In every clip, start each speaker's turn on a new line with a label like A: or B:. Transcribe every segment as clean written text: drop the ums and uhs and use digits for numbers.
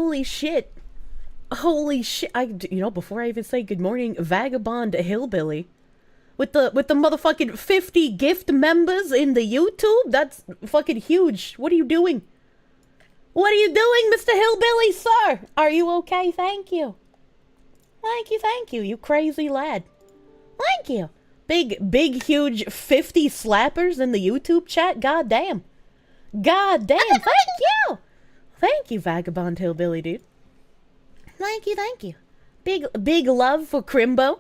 A: Holy shit. Holy shit. You know, before I even say good morning, Vagabond Hillbilly. With the motherfucking 50 gift members in the YouTube? That's fucking huge. What are you doing? What are you doing, Mr. Hillbilly, sir? Are you okay? Thank you. Thank you, you crazy lad. Thank you. Big, huge 50 slappers in the YouTube chat? God damn. God damn, thank you! Thank you, Vagabond Hillbilly, dude. Thank you. Big love for Crimbo.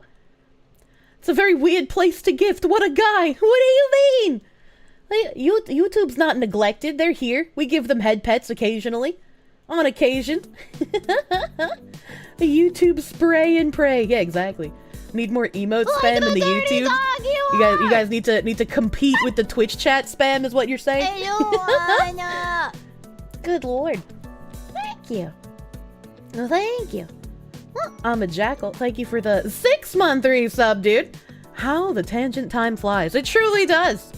A: It's a very weird place to gift. What a guy. What do you mean? YouTube's not neglected. They're here. We give them head pets occasionally. On occasion. The YouTube spray and pray. Yeah, exactly. Need more emote spam in the YouTube. Dog, you guys need to compete with the Twitch chat spam, is what you're saying? Good lord. Thank you. Thank you. I'm a jackal. Thank you for the 6-month resub, dude. How the tangent time flies. It truly does.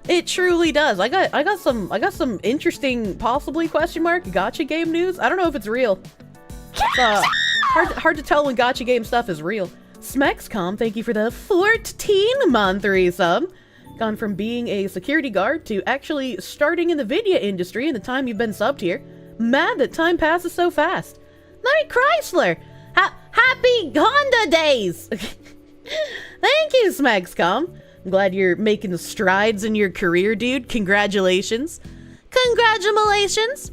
A: It truly does. I got some interesting, possibly question mark gacha game news. I don't know if it's real. It's, hard to tell when gacha game stuff is real. Smexcom, thank you for the 14-month resub. Gone from being a security guard to actually starting in the video industry in the time you've been subbed here. Mad that time passes so fast. Night Chrysler! Happy Honda days! Thank you, Smexcom. I'm glad you're making strides in your career, dude. Congratulations. Congratulations!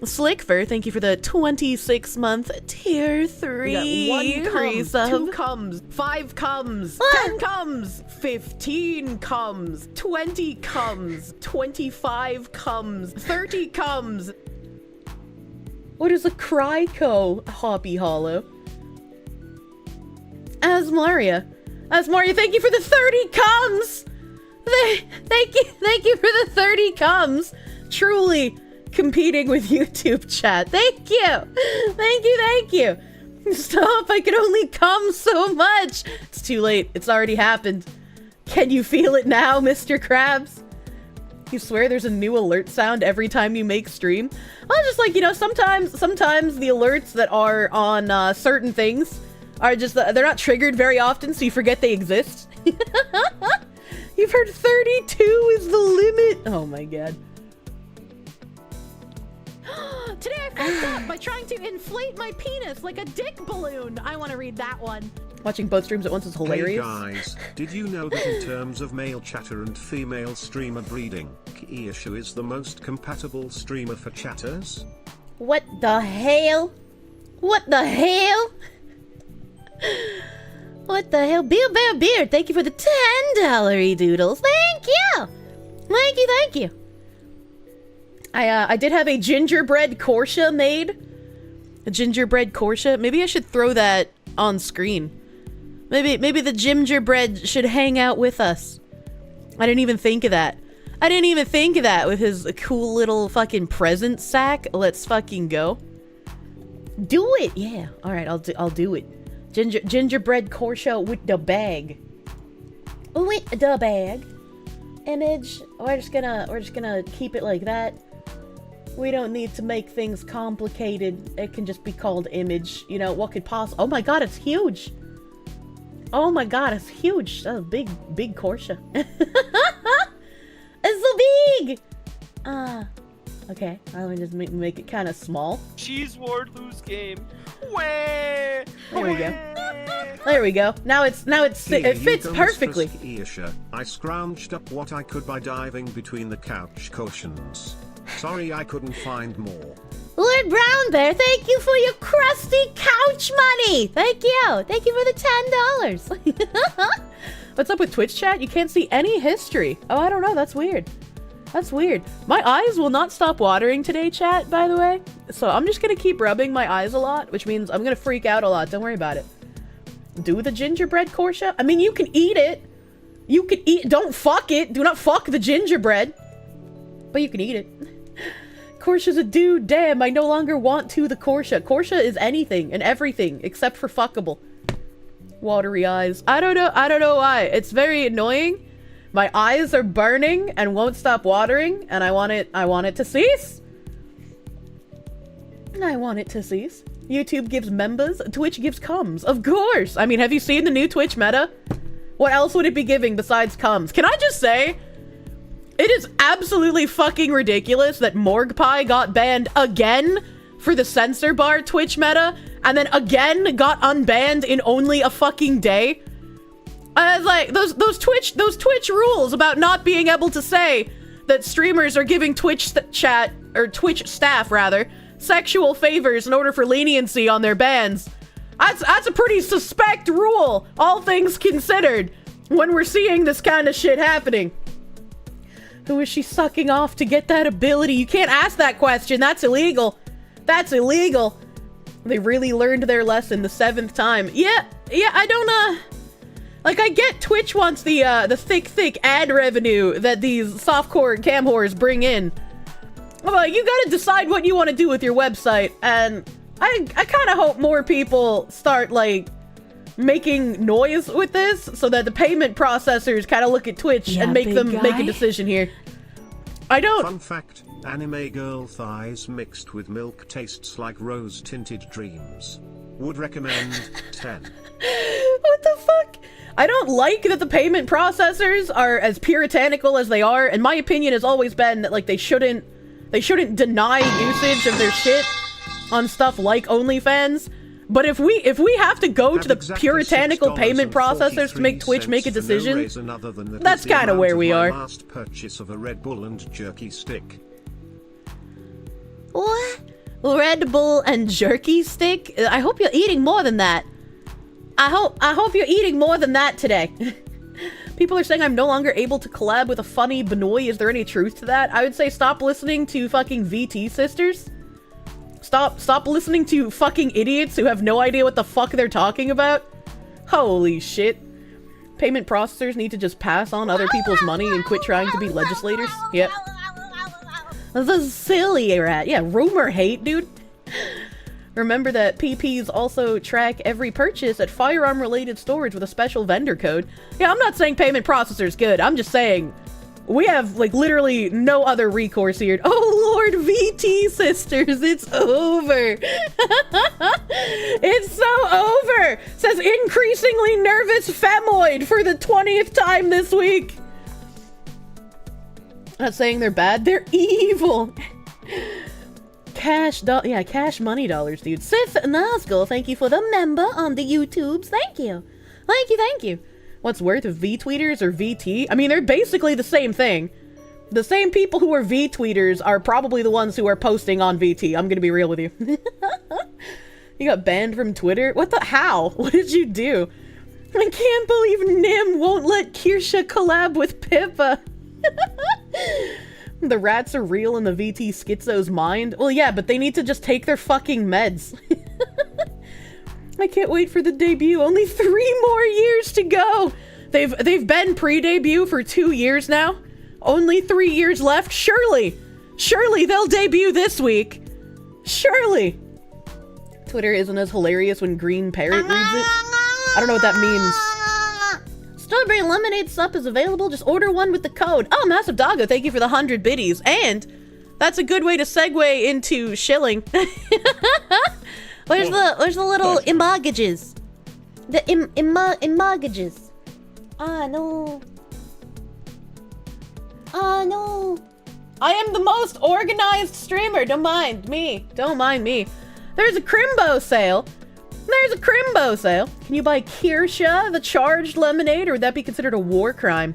A: Slickfur, thank you for the 26-month tier 3.
B: We got 1 cum,
A: resub.
B: 2 comes, 5 comes, 10 comes, 15 comes, 20 comes, 25 comes, 30 comes.
A: What is a Cryco, Hoppy Hollow? Asmaria, thank you for the 30 comes! Thank you for the 30 comes! Truly competing with YouTube chat. Thank you! Stop, I can only come so much! It's too late, it's already happened. Can you feel it now, Mr. Krabs? You swear there's a new alert sound every time you make stream? Well, just like, you know, sometimes the alerts that are on certain things are just, they're not triggered very often, so you forget they exist. You've heard 32 is the limit. Oh my god.
B: Today I fucked up by trying to inflate my penis like a dick balloon. I want to read that one.
A: Watching both streams at once is hilarious.
C: Hey guys, did you know that in terms of male chatter and female streamer breeding, Kirsche is the most compatible streamer for chatters?
A: What the hell? What the hell? What the hell? Beer Beard, thank you for the $10 doodles. Thank you! Thank you. I did have a gingerbread Kirsche made. A gingerbread Kirsche. Maybe I should throw that on screen. Maybe the gingerbread should hang out with us. I didn't even think of that. With his cool little fucking present sack. Let's fucking go. Do it! Yeah. Alright, I'll do it. Gingerbread Kirsche with the bag. With the bag. Image. We're just gonna keep it like that. We don't need to make things complicated. It can just be called image. You know, what could possibly... Oh my god, it's huge! Oh my god, it's huge! That's a big Kirsche. It's so big! Okay. Let me just make it kind of small.
D: Cheese Ward lose game. Wah!
A: There we go. Now it fits perfectly.
C: I scrounged up what I could by diving between the couch cushions. Sorry I couldn't find more.
A: Lord Brown Bear, thank you for your crusty couch money! Thank you for the $10. What's up with Twitch chat? You can't see any history. Oh, I don't know, that's weird. My eyes will not stop watering today, chat, by the way. So I'm just gonna keep rubbing my eyes a lot, which means I'm gonna freak out a lot, don't worry about it. Do the gingerbread Kirsche? I mean, you can eat it. Don't fuck it. Do not fuck the gingerbread. But you can eat it. Kirsche's a dude, damn, I no longer want to the Kirsche. Kirsche is anything and everything except for fuckable. Watery eyes. I don't know why. It's very annoying. My eyes are burning and won't stop watering, and I want it to cease. I want it to cease. YouTube gives members, Twitch gives coms. Of course! I mean, have you seen the new Twitch meta? What else would it be giving besides coms? Can I just say, it is absolutely fucking ridiculous that Morgpie got banned again for the censor bar Twitch meta, and then again got unbanned in only a fucking day. Like, those Twitch rules about not being able to say that streamers are giving Twitch staff rather, sexual favors in order for leniency on their bans. That's a pretty suspect rule, all things considered, when we're seeing this kind of shit happening. Who is she sucking off to get that ability? You can't ask that question. That's illegal. That's illegal. They really learned their lesson the 7th time. Yeah, I don't, like, I get Twitch wants the thick ad revenue that these softcore cam whores bring in. But you gotta decide what you want to do with your website, and I kind of hope more people start, like, making noise with this so that the payment processors kind of look at Twitch and make them make a decision here. I don't...
C: Fun fact, anime girl thighs mixed with milk tastes like rose-tinted dreams. Would recommend 10.
A: What the fuck? I don't like that the payment processors are as puritanical as they are, and my opinion has always been that, like, they shouldn't deny usage of their shit on stuff like OnlyFans. But if we have to go to the puritanical payment processors to make Twitch make a decision, that's kind of where we are.
C: Last purchase of a Red Bull and jerky stick.
A: What? Red Bull and jerky stick? I hope you're eating more than that. I hope you're eating more than that today. People are saying I'm no longer able to collab with a funny Benoy. Is there any truth to that? I would say stop listening to fucking VT sisters. Stop listening to fucking idiots who have no idea what the fuck they're talking about. Holy shit. Payment processors need to just pass on other people's money and quit trying to be legislators. Yep. The silly rat. Yeah, rumor hate, dude. Remember that PPs also track every purchase at firearm-related storage with a special vendor code. Yeah, I'm not saying payment processor's good. I'm just saying we have, like, literally no other recourse here. Oh, Lord, VT sisters, it's over. It's so over. Says increasingly nervous femoid for the 20th time this week. Not saying they're bad, they're evil. Cash money dollars, dude. Sith Nazgul, thank you for the member on the YouTubes. Thank you. Thank you. What's worth of V-tweeters or VT? I mean, they're basically the same thing. The same people who are V-tweeters are probably the ones who are posting on VT. I'm gonna be real with you. You got banned from Twitter? What the? How? What did you do? I can't believe Nim won't let Kirsche collab with Pippa. The rats are real in the VT schizo's mind? Well, yeah, but they need to just take their fucking meds. I can't wait for the debut. Only 3 more years to go. They've been pre-debut for 2 years now. Only 3 years left. Surely they'll debut this week. Surely. Twitter isn't as hilarious when Green Parrot reads it. I don't know what that means. Strawberry lemonade sup is available. Just order one with the code. Oh, Massive Doggo, thank you for the 100 biddies. And that's a good way to segue into shilling. Where's the little emoggages? The emoggages. Ah, no. Ah, no. I am the most organized streamer. Don't mind me. There's a Crimbo sale. Can you buy Kirsche, the charged lemonade, or would that be considered a war crime?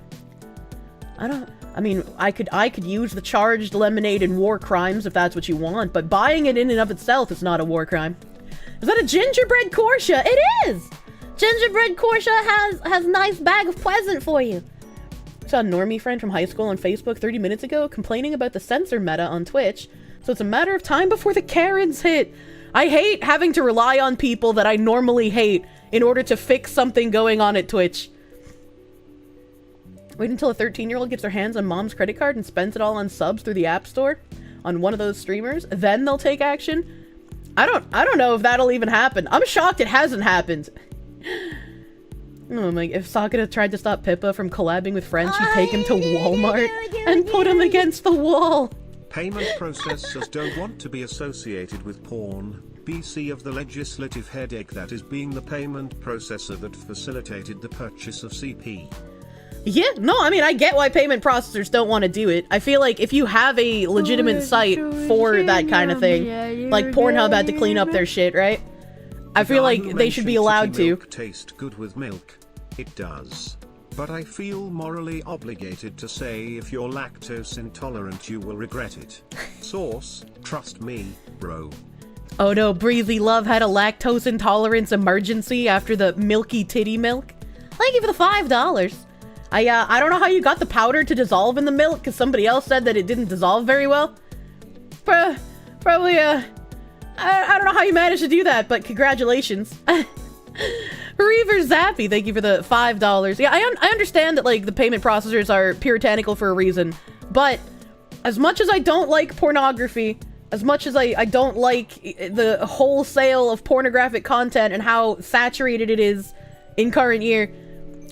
A: I mean, I could use the charged lemonade in war crimes if that's what you want, but buying it in and of itself is not a war crime. Is that a gingerbread Kirsche? It is! Gingerbread Kirsche has nice bag of present for you. I saw a normie friend from high school on Facebook 30 minutes ago complaining about the censor meta on Twitch, so it's a matter of time before the Karens hit. I hate having to rely on people that I normally hate in order to fix something going on at Twitch. Wait until a 13-year-old gets their hands on mom's credit card and spends it all on subs through the App Store on one of those streamers, then they'll take action. I don't know if that'll even happen. I'm shocked it hasn't happened. Oh my, if Sakura tried to stop Pippa from collabing with friends, she'd take him to Walmart and put him against the wall.
C: Payment processors don't want to be associated with porn. BC of the legislative headache that is being the payment processor that facilitated the purchase of CP.
A: Yeah, no, I mean, I get why payment processors don't want to do it. I feel like if you have a legitimate site for that kind of thing, like Pornhub had to clean up their shit, right? I feel like they should be allowed to.
C: Milk taste good with milk. It does. But I feel morally obligated to say if you're lactose intolerant you will regret it. Source, trust me, bro.
A: Oh no, Breezy Love had a lactose intolerance emergency after the milky titty milk. Thank you for the $5. I don't know how you got the powder to dissolve in the milk, because somebody else said that it didn't dissolve very well. Probably, I don't know how you managed to do that, but congratulations. Reaver Zappy, thank you for the $5. Yeah, I understand that, like, the payment processors are puritanical for a reason, but as much as I don't like pornography, as much as I don't like the wholesale of pornographic content and how saturated it is in current year,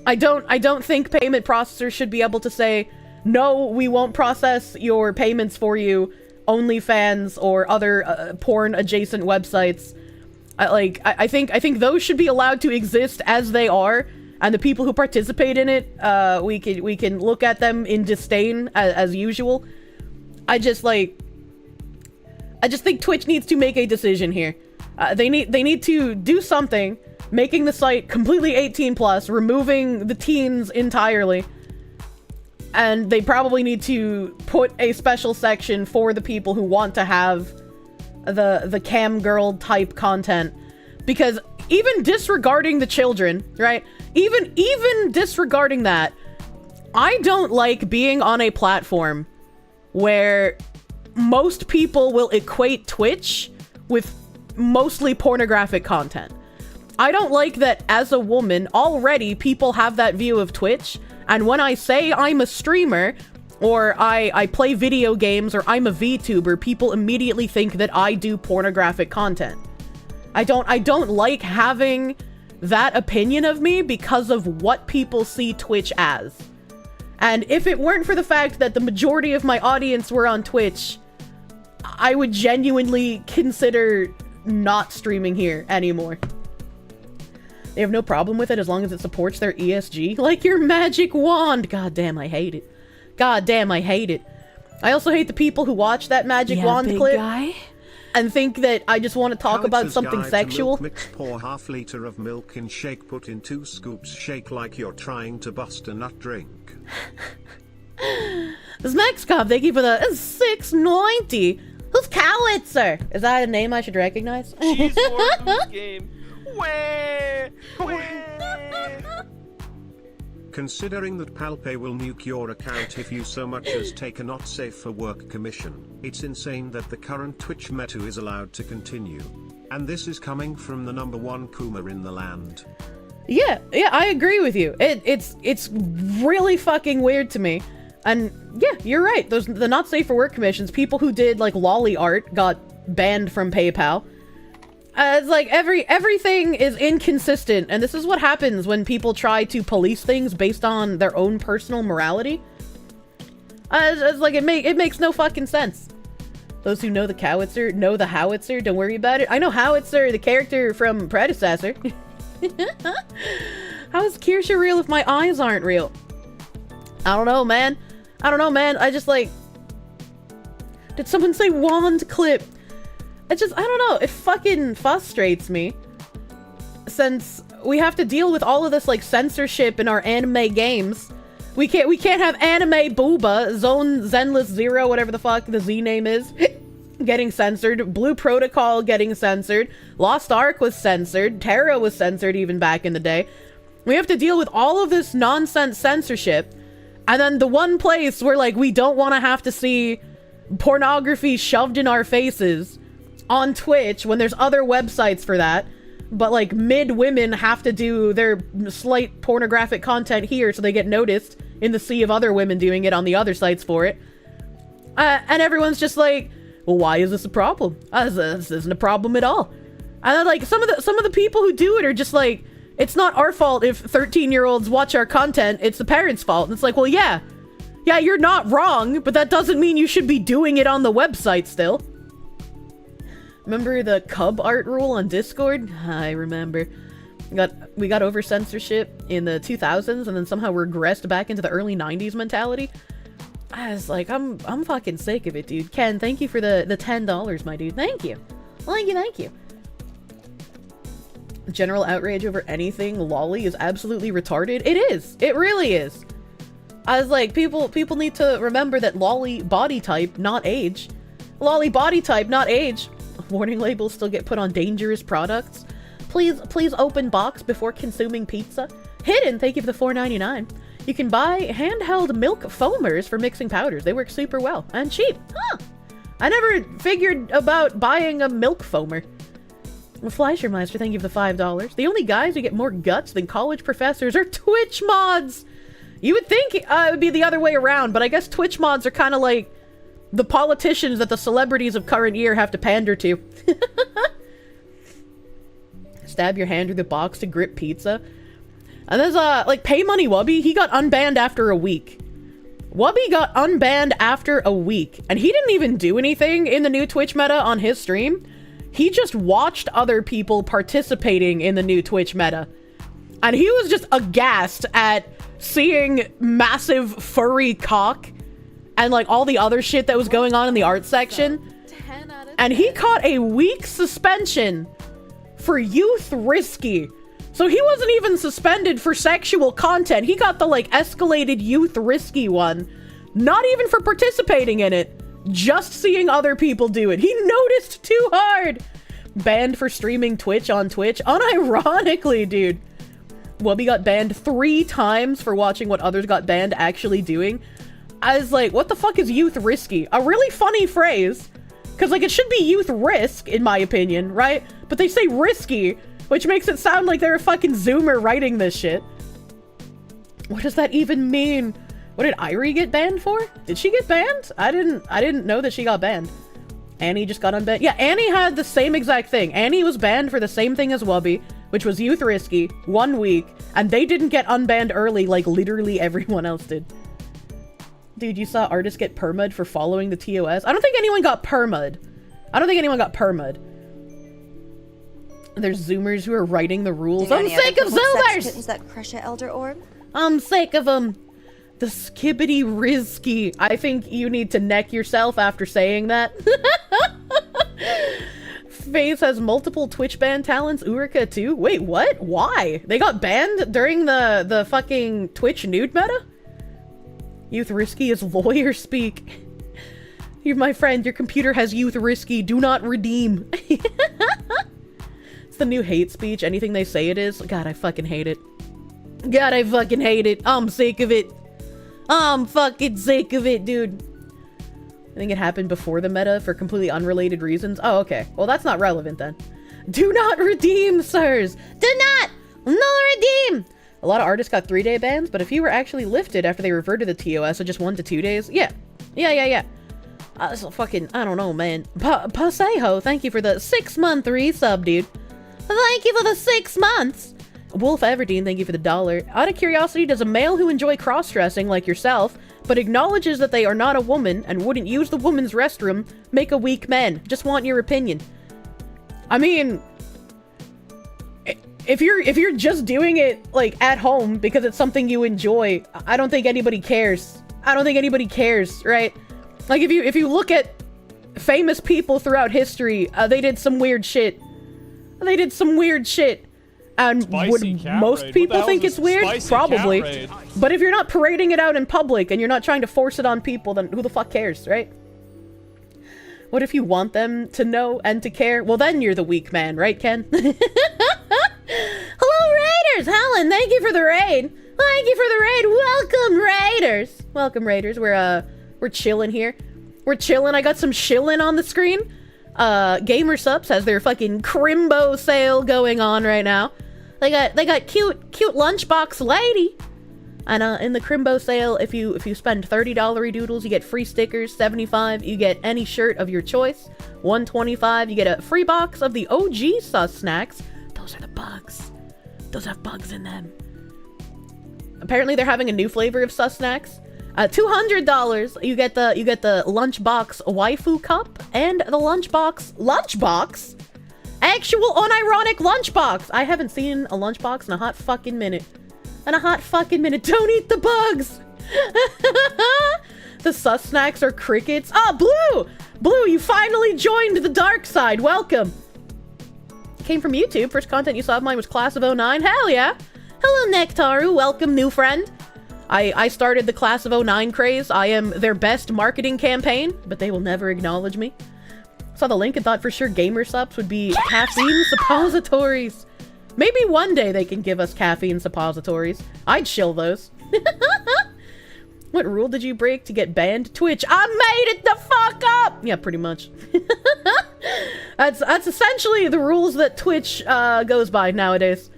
A: I don't think payment processors should be able to say, no, we won't process your payments for you, OnlyFans or other porn adjacent websites. I think those should be allowed to exist as they are, and the people who participate in it, we can look at them in disdain as usual. I just think Twitch needs to make a decision here. They need to do something, making the site completely 18+, removing the teens entirely. And they probably need to put a special section for the people who want to have the cam girl type content. Because even disregarding the children, right? Even disregarding that, I don't like being on a platform where most people will equate Twitch with mostly pornographic content. I don't like that as a woman, already people have that view of Twitch, and when I say I'm a streamer, or I play video games, or I'm a VTuber, people immediately think that I do pornographic content. I don't like having that opinion of me because of what people see Twitch as. And if it weren't for the fact that the majority of my audience were on Twitch, I would genuinely consider not streaming here anymore. They have no problem with it as long as it supports their ESG. Like your magic wand! God damn, I hate it. God damn, I hate it. I also hate the people who watch that magic wand
B: big
A: clip
B: guy?
A: and think that I just want to talk about
C: Howitzer's
A: something
C: Guide to
A: sexual.
C: Milk mix, pour half-liter of milk in shake, put in 2 scoops, shake like you're trying to bust a nut drink.
A: This next cop, thank you for the $6.90. Who's Cowitzer? Is that a name I should recognize?
D: Cheese for loose game. Wah! Wah!
C: Considering that Palpay will nuke your account if you so much as take a not safe for work commission, it's insane that the current Twitch meta is allowed to continue. And this is coming from the #1 Kuma in the land.
A: Yeah, I agree with you. It's really fucking weird to me. And yeah, you're right. The not safe for work commissions, people who did like lolly art got banned from PayPal. It's like everything is inconsistent, and this is what happens when people try to police things based on their own personal morality. It's like it makes no fucking sense. Those who know the Cowitzer know the Howitzer. Don't worry about it. I know Howitzer, the character from Predecessor. How is Kirsche real if my eyes aren't real? I don't know, man. I just like... Did someone say wand clip? I don't know. It fucking frustrates me. Since we have to deal with all of this, like, censorship in our anime games. We can't have anime booba, Zone Zenless Zero, whatever the fuck the Z name is, getting censored. Blue Protocol getting censored. Lost Ark was censored. Terra was censored even back in the day. We have to deal with all of this nonsense censorship. And then the one place where, like, we don't want to have to see pornography shoved in our faces on Twitch when there's other websites for that, but like women have to do their slight pornographic content here so they get noticed in the sea of other women doing it on the other sites for it. And everyone's just like, well, why is this a problem? This isn't a problem at all. And then, like, some of the people who do it are just like, it's not our fault if 13-year-olds watch our content, it's the parents' fault. And it's like, well, yeah, Yeah, you're not wrong, but that doesn't mean you should be doing it on the website still. Remember the cub art rule on Discord? I remember. We got over censorship in the 2000s and then somehow regressed back into the early 90s mentality. I was like, I'm fucking sick of it, dude. Ken, thank you for the $10, my dude. Thank you. Thank you. General outrage over anything lolly is absolutely retarded. It is. It really is. I was like, people need to remember that lolly body type, not age. Lolly body type, not age. Warning labels still get put on dangerous products. Please open box before consuming pizza. Hidden, thank you for the $4.99. You can buy handheld milk foamers for mixing powders. They work super well and cheap. Huh. I never figured about buying a milk foamer. Fleischermeister, thank you for the $5. The only guys who get more guts than college professors are Twitch mods. You would think it would be the other way around, but I guess Twitch mods are kind of like the politicians that the celebrities of current year have to pander to. Stab your hand through the box to grip pizza. And there's like Pay Money Wubby, he got unbanned after a week. Wubby got unbanned after a week, and he didn't even do anything in the new Twitch meta on his stream. He just watched other people participating in the new Twitch meta. And he was just aghast at seeing massive furry cock and like all the other shit that was going on in the art section. And he caught a week suspension for youth risky. So he wasn't even suspended for sexual content. He got the like escalated youth risky one. Not even for participating in it. Just seeing other people do it. He noticed too hard. Banned for streaming Twitch on Twitch. Unironically, dude. Wubby got banned 3 times for watching what others got banned actually doing. I was like, what the fuck is youth risky? A really funny phrase. Because like it should be youth risk, in my opinion, right? But they say risky, which makes it sound like they're a fucking Zoomer writing this shit. What does that even mean? What did Irie get banned for? Did she get banned? I didn't know that she got banned. Annie just got unbanned. Yeah, Annie had the same exact thing. Annie was banned for the same thing as Wubby, which was youth risky, 1 week, and they didn't get unbanned early like literally everyone else did. Dude, you saw artists get perma'd for following the TOS? I don't think anyone got perma'd. There's Zoomers who are writing the rules. I'm sick of Zoomers!
E: Is that Kirsche Elder Orb?
A: I'm sick of them. The skibbity risky. I think you need to neck yourself after saying that. FaZe has multiple Twitch ban talents. Urika too. Wait, what? Why? They got banned during the fucking Twitch nude meta? Youth risky is lawyer speak. You're my friend. Your computer has youth risky. Do not redeem. It's the new hate speech. Anything they say it is. God, I fucking hate it. God, I fucking hate it. I'm sick of it. I'm fucking sick of it, dude. I think it happened before the meta for completely unrelated reasons. Oh, okay. Well, that's not relevant then. Do not redeem, sirs. Do not redeem. A lot of artists got 3-day bans, but if you were actually lifted after they reverted the TOS of just 1 to 2 days, yeah. So fucking, I don't know, man. Pasejo, thank you for the 6-month resub, dude. Thank you for the 6 months. Wolf Everdeen, thank you for the $1. Out of curiosity, does a male who enjoy cross-dressing like yourself, but acknowledges that they are not a woman and wouldn't use the woman's restroom, make a weak man? Just want your opinion. I mean, if you're just doing it like at home because it's something you enjoy, I don't think anybody cares. Right? Like if you look at famous people throughout history, they did some weird shit. And would most people think it's weird? Probably. But if you're not parading it out in public and you're not trying to force it on people, then who the fuck cares, right? What if you want them to know and to care? Well, then you're the weak man, right, Ken? Hello, Raiders! Helen, thank you for the raid. Welcome, Raiders. We're chilling here. I got some shillin' on the screen. Gamer Subs has their fucking Crimbo sale going on right now. They got cute lunchbox lady. And in the Crimbo sale, if you spend $30 doodles, you get free stickers. $75, you get any shirt of your choice. $125, you get a free box of the OG sus snacks. Those are the bugs. Those have bugs in them. Apparently they're having a new flavor of sus snacks. $200, you get the lunchbox waifu cup and the lunchbox? Actual unironic lunchbox! I haven't seen a lunchbox in a hot fucking minute. Don't eat the bugs! The sus snacks are crickets. Oh, Blue, you finally joined the dark side. Welcome. Came from YouTube. First content you saw of mine was Class of '09. Hell yeah. Hello, Nectaru. Welcome, new friend. I started the Class of '09 craze. I am their best marketing campaign, but they will never acknowledge me. Saw the link and thought for sure gamer subs would be caffeine suppositories. Maybe one day they can give us caffeine suppositories. I'd shill those. What rule did you break to get banned? Twitch. I made it the fuck up! Yeah, pretty much. That's essentially the rules that Twitch goes by nowadays.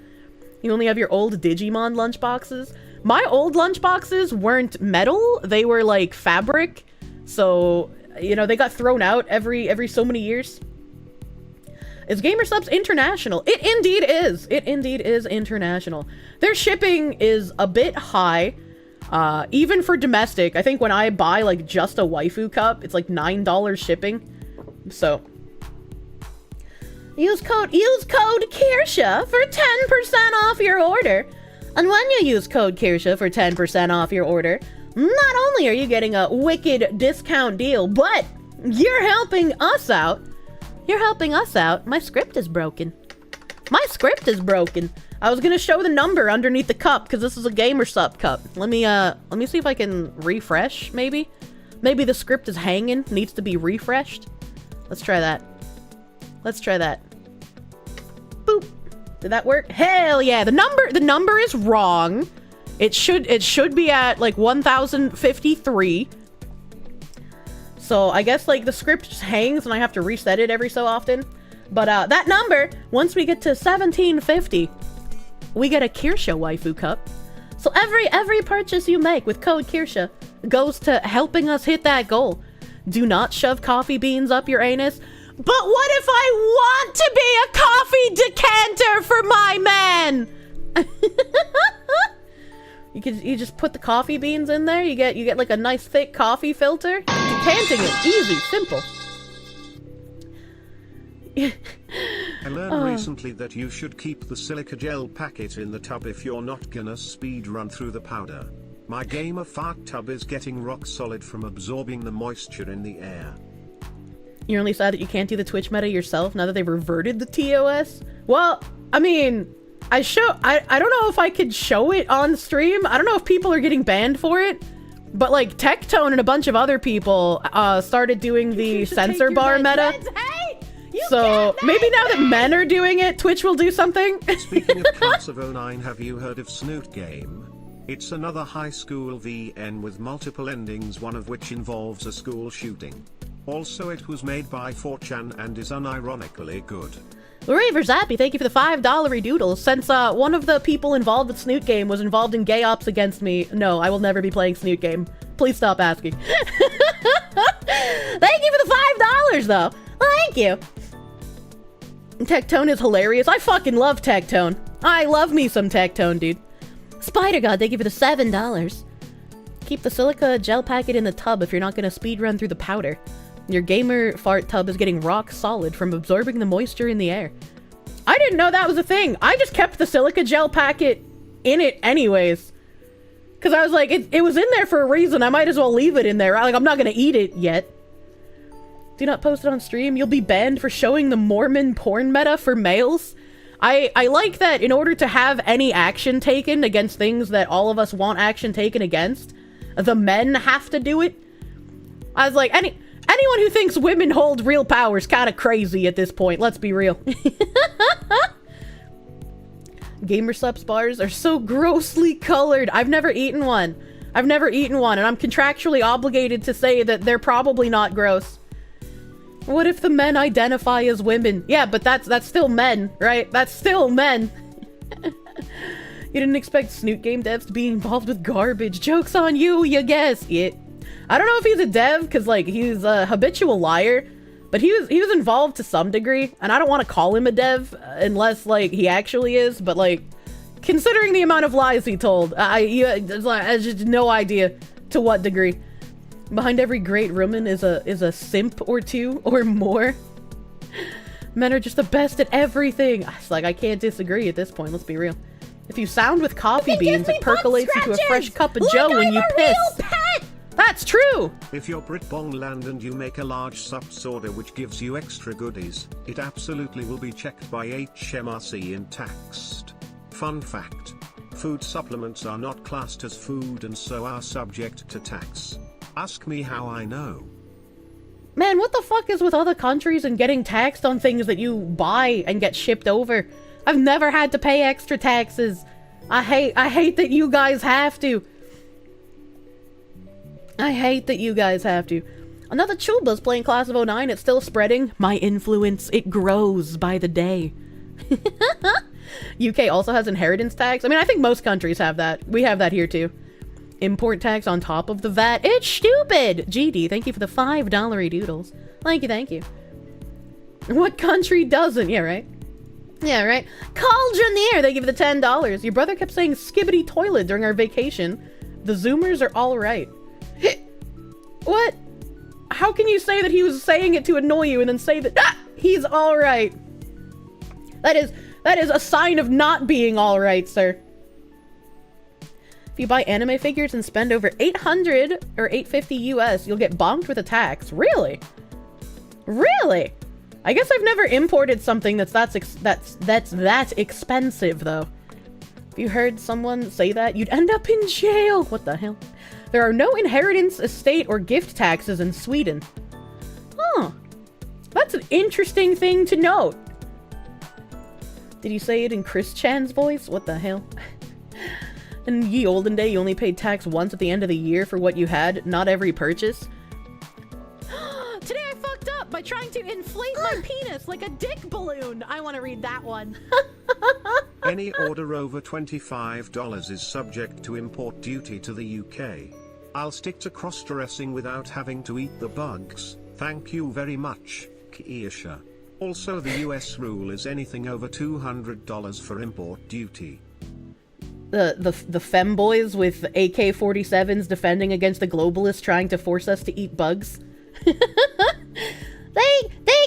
A: You only have your old Digimon lunchboxes. My old lunchboxes weren't metal. They were like fabric. So, you know, they got thrown out every so many years. Is GamerSupps international? It indeed is. It indeed is international. Their shipping is a bit high. Even for domestic. I think when I buy like just a waifu cup, it's like $9 shipping. So use code Kirsche for 10% off your order. And when you use code Kirsche for 10% off your order, not only are you getting a wicked discount deal, but you're helping us out. My script is broken. I was gonna show the number underneath the cup because this is a GamerSupp cup. Let me see if I can refresh, maybe. Maybe the script is hanging, needs to be refreshed. Let's try that. Boop. Did that work? Hell yeah. The number is wrong. It should be at like 1053. So I guess like the script just hangs and I have to reset it every so often. But that number, once we get to 1750, we get a Kirsche waifu cup. So every purchase you make with code Kirsche goes to helping us hit that goal. Do not shove coffee beans up your anus. But what if I want to be a coffee decanter for my man? You just put the coffee beans in there. You get like a nice thick coffee filter. Decanting it, easy, simple.
C: I learned recently that you should keep the silica gel packet in the tub if you're not gonna speed run through the powder. My gamer fart tub is getting rock solid from absorbing the moisture in the air.
A: You're only sad that you can't do the Twitch meta yourself now that they've reverted the TOS? Well, I mean, I don't know if I could show it on stream. I don't know if people are getting banned for it. But like Tectone and a bunch of other people started doing the censor bar meta.
B: Hey!
A: So maybe now that men are doing it, Twitch will do something.
C: Speaking of Class of '09, have you heard of Snoot Game? It's another high school VN with multiple endings, one of which involves a school shooting. Also, it was made by 4chan and is unironically good.
A: Raver Zappy, thank you for the $5 doodle. Since one of the people involved with Snoot Game was involved in gay ops against me, no, I will never be playing Snoot Game. Please stop asking. Thank you for the $5 though. Thank you. Tectone is hilarious. I fucking love Tectone. I love me some Tectone, dude. Spider God, thank you for the $7. Keep the silica gel packet in the tub if you're not gonna speed run through the powder. Your gamer fart tub is getting rock solid from absorbing the moisture in the air. I didn't know that was a thing. I just kept the silica gel packet in it anyways. Because I was like, it was in there for a reason. I might as well leave it in there. Like, I'm not gonna eat it yet. Do not post it on stream. You'll be banned for showing the Mormon porn meta for males. I like that in order to have any action taken against things that all of us want action taken against, the men have to do it. I was like, anyone who thinks women hold real power is kind of crazy at this point. Let's be real. GamerSupps bars are so grossly colored. I've never eaten one. And I'm contractually obligated to say that they're probably not gross. What if the men identify as women? Yeah, but that's still men, right? That's still men. You didn't expect Snoot Game devs to be involved with garbage. Joke's on you, you guess. Yeah. I don't know if he's a dev, because, like, he's a habitual liar. But he was involved to some degree. And I don't want to call him a dev, unless, like, he actually is. But, like, considering the amount of lies he told, I just no idea. To what degree? Behind every great woman is a simp or two or more. Men are just the best at everything. It's like, I can't disagree at this point, let's be real. If you sound with coffee beans, it percolates into a fresh cup of joe when you piss. That's true!
C: If you're Britbongland and you make a large subs order which gives you extra goodies, it absolutely will be checked by HMRC and taxed. Fun fact. Food supplements are not classed as food and so are subject to tax. Ask me how I know.
A: Man, what the fuck is with other countries and getting taxed on things that you buy and get shipped over? I've never had to pay extra taxes. I hate that you guys have to. I hate that you guys have to. Another Chuba's playing Class of 09. It's still spreading. My influence, it grows by the day. UK also has inheritance tax. I mean, I think most countries have that. We have that here too. Import tax on top of the VAT. It's stupid! GD, thank you for the $5 doodles. Thank you, thank you. What country doesn't? Yeah, right? Yeah, right? Cauldroneer, thank you for the $10. Your brother kept saying skibbity toilet during our vacation. The Zoomers are alright. What? How can you say that he was saying it to annoy you and then say that he's alright? That is a sign of not being alright, sir. If you buy anime figures and spend over 800 or 850 US, you'll get bonked with a tax. Really? Really? I guess I've never imported something that's that expensive though. If you heard someone say that, you'd end up in jail. What the hell? There are no inheritance, estate, or gift taxes in Sweden. Huh. That's an interesting thing to note. Did you say it in Chris Chan's voice? What the hell? In ye olden day, you only paid tax once at the end of the year for what you had, not every purchase.
B: Today I fucked up by trying to inflate my penis like a dick balloon. I want to read that one.
C: Any order over $25 is subject to import duty to the UK. I'll stick to cross-dressing without having to eat the bugs. Thank you very much, Kirsche. Also, the US rule is anything over $200 for import duty.
A: The femboys with AK-47s defending against the globalists trying to force us to eat bugs. Thank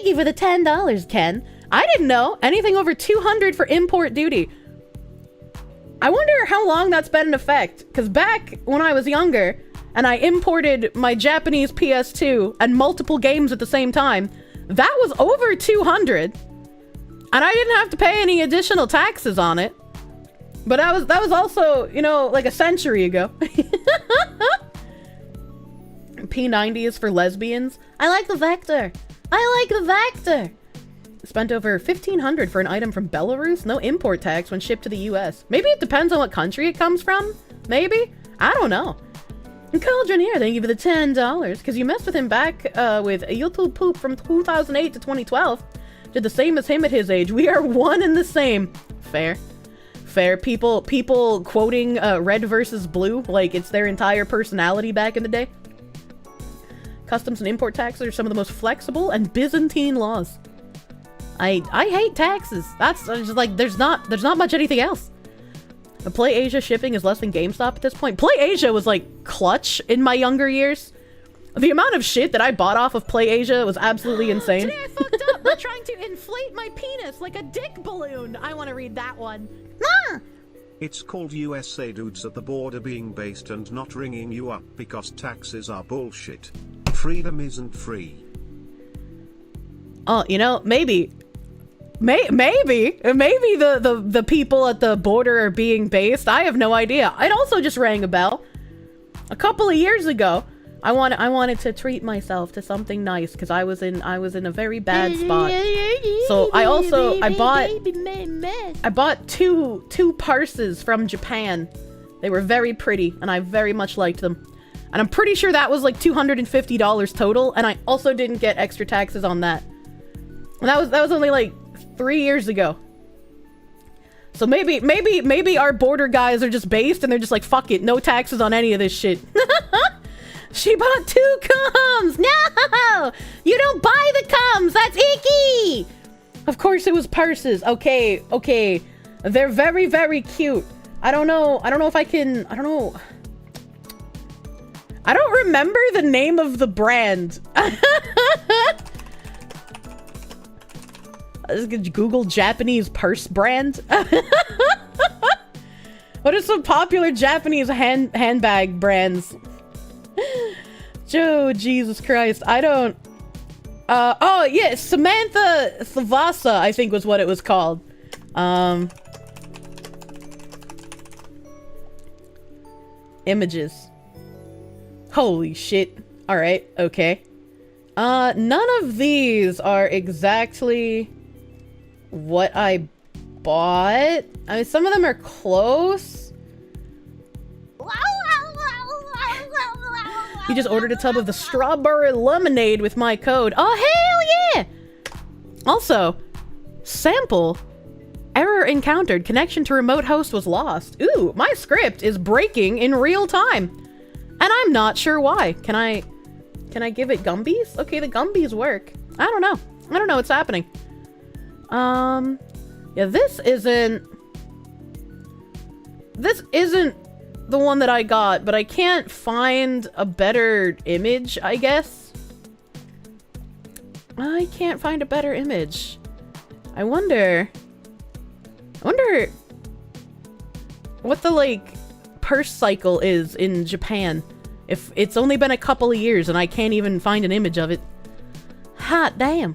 A: you for the $10, Ken. I didn't know. Anything over $200 for import duty. I wonder how long that's been in effect. Because back when I was younger, and I imported my Japanese PS2 and multiple games at the same time, that was over $200. And I didn't have to pay any additional taxes on it. But that was also, you know, like a century ago. P90 is for lesbians. I like the Vector. I like the Vector. Spent over $1,500 for an item from Belarus. No import tax when shipped to the US. Maybe it depends on what country it comes from. Maybe. I don't know. And Cauldron here, thank you for the $10. Because you messed with him back with a YouTube poop from 2008 to 2012. Did the same as him at his age. We are one and the same. Fair. Fair. People quoting red versus blue like it's their entire personality back in the day. Customs and import taxes are some of the most flexible and Byzantine laws. I hate taxes. That's just like there's not much anything else. The Play Asia shipping is less than GameStop at this point. Play Asia was like clutch in my younger years. The amount of shit that I bought off of Play Asia was absolutely insane.
B: Today I fucked up by trying to inflate my penis like a dick balloon. I want to read that one.
C: It's called USA dudes at the border being based and not ringing you up because taxes are bullshit. Freedom isn't free.
A: Oh, you know, maybe the people at the border are being based. I have no idea. It also just rang a bell. A couple of years ago, I wanted to treat myself to something nice because I was in a very bad spot. So I bought two parses from Japan. They were very pretty and I very much liked them. And I'm pretty sure that was like $250 total, and I also didn't get extra taxes on that. And that was only like 3 years ago. So maybe our border guys are just based and they're just like, fuck it, no taxes on any of this shit. She bought 2 cums! No! You don't buy the cums! That's icky! Of course it was purses. Okay. They're very, very cute. I don't know if I can... I don't know. I don't remember the name of the brand. Google Japanese purse brand. What are some popular Japanese handbag brands? Joe, Jesus Christ. I don't... oh, yeah, Samantha Thavasa, I think was what it was called. Images. Holy shit. Alright, okay. None of these are exactly what I bought. I mean, some of them are close. You just ordered a tub of the strawberry lemonade with my code. Oh, hell yeah! Also, sample. Error encountered. Connection to remote host was lost. Ooh, my script is breaking in real time. And I'm not sure why. Can I give it Gumbies? Okay, the Gumbies work. I don't know. I don't know what's happening. Yeah, this isn't the one that I got, but I can't find a better image, I guess. I can't find a better image. I wonder what the, like, purse cycle is in Japan. If it's only been a couple of years and I can't even find an image of it. Hot damn.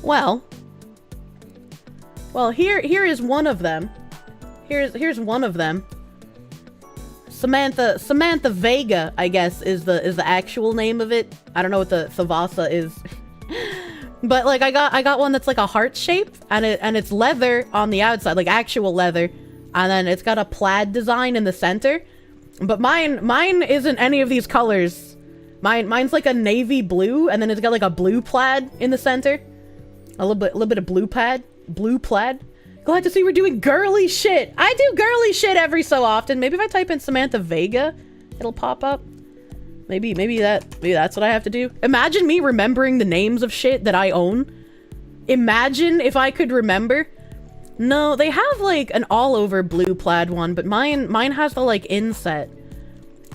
A: Well, here is one of them. Here's one of them. Samantha Vega, I guess, is the actual name of it. I don't know what the Thavasa is. But like I got one that's like a heart shape and it's leather on the outside, like actual leather. And then it's got a plaid design in the center. But mine isn't any of these colors. Mine's like a navy blue, and then it's got like a blue plaid in the center. A little bit of blue plaid. Glad to see we're doing girly shit. I do girly shit every so often. Maybe if I type in Samantha Vega, it'll pop up. Maybe that's what I have to do. Imagine me remembering the names of shit that I own. Imagine if I could remember. No, they have like an all-over blue plaid one, but mine has the like inset.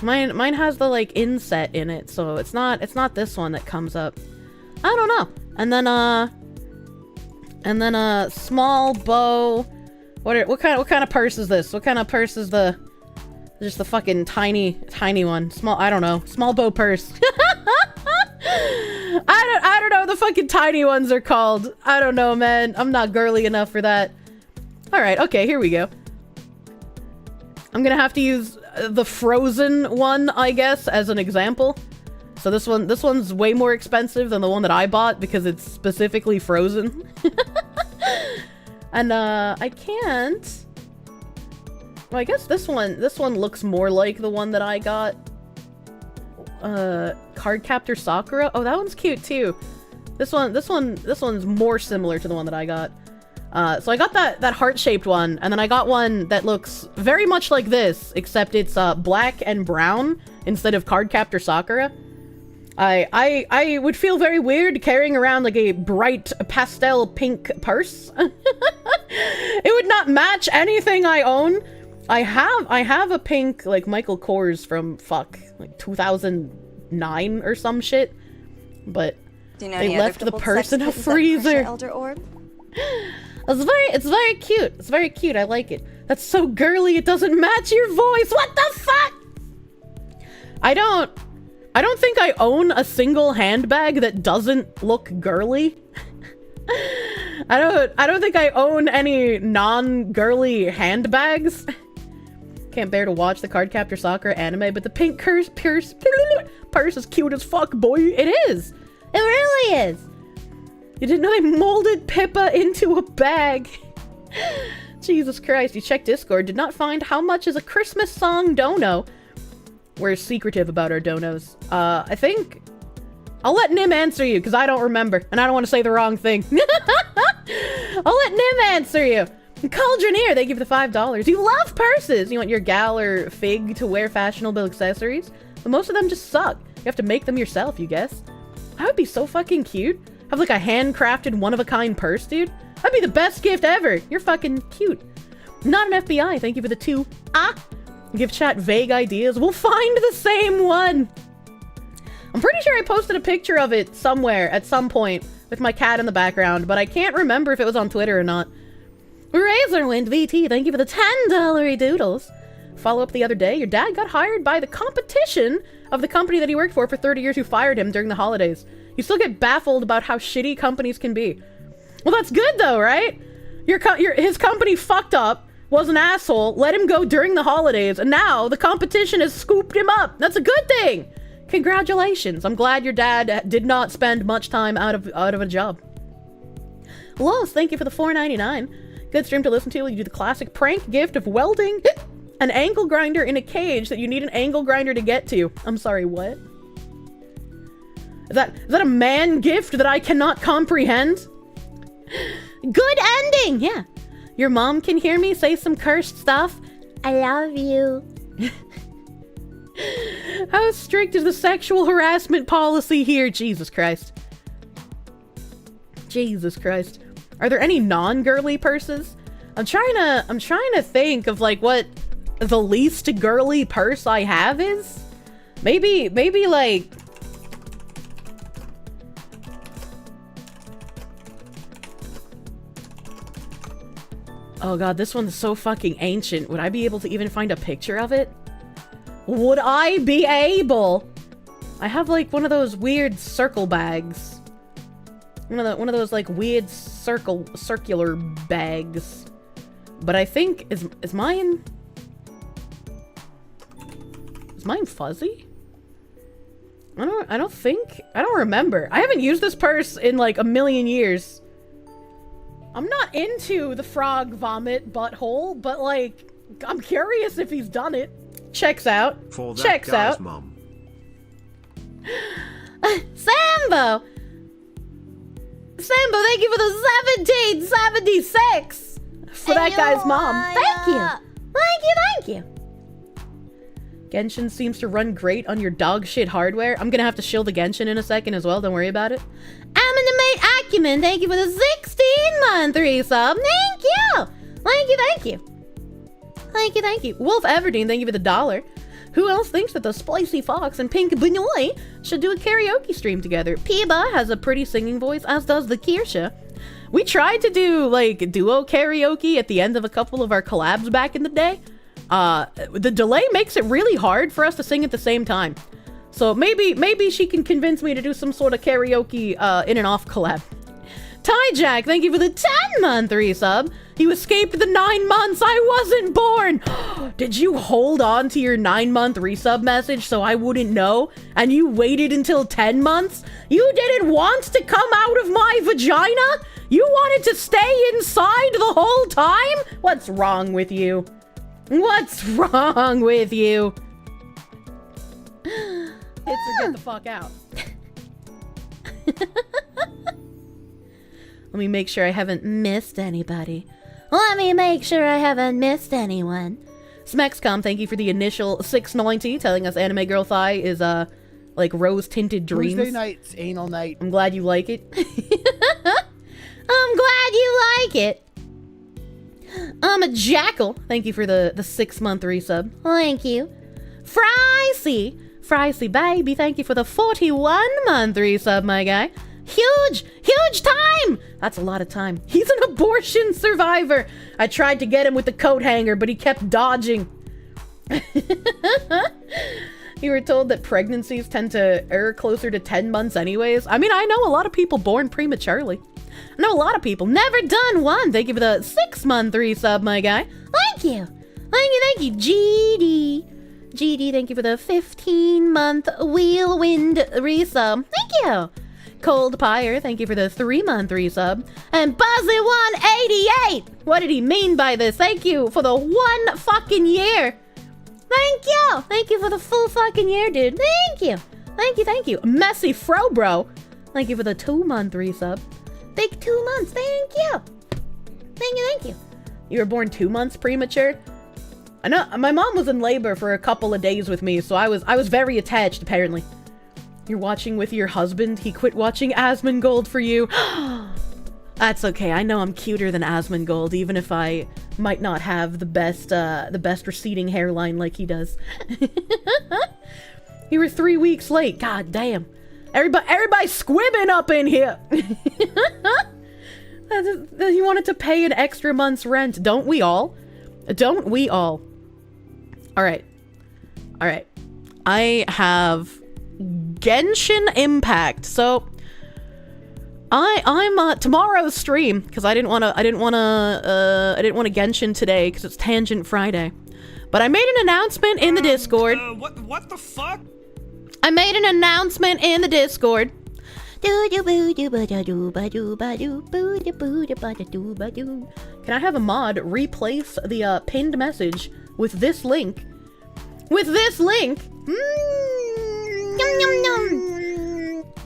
A: Mine has the like inset in it, so it's not this one that comes up. I don't know. And then a small bow. What kind of purse is this? What kind of purse is just the fucking tiny one? I don't know. Small bow purse. I don't know what the fucking tiny ones are called. I don't know, man. I'm not girly enough for that. Alright, okay, here we go. I'm gonna have to use the frozen one, I guess, as an example. So this one's way more expensive than the one that I bought because it's specifically frozen. And I can't. Well, I guess this one looks more like the one that I got. Cardcaptor Sakura. Oh, that one's cute too. This one's more similar to the one that I got. So I got that heart-shaped one, and then I got one that looks very much like this, except it's black and brown instead of Cardcaptor Sakura. I would feel very weird carrying around like a bright pastel pink purse. It would not match anything I own. I have a pink like Michael Kors from like 2009 or some shit, but they left the purse in a freezer.
E: Elder Orb?
A: It's very cute. It's very cute. I like it. That's so girly. It doesn't match your voice. What the fuck? I don't think I own a single handbag that doesn't look girly. I don't think I own any non-girly handbags. Can't bear to watch the Cardcaptor Sakura anime, but the pink purse is cute as fuck, boy. It is. It really is. You didn't know they molded Pippa into a bag. Jesus Christ, you checked Discord, did not find how much is a Christmas song dono. We're secretive about our donos. I think I'll let Nim answer you, because I don't remember, and I don't want to say the wrong thing. I'll let Nim answer you. Cauldroneer, they give the $5. You love purses! You want your gal or fig to wear fashionable accessories? But most of them just suck. You have to make them yourself, you guess. That would be so fucking cute. Have like a handcrafted one-of-a-kind purse, dude. That'd be the best gift ever. You're fucking cute. Not an FBI, thank you for the 2. Give chat vague ideas. We'll find the same one. I'm pretty sure I posted a picture of it somewhere at some point with my cat in the background, but I can't remember if it was on Twitter or not. Razorwind VT, thank you for the $10 doodles. Follow up the other day, your dad got hired by the competition of the company that he worked for 30 years who fired him during the holidays. You still get baffled about how shitty companies can be. Well, that's good though, right? His company fucked up, was an asshole, let him go during the holidays, and now the competition has scooped him up. That's a good thing. Congratulations. I'm glad your dad did not spend much time out of a job. Los, thank you for the $4.99. Good stream to listen to. You do the classic prank gift of welding an angle grinder in a cage that you need an angle grinder to get to. I'm sorry, what? Is that a man gift that I cannot comprehend? Good ending! Yeah. Your mom can hear me say some cursed stuff. I love you. How strict is the sexual harassment policy here? Jesus Christ. Jesus Christ. Are there any non-girly purses? I'm trying to think of like what the least girly purse I have is. Maybe like oh god, this one's so fucking ancient. Would I be able to even find a picture of it? Would I be able? I have like one of those weird circle bags. One of those like weird circular bags. But I think is mine fuzzy? I don't remember. I haven't used this purse in like a million years. I'm not into the frog vomit butthole, but like I'm curious if he's done it. Checks out.
C: For that
A: Checks
C: guy's
A: out.
C: Mom.
A: Sambo! Sambo, thank you for the 1776! For that guy's mom. Thank you! Thank you! Genshin seems to run great on your dog shit hardware. I'm gonna have to shill the Genshin in a second as well, don't worry about it. Aminimate Acumen, thank you for the 16-month resub. Thank you! Thank you! Thank you. Wolf Everdeen, thank you for the $1. Who else thinks that the Spicy Fox and Pink Benoy should do a karaoke stream together? Piba has a pretty singing voice, as does the Kirsche. We tried to do, like, duo karaoke at the end of a couple of our collabs back in the day. The delay makes it really hard for us to sing at the same time. So maybe she can convince me to do some sort of karaoke in and off collab. Tyjack, thank you for the 10-month resub. You escaped the 9 months I wasn't born. Did you hold on to your 9-month resub message so I wouldn't know? And you waited until 10 months? You didn't want to come out of my vagina? You wanted to stay inside the whole time? What's wrong with you? What's wrong with you? Get the fuck out. Let me make sure I haven't missed anybody. Let me make sure I haven't missed anyone. Smexcom, thank you for the initial 690, telling us Anime Girl Thigh is, like rose-tinted dreams.
E: Tuesday night's anal night.
A: I'm glad you like it. I'm glad you like it. I'm a Jackal. Thank you for the 6-month resub. Thank you. Fricey baby, thank you for the 41-month resub, my guy. Huge time! That's a lot of time. He's an abortion survivor. I tried to get him with the coat hanger, but he kept dodging. You were told that pregnancies tend to err closer to 10 months anyways. I mean, I know a lot of people born prematurely. I know a lot of people. Never done one. Thank you for the 6-month resub, my guy. Thank you. Thank you. GD, thank you for the 15-month Wheelwind resub. Thank you. Cold Pyre, thank you for the 3-month resub. And Buzzy188! What did he mean by this? Thank you for the 1 fucking year. Thank you. Thank you for the full fucking year, dude. Thank you. Messy Frobro, thank you for the 2-month resub. Big 2 months. Thank you. Thank you. You were born 2 months premature? I know my mom was in labor for a couple of days with me, so I was very attached, apparently. You're watching with your husband? He quit watching Asmongold for you. That's okay. I know I'm cuter than Asmongold, even if I might not have the best receding hairline like he does. You were 3 weeks late. God damn. Everybody squibbing up in here. You wanted to pay an extra month's rent. Don't we all? Don't we all? Alright. Alright. I have Genshin Impact. So I'm tomorrow's stream, because I didn't want to Genshin today because it's Tangent Friday. But I made an announcement in the Discord.
E: What the fuck?
A: I made an announcement in the Discord. Can I have a mod replace the pinned message with this link? With this link?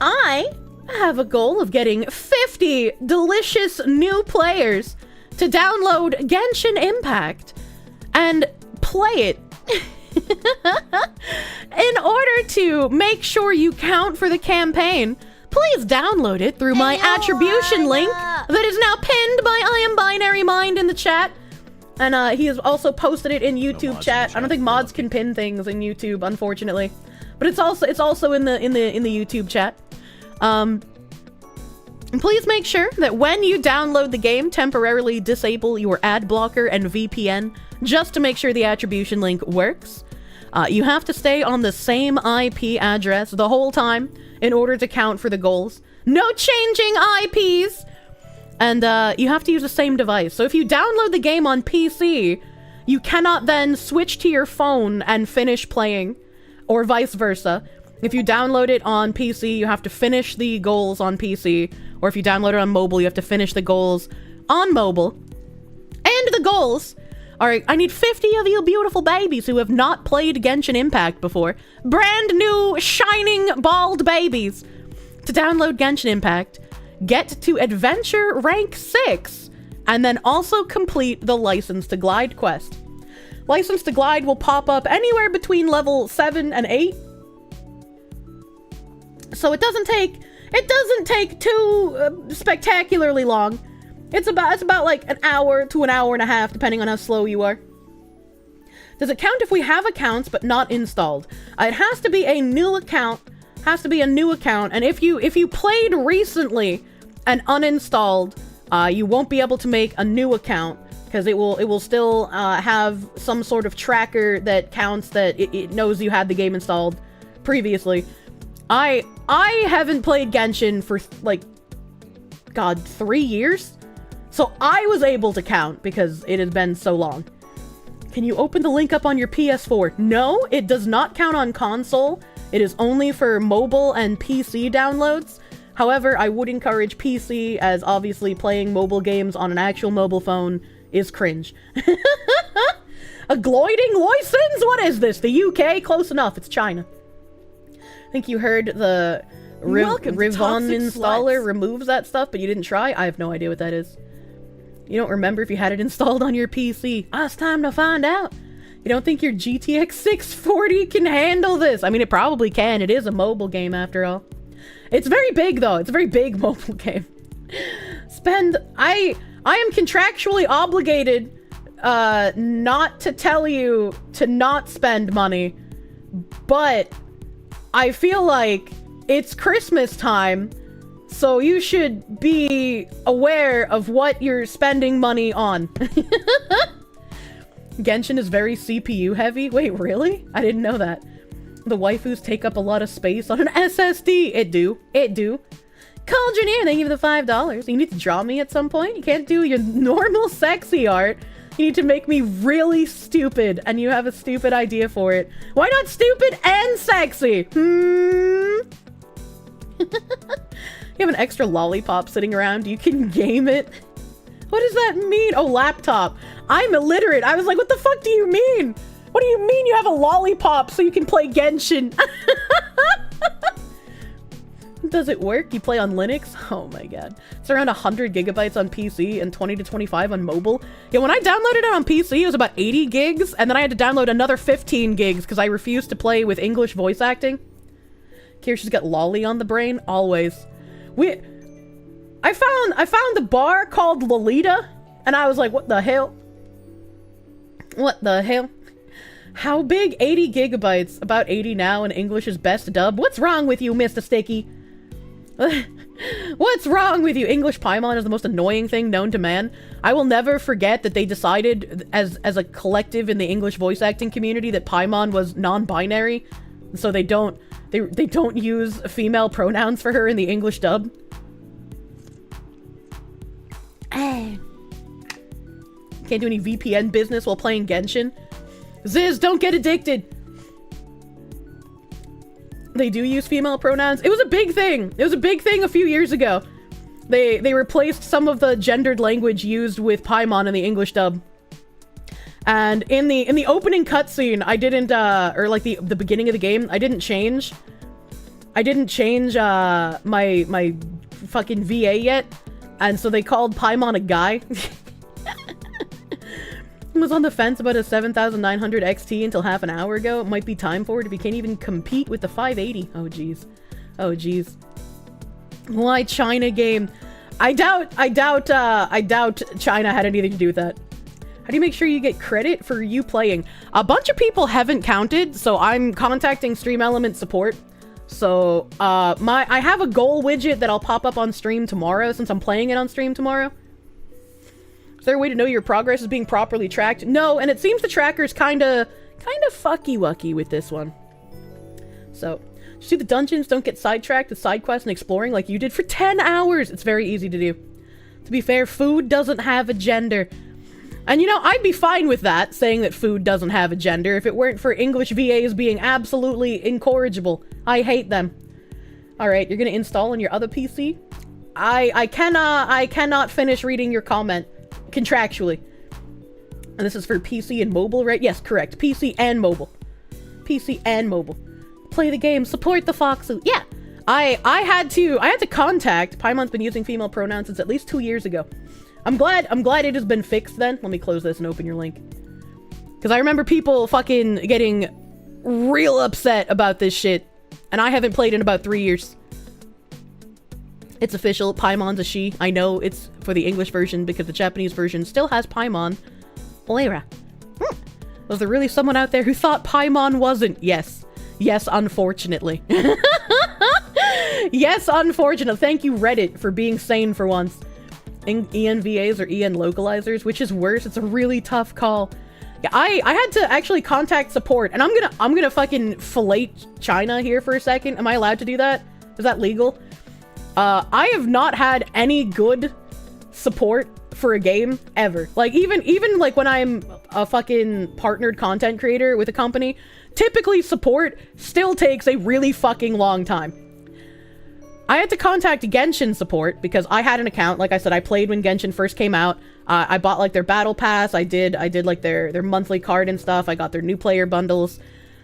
A: I have a goal of getting 50 delicious new players to download Genshin Impact and play it. In order to make sure you count for the campaign, please download it through my attribution link that is now pinned by I Am Binary Mind in the chat. And he has also posted it in YouTube chat. I don't think mods can pin things in YouTube, unfortunately. But it's also in the YouTube chat. Please make sure that when you download the game, temporarily disable your ad blocker and VPN just to make sure the attribution link works. You have to stay on the same IP address the whole time in order to count for the goals. No changing IPs! And you have to use the same device. So if you download the game on PC, you cannot then switch to your phone and finish playing, or vice versa. If you download it on PC, you have to finish the goals on PC, or if you download it on mobile, you have to finish the goals on mobile. And the goals are, I need 50 of you beautiful babies who have not played Genshin Impact before, brand new, shining, bald babies, to download Genshin Impact, get to Adventure Rank 6, and then also complete the License to Glide quest. License to Glide will pop up anywhere between level 7 and 8. So it doesn't take too spectacularly long. It's about like an hour to an hour and a half, depending on how slow you are. Does it count if we have accounts but not installed? It has to be a new account. And if you played recently and uninstalled, you won't be able to make a new account because it will still have some sort of tracker that counts that it knows you had the game installed previously. I haven't played Genshin for like, God, 3 years? So I was able to count because it has been so long. Can you open the link up on your PS4? No, it does not count on console. It is only for mobile and PC downloads. However, I would encourage PC, as obviously playing mobile games on an actual mobile phone is cringe. A gloiding license? What is this? The UK? Close enough, it's China. I think you heard the Rivon installer removes that stuff, but you didn't try? I have no idea what that is. You don't remember if you had it installed on your PC. It's time to find out. You don't think your GTX 640 can handle this? I mean, it probably can. It is a mobile game after all. It's very big though. It's a very big mobile game. I am contractually obligated not to tell you to not spend money, but I feel like it's Christmas time, so you should be aware of what you're spending money on. Genshin is very CPU heavy. Wait, really? I didn't know that. The waifus take up a lot of space on an SSD. It do. Cauldroneer, thank you for the $5. You need to draw me at some point. You can't do your normal sexy art. You need to make me really stupid, and you have a stupid idea for it. Why not stupid and sexy? You have an extra lollipop sitting around. You can game it. What does that mean? Oh, laptop. I'm illiterate. I was like, what the fuck do you mean? What do you mean you have a lollipop so you can play Genshin? Does it work? You play on Linux? Oh my god. It's around 100 gigabytes on PC and 20 to 25 on mobile. Yeah, when I downloaded it on PC, it was about 80 gigs, and then I had to download another 15 gigs because I refused to play with English voice acting. Kirsche's got lolly on the brain, always. I found the bar called Lolita, and I was like, what the hell? What the hell? How big? 80 gigabytes. About 80 now in English's best dub. What's wrong with you, Mr. Sticky? What's wrong with you? English Paimon is the most annoying thing known to man. I will never forget that they decided as a collective in the English voice acting community that Paimon was non-binary. So they don't use female pronouns for her in the English dub. Can't do any VPN business while playing Genshin. Ziz, don't get addicted. They do use female pronouns. It was a big thing. It was a big thing a few years ago. They replaced some of the gendered language used with Paimon in the English dub. And in the opening cutscene, I didn't or like the beginning of the game, I didn't change my fucking VA yet. And so they called Paimon a guy. Was on the fence about a 7900 XT until half an hour ago. It might be time for it if you can't even compete with the 580. Oh jeez. Oh jeez. Why China game? I doubt China had anything to do with that. How do you make sure you get credit for you playing? A bunch of people haven't counted, so I'm contacting Stream Element support. So I have a goal widget that I'll pop up on stream tomorrow since I'm playing it on stream tomorrow. Is there a way to know your progress is being properly tracked? No, and it seems the tracker's kinda fucky-wucky with this one. So, see the dungeons don't get sidetracked with side quests and exploring like you did for 10 hours! It's very easy to do. To be fair, food doesn't have a gender. And you know, I'd be fine with that, saying that food doesn't have a gender, if it weren't for English VAs being absolutely incorrigible. I hate them. Alright, you're gonna install on your other PC? I cannot finish reading your comment. Contractually. And this is for PC and mobile, right? Yes, correct. PC and mobile. PC and mobile. Play the game. Support the Foxu. Yeah. I had to contact. Paimon's been using female pronouns since at least 2 years ago. I'm glad it has been fixed then. Let me close this and open your link. Because I remember people fucking getting real upset about this shit. And I haven't played in about 3 years. It's official. Paimon's a she. I know it's for the English version because the Japanese version still has Paimon. Oera. Was there really someone out there who thought Paimon wasn't? Yes. Yes, unfortunately. Yes, unfortunately. Thank you, Reddit, for being sane for once. ENVAs or EN localizers, which is worse. It's a really tough call. Yeah, I had to actually contact support, and I'm gonna fucking fillet China here for a second. Am I allowed to do that? Is that legal? I have not had any good support for a game ever. Like even like when I'm a fucking partnered content creator with a company, typically support still takes a really fucking long time. I had to contact Genshin support because I had an account. Like I said, I played when Genshin first came out. I bought like their battle pass. I did like their monthly card and stuff. I got their new player bundles.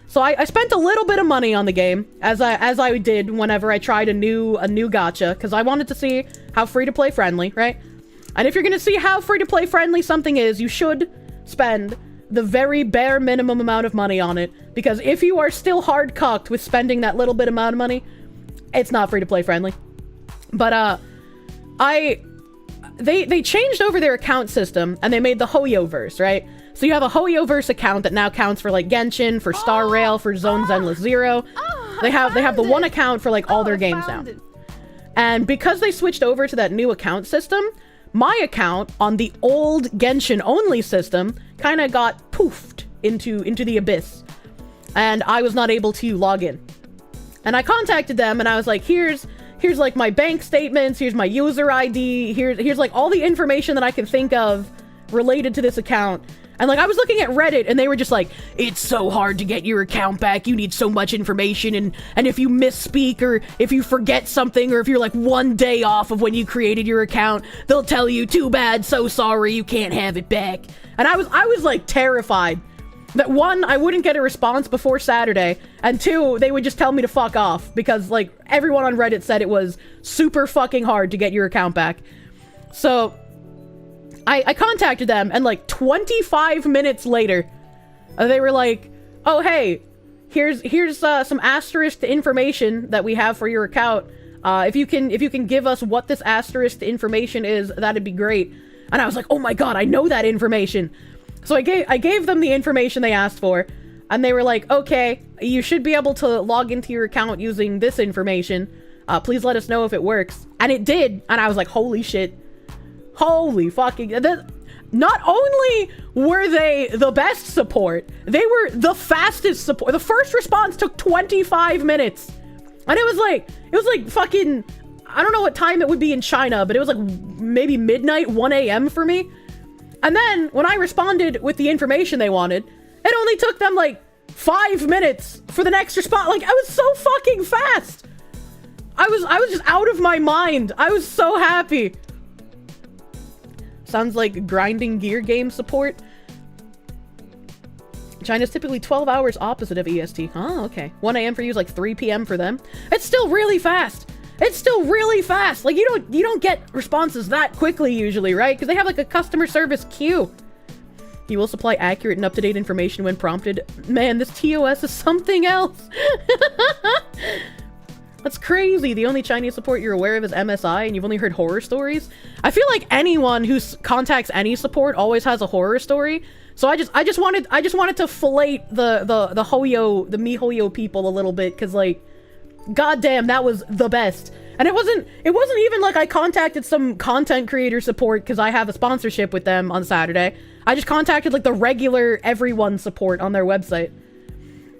A: So I spent a little bit of money on the game, as I did whenever I tried a new gacha, because I wanted to see how free-to-play friendly, right? And if you're gonna see how free-to-play friendly something is, you should spend the very bare minimum amount of money on it, because if you are still hard-cocked with spending that little bit amount of money, it's not free-to-play friendly. But, they changed over their account system, and they made the Hoyoverse, right? So you have a Hoyoverse account that now counts for like Genshin, for Star Rail, for Zones Endless Zero. They have the one account for like all their games now. And because they switched over to that new account system, my account on the old Genshin only system kind of got poofed into the abyss. And I was not able to log in. And I contacted them and I was like, here's like my bank statements, here's my user ID, here's like all the information that I can think of related to this account. And like I was looking at Reddit and they were just like, it's so hard to get your account back, you need so much information, and if you misspeak or if you forget something or if you're like 1 day off of when you created your account, they'll tell you, too bad, so sorry, you can't have it back. And I was like terrified that one, I wouldn't get a response before Saturday, and two, they would just tell me to fuck off because like everyone on Reddit said it was super fucking hard to get your account back. So I contacted them, and like 25 minutes later, they were like, oh hey, here's some asterisk information that we have for your account. If you can give us what this asterisk information is, that'd be great. And I was like, oh my god, I know that information. So I gave them the information they asked for, and they were like, okay, you should be able to log into your account using this information. Please let us know if it works. And it did, and I was like, holy shit. Holy fucking... Not only were they the best support, they were the fastest support. The first response took 25 minutes. And it was like fucking... I don't know what time it would be in China, but it was like maybe midnight, 1 a.m. for me. And then when I responded with the information they wanted, it only took them like 5 minutes for the next response. Like, I was so fucking fast. I was just out of my mind. I was so happy. Sounds like grinding gear game support. China's typically 12 hours opposite of EST. Oh, okay. 1 a.m. for you is like 3 p.m. for them. It's still really fast. It's still really fast. Like, you don't get responses that quickly usually, right? Because they have like a customer service queue. You will supply accurate and up-to-date information when prompted. Man, this TOS is something else. That's crazy. The only Chinese support you're aware of is MSI, and you've only heard horror stories. I feel like anyone who contacts any support always has a horror story. So I just wanted to fillet the Hoyo, the MiHoYo people a little bit, because like, goddamn, that was the best. And it wasn't even like I contacted some content creator support because I have a sponsorship with them on Saturday. I just contacted like the regular everyone support on their website.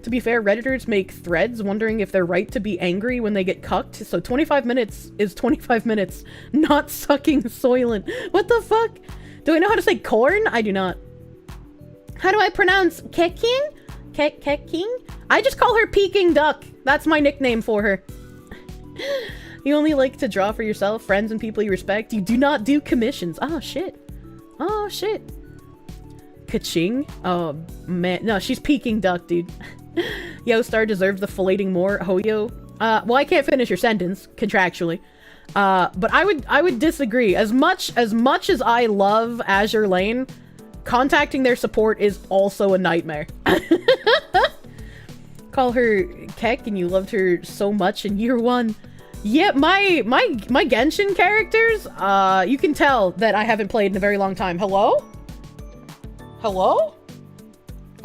A: To be fair, Redditors make threads wondering if they're right to be angry when they get cucked. So 25 minutes is 25 minutes, not sucking Soylent. What the fuck? Do I know how to say corn? I do not. How do I pronounce Keking? Keking? I just call her Peking Duck. That's my nickname for her. You only like to draw for yourself, friends, and people you respect. You do not do commissions. Oh, shit. Oh, shit. Kaching? Oh, man. No, she's Peking Duck, dude. Yostar deserves the filleting more. Hoyo. Well, I can't finish your sentence, contractually. But I would disagree. As much as I love Azure Lane, contacting their support is also a nightmare. Call her Keck and you loved her so much in year 1. Yeah, my Genshin characters, you can tell that I haven't played in a very long time. Hello? Hello?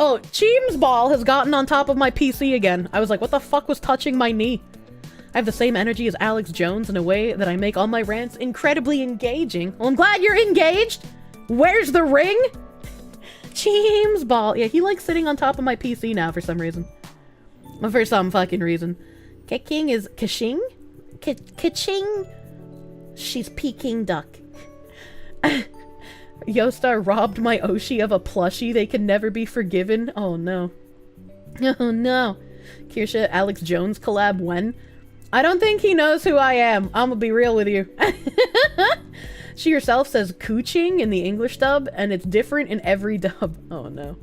A: Oh, Cheem's ball has gotten on top of my PC again. I was like, what the fuck was touching my knee? I have the same energy as Alex Jones in a way that I make all my rants incredibly engaging. Well, I'm glad you're engaged. Where's the ring? Cheem's ball. Yeah, he likes sitting on top of my PC now for some reason. For some fucking reason. Keking is Kaching? Kaching? She's Peking Duck. Yostar robbed my Oshi of a plushie. They can never be forgiven. Oh no. Oh no. Kirsche, Alex Jones collab when? I don't think he knows who I am. I'm gonna be real with you. She herself says cooching in the English dub, and it's different in every dub. Oh no.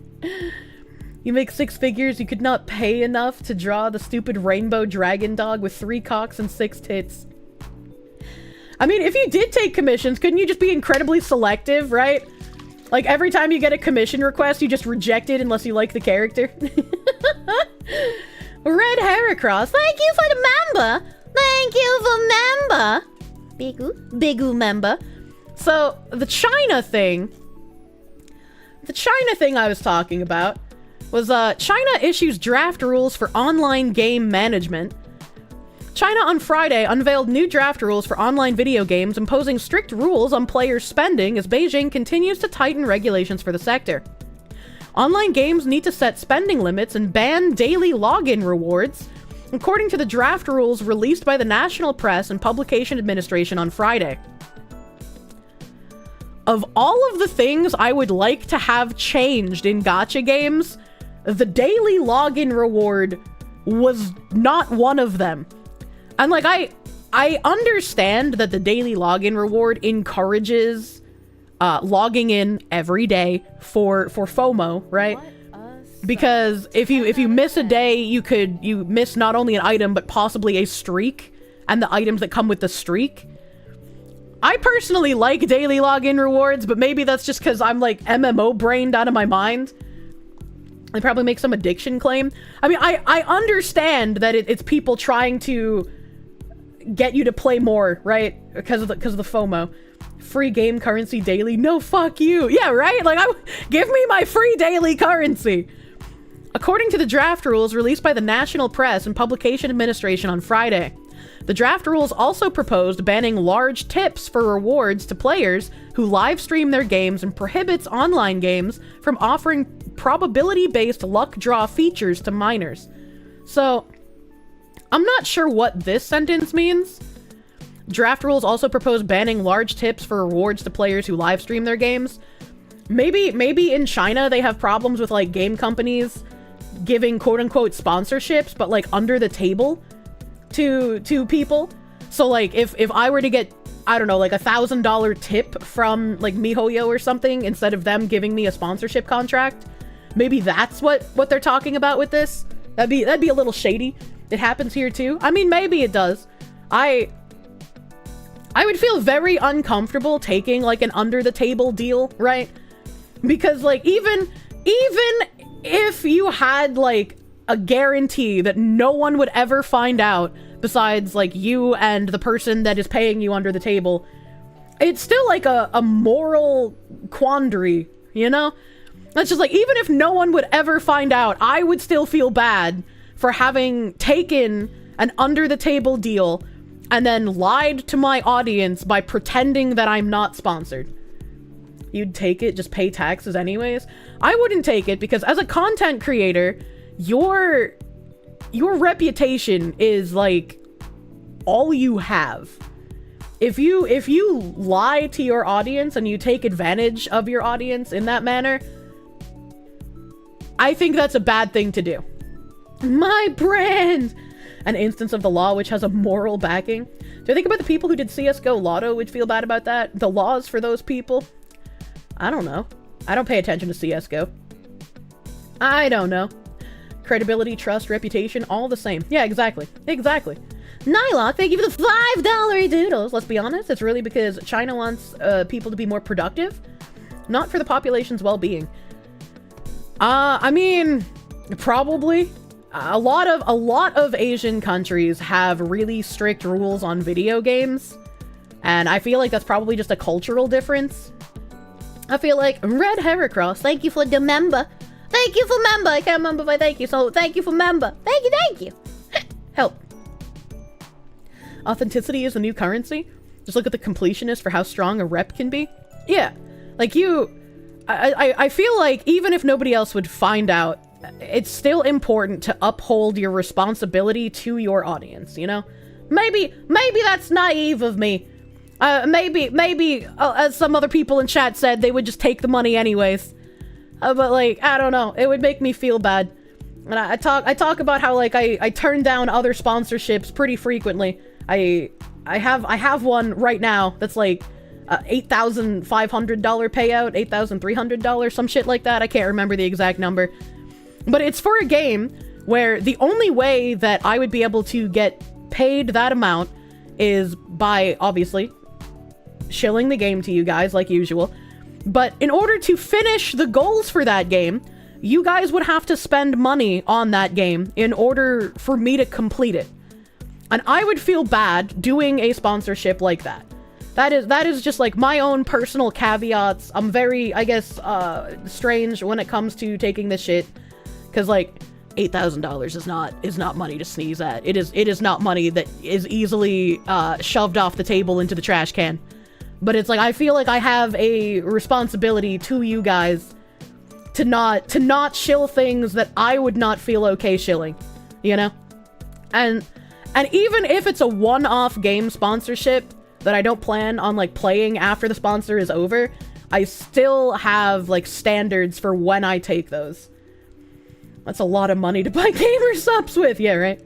A: You make 6 figures, you could not pay enough to draw the stupid rainbow dragon dog with 3 cocks and 6 tits. I mean, if you did take commissions, couldn't you just be incredibly selective, right? Like, every time you get a commission request, you just reject it unless you like the character. Red Heracross, thank you for the member! Thank you for member! Bigu member. So, the China thing I was talking about was, China issues draft rules for online game management. China on Friday unveiled new draft rules for online video games, imposing strict rules on players' spending as Beijing continues to tighten regulations for the sector. Online games need to set spending limits and ban daily login rewards, according to the draft rules released by the National Press and Publication Administration on Friday. Of all of the things I would like to have changed in gacha games, the daily login reward was not one of them. And like, I understand that the daily login reward encourages logging in every day for FOMO, right? Because if you miss a day, you miss not only an item but possibly a streak and the items that come with the streak. I personally like daily login rewards, but maybe that's just because I'm like MMO brained out of my mind. They probably make some addiction claim. I mean, I understand that it's people trying to get you to play more, right? Because of the FOMO. Free game currency daily. No, fuck you. Yeah, right? Like, give me my free daily currency. According to the draft rules released by the National Press and Publication Administration on Friday, the draft rules also proposed banning large tips for rewards to players who live stream their games and prohibits online games from offering probability-based luck draw features to minors. So, I'm not sure what this sentence means. Draft rules also propose banning large tips for rewards to players who live stream their games. Maybe in China they have problems with like game companies giving quote-unquote sponsorships, but like under the table to people. So like if I were to get, I don't know, like $1,000 tip from like MiHoYo or something instead of them giving me a sponsorship contract, maybe that's what they're talking about with this. That'd be a little shady. It happens here too. I mean, maybe it does. I would feel very uncomfortable taking like an under the table deal, right? Because like even if you had like a guarantee that no one would ever find out besides like you and the person that is paying you under the table, it's still like a moral quandary, you know? That's just like, even if no one would ever find out, I would still feel bad for having taken an under the table deal and then lied to my audience by pretending that I'm not sponsored. You'd take it, just pay taxes anyways? I wouldn't take it because as a content creator, your reputation is like all you have. If you lie to your audience and you take advantage of your audience in that manner, I think that's a bad thing to do. My brand! An instance of the law which has a moral backing. Do I think about the people who did CSGO Lotto would feel bad about that? The laws for those people? I don't know. I don't pay attention to CSGO. I don't know. Credibility, trust, reputation, all the same. Yeah, exactly. Exactly. Nylock, thank you for the $5 doodles. Let's be honest, it's really because China wants people to be more productive, not for the population's well-being. I mean, probably. A lot of Asian countries have really strict rules on video games, and I feel like that's probably just a cultural difference. I feel like Red Heracross, thank you for the member. Thank you for member. I can't remember if I thank you, so thank you for member. Thank you. Help. Authenticity is the new currency. Just look at the completionist for how strong a rep can be. Yeah, like I feel like even if nobody else would find out, it's still important to uphold your responsibility to your audience, you know? Maybe that's naive of me. Maybe as some other people in chat said, they would just take the money anyways. But like, I don't know. It would make me feel bad. And I talk about how like I turn down other sponsorships pretty frequently. I have one right now that's like $8,500 payout, $8,300, some shit like that. I can't remember the exact number. But it's for a game where the only way that I would be able to get paid that amount is by, obviously, shilling the game to you guys like usual. But in order to finish the goals for that game, you guys would have to spend money on that game in order for me to complete it. And I would feel bad doing a sponsorship like that. That is just like my own personal caveats. I'm very, I guess, strange when it comes to taking this shit. Because like $8,000 is not money to sneeze at. It is not money that is easily shoved off the table into the trash can. But it's like I feel like I have a responsibility to you guys to not shill things that I would not feel okay shilling, you know? And even if it's a one-off game sponsorship that I don't plan on like playing after the sponsor is over, I still have like standards for when I take those. That's a lot of money to buy gamer subs with. Yeah, right?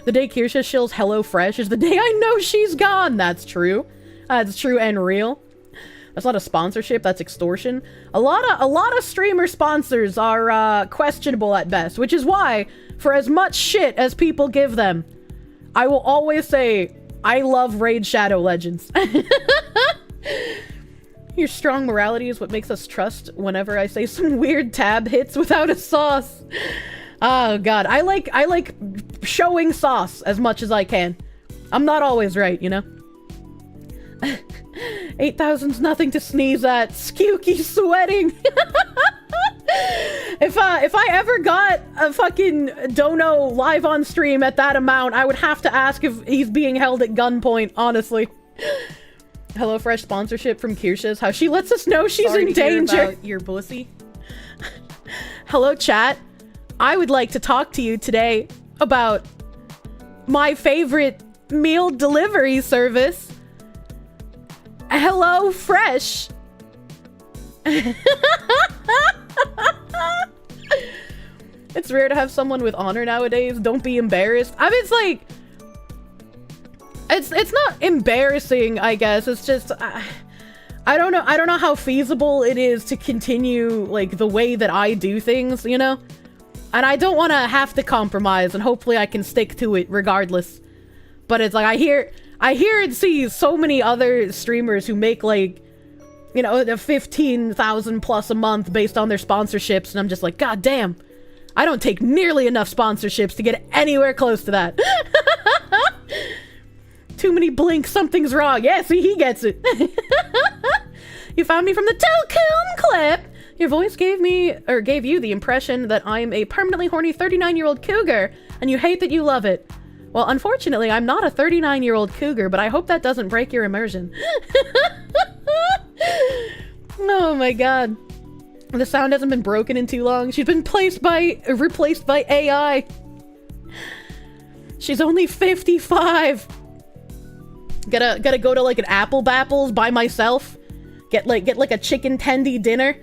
A: The day Kirsche shills HelloFresh is the day I know she's gone. That's true. That's true and real. That's not a sponsorship. That's extortion. A lot of streamer sponsors are questionable at best, which is why, for as much shit as people give them, I will always say, I love Raid Shadow Legends. Your strong morality is what makes us trust whenever I say some weird tab hits without a sauce. Oh god, I like showing sauce as much as I can. I'm not always right, you know? 8,000's nothing to sneeze at. Skewky sweating. If I ever got a fucking dono live on stream at that amount, I would have to ask if he's being held at gunpoint, honestly. HelloFresh sponsorship from Kirsche. How she lets us know she's in danger.
B: About your pussy.
A: Hello, chat. I would like to talk to you today about my favorite meal delivery service, HelloFresh. It's rare to have someone with honor nowadays. Don't be embarrassed. I mean, it's like, it's not embarrassing, I guess. It's just, I don't know how feasible it is to continue, like, the way that I do things, you know? And I don't want to have to compromise, and hopefully I can stick to it regardless. But it's like, I hear and see so many other streamers who make, like, you know, 15,000 plus a month based on their sponsorships, and I'm just like, God damn, I don't take nearly enough sponsorships to get anywhere close to that. Too many blinks, something's wrong. Yeah, see, he gets it. You found me from the Tocoon clip. Your voice gave you the impression that I'm a permanently horny 39-year-old cougar, and you hate that you love it. Well, unfortunately, I'm not a 39-year-old cougar, but I hope that doesn't break your immersion. Oh my god. The sound hasn't been broken in too long. She's been replaced by AI. She's only 55. Gotta go to like an Apple Bapples by myself. Get like a chicken tendy dinner.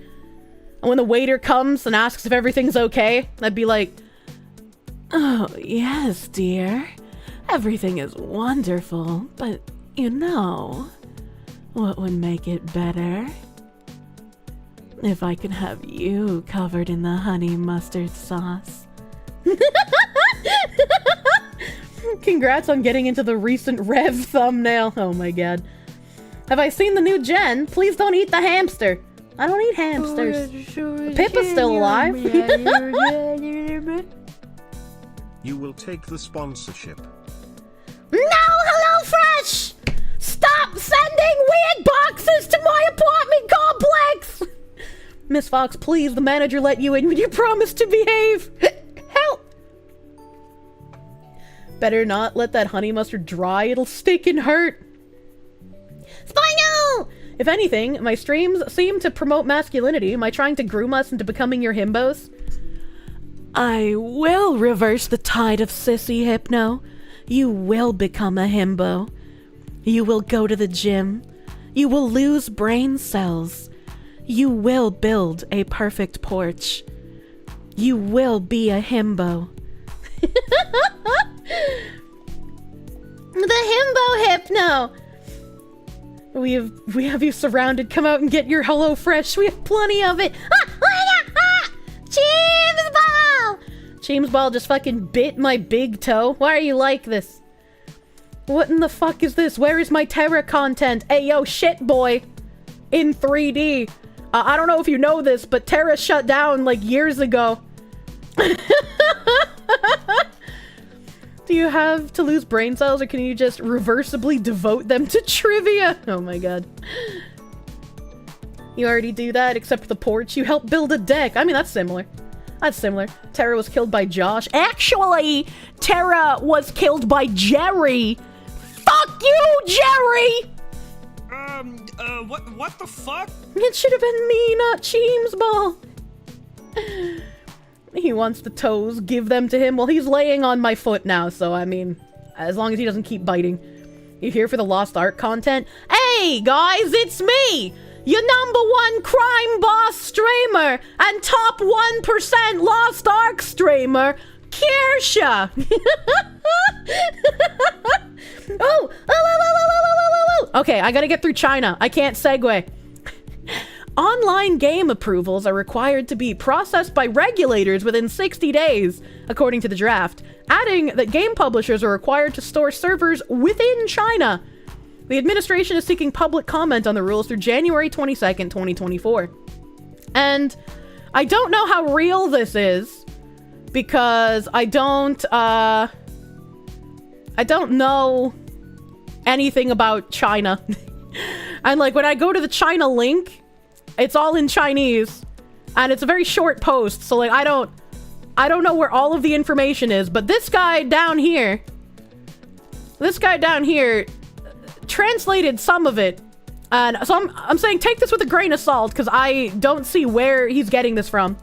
A: And when the waiter comes and asks if everything's okay, I'd be like, oh, yes, dear. Everything is wonderful, but you know, what would make it better? If I could have you covered in the honey mustard sauce. Congrats on getting into the recent Rev thumbnail. Oh my god. Have I seen the new gen? Please don't eat the hamster. I don't eat hamsters. Pippa's still alive.
C: You will take the sponsorship.
A: No, HelloFresh! Stop sending weird boxes to my apartment complex! Miss Fox, please, the manager let you in when you promised to behave. Help! Better not let that honey mustard dry, it'll stick and hurt. Spino! If anything, my streams seem to promote masculinity. Am I trying to groom us into becoming your himbos? I will reverse the tide of sissy hypno. You will become a himbo. You will go to the gym. You will lose brain cells. You will build a perfect porch. You will be a himbo. The himbo hypno! We have you surrounded. Come out and get your HelloFresh. We have plenty of it. Cheems Ball! Cheems Ball just fucking bit my big toe. Why are you like this? What in the fuck is this? Where is my Terra content? Hey, yo, shit boy. In 3D. I don't know if you know this, but Terra shut down like years ago. Do you have to lose brain cells, or can you just reversibly devote them to trivia? Oh my god. You already do that, except the porch. You help build a deck. I mean, that's similar. That's similar. Terra was killed by Josh. Actually, Terra was killed by Jerry. Fuck you, Jerry!
E: What the fuck?
A: It should have been me, not Cheems Ball. He wants the toes, give them to him. Well, he's laying on my foot now, so I mean, as long as he doesn't keep biting. You here for the Lost Ark content? Hey, guys, it's me! Your #1 crime boss streamer and top 1% Lost Ark streamer, Kirsche! Oh! Okay, I gotta get through China. I can't segue. Online game approvals are required to be processed by regulators within 60 days, according to the draft, adding that game publishers are required to store servers within China. The administration is seeking public comment on the rules through January 22nd, 2024. And I don't know how real this is, because I don't know anything about China. And like when I go to the China link, it's all in Chinese. And it's a very short post, so like I don't know where all of the information is, but this guy down here translated some of it. And so I'm saying take this with a grain of salt, because I don't see where he's getting this from.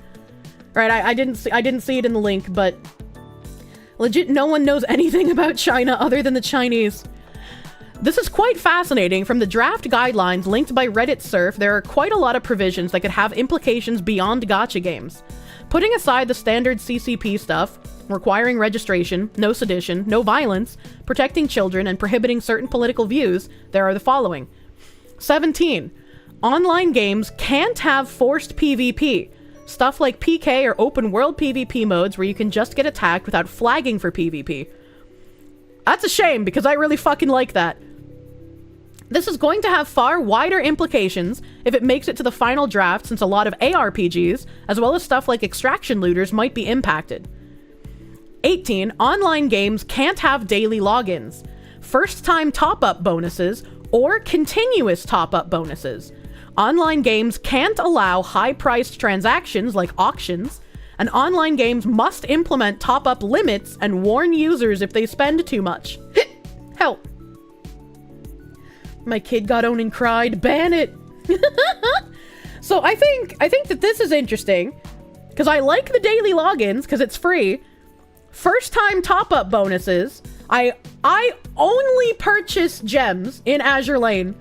A: Right, I didn't see it in the link, but legit no one knows anything about China other than the Chinese. This is quite fascinating. From the draft guidelines linked by Reddit Surf, there are quite a lot of provisions that could have implications beyond gacha games. Putting aside the standard CCP stuff, requiring registration, no sedition, no violence, protecting children, and prohibiting certain political views, there are the following. 17. Online games can't have forced PvP. Stuff like PK or open world PvP modes where you can just get attacked without flagging for PvP. That's a shame, because I really fucking like that. This is going to have far wider implications if it makes it to the final draft, since a lot of ARPGs, as well as stuff like extraction looters, might be impacted. 18. Online games can't have daily logins, first-time top-up bonuses, or continuous top-up bonuses. Online games can't allow high-priced transactions like auctions, and online games must implement top-up limits and warn users if they spend too much. Help. My kid got on and cried. Ban it. So I think that this is interesting, because I like the daily logins because it's free. First time top-up bonuses. I only purchase gems in Azure Lane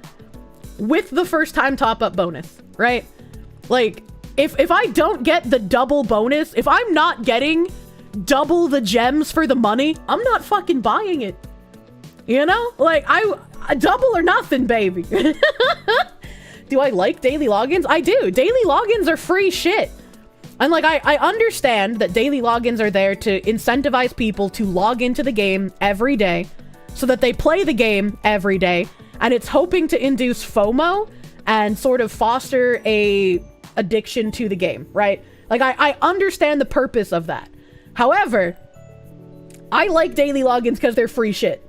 A: with the first time top-up bonus, right? Like, if I don't get the double bonus, if I'm not getting double the gems for the money, I'm not fucking buying it. You know? Like, I double or nothing, baby. Do I like daily logins? I do. Daily logins are free shit. And like, I understand that daily logins are there to incentivize people to log into the game every day so that they play the game every day. And it's hoping to induce FOMO and sort of foster a addiction to the game, right? Like, I understand the purpose of that. However, I like daily logins because they're free shit.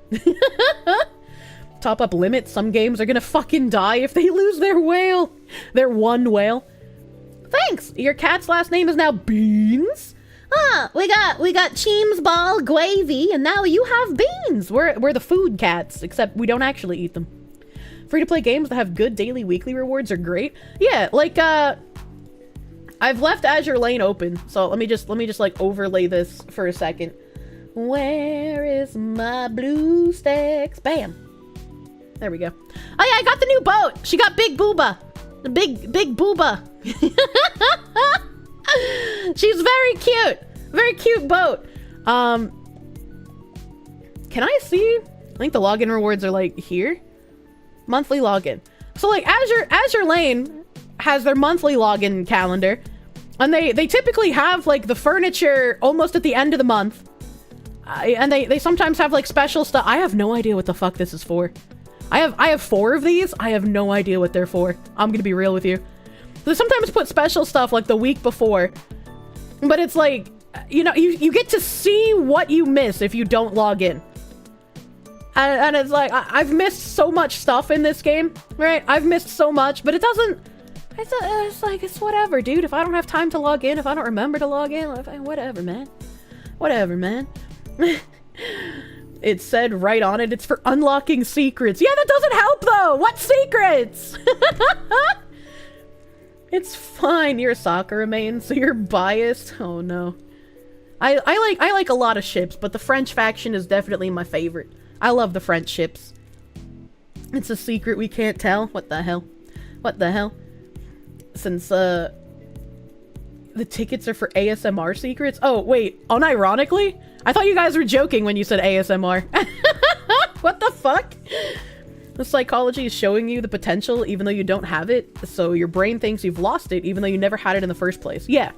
A: Top up limits. Some games are gonna fucking die if they lose their whale. Their one whale. Thanks! Your cat's last name is now Beans? Ah, we got Cheems Ball Gravy, and now you have Beans! We're the food cats, except we don't actually eat them. Free-to-play games that have good daily, weekly rewards are great. Yeah, like, I've left Azure Lane open, so let me just like overlay this for a second. Where is my blue stacks? Bam! There we go. Oh yeah, I got the new boat! She got Big Booba! The big booba. She's very cute. Very cute boat. Can I see? I think the login rewards are like here. Monthly login. So like Azure Lane has their monthly login calendar. And they typically have like the furniture almost at the end of the month. And they sometimes have like special stuff. I have no idea what the fuck this is for. I have 4 of these. I have no idea what they're for. I'm gonna be real with you. They sometimes put special stuff like the week before. But it's like, you know, you get to see what you miss if you don't log in. And it's like, I've missed so much stuff in this game, right? I've missed so much, but it doesn't... It's like, it's whatever, dude. If I don't have time to log in, if I don't remember to log in, whatever, man. Whatever, man. It said right on it, it's for unlocking secrets. Yeah, that doesn't help, though! What secrets? It's fine. You're a Sakura main, so you're biased. Oh, no. I like a lot of ships, but the French faction is definitely my favorite. I love the French ships. It's a secret we can't tell. What the hell? What the hell? Since, the tickets are for ASMR secrets? Oh, wait. Unironically? I thought you guys were joking when you said ASMR. What the fuck? The psychology is showing you the potential even though you don't have it, so your brain thinks you've lost it even though you never had it in the first place. Yeah.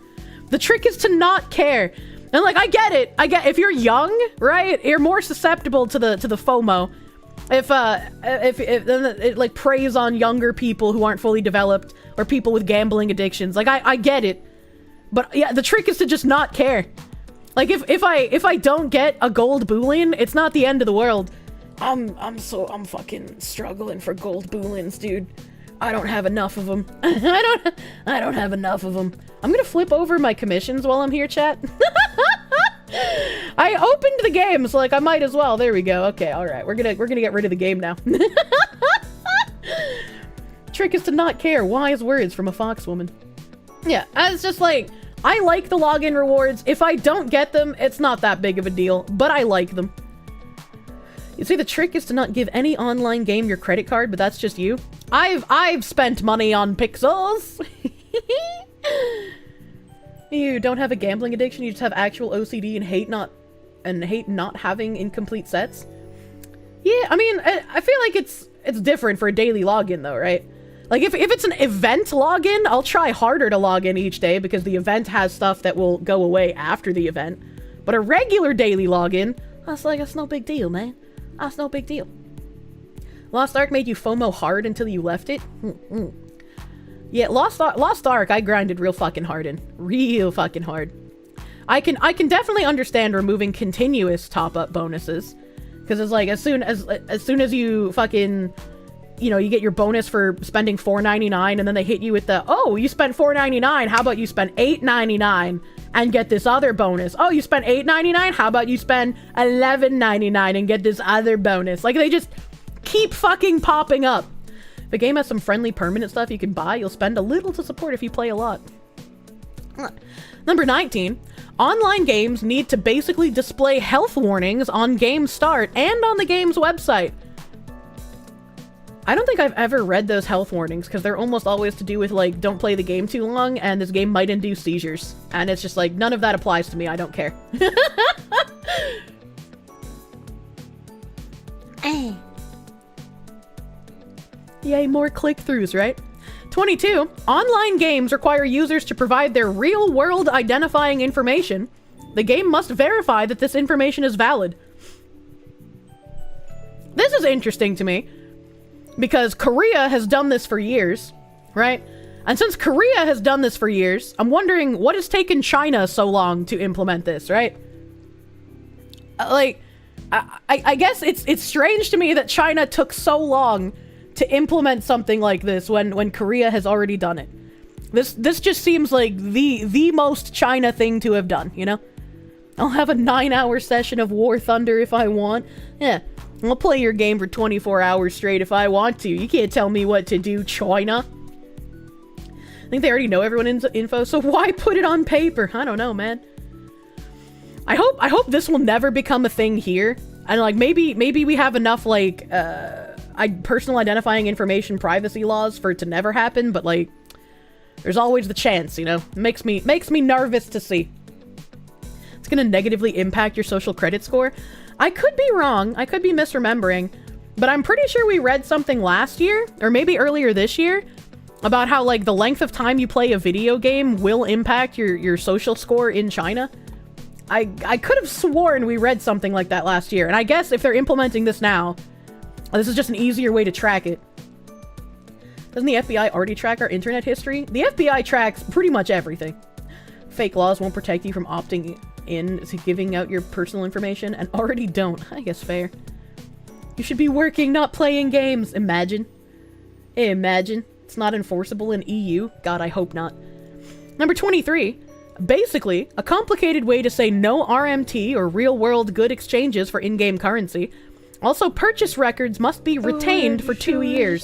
A: The trick is to not care. And like, I get it. If you're young, right? You're more susceptible to the FOMO. If it like preys on younger people who aren't fully developed or people with gambling addictions. Like, I get it. But yeah, the trick is to just not care. Like, if I don't get a gold boolean, it's not the end of the world. I'm fucking struggling for gold boolins, dude. I don't have enough of them. I don't have enough of them. I'm gonna flip over my commissions while I'm here, chat. I opened the game, so like I might as well. There we go. Okay, all right. We're gonna get rid of the game now. Trick is to not care. Wise words from a fox woman. Yeah, it's just like, I like the login rewards. If I don't get them, it's not that big of a deal, but I like them. You see, the trick is to not give any online game your credit card, but that's just you. I've spent money on pixels. You don't have a gambling addiction, you just have actual OCD and hate not having incomplete sets. Yeah, I mean, I feel like it's different for a daily login though, right? Like if it's an event login, I'll try harder to log in each day because the event has stuff that will go away after the event. But a regular daily login, that's no big deal, man. That's no big deal. Lost Ark made you FOMO hard until you left it? Yeah, Lost Ark I grinded real fucking hard in. Real fucking hard. I can definitely understand removing continuous top-up bonuses. Because it's like, as soon as you fucking, you know, you get your bonus for spending $4.99 and then they hit you with the, oh, you spent $4.99, how about you spend $8.99 and get this other bonus? Oh, you spent $8.99, how about you spend $11.99 and get this other bonus? Like, they just keep fucking popping up. The game has some friendly permanent stuff you can buy. You'll spend a little to support if you play a lot. Number 19. Online games need to basically display health warnings on game start and on the game's website. I don't think I've ever read those health warnings because they're almost always to do with like, don't play the game too long and this game might induce seizures. And it's just like, none of that applies to me. I don't care. Yay, more click-throughs, right? 22. Online games require users to provide their real-world identifying information. The game must verify that this information is valid. This is interesting to me, because Korea has done this for years, right? And since Korea has done this for years, I'm wondering what has taken China so long to implement this, right? I guess it's strange to me that China took so long to implement something like this when Korea has already done it. This just seems like the most China thing to have done, you know? I'll have a 9-hour session of War Thunder if I want. Yeah, I'll play your game for 24 hours straight if I want to. You can't tell me what to do, China. I think they already know everyone's info, so why put it on paper? I don't know, man. I hope this will never become a thing here. And like maybe we have enough like personal identifying information privacy laws for it to never happen, but like there's always the chance, you know? It makes me nervous to see. It's gonna negatively impact your social credit score. I could be wrong, I could be misremembering, but I'm pretty sure we read something last year, or maybe earlier this year, about how like the length of time you play a video game will impact your social score in China. I could have sworn we read something like that last year, and I guess if they're implementing this now, this is just an easier way to track it. Doesn't the FBI already track our internet history? The FBI tracks pretty much everything. Fake laws won't protect you from opting in to giving out your personal information, and already don't. I guess fair. You should be working, not playing games. Imagine. Imagine. It's not enforceable in EU. God, I hope not. Number 23. Basically, a complicated way to say no RMT or real-world good exchanges for in-game currency. Also, purchase records must be retained for 2 years.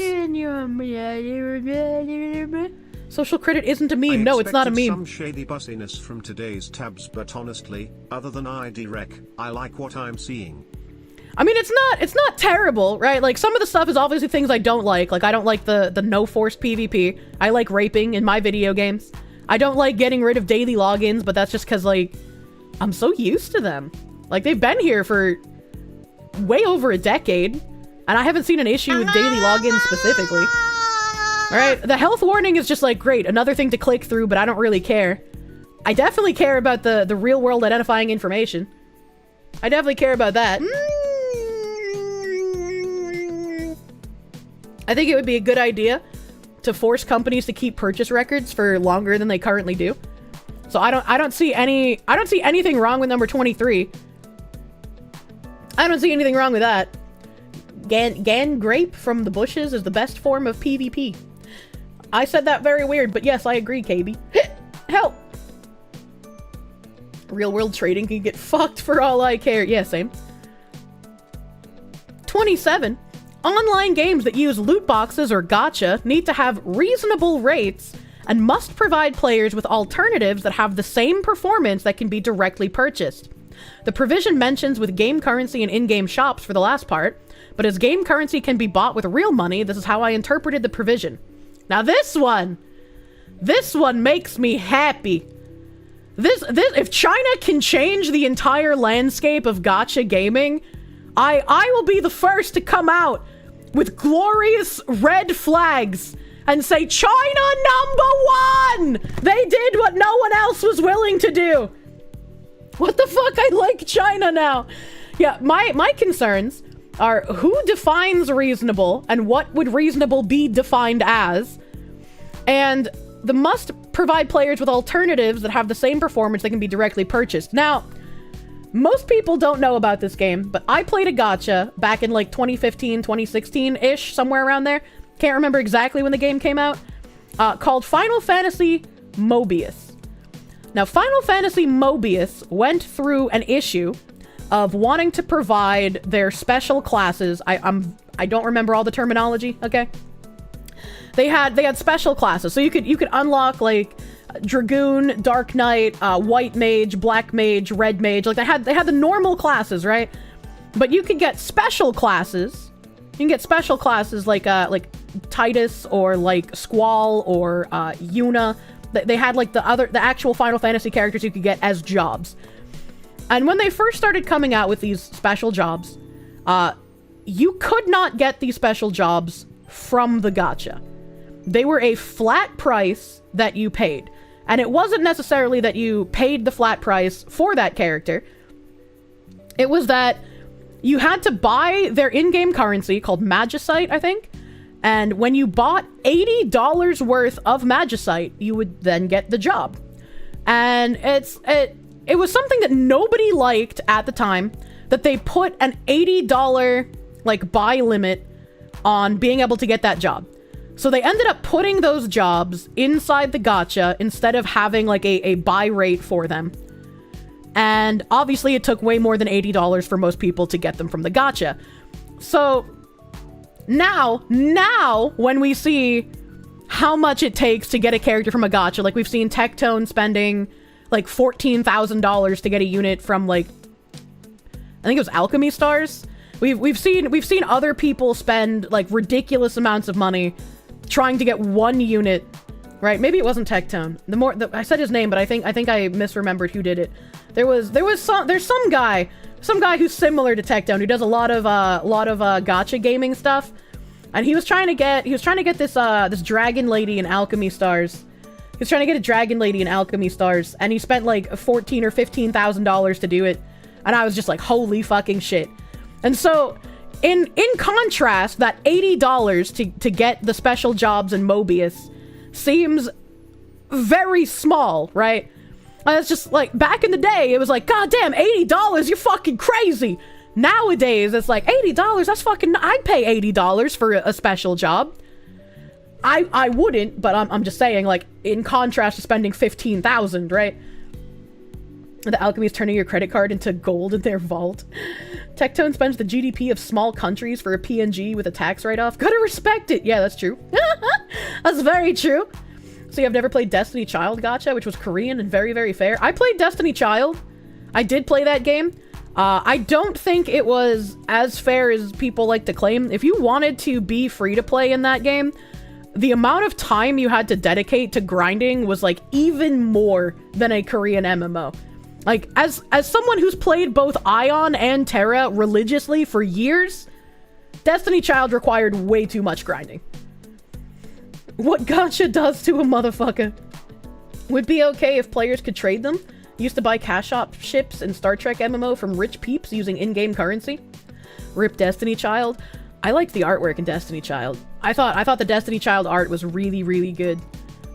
A: Social credit isn't a meme. No, it's not a meme.
C: Some shady bussiness from today's tabs, but honestly, other than ID rec, I like what I'm seeing.
A: I mean, it's not terrible, right? Like, some of the stuff is obviously things I don't like. Like, I don't like the no-force PvP. I like raping in my video games. I don't like getting rid of daily logins, but that's just because, like, I'm so used to them. Like, they've been here for way over a decade, and I haven't seen an issue with daily logins specifically. Alright, the health warning is just like, great, another thing to click through, but I don't really care. I definitely care about the real-world identifying information. I definitely care about that. I think it would be a good idea to force companies to keep purchase records for longer than they currently do. So I don't see anything wrong with number 23. I don't see anything wrong with that. Gan grape from the bushes is the best form of PvP. I said that very weird, but yes, I agree, KB. Help! Real world trading can get fucked for all I care. Yeah, same. 27. Online games that use loot boxes or gacha need to have reasonable rates and must provide players with alternatives that have the same performance that can be directly purchased. The provision mentions with game currency and in-game shops for the last part, but as game currency can be bought with real money, this is how I interpreted the provision. Now this one makes me happy. This if China can change the entire landscape of gacha gaming, I will be the first to come out with glorious red flags and say, China #1! They did what no one else was willing to do. What the fuck? I like China now. Yeah, my concerns are who defines reasonable and what would reasonable be defined as, and the must provide players with alternatives that have the same performance that can be directly purchased. Now, most people don't know about this game, but I played a gacha back in like 2015, 2016-ish, somewhere around there. Can't remember exactly when the game came out. Called Final Fantasy Mobius. Now, Final Fantasy Mobius went through an issue of wanting to provide their special classes. I don't remember all the terminology, okay? They had special classes, so you could unlock like Dragoon, Dark Knight, White Mage, Black Mage, Red Mage. Like they had the normal classes, right? But you could get special classes. You can get special classes like Titus or like Squall or Yuna. They had like the actual Final Fantasy characters you could get as jobs. And when they first started coming out with these special jobs, you could not get these special jobs from the gacha. They were a flat price that you paid. And it wasn't necessarily that you paid the flat price for that character. It was that you had to buy their in-game currency called Magicite, I think. And when you bought $80 worth of Magicite, you would then get the job. And it was something that nobody liked at the time, that they put an $80 like buy limit on being able to get that job. So they ended up putting those jobs inside the gacha instead of having like a buy rate for them. And obviously it took way more than $80 for most people to get them from the gacha. So now when we see how much it takes to get a character from a gacha, like we've seen Tectone spending like $14,000 to get a unit from like, I think it was Alchemy Stars. We've seen other people spend like ridiculous amounts of money trying to get one unit, right? Maybe it wasn't Tectone. I said his name, but I think I misremembered who did it. There's some guy who's similar to Tectone who does a lot of gacha gaming stuff, and he was trying to get this dragon lady in Alchemy Stars. He was trying to get a dragon lady in Alchemy Stars, and he spent like $14,000 or $15,000 to do it, and I was just like, holy fucking shit. And so in contrast, that $80 to get the special jobs in Mobius seems very small, right? And it's just like, back in the day, it was like, God damn, $80, you're fucking crazy. Nowadays, it's like, $80, that's fucking, I'd pay $80 for a special job. I wouldn't, but I'm just saying, like, in contrast to spending $15,000, right? The alchemy is turning your credit card into gold in their vault. Tectone spends the GDP of small countries for a PNG with a tax write-off. Gotta respect it. Yeah, that's true. That's very true. So you have never played Destiny Child gacha, which was Korean and very, very fair. I played Destiny Child. I did play that game. I don't think it was as fair as people like to claim. If you wanted to be free to play in that game, the amount of time you had to dedicate to grinding was like even more than a Korean MMO. Like, as someone who's played both Ion and Terra religiously for years, Destiny Child required way too much grinding. What gacha does to a motherfucker. Would be okay if players could trade them. Used to buy cash op ships in Star Trek MMO from rich peeps using in-game currency. Rip Destiny Child. I liked the artwork in Destiny Child. I thought the Destiny Child art was really, really good.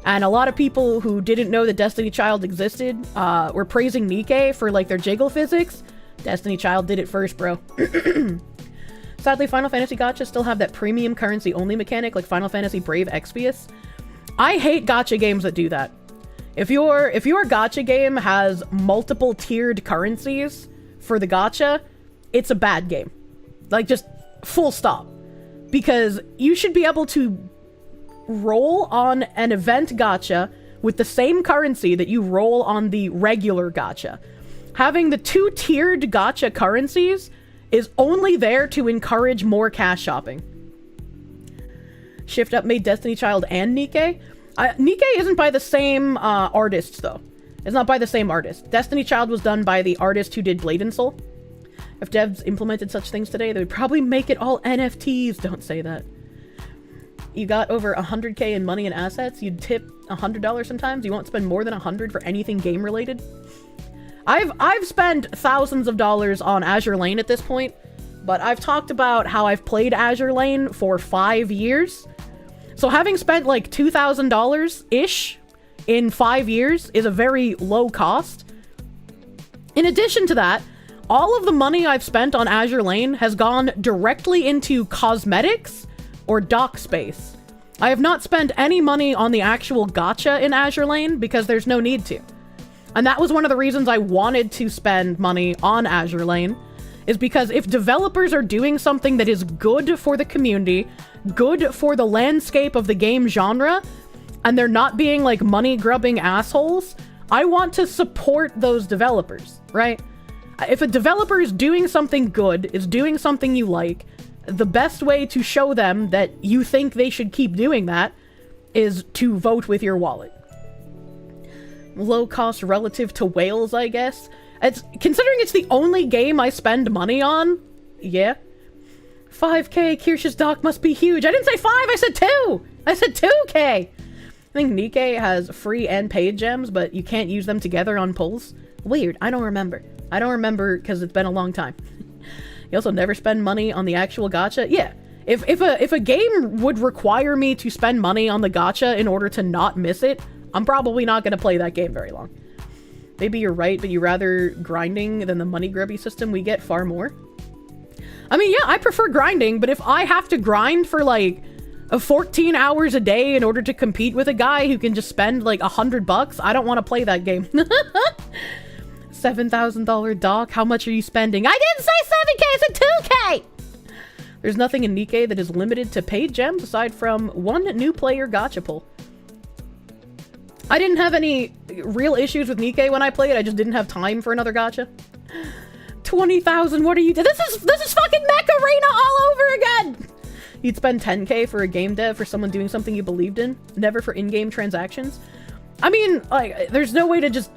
A: And a lot of people who didn't know that Destiny Child existed were praising Nikke for like their jiggle physics. Destiny Child did it first, bro. Sadly, Final Fantasy gacha still have that premium currency only mechanic like Final Fantasy Brave Exvius. I hate gacha games that do that. If your gacha game has multiple tiered currencies for the gacha, it's a bad game. Like, just full stop. Because you should be able to roll on an event gacha with the same currency that you roll on the regular gacha. Having the two-tiered gacha currencies is only there to encourage more cash shopping. Shift Up made Destiny Child and Nikke. Nikke isn't by the same artists, though. It's not by the same artist. Destiny Child was done by the artist who did Blade and Soul. If devs implemented such things today, they would probably make it all NFTs. Don't say that. You got over 100k in money and assets, you'd tip $100 sometimes. You won't spend more than 100 for anything game related. I've spent thousands of dollars on Azure Lane at this point, but I've talked about how I've played Azure Lane for 5 years. So having spent like $2,000-ish in 5 years is a very low cost. In addition to that, all of the money I've spent on Azure Lane has gone directly into cosmetics or dock space. I have not spent any money on the actual gacha in Azure Lane because there's no need to. And that was one of the reasons I wanted to spend money on Azure Lane, is because if developers are doing something that is good for the community, good for the landscape of the game genre, and they're not being like money-grubbing assholes, I want to support those developers, right? If a developer is doing something good, is doing something you like, the best way to show them that you think they should keep doing that is to vote with your wallet. Low cost relative to whales, I guess. Considering it's the only game I spend money on, yeah. 5k, Kirsche's dock must be huge. I didn't say 5, I said 2! I said 2k! I think Nikke has free and paid gems, but you can't use them together on pulls. Weird, I don't remember. I don't remember because it's been a long time. You also never spend money on the actual gacha? Yeah. If a game would require me to spend money on the gacha in order to not miss it, I'm probably not going to play that game very long. Maybe you're right, but you rather grinding than the money grubby system we get far more. I mean, yeah, I prefer grinding, but if I have to grind for like 14 hours a day in order to compete with a guy who can just spend like $100, I don't want to play that game. $7,000 dock, how much are you spending? I didn't say 7k, I said 2k! There's nothing in Nikke that is limited to paid gems aside from one new player gacha pull. I didn't have any real issues with Nikke when I played. I just didn't have time for another gacha. 20,000, what are you doing? This is fucking Mech Arena all over again! You'd spend 10k for a game dev for someone doing something you believed in, never for in-game transactions. I mean, like, there's no way to just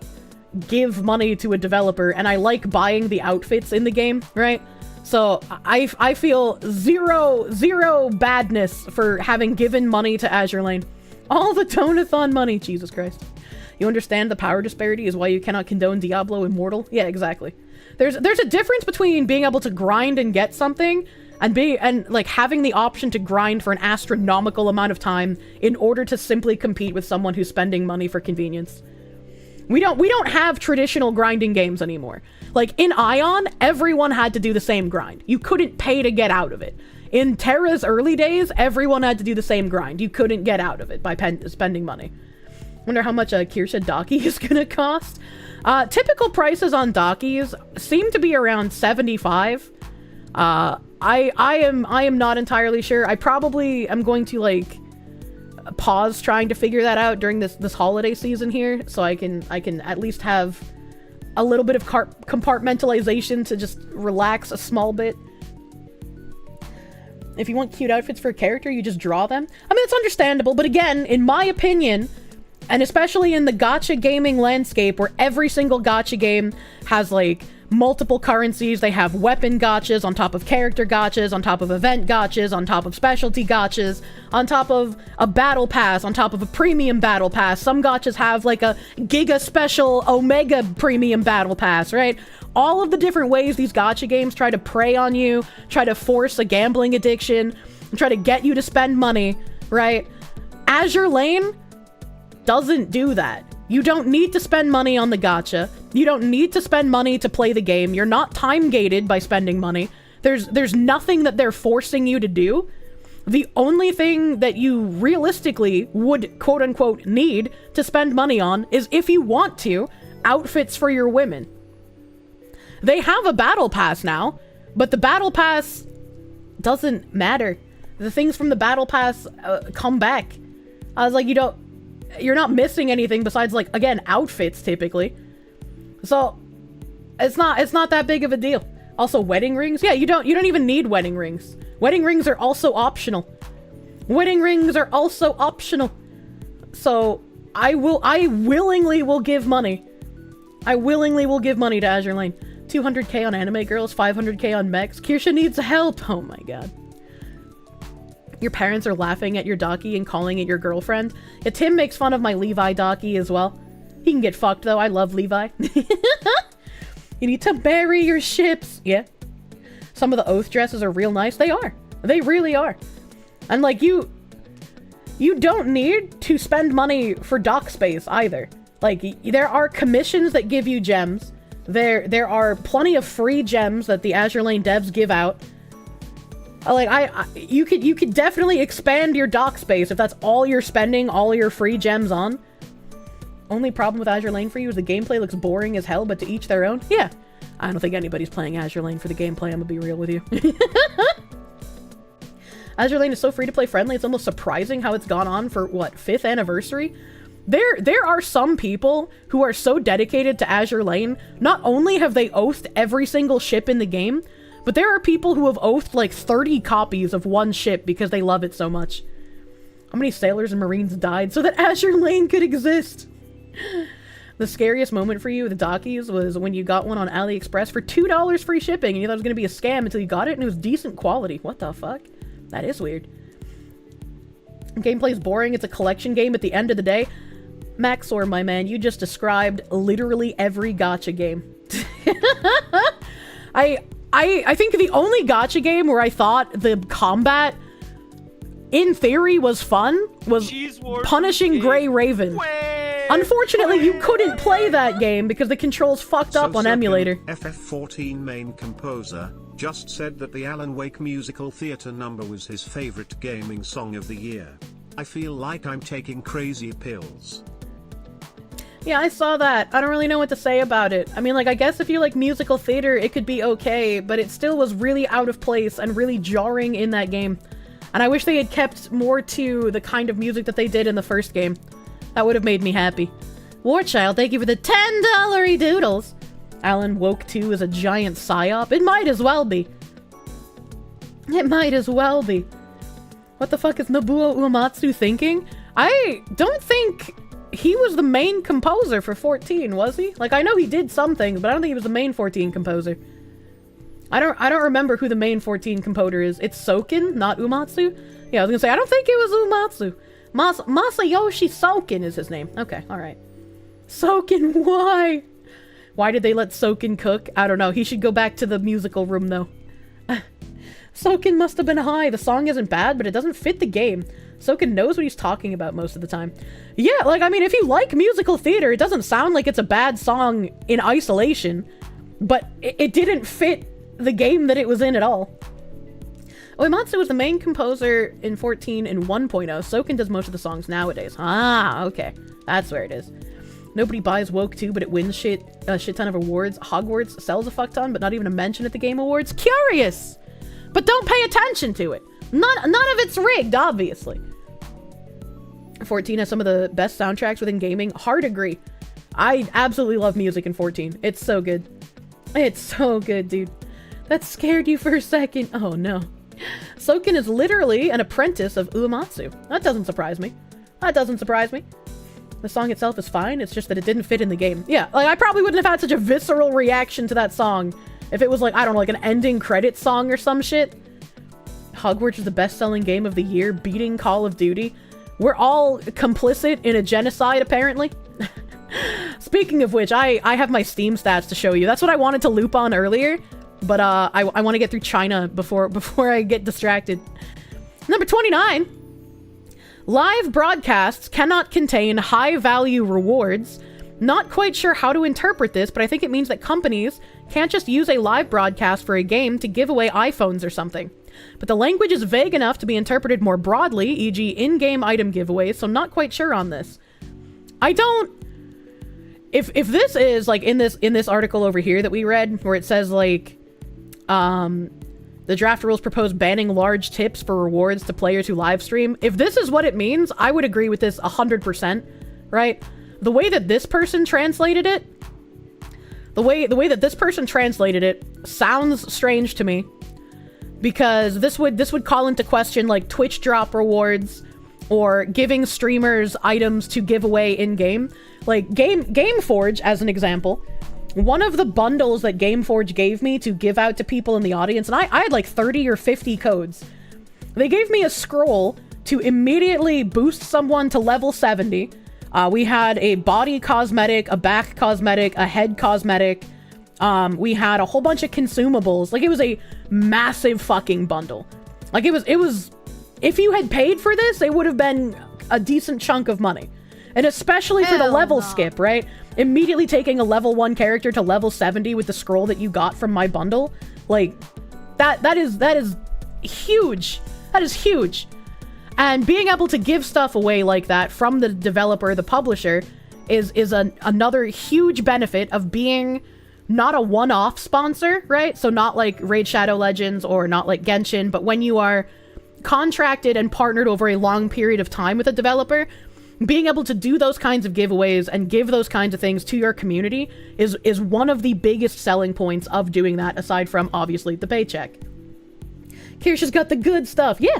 A: give money to a developer, and I like buying the outfits in the game, right? So I feel zero badness for having given money to Azure Lane. All the Donathon money, Jesus Christ. You understand the power disparity is why you cannot condone Diablo Immortal? Yeah, exactly. There's a difference between being able to grind and get something and like having the option to grind for an astronomical amount of time in order to simply compete with someone who's spending money for convenience. We don't have traditional grinding games anymore. Like in Ion, everyone had to do the same grind. You couldn't pay to get out of it. In Terra's early days, everyone had to do the same grind. You couldn't get out of it by spending money. Wonder how much a Kirsche Docky is gonna cost. Typical prices on Dockies seem to be around 75. I am not entirely sure. I probably am going to like pause trying to figure that out during this holiday season here, so I can at least have a little bit of compartmentalization to just relax a small bit. If you want cute outfits for a character, you just draw them. I mean, it's understandable, but again, in my opinion, and especially in the gacha gaming landscape where every single gacha game has like multiple currencies, they have weapon gachas on top of character gachas, on top of event gachas, on top of specialty gachas, on top of a battle pass, on top of a premium battle pass. Some gachas have like a giga special omega premium battle pass, right? All of the different ways these gacha games try to prey on you, try to force a gambling addiction, and try to get you to spend money, right? Azure Lane doesn't do that. You don't need to spend money on the gacha. You don't need to spend money to play the game. You're not time gated by spending money. There's nothing that they're forcing you to do. The only thing that you realistically would, quote-unquote, need to spend money on is, if you want to, outfits for your women. They have a battle pass now, but the battle pass doesn't matter. The things from the battle pass come back. I was like, you're not missing anything besides, like, again, outfits, typically. So, it's not that big of a deal. Also, wedding rings? Yeah, you don't even need wedding rings. Wedding rings are also optional. Wedding rings are also optional. So, I willingly will give money. I willingly will give money to Azure Lane. 200k on anime girls, 500k on mechs. Kirsche needs help. Oh my god. Your parents are laughing at your Docky and calling it your girlfriend. Yeah, Tim makes fun of my Levi Docky as well. He can get fucked though. I love Levi. You need to bury your ships. Yeah. Some of the oath dresses are real nice. They are. They really are. And like you don't need to spend money for dock space either. Like there are commissions that give you gems. There are plenty of free gems that the Azure Lane devs give out. Like you could definitely expand your dock space if that's all you're spending all your free gems on. Only problem with Azure Lane for you is the gameplay looks boring as hell, but to each their own. Yeah. I don't think anybody's playing Azure Lane for the gameplay, I'm gonna be real with you. Azure Lane is so free to play friendly, it's almost surprising how it's gone on for, what, 5th anniversary? There are some people who are so dedicated to Azure Lane, not only have they oathed every single ship in the game, but there are people who have oathed like 30 copies of one ship because they love it so much. How many sailors and marines died so that Azure Lane could exist? The scariest moment for you with the Dockies was when you got one on AliExpress for $2 free shipping and you thought it was going to be a scam until you got it and it was decent quality. What the fuck? That is weird. Gameplay's boring. It's a collection game at the end of the day. Maxor, my man, you just described literally every gacha game. I think the only gacha game where I thought the combat in theory was fun was Punishing Grey Raven. Unfortunately, you couldn't play that game because the controls fucked up on emulator.
C: FF14 main composer just said that the Alan Wake musical theater number was his favorite gaming song of the year. I feel like I'm taking crazy pills.
A: Yeah, I saw that. I don't really know what to say about it. I mean, like, I guess if you like musical theater, it could be okay, but it still was really out of place and really jarring in that game. And I wish they had kept more to the kind of music that they did in the first game. That would have made me happy. Warchild, thank you for the $10 doodles. Alan Woke 2 is a giant psyop. It might as well be. It might as well be. What the fuck is Nobuo Uematsu thinking? I don't think he was the main composer for 14, was he? Like, I know he did some things, but I don't think he was the main 14 composer. I don't remember who the main 14 composer is. It's Soken, not Uematsu? Yeah, I was gonna say, I don't think it was Uematsu. Masayoshi Soken is his name. Okay, alright. Soken, why? Why did they let Soken cook? I don't know. He should go back to the musical room, though. Soken must have been high. The song isn't bad, but it doesn't fit the game. Soken knows what he's talking about most of the time. Yeah, like, I mean, if you like musical theater, it doesn't sound like it's a bad song in isolation, but it didn't fit the game that it was in at all. Uematsu was the main composer in 14 and 1.0. Soken does most of the songs nowadays. Ah, okay. That's where it is. Nobody buys Woke 2, but it wins a shit ton of awards. Hogwarts sells a fuck ton, but not even a mention at the Game Awards. Curious! But don't pay attention to it. None of it's rigged, obviously. 14 has some of the best soundtracks within gaming. Hard agree. I absolutely love music in 14. It's so good. It's so good, dude. That scared you for a second. Oh, no. Soken is literally an apprentice of Uematsu. That doesn't surprise me. That doesn't surprise me. The song itself is fine, it's just that it didn't fit in the game. Yeah, like, I probably wouldn't have had such a visceral reaction to that song if it was like, I don't know, like an ending credit song or some shit. Hogwarts is the best-selling game of the year, beating Call of Duty. We're all complicit in a genocide, apparently. Speaking of which, I have my Steam stats to show you. That's what I wanted to loop on earlier, but I want to get through China before I get distracted. Number 29. Live broadcasts cannot contain high-value rewards Not quite sure how to interpret this, but I think it means that companies can't just use a live broadcast for a game to give away iPhones or something. But the language is vague enough to be interpreted more broadly, e.g. in-game item giveaways, so not quite sure on this. I don't... If this is, like, in this article over here that we read, where it says, like, the draft rules propose banning large tips for rewards to players who live stream, if this is what it means, I would agree with this 100%, right? The way that this person translated it, the way that this person translated it sounds strange to me, because this would call into question like Twitch drop rewards or giving streamers items to give away in game. Like Gameforge, as an example, one of the bundles that Gameforge gave me to give out to people in the audience, and I had like 30 or 50 codes. They gave me a scroll to immediately boost someone to level 70. We had a body cosmetic, a back cosmetic, a head cosmetic. We had a whole bunch of consumables. Like, it was a massive fucking bundle. Like, it was, if you had paid for this, it would have been a decent chunk of money. And especially for the level skip, right? Immediately taking a level 1 character to level 70 with the scroll that you got from my bundle. Like, that is huge. That is huge. And being able to give stuff away like that from the developer, the publisher, is another huge benefit of being not a one-off sponsor, right? So not like Raid Shadow Legends or not like Genshin, but when you are contracted and partnered over a long period of time with a developer, being able to do those kinds of giveaways and give those kinds of things to your community is one of the biggest selling points of doing that, aside from, obviously, the paycheck. Kirsche's got the good stuff. Yeah.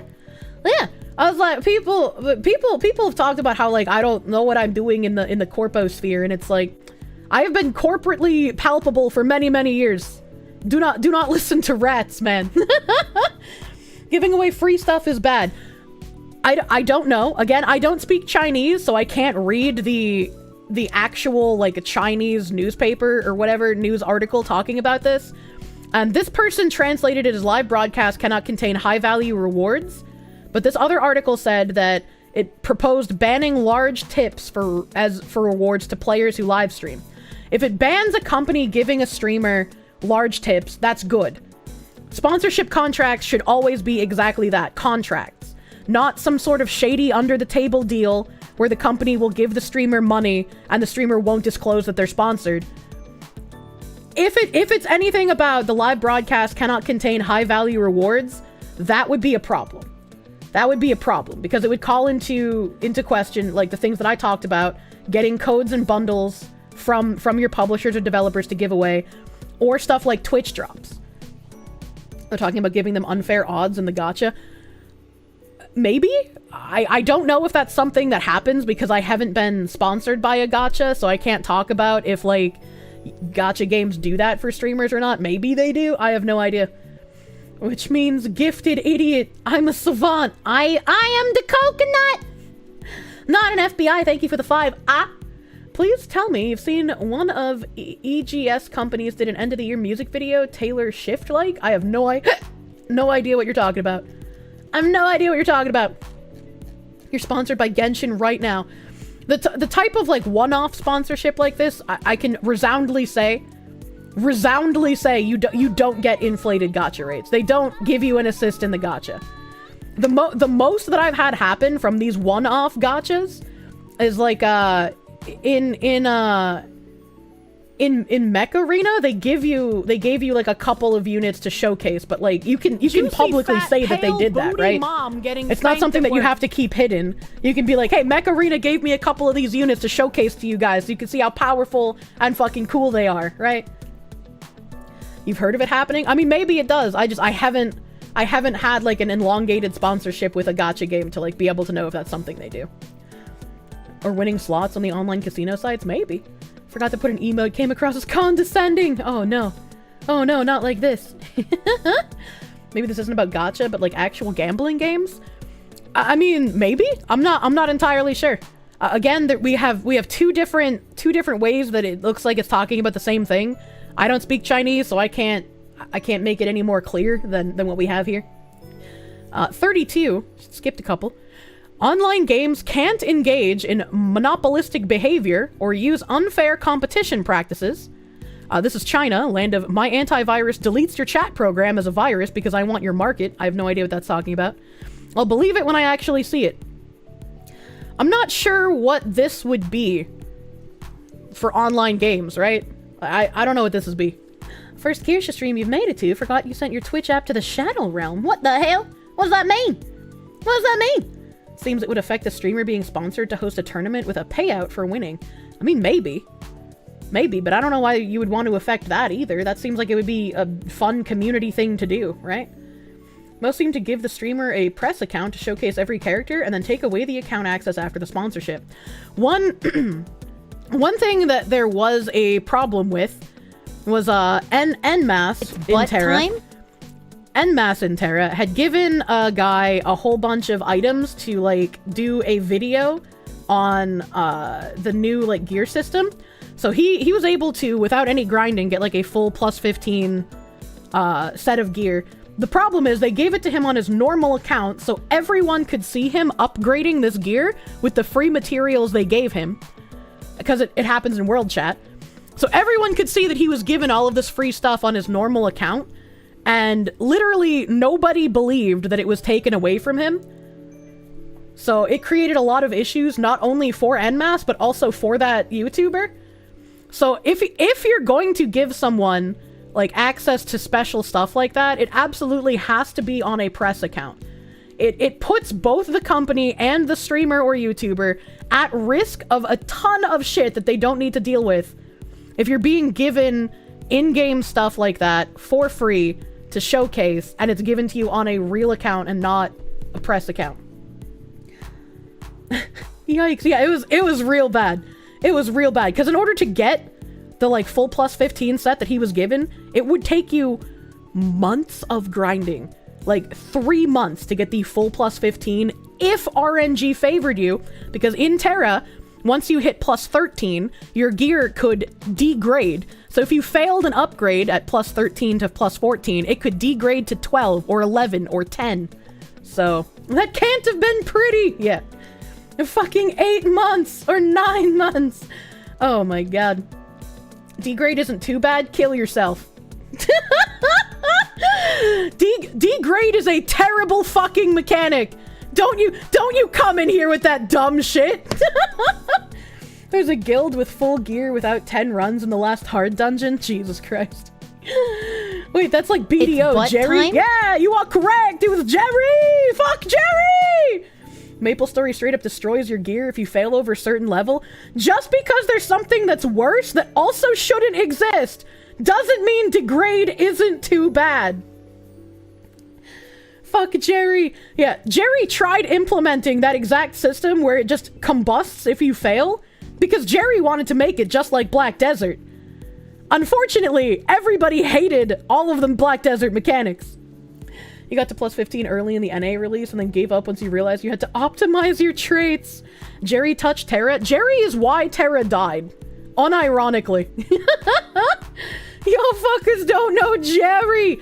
A: I was like, people have talked about how, like, I don't know what I'm doing in the corpo sphere, and it's like, I have been corporately palpable for many, many years. Do not listen to rats, man. Giving away free stuff is bad. I don't know. Again, I don't speak Chinese, so I can't read the actual, like, a Chinese newspaper or whatever news article talking about this. And this person translated it as live broadcast cannot contain high-value rewards. But this other article said that it proposed banning large tips for rewards to players who live stream. If it bans a company giving a streamer large tips, that's good. Sponsorship contracts should always be exactly that, contracts. Not some sort of shady under-the-table deal where the company will give the streamer money and the streamer won't disclose that they're sponsored. If it's anything about the live broadcast cannot contain high-value rewards, that would be a problem. That would be a problem, because it would call into question, like, the things that I talked about, getting codes and bundles from your publishers or developers to give away, or stuff like Twitch drops. They're talking about giving them unfair odds in the gacha. Maybe? I don't know if that's something that happens, because I haven't been sponsored by a gacha, so I can't talk about if, like, gacha games do that for streamers or not. Maybe they do. I have no idea. Which means gifted idiot. I'm a savant. I am the coconut. Not an FBI. Thank you for the 5. Please tell me you've seen one of EGS companies did an end of the year music video Taylor Swift like. I have no idea what you're talking about. I have no idea what you're talking about. You're sponsored by Genshin right now. The type of, like, one-off sponsorship like this, I can resoundingly say you don't get inflated gacha rates. They don't give you an assist in the gacha. The most that I've had happen from these one-off gachas is, like, in Mech Arena, they gave you like a couple of units to showcase, but, like, you can publicly say that they did that, right? It's not something that you have to keep hidden. You can be like, hey, Mech Arena gave me a couple of these units to showcase to you guys so you can see how powerful and fucking cool they are, right? You've heard of it happening? I mean, maybe it does. I haven't had, like, an elongated sponsorship with a gacha game to, like, be able to know if that's something they do. Or winning slots on the online casino sites? Maybe. Forgot to put an emote, came across as condescending. Oh no, not like this. Maybe this isn't about gacha, but, like, actual gambling games. I mean, maybe. I'm not entirely sure. Again, we have two different ways that it looks like it's talking about the same thing. I don't speak Chinese, so I can't make it any more clear than what we have here. 32, skipped a couple. Online games can't engage in monopolistic behavior or use unfair competition practices. This is China, land of my antivirus deletes your chat program as a virus because I want your market. I have no idea what that's talking about. I'll believe it when I actually see it. I'm not sure what this would be for online games, right? I don't know what this would be. First Kirsche stream you've made it to. Forgot you sent your Twitch app to the Shadow Realm. What the hell? What does that mean? What does that mean? Seems it would affect a streamer being sponsored to host a tournament with a payout for winning. I mean, maybe. Maybe, but I don't know why you would want to affect that either. That seems like it would be a fun community thing to do, right? Most seem to give the streamer a press account to showcase every character and then take away the account access after the sponsorship. One thing that there was a problem with was NMass in Terra. NMass in Terra had given a guy a whole bunch of items to like do a video on the new like gear system. So he was able to, without any grinding, get like a full plus 15 set of gear. The problem is they gave it to him on his normal account so everyone could see him upgrading this gear with the free materials they gave him. Because it happens in world chat. So everyone could see that he was given all of this free stuff on his normal account. And literally nobody believed that it was taken away from him. So it created a lot of issues, not only for NMass, but also for that YouTuber. So if you're going to give someone like access to special stuff like that, it absolutely has to be on a press account. It puts both the company and the streamer or YouTuber at risk of a ton of shit that they don't need to deal with if you're being given in-game stuff like that for free to showcase, and it's given to you on a real account and not a press account. Yikes. Yeah, it was real bad. It was real bad, because in order to get the, like, full plus 15 set that he was given, it would take you months of grinding. Like, 3 months to get the full plus 15 if RNG favored you, because in Terra, once you hit plus 13, your gear could degrade. So if you failed an upgrade at plus 13 to plus 14, it could degrade to 12 or 11 or 10. So, that can't have been pretty! Yeah. Fucking 8 months or 9 months. Oh my god. Degrade isn't too bad. Kill yourself. Degrade is a terrible fucking mechanic. Don't you come in here with that dumb shit. There's a guild with full gear without 10 runs in the last hard dungeon. Jesus Christ. Wait, that's like BDO, Jerry. Time? Yeah, you are correct. It was Jerry. Fuck Jerry. Maple Story straight up destroys your gear if you fail over a certain level. Just because there's something that's worse that also shouldn't exist doesn't mean degrade isn't too bad. Fuck Jerry. Yeah, Jerry tried implementing that exact system where it just combusts if you fail, because Jerry wanted to make it just like Black Desert. Unfortunately, everybody hated all of the Black Desert mechanics. You got to plus 15 early in the NA release and then gave up once you realized you had to optimize your traits. Jerry touched Terra. Jerry is why Terra died. Unironically. Y'all fuckers don't know Jerry.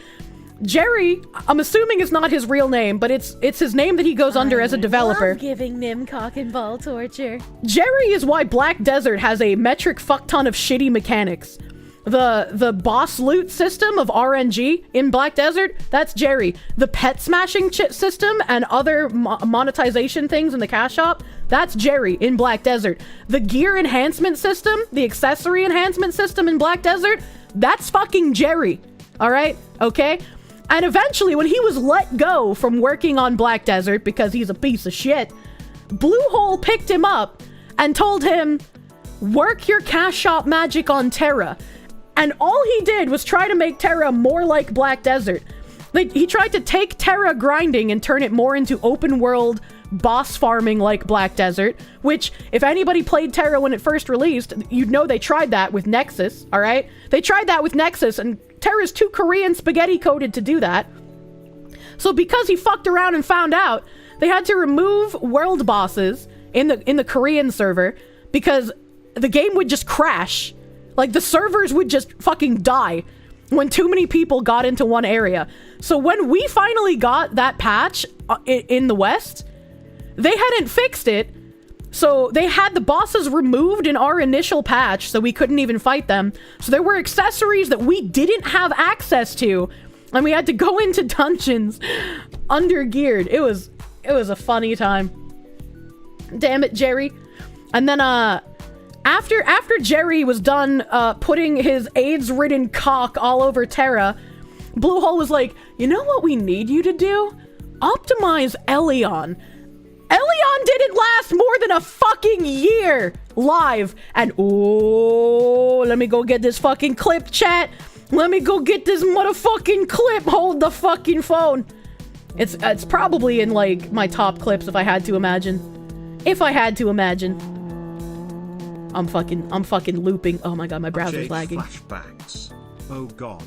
A: Jerry, I'm assuming it's not his real name, but it's his name that he goes under as a developer.
E: Love giving Nim cock and ball torture.
A: Jerry is why Black Desert has a metric fuck ton of shitty mechanics. The boss loot system of RNG in Black Desert, that's Jerry. The pet smashing system and other monetization things in the cash shop, that's Jerry in Black Desert. The gear enhancement system, the accessory enhancement system in Black Desert, that's fucking Jerry. Alright? Okay? And eventually, when he was let go from working on Black Desert because he's a piece of shit, Bluehole picked him up and told him, work your cash shop magic on Terra. And all he did was try to make Terra more like Black Desert. Like, he tried to take Terra grinding and turn it more into open world boss farming like Black Desert, which, if anybody played Terra when it first released, you'd know they tried that with Nexus, alright? They tried that with Nexus, and Terra's too Korean spaghetti coded to do that. So because he fucked around and found out, they had to remove world bosses in the Korean server because the game would just crash. Like, the servers would just fucking die when too many people got into one area. So when we finally got that patch in the West, they hadn't fixed it. So they had the bosses removed in our initial patch, so we couldn't even fight them. So there were accessories that we didn't have access to, and we had to go into dungeons under-geared. It was a funny time. Damn it, Jerry. And then, after Jerry was done, putting his AIDS-ridden cock all over Terra, Bluehole was like, you know what we need you to do? Optimize Elion. Elion didn't last more than a fucking year live. And, oh, let me go get this fucking clip, chat. Let me go get this motherfucking clip. Hold the fucking phone. It's probably in, like, my top clips if I had to imagine. If I had to imagine. I'm fucking looping. Oh my god, my browser's lagging.
C: Flashbacks. Oh god.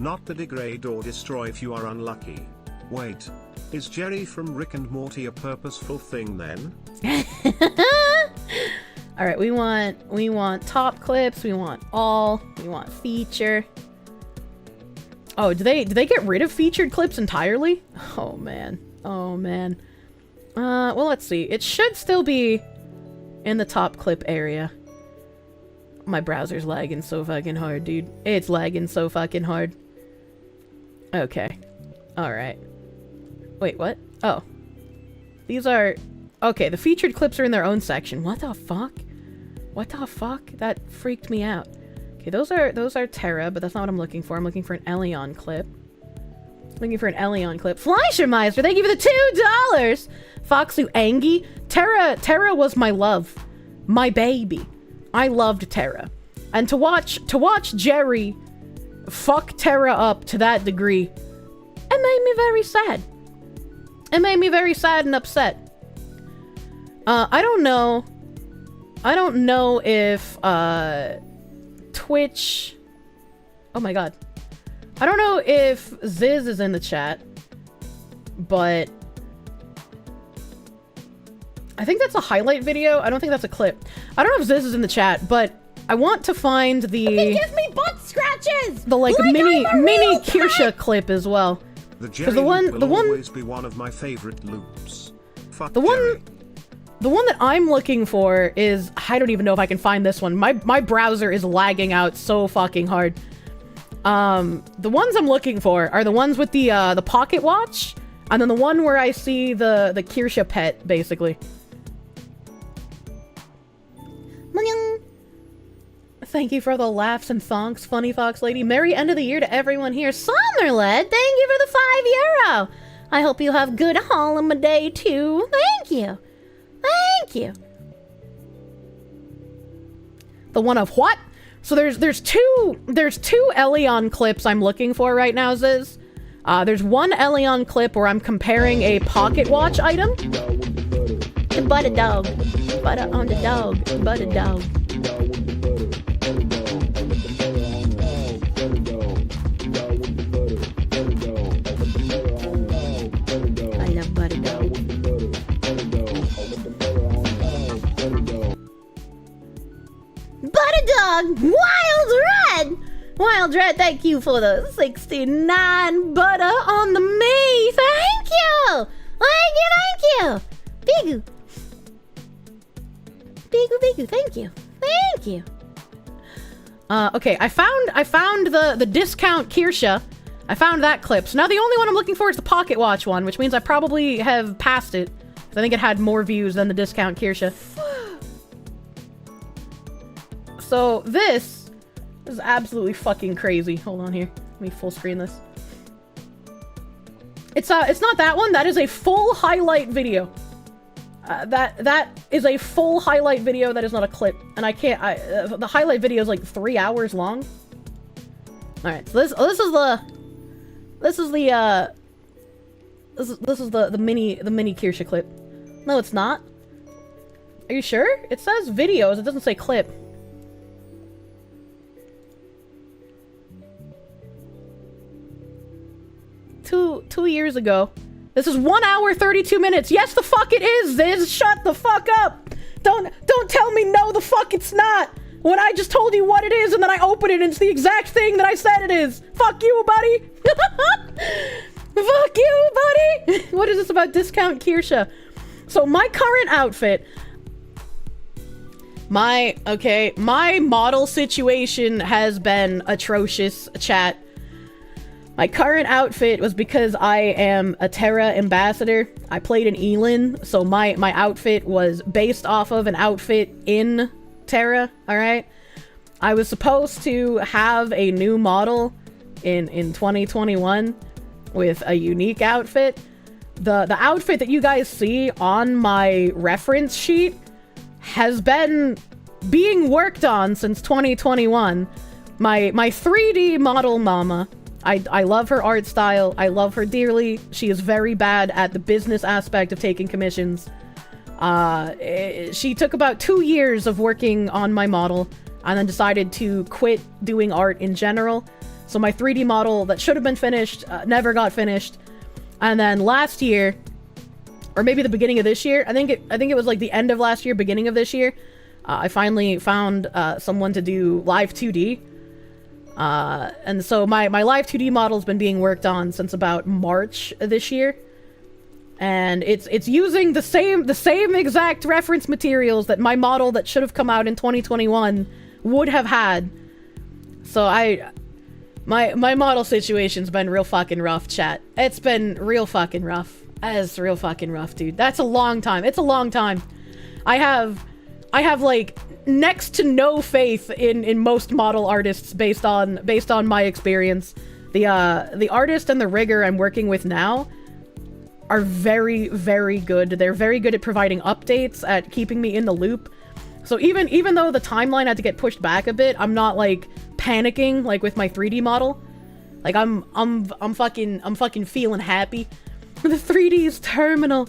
C: Not the degrade or destroy if you are unlucky. Wait. Is Jerry from Rick and Morty a purposeful thing then?
A: Alright, we want top clips, we want all, we want feature. Oh, do they get rid of featured clips entirely? Oh man. Oh man. Well, let's see. It should still be in the top clip area. My browser's lagging so fucking hard, dude. It's lagging so fucking hard. Okay. Alright. Wait, what? Oh. These are... Okay, the featured clips are in their own section. What the fuck? What the fuck? That freaked me out. Okay, those are Terra, but that's not what I'm looking for. I'm looking for an Elion clip. Looking for an Elion clip. Fleischermeister, thank you for the $2! Foxu Angie. Terra was my love. My baby. I loved Terra. And to watch Jerry fuck Terra up to that degree, it made me very sad. It made me very sad and upset. I don't know if Twitch... Oh my god. I don't know if Ziz is in the chat, but I think that's a highlight video. I don't think that's a clip. I don't know if Ziz is in the chat, but I want to find the...
E: Give me butt scratches!
A: The like mini Kirsche clip as well.
C: The Jerry
A: the one
C: will always be one of my favorite loops. Fuck
A: The one that I'm looking for is... I don't even know if I can find this one. My browser is lagging out so fucking hard. The ones I'm looking for are the ones with the pocket watch, and then the one where I see the Kirsche pet, basically. Thank you for the laughs and thonks, Funny Fox Lady. Merry end of the year to everyone here. Summerled, thank you for the €5. I hope you have good holiday too. Thank you. Thank you. The one of what? So there's two Elion clips I'm looking for right now, Ziz. There's one Elion clip where I'm comparing a pocket watch item. The butter dog. Butter on the dog. Butter dog. I love butter dog. Butter dog! Wild Red! Wild Red, thank you for the 69 butter on the me! Thank you! Thank you, thank you! Bigu! Bigu, bigu, thank you. Thank you. Okay, I found the discount Kirsche. I found that clip. So now the only one I'm looking for is the pocket watch one, which means I probably have passed it. I think it had more views than the discount Kirsche. So this is absolutely fucking crazy. Hold on here. Let me full screen this. It's not that one. That is a full highlight video. That is a full highlight video. That is not a clip. And I can't, the highlight video is like 3 hours long. Alright, so this is the mini Kirsche clip. No, it's not. Are you sure? It says videos, it doesn't say clip. Two years ago. This is 1 hour 32 minutes. Yes, the fuck it is, Ziz. Shut the fuck up. Don't tell me no, the fuck it's not. When I just told you what it is and then I open it and it's the exact thing that I said it is. Fuck you, buddy. Fuck you, buddy. What is this about discount Kirsche? So my current outfit, my model situation has been atrocious, chat. My current outfit was because I am a Terra ambassador. I played in Elin, so my outfit was based off of an outfit in Terra, alright? I was supposed to have a new model in 2021 with a unique outfit. The outfit that you guys see on my reference sheet has been being worked on since 2021. My 3D model mama, I love her art style. I love her dearly. She is very bad at the business aspect of taking commissions. She took about 2 years of working on my model and then decided to quit doing art in general. So my 3D model that should have been finished never got finished. And then last year, or maybe the beginning of this year, I think it was like the end of last year, beginning of this year, I finally found someone to do live 2D. And so my live 2D model's been being worked on since about March this year. And it's using the same exact reference materials that my model that should have come out in 2021 would have had. So my model situation's been real fucking rough, chat. It's been real fucking rough. It's real fucking rough, dude. That's a long time. It's a long time. I have like next to no faith in most model artists based on my experience. The artist and the rigger I'm working with now are very, very good. They're very good at providing updates, at keeping me in the loop. So even though the timeline had to get pushed back a bit, I'm not like panicking like with my 3D model. Like I'm fucking feeling happy. The 3D is terminal.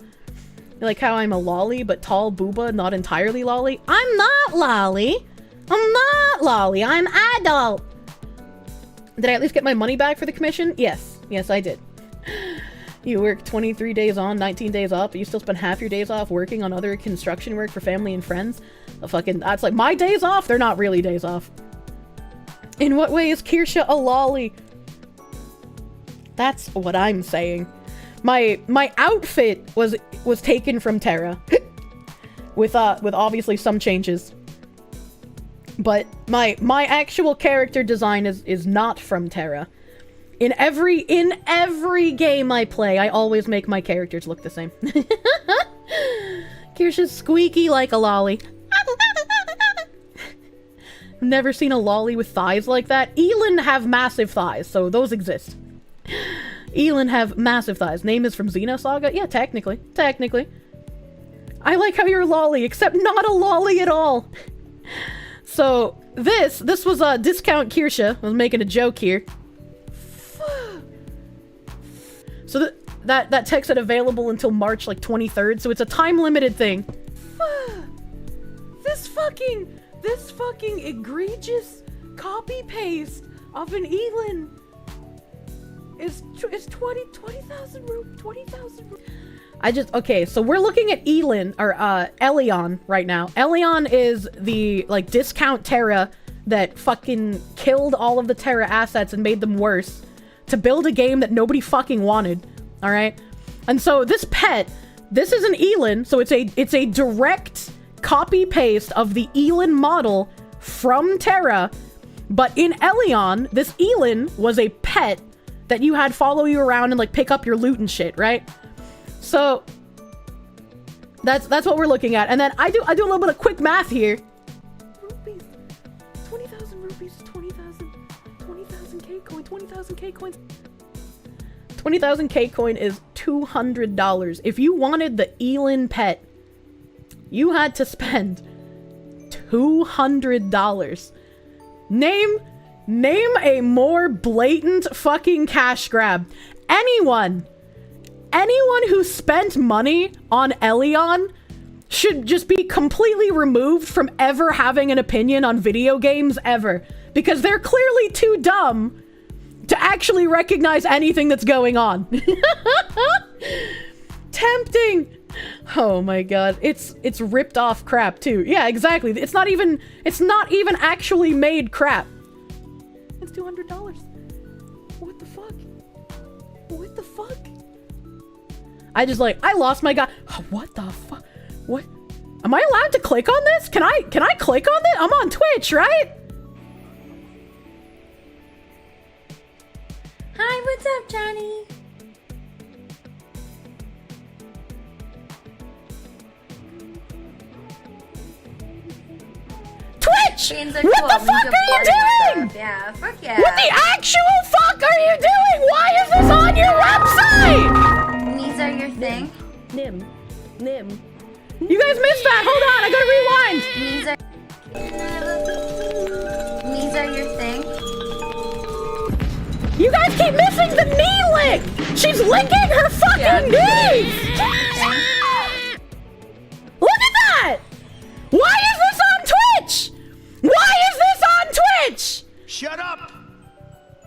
A: Like how I'm a lolly, but tall booba, not entirely lolly. I'm not lolly. I'm not lolly. I'm adult. Did I at least get my money back for the commission? Yes. Yes, I did. You work 23 days on, 19 days off, but you still spend half your days off working on other construction work for family and friends. That's like my days off. They're not really days off. In what way is Kirsche a lolly? That's what I'm saying. My outfit was taken from Terra with obviously some changes. But my actual character design is not from Terra. In every game I play, I always make my characters look the same. Kirsche's squeaky like a lolly. Never seen a lolly with thighs like that. Elin have massive thighs, so those exist. Elin have massive thighs. Name is from Xenosaga? Yeah, technically. Technically. I like how you're a lolly, except not a lolly at all. So, this was a discount Kirsche. I was making a joke here. So that text said available until March like 23rd, so it's a time-limited thing. This fucking egregious copy-paste of an Elin is 20,000 rupees. Okay, so we're looking at Elin, or Elion right now. Elion is the, like, discount Terra that fucking killed all of the Terra assets and made them worse to build a game that nobody fucking wanted, alright? And so this pet, this is an Elin, so it's a direct copy-paste of the Elin model from Terra, but in Elion, this Elin was a pet that you had follow you around and, like, pick up your loot and shit, right? So that's what we're looking at. And then I do a little bit of quick math here. Rupees. 20,000 rupees, 20,000 K coin, 20,000 K coins. 20,000 K coin is $200. If you wanted the Elin pet, you had to spend $200. Name a more blatant fucking cash grab. Anyone who spent money on Elion should just be completely removed from ever having an opinion on video games ever. Because they're clearly too dumb to actually recognize anything that's going on. Tempting. Oh my god. It's ripped off crap too. Yeah, exactly. It's not even actually made crap. It's $200. What the fuck? What the fuck? I just like, I lost my guy. What the fuck? What? Am I allowed to click on this? Can I click on this? I'm on Twitch, right?
F: Hi, what's up, Johnny?
A: Twitch!
F: Beans are
A: What
F: cool.
A: the
F: We
A: fuck
F: can
A: are you
F: party with
A: doing?
F: them. Yeah, fuck yeah.
A: What the actual fuck are you doing? Why is this on your website?
F: These are your thing?
B: Nim.
A: You guys missed that. Hold on, I gotta rewind.
F: These are your thing?
A: You guys keep missing the knee lick. She's licking her fucking knees. Look at that. Why is this on Twitch? Why is this on Twitch?
G: Shut up,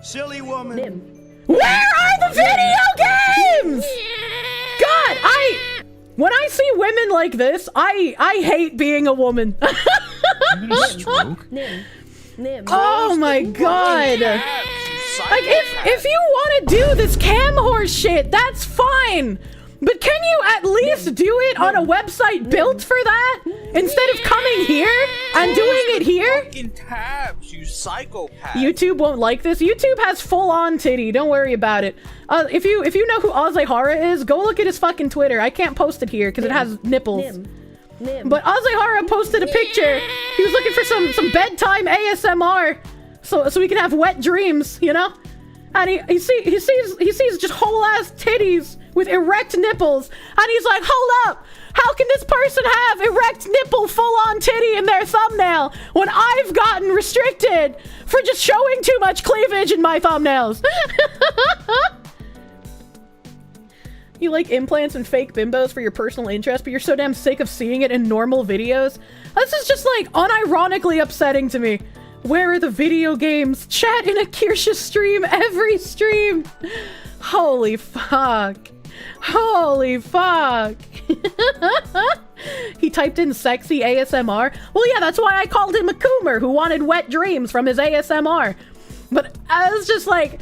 G: silly woman.
A: Where are the video games? God, when I see women like this, I hate being a woman. Oh my god. Like, if you want to do this cam horse shit, that's fine. But can you at least do it on a website built for that? Instead of coming here and doing it here?
D: Fucking tabs, you psychopath.
A: YouTube won't like this. YouTube has full-on titty. Don't worry about it. If you know who Azehara is, go look at his fucking Twitter. I can't post it here because it has nipples. But Azehara posted a picture. He was looking for some bedtime ASMR, so we can have wet dreams, you know. And he sees just whole ass titties with erect nipples, and he's like, hold up. How can this person have erect nipple full-on titty in their thumbnail when I've gotten restricted for just showing too much cleavage in my thumbnails? You like implants and fake bimbos for your personal interest, but you're so damn sick of seeing it in normal videos? This is just like unironically upsetting to me. Where are the video games? Chat in a Kirsche stream every stream. Holy fuck. Holy fuck. He typed in sexy ASMR. Well, yeah, that's why I called him a coomer who wanted wet dreams from his ASMR. But I was just like,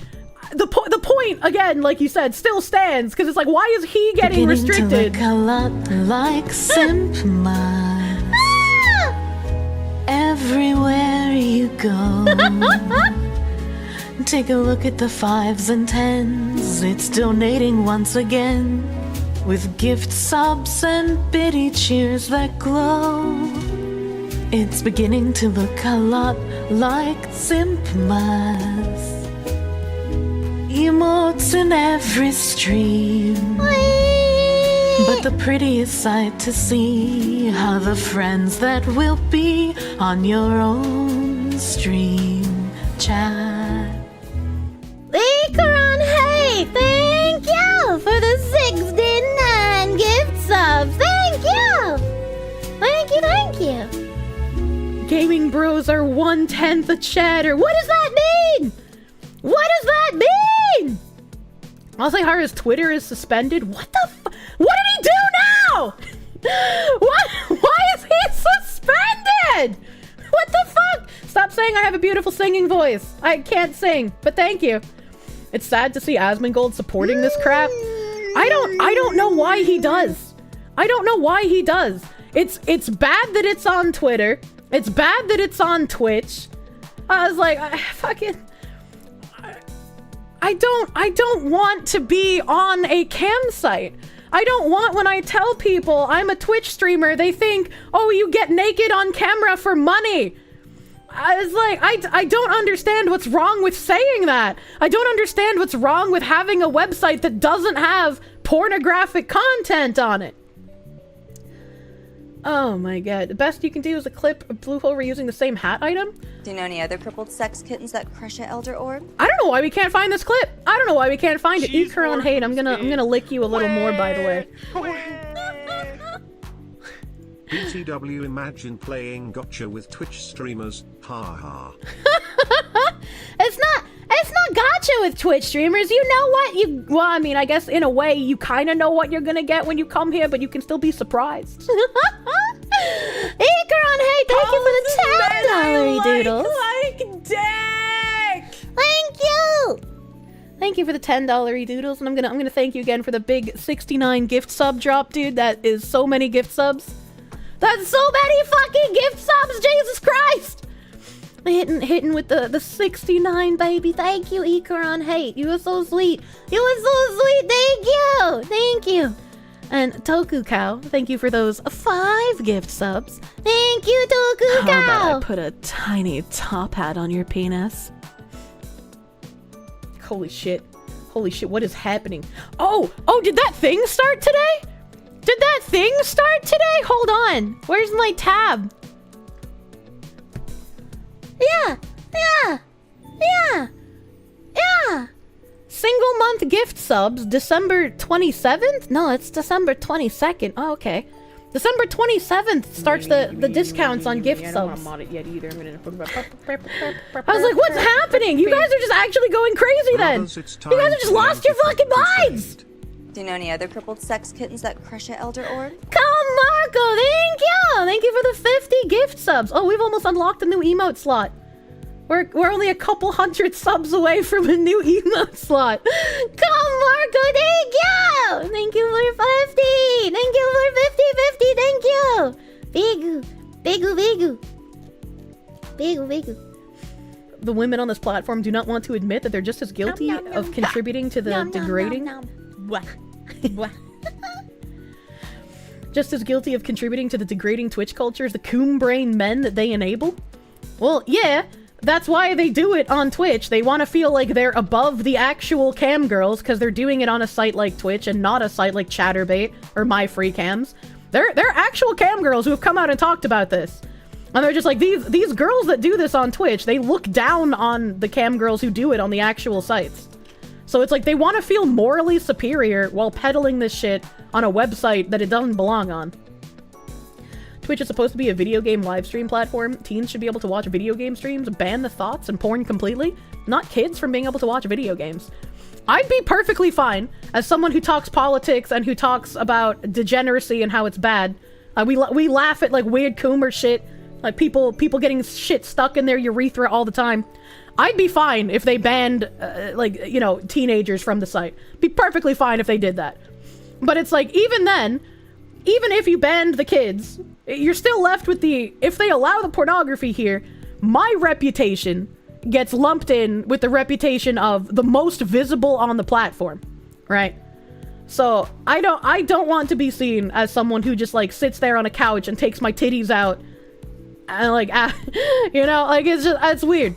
A: the point, again, like you said, still stands, because it's like, why is he getting restricted?
H: To look a lot like Simp Minds. Everywhere you go. Take a look at the 5s and 10s. It's donating once again, with gift subs and biddy cheers that glow. It's beginning to look a lot like Simp Minds. Emotes in every stream. But the prettiest sight to see are the friends that will be on your own stream chat.
E: Ikaron, hey, thank you for the 69 gift subs. Thank you. Thank you.
A: Gaming bros are 1/10 of chatter. What does that mean? What does that mean? Azehara's Twitter is suspended. What the what did he do now? What? Why is he suspended? What the fuck? Stop saying I have a beautiful singing voice. I can't sing, but thank you. It's sad to see Asmongold supporting this crap. I don't know why he does. I don't know why he does. It's bad that it's on Twitter. It's bad that it's on Twitch. I was like, I don't want to be on a cam site. I don't want, when I tell people I'm a Twitch streamer, they think, oh, you get naked on camera for money. I was like, I don't understand what's wrong with saying that. I don't understand what's wrong with having a website that doesn't have pornographic content on it. Oh my god. The best you can do is a clip of Bluehole reusing the same hat item?
I: Do you know any other crippled sex kittens that crush an elder orb?
A: I don't know why we can't find this clip. I don't know why we can't find it. Ikaron hate. I'm gonna lick you a little more, by the way.
C: BTW, imagine playing gotcha with Twitch streamers. Ha ha.
E: It's not gotcha with Twitch streamers. You know what?
A: Well, I mean, I guess in a way you kind of know what you're gonna get when you come here, but you can still be surprised.
E: Ikaron, hey, thank you for the $10 doodles.
B: Like dick.
E: Thank you.
A: Thank you for the $10 doodles, and I'm gonna thank you again for the big 69 gift sub drop, dude. That is so many gift subs. That's so many fucking gift subs, Jesus Christ! Hitting with the 69, baby. Thank you, Ikaron Hate. You were so sweet. You were so sweet. Thank you. Thank you. And Toku Cow, thank you for those 5 gift subs. Thank you, Toku Cow.
H: How about I put a tiny top hat on your penis?
A: Holy shit. Holy shit, what is happening? Oh, did that thing start today? Did that thing start today? Hold on. Where's my tab? Yeah. Single month gift subs, December 27th? No, it's December 22nd. Oh, okay. December 27th starts the discounts on gift subs. I don't want to mod it yet either. I was like, what's happening? You guys are just actually going crazy then. You guys have just lost your fucking minds.
I: Do you know any other crippled sex kittens that crush at Elder Org?
A: Come, Marco, thank you! Thank you for the 50 gift subs. Oh, we've almost unlocked a new emote slot. We're only a couple hundred subs away from a new emote slot. Come, Marco, thank you! Thank you for 50! Thank you for 50, thank you! Bigu. The women on this platform do not want to admit that they're just as guilty of contributing to the degrading... Just as guilty of contributing to the degrading Twitch culture as the coon brain men that they enable? Well, yeah, that's why they do it on Twitch. They want to feel like they're above the actual cam girls because they're doing it on a site like Twitch and not a site like Chatterbait or My Free Cams. They're actual cam girls who have come out and talked about this. And they're just like, these girls that do this on Twitch, they look down on the cam girls who do it on the actual sites. So it's like they want to feel morally superior while peddling this shit on a website that it doesn't belong on. Twitch is supposed to be a video game live stream platform. Teens should be able to watch video game streams, ban the thoughts and porn completely, not kids from being able to watch video games. I'd be perfectly fine as someone who talks politics and who talks about degeneracy and how it's bad. We laugh at like weird coomer shit, like people getting shit stuck in their urethra all the time. I'd be fine if they banned, like, you know, teenagers from the site. Be perfectly fine if they did that. But it's like, even then, even if you banned the kids, you're still left with if they allow the pornography here, my reputation gets lumped in with the reputation of the most visible on the platform, right? So, I don't want to be seen as someone who just, like, sits there on a couch and takes my titties out and, like, you know, like, it's weird.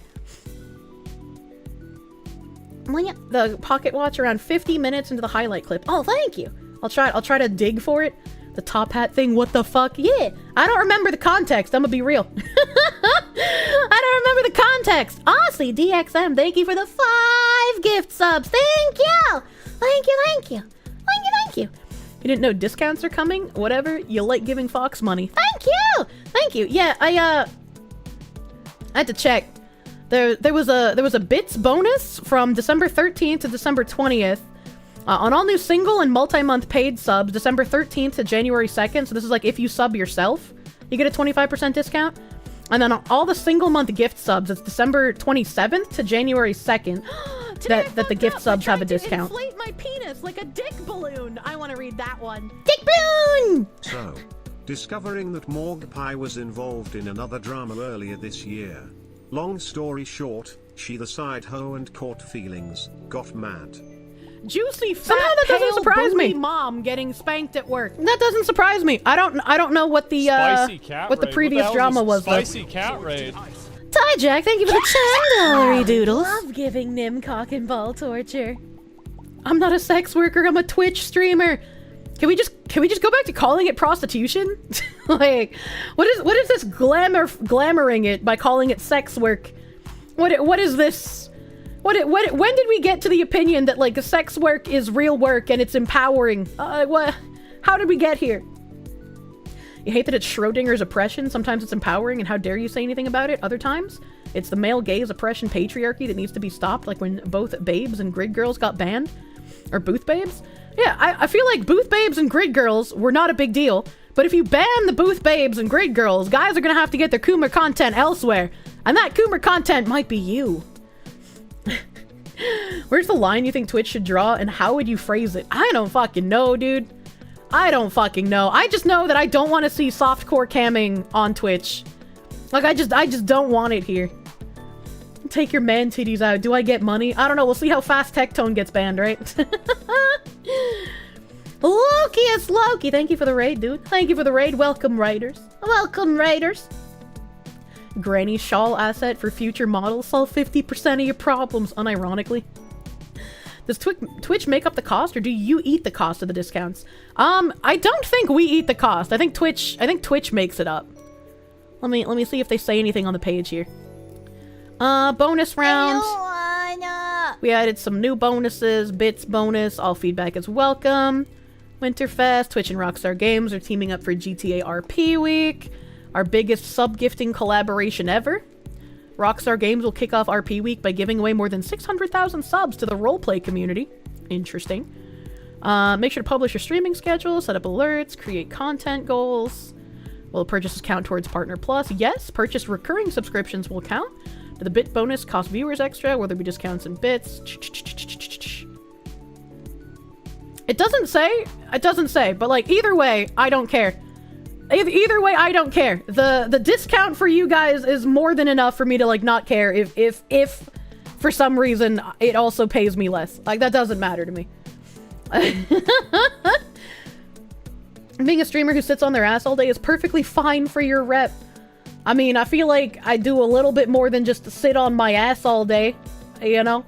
A: The pocket watch around 50 minutes into the highlight clip. Oh, thank you. I'll try to dig for it. The top hat thing, what the fuck? Yeah, I don't remember the context. I'm gonna be real. I don't remember the context. Honestly, DXM, thank you for the 5 gift subs. Thank you. Thank you. You didn't know discounts are coming? Whatever, you like giving Fox money. Thank you. Yeah, I had to check. There was a bits bonus from December 13th to December 20th on all new single and multi-month paid subs, December 13th to January 2nd. So this is like if you sub yourself, you get a 25% discount. And then on all the single month gift subs, it's December 27th to January 2nd that the gift subs have a discount.
B: Inflate my penis like a dick balloon. I want to read that one.
A: Dick balloon!
C: So, discovering that Morg Pie was involved in another drama earlier this year. Long story short, she the side hoe and caught feelings, got mad.
B: Juicy fat,
A: Somehow that doesn't surprise me.
B: Mom getting spanked at work.
A: That doesn't surprise me. I don't know what the previous drama was.
D: Spicy cat raid.
A: Ty Jack, thank you for the $10 doodles.
B: Love giving Nim cock and ball torture.
A: I'm not a sex worker. I'm a Twitch streamer. Can we just go back to calling it prostitution? Like, what is this glamoring it by calling it sex work? What is this? When did we get to the opinion that like sex work is real work and it's empowering? How did we get here? You hate that it's Schrodinger's oppression. Sometimes it's empowering, and how dare you say anything about it? Other times, it's the male gaze oppression patriarchy that needs to be stopped, like when both Babes and Grid Girls got banned. Or Booth Babes? Yeah, I feel like Booth Babes and Grid Girls were not a big deal, but if you ban the Booth Babes and Grid Girls, guys are gonna have to get their Coomer content elsewhere, and that Coomer content might be you. Where's the line you think Twitch should draw, and how would you phrase it? I don't fucking know, dude. I don't fucking know. I just know that I don't want to see softcore camming on Twitch. Like, I just don't want it here. Take your man titties out. Do I get money? I don't know. We'll see how fast Tectone gets banned, right? Lokius Loki, thank you for the raid, dude. Thank you for the raid. Welcome, raiders. Welcome, raiders. Granny shawl asset for future models. Solve 50% of your problems, unironically. Does Twitch make up the cost, or do you eat the cost of the discounts? I don't think we eat the cost. I think Twitch makes it up. Let me see if they say anything on the page here. Bonus round. We added some new bonuses. Bits bonus. All feedback is welcome. Winterfest. Twitch and Rockstar Games are teaming up for GTA RP Week. Our biggest sub-gifting collaboration ever. Rockstar Games will kick off RP Week by giving away more than 600,000 subs to the roleplay community. Interesting. Make sure to publish your streaming schedule, set up alerts, create content goals. Will purchases count towards Partner Plus? Yes. Purchase recurring subscriptions will count. Do the bit bonus cost viewers extra? Will there be discounts in bits? It doesn't say, but like either way, I don't care. Either way, I don't care. The discount for you guys is more than enough for me to like not care if for some reason it also pays me less. Like that doesn't matter to me. Being a streamer who sits on their ass all day is perfectly fine for your rep. I mean, I feel like I do a little bit more than just sit on my ass all day, you know?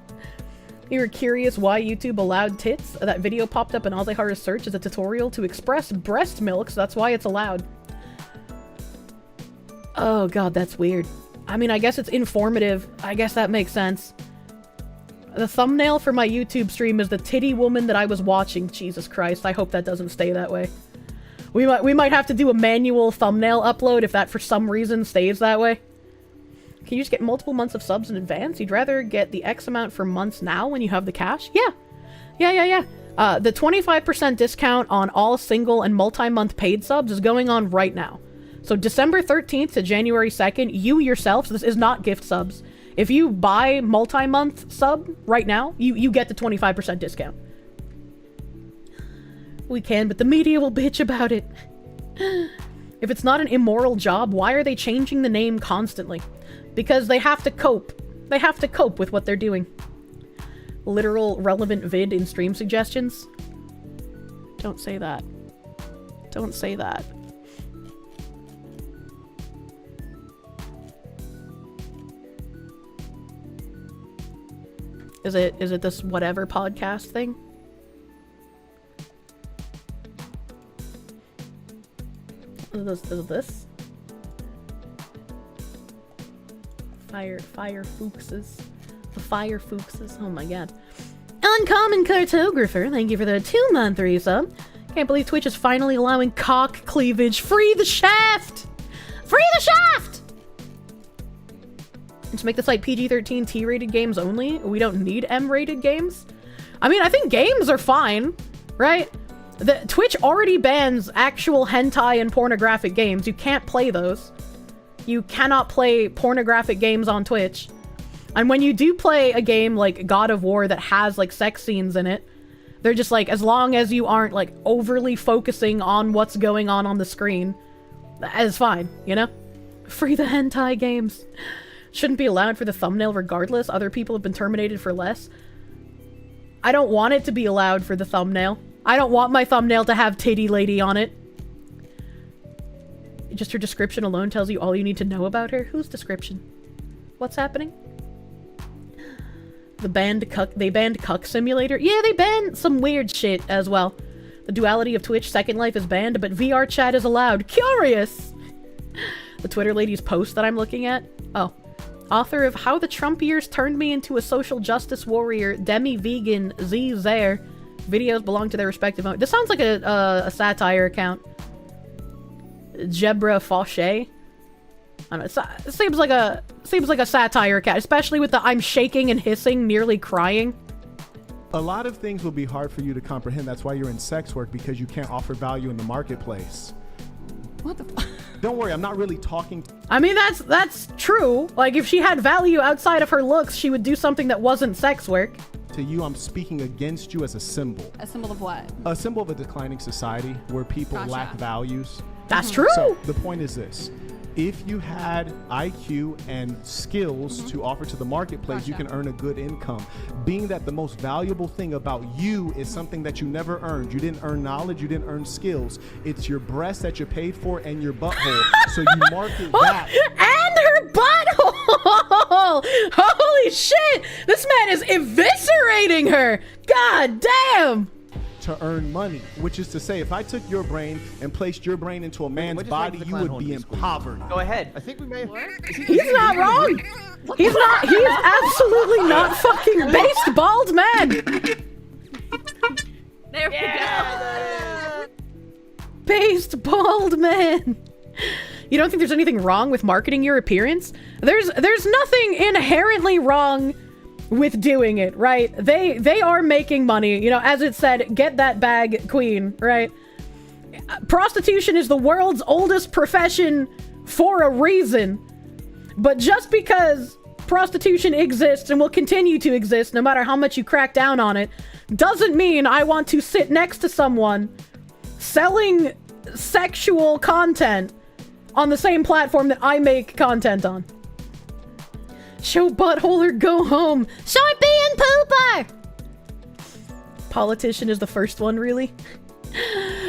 A: You were curious why YouTube allowed tits? That video popped up in Ozzyhara's search as a tutorial to express breast milk, so that's why it's allowed. Oh god, that's weird. I mean, I guess it's informative. I guess that makes sense. The thumbnail for my YouTube stream is the titty woman that I was watching. Jesus Christ, I hope that doesn't stay that way. We might have to do a manual thumbnail upload if that for some reason stays that way. Can you just get multiple months of subs in advance? You'd rather get the X amount for months now when you have the cash? Yeah. The 25% discount on all single and multi-month paid subs is going on right now. So December 13th to January 2nd, you yourself, so this is not gift subs. If you buy multi-month sub right now, you get the 25% discount. We can, but the media will bitch about it. If it's not an immoral job, why are they changing the name constantly? Because they have to cope. They have to cope with what they're doing. Literal relevant vid in stream suggestions? Don't say that. Don't say that. Is it this whatever podcast thing? Is this? Fire Fuchses. The Fire Fuchses. Oh my god. Uncommon Cartographer, thank you for the 2-month resub. Can't believe Twitch is finally allowing cock cleavage. Free the shaft! Free the shaft! And to make the site PG-13 T-rated games only, we don't need M-rated games. I mean, I think games are fine, right? Twitch already bans actual hentai and pornographic games. You can't play those. You cannot play pornographic games on Twitch. And when you do play a game like God of War that has like sex scenes in it, they're just like, as long as you aren't like overly focusing on what's going on the screen, it's fine, you know? Free the hentai games. Shouldn't be allowed for the thumbnail regardless. Other people have been terminated for less. I don't want it to be allowed for the thumbnail. I don't want my thumbnail to have titty lady on it. Just her description alone tells you all you need to know about her. Whose description? What's happening? They banned Cuck Simulator. Yeah, they banned some weird shit as well. The duality of Twitch Second Life is banned, but VR chat is allowed. Curious! The Twitter lady's post that I'm looking at? Oh. Author of How the Trump Years Turned Me into a Social Justice Warrior, Demi-Vegan, Z Zaire. Videos belong to their respective owners. This sounds like a satire account. Jebra Fauché. I don't know. It seems like a satire account, especially with the I'm shaking and hissing, nearly crying.
J: A lot of things will be hard for you to comprehend. That's why you're in sex work, because you can't offer value in the marketplace.
K: What the fuck?
J: Don't worry, I'm not really talking
A: I mean, that's true. Like, if she had value outside of her looks, she would do something that wasn't sex work.
J: to you. I'm speaking against you as a symbol.
K: A symbol of what?
J: A symbol of a declining society where people lack values.
A: That's true.
J: So the point is this. If you had IQ and skills to offer to the marketplace, you can earn a good income. Being that the most valuable thing about you is something that you never earned. You didn't earn knowledge, you didn't earn skills. It's your breast that you paid for and your butthole. So you market that.
A: And her butthole! Holy shit! This man is eviscerating her! God damn!
J: To earn money, which is to say, if I took your brain and placed your brain into a man's body, you would be impoverished.
D: Go ahead.
G: I think we may.
A: He's not wrong. He's not. He's absolutely not fucking based bald man.
F: There we go.
A: Based bald man. You don't think there's anything wrong with marketing your appearance? There's nothing inherently wrong with doing it, right? They are making money, you know, as it said, get that bag, queen, right? Prostitution is the world's oldest profession for a reason. But just because prostitution exists and will continue to exist no matter how much you crack down on it, doesn't mean I want to sit next to someone selling sexual content on the same platform that I make content on. Show butthole or go home. Sharpie and Pooper! Politician is the first one, really?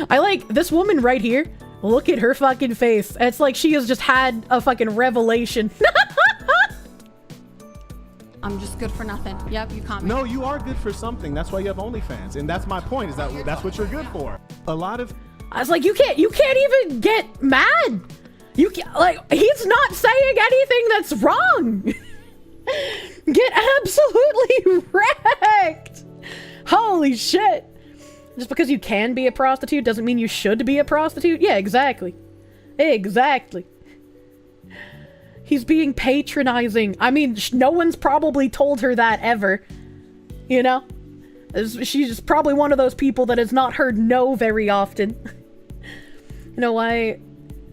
A: I like this woman right here. Look at her fucking face. It's like she has just had a fucking revelation.
K: I'm just good for nothing. Yep, you caught me.
J: No, you are good for something. That's why you have OnlyFans. And that's my point, is that that's what you're good for. A lot of...
A: I was like, you can't even get mad. You can't, like, he's not saying anything that's wrong. Get absolutely wrecked. Holy shit. Just because you can be a prostitute doesn't mean you should be a prostitute. Yeah, exactly. Exactly. He's being patronizing. I mean, no one's probably told her that ever. You know? She's probably one of those people that has not heard no very often. You know why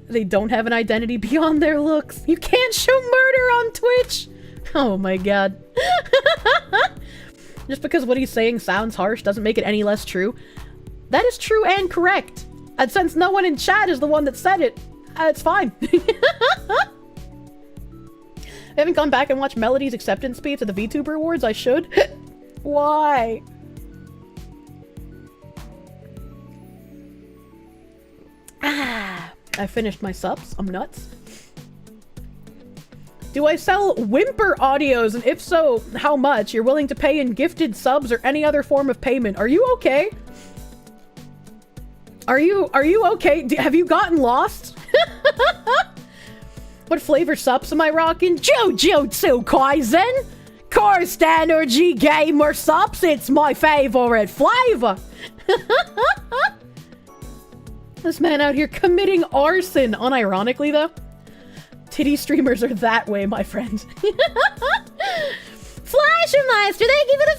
A: they don't have an identity beyond their looks? You can't show murder on Twitch. Oh my god. Just because what he's saying sounds harsh doesn't make it any less true. That is true and correct. And since no one in chat is the one that said it, it's fine. I haven't gone back and watched Melody's acceptance speech at the VTuber Awards. I should. Why? I finished my subs. I'm nuts. Do I sell whimper audios, and if so, how much? You're willing to pay in gifted subs or any other form of payment. Are you okay? Are you okay? Have you gotten lost? What flavor subs am I rocking? Jujutsu Kaisen! Cursed Energy Gamer subs, it's my favorite flavor! This man out here committing arson, unironically though. Titty streamers are that way, my friend. Flashermeister, thank you for the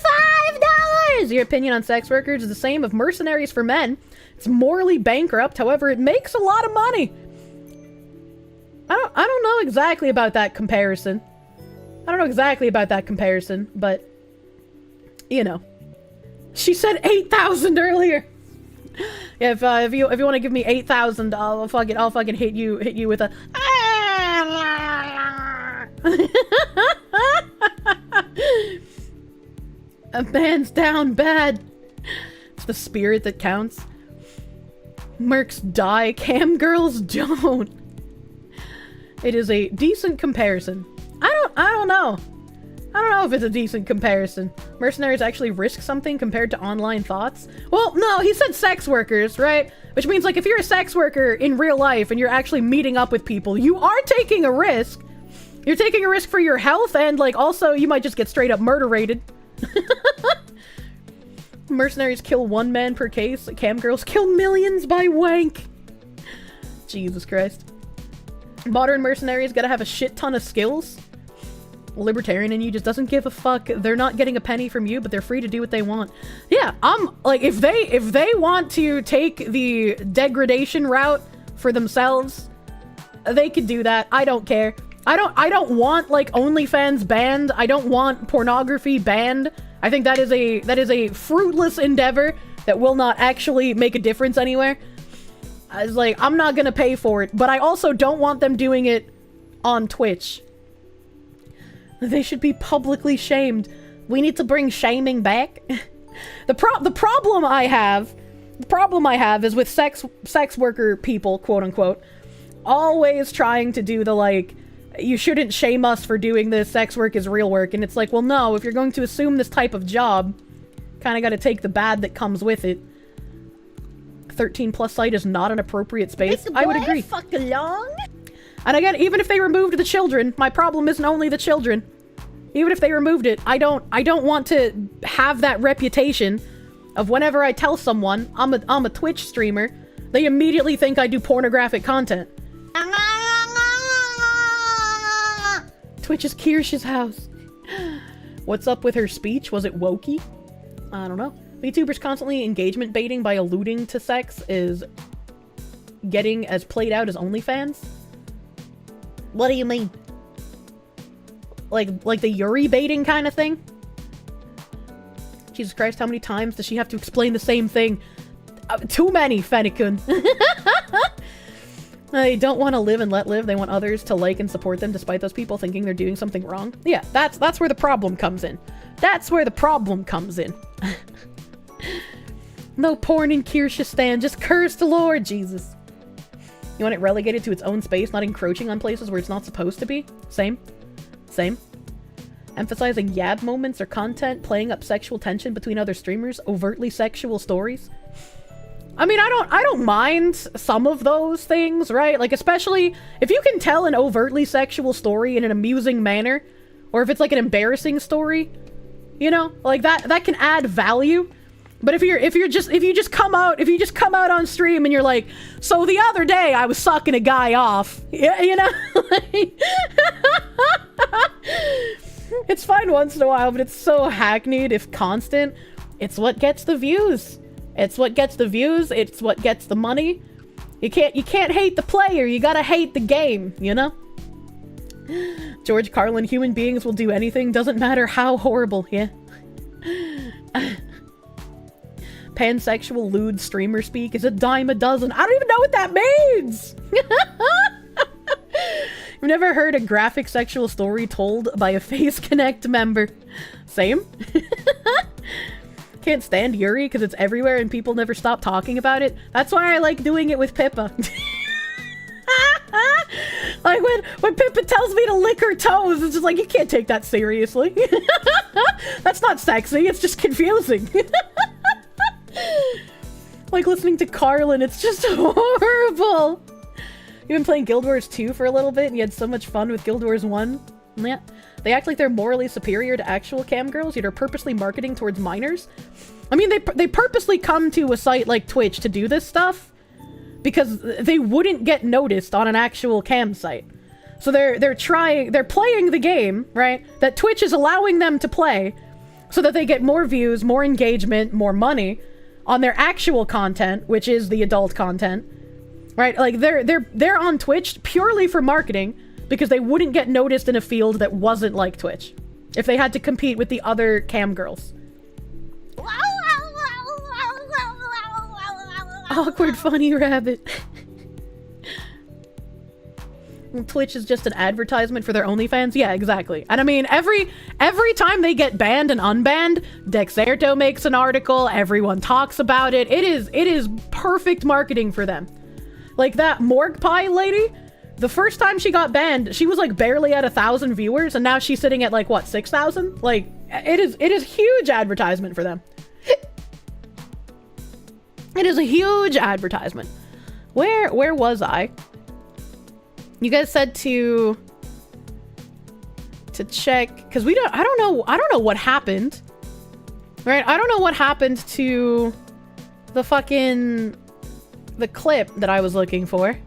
A: $5! Your opinion on sex workers is the same of mercenaries for men. It's morally bankrupt, however, it makes a lot of money. I don't know exactly about that comparison. But, you know. She said 8,000 earlier. Yeah, if you want to give me 8,000, I'll fucking hit you with a a man's down bad. It's the spirit that counts. Mercs die, cam girls don't. It is a decent comparison. I don't know. I don't know if it's a decent comparison. Mercenaries actually risk something compared to online thoughts? Well, no, he said sex workers, right? Which means, like, if you're a sex worker in real life and you're actually meeting up with people, you are taking a risk. You're taking a risk for your health, and, like, also, you might just get straight up murder-rated. Mercenaries kill one man per case. Cam girls kill millions by wank. Jesus Christ. Modern mercenaries gotta have a shit ton of skills. Libertarian in you just doesn't give a fuck. They're not getting a penny from you, but they're free to do what they want. Yeah, like, if they want to take the degradation route, for themselves, they could do that. I don't care. I don't want like OnlyFans banned. I don't want pornography banned. I think that is a fruitless endeavor that will not actually make a difference anywhere. I was like, I'm not gonna pay for it, but I also don't want them doing it on Twitch. They should be publicly shamed. We need to bring shaming back. The problem I have is with sex worker people, quote unquote, always trying to do the like, you shouldn't shame us for doing this, sex work is real work. And it's like, well, no, if you're going to assume this type of job, kind of got to take the bad that comes with it. 13+ site is not an appropriate space. I would agree.
E: Fuck along.
A: And again, even if they removed the children, my problem isn't only the children. Even if they removed it, I don't want to have that reputation of whenever I tell someone I'm a Twitch streamer, they immediately think I do pornographic content. Twitch is Kirsche's house. What's up with her speech? Was it wokey? I don't know. VTubers constantly engagement baiting by alluding to sex is getting as played out as OnlyFans? What do you mean? Like the Yuri baiting kind of thing? Jesus Christ, how many times does she have to explain the same thing? Too many, Fennikun. They don't want to live and let live. They want others to like and support them despite those people thinking they're doing something wrong. Yeah, that's where the problem comes in. That's where the problem comes in. No porn in Kirsche stand. Just curse the Lord, Jesus. You want it relegated to its own space, not encroaching on places where it's not supposed to be? Same. Emphasizing yab moments or content, playing up sexual tension between other streamers, overtly sexual stories. I mean, I don't mind some of those things, right? Like, especially if you can tell an overtly sexual story in an amusing manner, or if it's like an embarrassing story, you know, like that can add value. But if you just come out on stream and you're like, so the other day I was sucking a guy off, yeah, you know, it's fine once in a while, but it's so hackneyed if constant. It's what gets the views. It's what gets the views. It's what gets the money. You can't hate the player. You gotta hate the game, you know? George Carlin, human beings will do anything. Doesn't matter how horrible, yeah. Pansexual lewd streamer speak is a dime a dozen. I don't even know what that means! I've never heard a graphic sexual story told by a Face Connect member. Same. Can't stand Yuri because it's everywhere and people never stop talking about it. That's why I like doing it with Pippa. Like when Pippa tells me to lick her toes, it's just like, you can't take that seriously. That's not sexy, it's just confusing. Like listening to Carlin, it's just horrible. You've been playing Guild Wars 2 for a little bit and you had so much fun with Guild Wars 1. Yeah. They act like they're morally superior to actual cam girls, yet are purposely marketing towards minors. I mean, they purposely come to a site like Twitch to do this stuff because they wouldn't get noticed on an actual cam site. So they're playing the game, right? That Twitch is allowing them to play so that they get more views, more engagement, more money on their actual content, which is the adult content. Right? Like they're on Twitch purely for marketing because they wouldn't get noticed in a field that wasn't like Twitch if they had to compete with the other cam girls. Awkward funny rabbit. Twitch is just an advertisement for their OnlyFans? Yeah, exactly. And I mean, every time they get banned and unbanned, Dexerto makes an article, everyone talks about it. It is perfect marketing for them. Like that Morgue Pie lady, the first time she got banned, she was like barely at 1,000 viewers, and now she's sitting at like what, 6,000? Like it is huge advertisement for them. It is a huge advertisement. Where was I? You guys said to check because I don't know what happened. Right? I don't know what happened to the clip that I was looking for.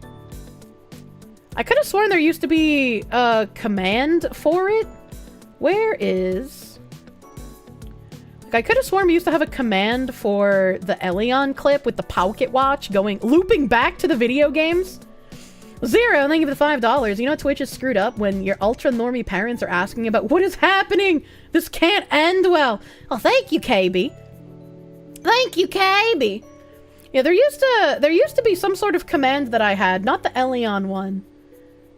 A: I could have sworn there used to be a command for it. Where is... I could I could have sworn we used to have a command for the Elion clip with the pocket watch looping back to the video games. Zero, thank you for the $5. You know Twitch is screwed up when your ultra normie parents are asking about what is happening? This can't end well. Oh, thank you, KB. Thank you, KB. Yeah, there used to be some sort of command that I had, not the Elion one,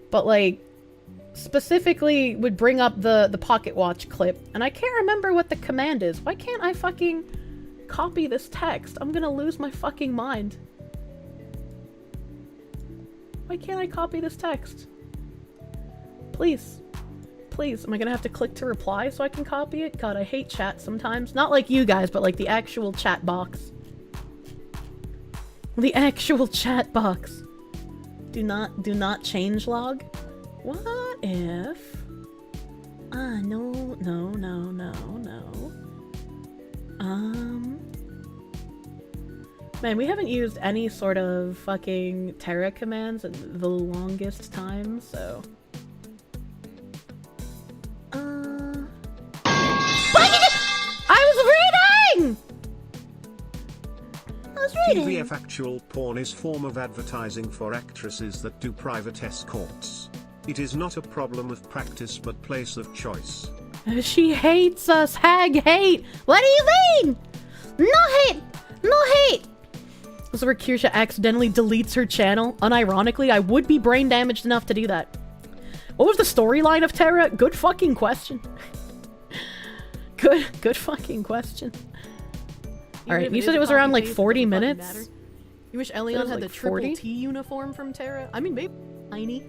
A: but like specifically would bring up the pocket watch clip, and I can't remember what the command is. Why can't I fucking copy this text? I'm gonna lose my fucking mind. Why can't I copy this text? Please. Please, am I gonna have to click to reply so I can copy it? God, I hate chat sometimes. Not like you guys, but like the actual chat box. The actual chat box. Do not change log. What if... no. Man, we haven't used any sort of fucking Terra commands in the longest time, so... I was reading!
C: TVF actual porn is form of advertising for actresses that do private escorts. It is not a problem of practice but place of choice.
A: She hates us, hag hate! What do you mean? No hate! No hate! This is where Kirsche accidentally deletes her channel. Unironically, I would be brain damaged enough to do that. What was the storyline of Terra? Good fucking question. Good fucking question. Alright, you said it was around like 40 minutes?
B: You wish Elion had
A: like
B: the triple
A: 40?
B: T uniform from Terra? I mean, maybe tiny.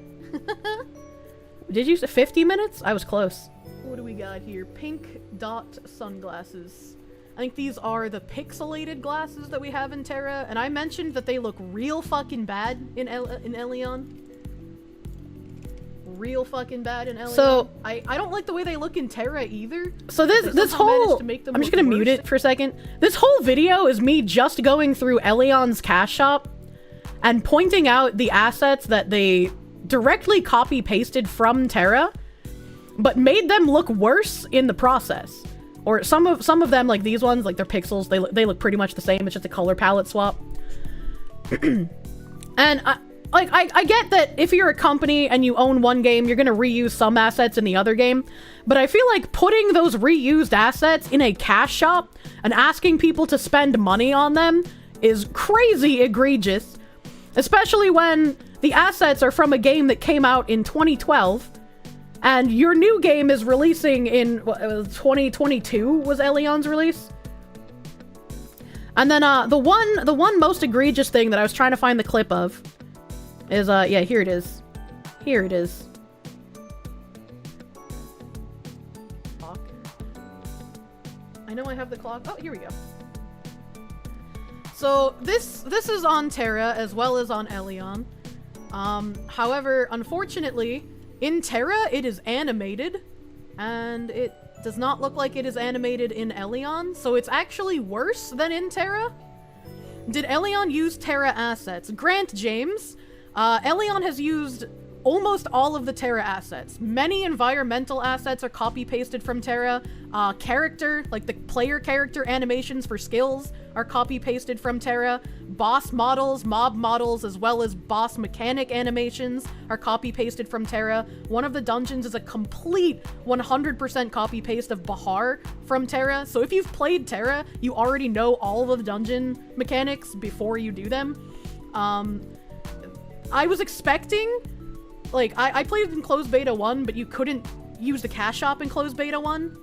A: Did you say 50 minutes? I was close.
B: What do we got here? Pink dot sunglasses. I think these are the pixelated glasses that we have in Terra, and I mentioned that they look real fucking bad in Elion. Real fucking bad in Elion.
A: So
B: I don't like the way they look in Terra either.
A: So this whole... I'm just gonna mute it for a second. This whole video is me just going through Elion's cash shop and pointing out the assets that they directly copy-pasted from Terra, but made them look worse in the process. Or some of them, like these ones, like they're pixels, they look pretty much the same, it's just a color palette swap. And I get that if you're a company and you own one game, you're gonna reuse some assets in the other game, but I feel like putting those reused assets in a cash shop and asking people to spend money on them is crazy egregious, especially when the assets are from a game that came out in 2012, and your new game is releasing in 2022 was Elion's release. And then the one most egregious thing that I was trying to find the clip of is yeah, here it is. Here it is.
B: Clock. I know I have the clock. Oh, here we go. So this is on Terra as well as on Elion. However, unfortunately, in Terra it is animated, and it does not look like it is animated in Elion, so it's actually worse than in Terra. Did Elion use Terra assets? Grant James, Elion has used almost all of the Terra assets. Many environmental assets are copy-pasted from Terra. Character, like the player character animations for skills, are copy-pasted from Terra. Boss models, mob models, as well as boss mechanic animations are copy-pasted from Terra. One of the dungeons is a complete 100% copy-paste of Bahar from Terra. So if you've played Terra, you already know all of the dungeon mechanics before you do them. I was expecting... Like, I played it in closed beta 1, but you couldn't use the cash shop in closed beta 1.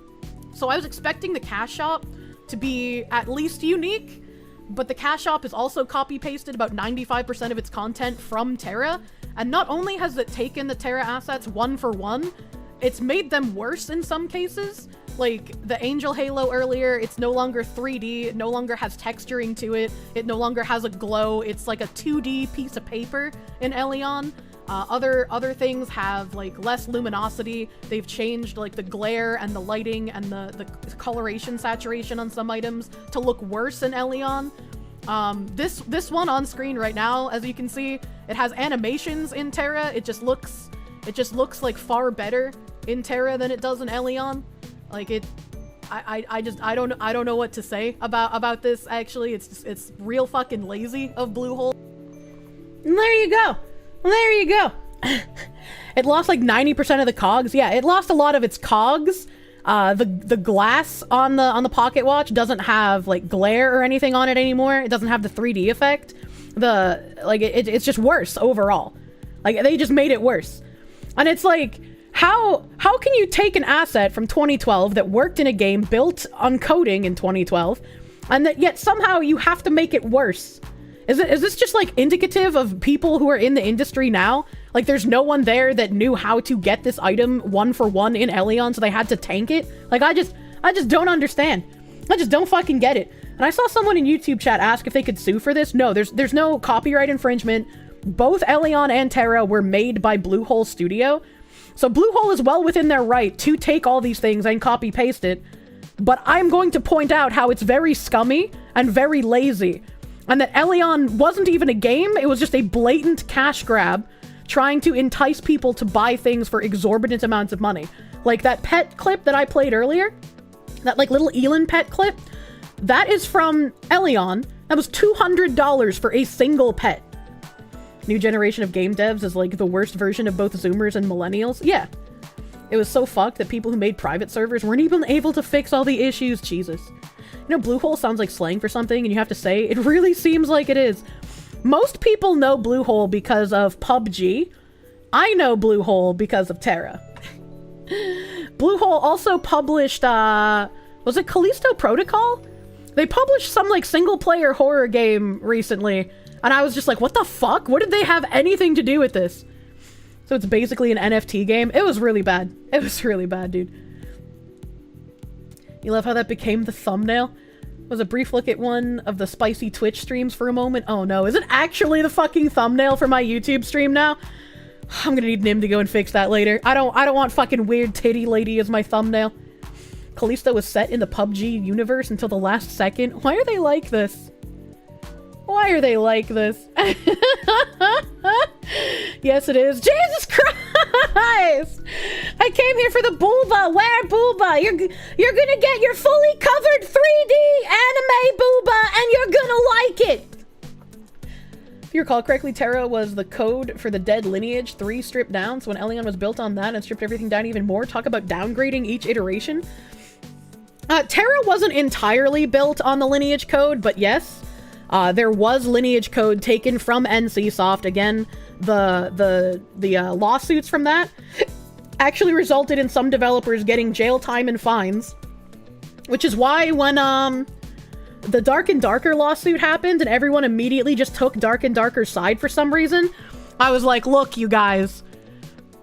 B: So I was expecting the cash shop to be at least unique, but the cash shop is also copy-pasted about 95% of its content from Terra. And not only has it taken the Terra assets one for one, it's made them worse in some cases. Like, the Angel Halo earlier, it's no longer 3D, it no longer has texturing to it, it no longer has a glow, it's like a 2D piece of paper in Elion. Other things have like less luminosity. They've changed like the glare and the lighting and the coloration saturation on some items to look worse in Elion. This one on screen right now, as you can see, it has animations in Terra. It just looks like far better in Terra than it does in Elion. Like I don't know what to say about this. Actually, it's real fucking lazy of Bluehole.
A: And there you go. There you go. It lost like 90% of the cogs. Yeah, it lost a lot of its cogs. The glass on the pocket watch doesn't have like glare or anything on it anymore. It doesn't have the 3D effect. It's just worse overall. Like, they just made it worse. And it's like, how can you take an asset from 2012 that worked in a game built on coding in 2012, and that yet somehow you have to make it worse? Is this just like indicative of people who are in the industry now? Like, there's no one there that knew how to get this item 1-for-1 in Elion, so they had to tank it? Like, I just don't understand. I just don't fucking get it. And I saw someone in YouTube chat ask if they could sue for this. No, there's no copyright infringement. Both Elion and Terra were made by Bluehole Studio. So Bluehole is well within their right to take all these things and copy paste it. But I'm going to point out how it's very scummy and very lazy. And that Elion wasn't even a game, it was just a blatant cash grab trying to entice people to buy things for exorbitant amounts of money. Like that pet clip that I played earlier, that like little Elon pet clip, that is from Elion. That was $200 for a single pet. New generation of game devs is like the worst version of both Zoomers and Millennials. Yeah. It was so fucked that people who made private servers weren't even able to fix all the issues. Jesus. You know, Bluehole sounds like slang for something, and you have to say, it really seems like it is. Most people know Bluehole because of PUBG. I know Bluehole because of Terra. Bluehole also published, was it Callisto Protocol? They published some, like, single-player horror game recently, and I was just like, what the fuck? What did they have anything to do with this? So it's basically an NFT game. It was really bad. It was really bad, dude. You love how that became the thumbnail? Was a brief look at one of the spicy Twitch streams for a moment. Oh no, is it actually the fucking thumbnail for my YouTube stream now? I'm gonna need Nim to go and fix that later. I don't want fucking weird titty lady as my thumbnail. Callisto was set in the PUBG universe until the last second. Why are they like this? Why are they like this? Yes, it is. Jesus Christ! I came here for the booba. Where booba? You're gonna get your fully covered 3D anime booba, and you're gonna like it. If you recall correctly, Terra was the code for the Dead Lineage 3 stripped down. So when Elion was built on that and stripped everything down even more, talk about downgrading each iteration. Terra wasn't entirely built on the Lineage code, but yes. There was Lineage code taken from NCSoft. Again, the lawsuits from that actually resulted in some developers getting jail time and fines. Which is why when, the Dark and Darker lawsuit happened and everyone immediately just took Dark and Darker's side for some reason, I was like, look, you guys,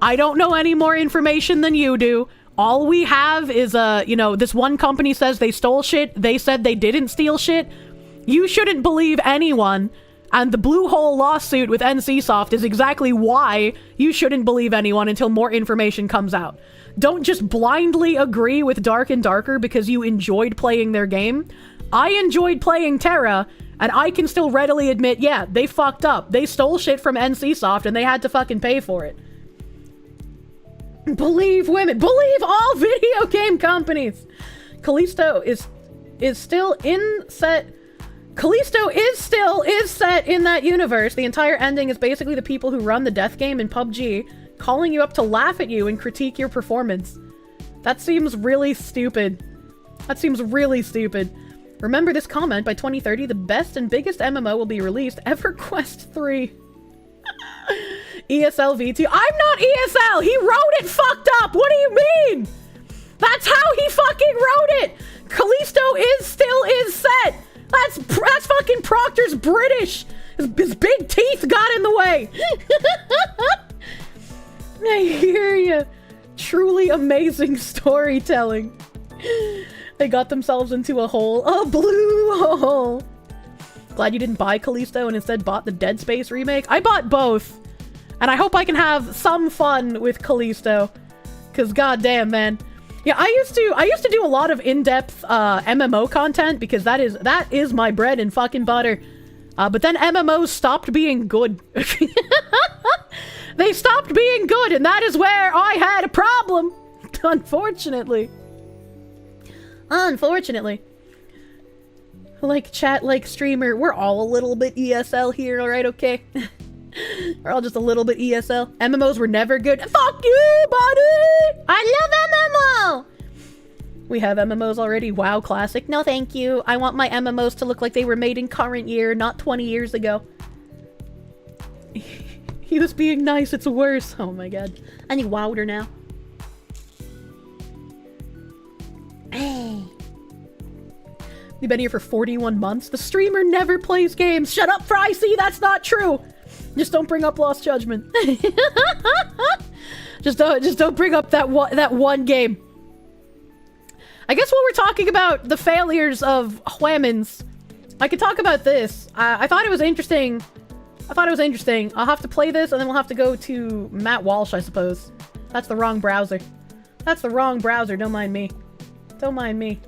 A: I don't know any more information than you do. All we have is, this one company says they stole shit. They said they didn't steal shit. You shouldn't believe anyone, and the Bluehole lawsuit with NCSoft is exactly why you shouldn't believe anyone until more information comes out. Don't just blindly agree with Dark and Darker because you enjoyed playing their game. I enjoyed playing Terra, and I can still readily admit, yeah, they fucked up. They stole shit from NCSoft, and they had to fucking pay for it. Believe women. Believe all video game companies. Callisto is still in set... Callisto is set in that universe. The entire ending is basically the people who run the death game in PUBG calling you up to laugh at you and critique your performance. That seems really stupid. That seems really stupid. Remember this comment, by 2030, the best and biggest MMO will be released, EverQuest 3. ESL V2. I'm not ESL! He wrote it fucked up! What do you mean? That's how he fucking wrote it! Callisto still is set! That's fucking Proctor's British! His big teeth got in the way! I hear ya. Truly amazing storytelling. They got themselves into a hole. A blue hole! Glad you didn't buy Callisto and instead bought the Dead Space remake. I bought both. And I hope I can have some fun with Callisto. Cause goddamn, man. Yeah, I used to do a lot of in-depth MMO content because that is my bread and fucking butter. But then MMOs stopped being good. They stopped being good, and that is where I had a problem, unfortunately. Unfortunately. Like chat, like streamer, we're all a little bit ESL here, alright, okay? We're all just a little bit ESL. MMOs were never good. Fuck you, buddy! I love MMO! We have MMOs already. WoW Classic. No, thank you. I want my MMOs to look like they were made in current year, not 20 years ago. He was being nice, it's worse. Oh my god. I need Wowder now. Hey. You've been here for 41 months? The streamer never plays games. Shut up, Frycy! That's not true! Just don't bring up Lost Judgment. just don't bring up that one game. I guess while we're talking about the failures of Whammons, I could talk about this. I thought it was interesting. I'll have to play this, and then we'll have to go to Matt Walsh, I suppose. That's the wrong browser. Don't mind me. Don't mind me.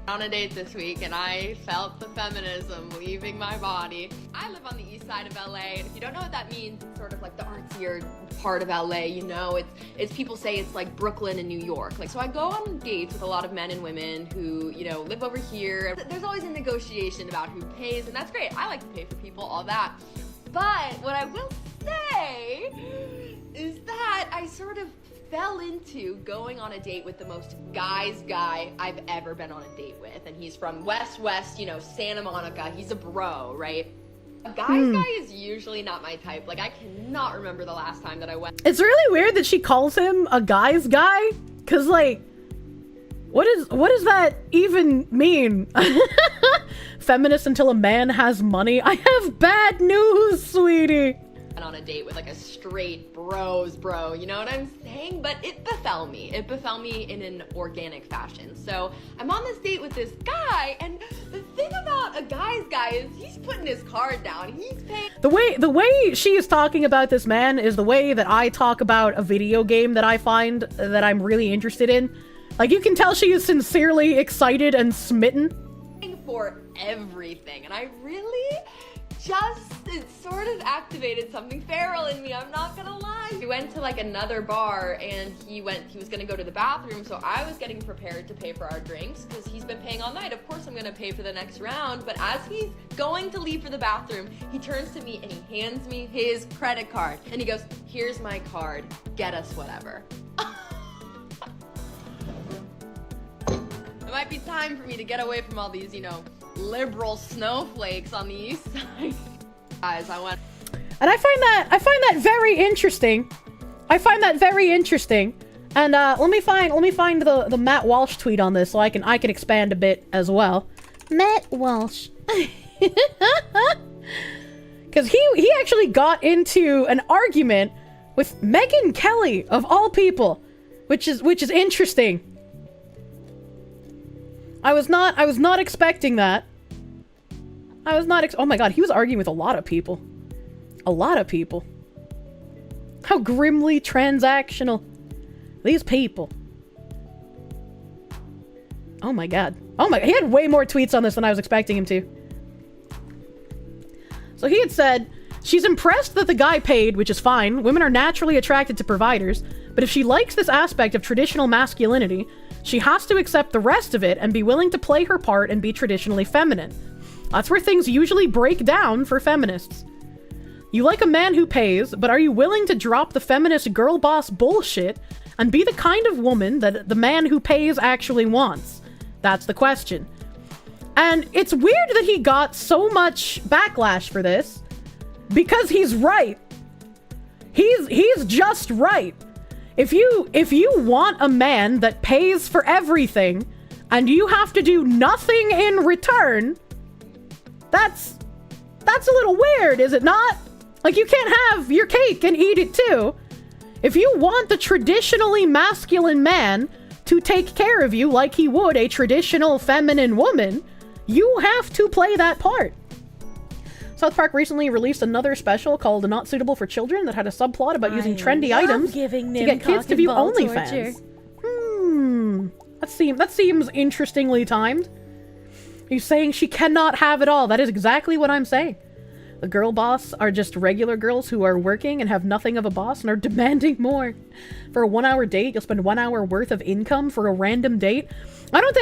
L: On a date this week, and I felt the feminism leaving my body. I live on the east side of LA, and if you don't know what that means, it's sort of like the artsier part of LA, you know? It's people say it's like Brooklyn and New York. Like, so I go on dates with a lot of men and women who, you know, live over here. There's always a negotiation about who pays, and that's great. I like to pay for people, all that. But what I will say is that I sort of fell into going on a date with the most guy's guy I've ever been on a date with. And he's from West, you know, Santa Monica. He's a bro, right? A guy's guy is usually not my type. Like, I cannot remember the last time that I went.
A: It's really weird that she calls him a guy's guy. Cause like, what does that even mean? Feminist until a man has money? I have bad news, sweetie.
L: On a date with like a straight bro, you know what I'm saying? But it befell me in an organic fashion. So I'm on this date with this guy, and the thing about a guy's guy is he's putting his card down. He's paying.
A: The way she is talking about this man is the way that I talk about a video game that I find that I'm really interested in. Like, you can tell she is sincerely excited and smitten.
L: For everything, and I really it sort of activated something feral in me, I'm not gonna lie. We went to like another bar, and he was gonna go to the bathroom, so I was getting prepared to pay for our drinks because he's been paying all night. Of course I'm gonna pay for the next round, but as he's going to leave for the bathroom, he turns to me and he hands me his credit card, and he goes, "Here's my card, get us whatever." It might be time for me to get away from all these, you know, liberal snowflakes on the east side. Guys,
A: and I find that very interesting. And let me find the Matt Walsh tweet on this so I can expand a bit as well.
E: Matt Walsh.
A: Cause he actually got into an argument with Megyn Kelly of all people, which is interesting. I was not expecting that. Oh my god, he was arguing with a lot of people. How grimly transactional. These people. Oh my god. He had way more tweets on this than I was expecting him to. So he had said, she's impressed that the guy paid, which is fine. Women are naturally attracted to providers. But if she likes this aspect of traditional masculinity, she has to accept the rest of it and be willing to play her part and be traditionally feminine. That's where things usually break down for feminists. You like a man who pays, but are you willing to drop the feminist girl boss bullshit and be the kind of woman that the man who pays actually wants? That's the question. And it's weird that he got so much backlash for this, because he's right. He's just right. If you want a man that pays for everything and you have to do nothing in return, that's a little weird, is it not? Like, you can't have your cake and eat it too. If you want the traditionally masculine man to take care of you like he would a traditional feminine woman, you have to play that part. South Park recently released another special called Not Suitable for Children that had a subplot about using trendy items to get kids to view OnlyFans. That seems interestingly timed. Are you saying she cannot have it all? That is exactly what I'm saying. a girl boss are just regular girls who are working and have nothing of a boss and are demanding more. For a 1 hour date, you'll spend 1 hour worth of income for a random date. I don't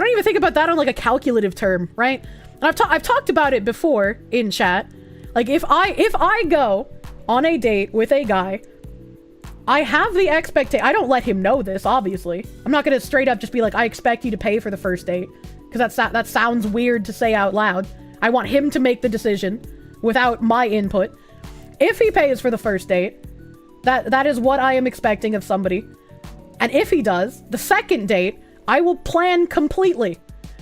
A: even think about that on like a calculative term, right? And I've talked about it before in chat. Like if I go on a date with a guy, I have the expectation. I don't let him know this, obviously. I'm not gonna straight up just be like, I expect you to pay for the first date, because that sounds weird to say out loud. I want him to make the decision without my input. If he pays for the first date, that is what I am expecting of somebody. And if he does, the second date, I will plan completely.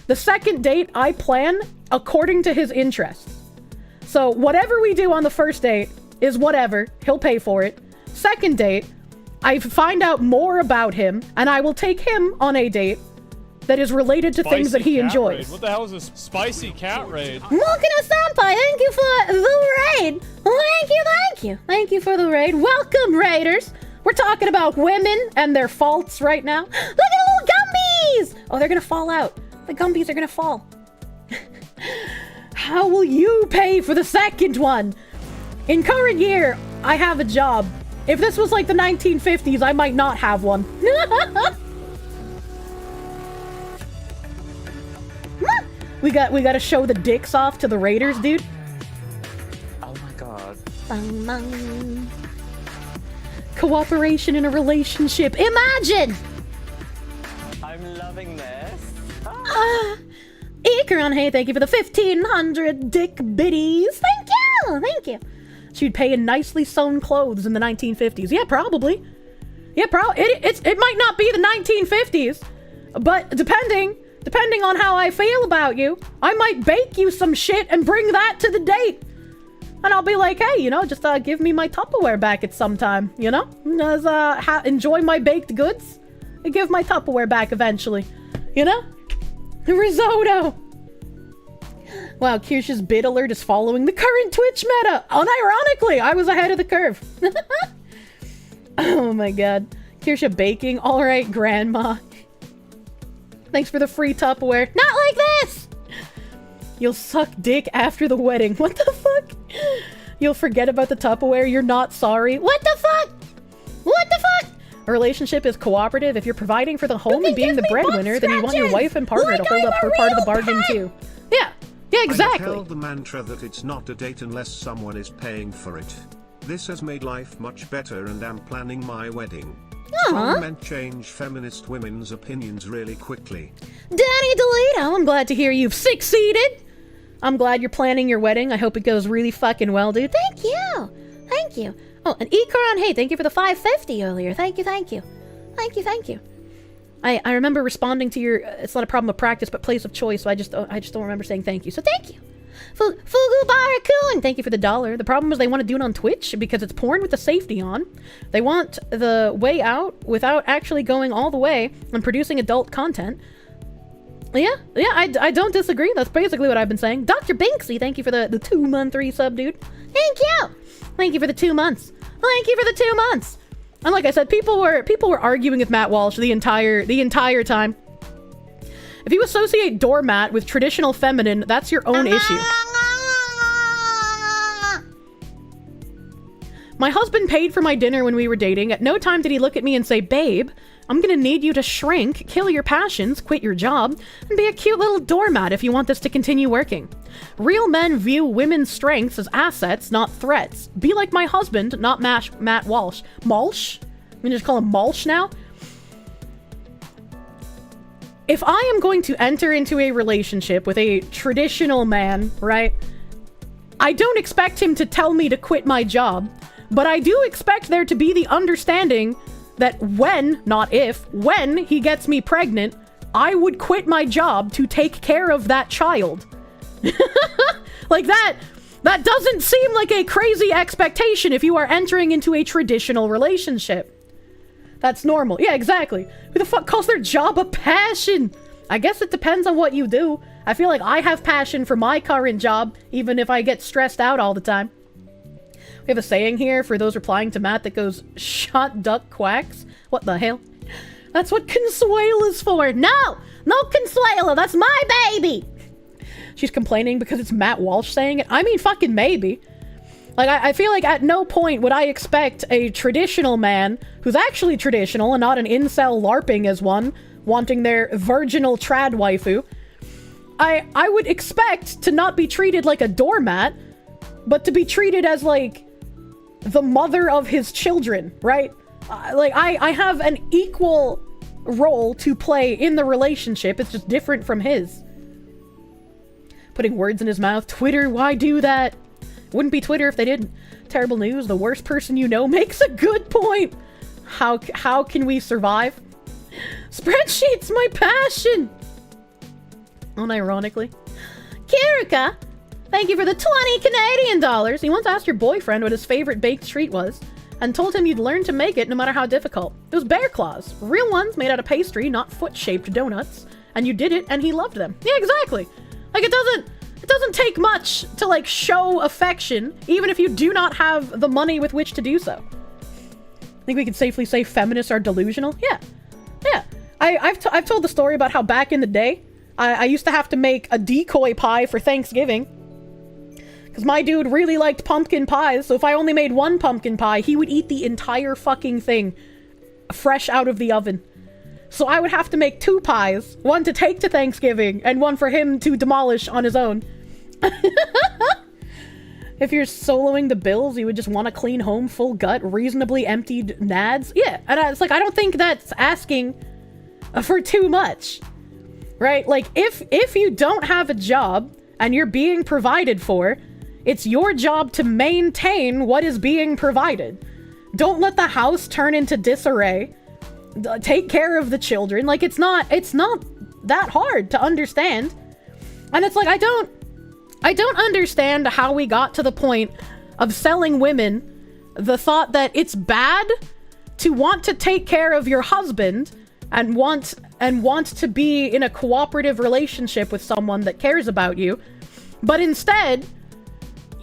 A: The second date, I plan according to his interests. So whatever we do on the first date is whatever. He'll pay for it. Second date, I find out more about him, and I will take him on a date that is related to things that he enjoys.
D: Raid. What the hell is this spicy cat raid?
E: Mokina-senpai, thank you for the raid. Thank you for the raid. Welcome, raiders. We're talking about women and their faults right now. Look at the little Gumbies! Oh, they're gonna fall out. The Gumbies are gonna fall.
A: How will you pay for the second one? In current year, I have a job. If this was like the 1950s, I might not have one. We gotta show the dicks off to the raiders, dude.
D: Oh my god.
E: Bang, bang.
A: Cooperation in a relationship. Imagine!
D: I'm loving this.
A: Ikaron, hey, thank you for the 1,500 dick biddies. Thank you. She'd pay in nicely sewn clothes in the 1950s. Yeah, probably. Yeah, it might not be the 1950s, but depending on how I feel about you, I might bake you some shit and bring that to the date. And I'll be like, hey, you know, just give me my Tupperware back at some time, you know? Just, enjoy my baked goods and give my Tupperware back eventually, you know? Risotto! Wow, Kirsch's bid alert is following the current Twitch meta! Unironically, I was ahead of the curve. Oh my god. Kirsche baking. Alright, grandma. Thanks for the free Tupperware. Not like this! You'll suck dick after the wedding. What the fuck? You'll forget about the Tupperware. You're not sorry. What the fuck? What the fuck? A relationship is cooperative. If you're providing for the home and being the breadwinner, then you want your wife and partner to hold up her part of the bargain too. Yeah. Yeah, exactly.
C: I held the mantra that it's not a date unless someone is paying for it. This has made life much better and am planning my wedding. Strong men change feminist women's opinions really quickly.
A: Danny DeLito, I'm glad to hear you've succeeded. I'm glad you're planning your wedding. I hope it goes really fucking well, dude.
E: Thank you. Oh, and Ikaron, hey, thank you for the 550 earlier. Thank you.
A: I remember responding to your, it's not a problem of practice, but place of choice, so I just don't remember saying thank you. So thank you.
E: Fugu Barakun,
A: Thank you for the $1. The problem is they want to do it on Twitch because it's porn with the safety on. They want the way out without actually going all the way and producing adult content. Yeah, I don't disagree. That's basically what I've been saying. Dr. Binksy, thank you for the 2-month resub, dude.
E: Thank you.
A: Thank you for the 2 months. And like I said, people were arguing with Matt Walsh the entire time. If you associate doormat with traditional feminine, that's your own issue. My husband paid for my dinner when we were dating. At no time did he look at me and say, babe, I'm gonna need you to shrink, kill your passions, quit your job, and be a cute little doormat if you want this to continue working. Real men view women's strengths as assets, not threats. Be like my husband, not Matt Walsh. Malsh? I'm gonna just call him Malsh now? If I am going to enter into a relationship with a traditional man, right? I don't expect him to tell me to quit my job, but I do expect there to be the understanding that when, not if, when he gets me pregnant, I would quit my job to take care of that child. Like that doesn't seem like a crazy expectation if you are entering into a traditional relationship. That's normal. Yeah, exactly. Who the fuck calls their job a passion? I guess it depends on what you do. I feel like I have passion for my current job, even if I get stressed out all the time. We have a saying here for those replying to Matt that goes, shot duck quacks. What the hell? That's what Consuela's for. No! No Consuela! That's my baby! she's complaining because it's Matt Walsh saying it. I mean, fucking maybe. Like, I feel like at no point would I expect a traditional man, who's actually traditional and not an incel LARPing as one, wanting their virginal trad waifu. I would expect to not be treated like a doormat, but to be treated as, like, the mother of his children, right? Like, I have an equal role to play in the relationship. It's just different from his. Putting words in his mouth. Twitter, why do that? Wouldn't be Twitter if they didn't. Terrible news. The worst person you know makes a good point. How can we survive? Spreadsheets, my passion. Unironically. Kirika, thank you for the 20 Canadian dollars. He once asked your boyfriend what his favorite baked treat was and told him you'd learn to make it no matter how difficult. It was bear claws. Real ones made out of pastry, not foot-shaped donuts. And you did it and he loved them. Yeah, exactly. Like, it doesn't take much to, like, show affection, even if you do not have the money with which to do so. I think we can safely say feminists are delusional. Yeah. Yeah. I've told the story about how back in the day, I used to have to make a decoy pie for Thanksgiving. Because my dude really liked pumpkin pies, so if I only made one pumpkin pie, he would eat the entire fucking thing fresh out of the oven. So I would have to make 2 pies, one to take to Thanksgiving, and one for him to demolish on his own. If you're soloing the bills, you would just want a clean home, full gut, reasonably emptied nads. Yeah, and it's like, I don't think that's asking for too much, right? Like, if you don't have a job and you're being provided for, it's your job to maintain what is being provided. Don't let the house turn into disarray. Take care of the children. Like, it's not that hard to understand. And it's like, I don't understand how we got to the point of selling women the thought that it's bad to want to take care of your husband and want to be in a cooperative relationship with someone that cares about you, but instead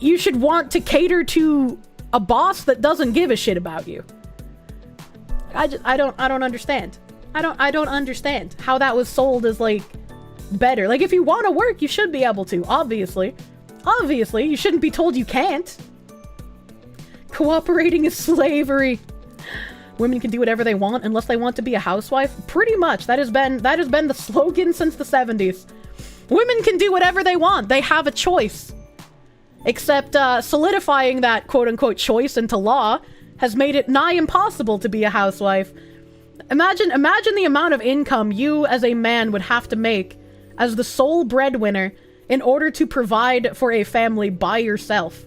A: you should want to cater to a boss that doesn't give a shit about you. I don't understand. I don't understand how that was sold as, like, better. Like, if you want to work, you should be able to, obviously. Obviously, you shouldn't be told you can't. Cooperating is slavery. Women can do whatever they want unless they want to be a housewife. Pretty much. That has been the slogan since the 70s. Women can do whatever they want. They have a choice. Except solidifying that quote-unquote choice into law has made it nigh impossible to be a housewife. Imagine the amount of income you as a man would have to make as the sole breadwinner in order to provide for a family by yourself.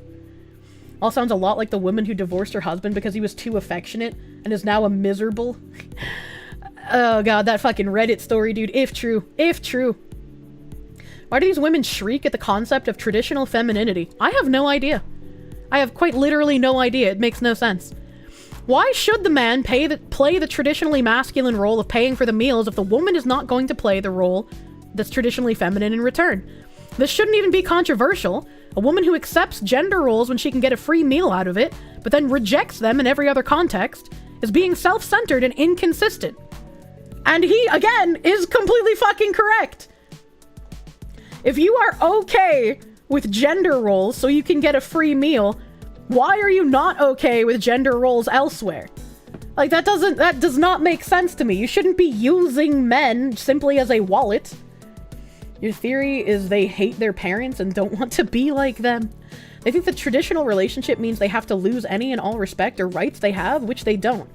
A: All sounds a lot like the woman who divorced her husband because he was too affectionate and is now a miserable. Oh god, that fucking Reddit story, dude. If true. If true. Why do these women shriek at the concept of traditional femininity? I have no idea. I have quite literally no idea. It makes no sense. Why should the man play the traditionally masculine role of paying for the meals if the woman is not going to play the role that's traditionally feminine in return? This shouldn't even be controversial. A woman who accepts gender roles when she can get a free meal out of it, but then rejects them in every other context, is being self-centered and inconsistent. And he, again, is completely fucking correct. If you are okay with gender roles so you can get a free meal, why are you not okay with gender roles elsewhere? Like, that does not make sense to me. You shouldn't be using men simply as a wallet. Your theory is they hate their parents and don't want to be like them. They think the traditional relationship means they have to lose any and all respect or rights they have, which they don't.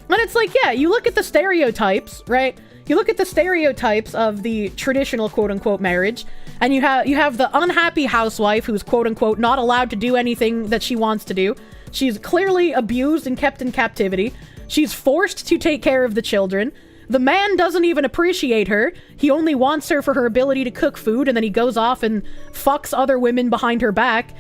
A: And it's like, yeah, you look at the stereotypes, right? You look at the stereotypes of the traditional quote-unquote marriage, and you have the unhappy housewife who's quote-unquote not allowed to do anything that she wants to do. She's clearly abused and kept in captivity. She's forced to take care of the children. The man doesn't even appreciate her. He only wants her for her ability to cook food, and then he goes off and fucks other women behind her back.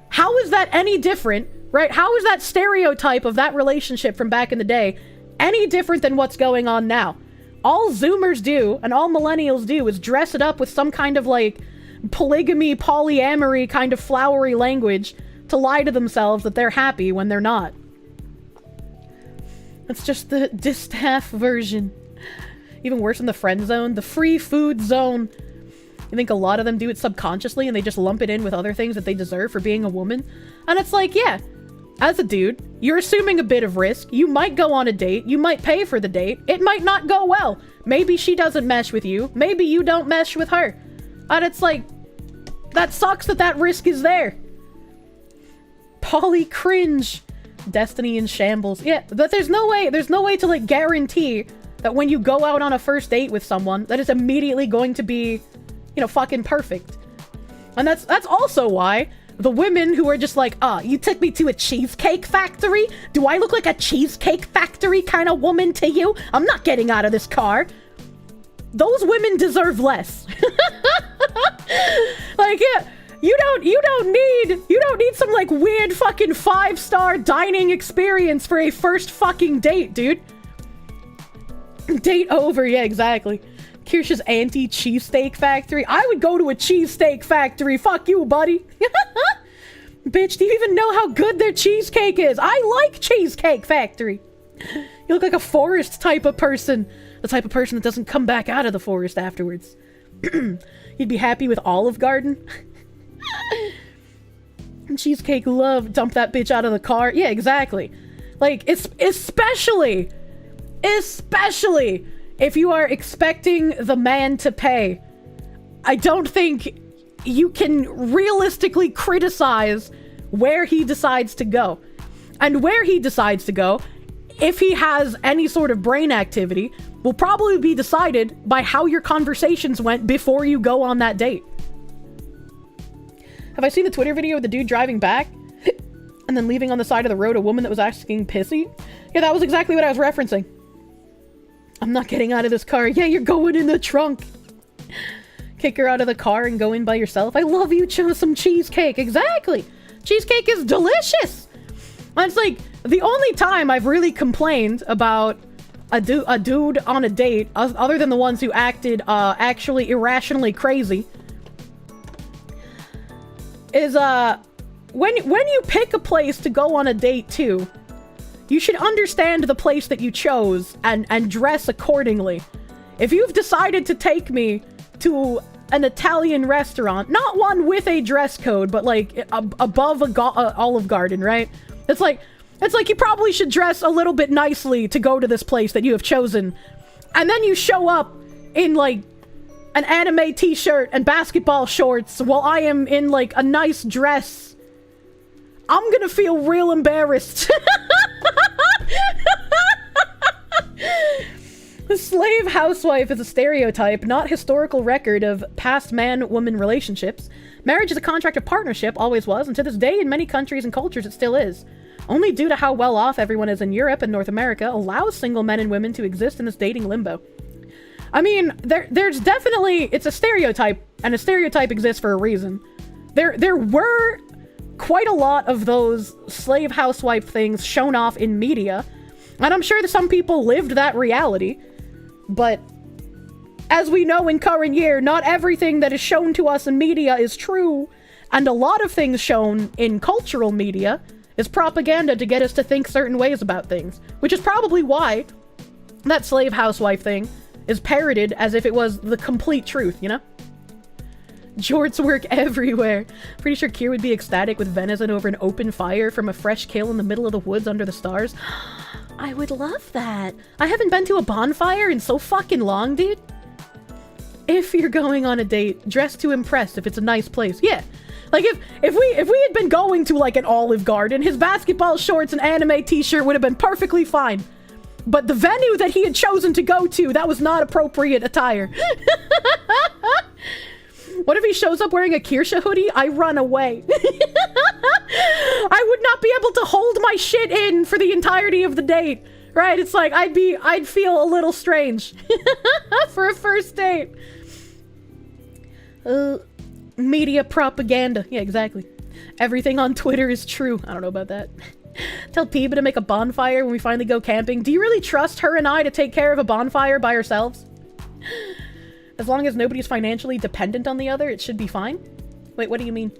A: How is that any different, right? How is that stereotype of that relationship from back in the day any different than what's going on now? All Zoomers do, and all millennials do, is dress it up with some kind of, like, polygamy, polyamory kind of flowery language to lie to themselves that they're happy when they're not. It's just the distaff version. Even worse in the friend zone, the free food zone. You think a lot of them do it subconsciously and they just lump it in with other things that they deserve for being a woman? And it's like, yeah, as a dude, you're assuming a bit of risk. You might go on a date. You might pay for the date. It might not go well. Maybe she doesn't mesh with you. Maybe you don't mesh with her. And it's like, that sucks that that risk is there. Polly cringe. Destiny in shambles. Yeah, but there's no way to like guarantee that when you go out on a first date with someone that is immediately going to be, you know, fucking perfect. And that's also why the women who are just like, you took me to a cheesecake factory? Do I look like a cheesecake factory kind of woman to you? I'm not getting out of this car. Those women deserve less. Like, yeah, you don't need some like weird fucking 5-star dining experience for a first fucking date, dude. Date over, yeah, exactly. Kirsche's anti-cheesesteak factory. I would go to a cheesesteak factory. Fuck you, buddy. Bitch, do you even know how good their cheesecake is? I like Cheesecake Factory. You look like a forest type of person. The type of person that doesn't come back out of the forest afterwards. You'd be happy with Olive Garden? Cheesecake love. Dump that bitch out of the car. Yeah, exactly. Like, it's especially if you are expecting the man to pay. I don't think you can realistically criticize where he decides to go. And where he decides to go, if he has any sort of brain activity, will probably be decided by how your conversations went before you go on that date. Have I seen the Twitter video of the dude driving back and then leaving on the side of the road a woman that was asking pissy? Yeah, that was exactly what I was referencing. I'm not getting out of this car. Yeah, you're going in the trunk. Kick her out of the car and go in by yourself. I love you, some cheesecake. Exactly. Cheesecake is delicious. And it's like, the only time I've really complained about a dude on a date, other than the ones who acted actually irrationally crazy, is when you pick a place to go on a date to, you should understand the place that you chose and dress accordingly. If you've decided to take me to an Italian restaurant, not one with a dress code, but like above a Olive Garden, right? It's like you probably should dress a little bit nicely to go to this place that you have chosen. And then you show up in like an anime t-shirt and basketball shorts while I am in like a nice dress. I'm gonna feel real embarrassed. The slave housewife is a stereotype, not historical record of past man-woman relationships. Marriage is a contract of partnership, always was, and to this day in many countries and cultures it still is. Only due to how well off everyone is in Europe and North America allows single men and women to exist in this dating limbo. I mean, there's definitely, it's a stereotype, and a stereotype exists for a reason. There were quite a lot of those slave housewife things shown off in media, and I'm sure that some people lived that reality, but as we know in current year, not everything that is shown to us in media is true, and a lot of things shown in cultural media is propaganda to get us to think certain ways about things, which is probably why that slave housewife thing is parroted as if it was the complete truth, you know? Jorts work everywhere. Pretty sure Kier would be ecstatic with venison over an open fire from a fresh kill in the middle of the woods under the stars. I would love that. I haven't been to a bonfire in so fucking long, dude. If you're going on a date, dress to impress if it's a nice place. Yeah. Like, if we had been going to, like, an Olive Garden, his basketball shorts and anime t-shirt would have been perfectly fine. But the venue that he had chosen to go to, that was not appropriate attire. What if he shows up wearing a Kirsche hoodie? I run away. I would not be able to hold my shit in for the entirety of the date. Right? It's like, I'd feel a little strange. For a first date. Media propaganda. Yeah, exactly. Everything on Twitter is true. I don't know about that. Tell Peeba to make a bonfire when we finally go camping. Do you really trust her and I to take care of a bonfire by ourselves? As long as nobody's financially dependent on the other, it should be fine. Wait, what do you mean?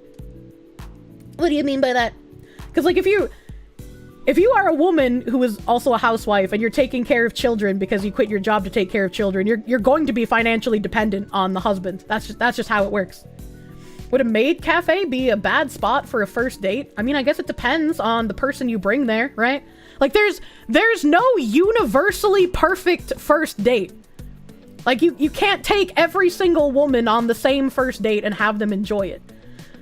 A: What do you mean by that? Because, like, if you if you are a woman who is also a housewife and you're taking care of children because you quit your job to take care of children, you're going to be financially dependent on the husband. That's just how it works. Would a maid cafe be a bad spot for a first date? I mean, I guess it depends on the person you bring there, right? Like, there's no universally perfect first date. Like, you can't take every single woman on the same first date and have them enjoy it.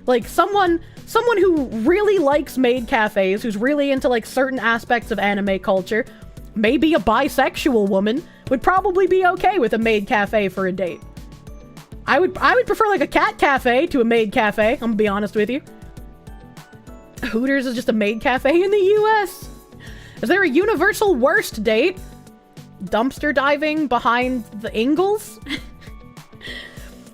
A: Like, someone who really likes maid cafes, who's really into, like, certain aspects of anime culture, maybe a bisexual woman, would probably be okay with a maid cafe for a date. I would prefer, like, a cat cafe to a maid cafe, I'm gonna be honest with you. Hooters is just a maid cafe in the US. Is there a universal worst date? Dumpster diving behind the Ingalls?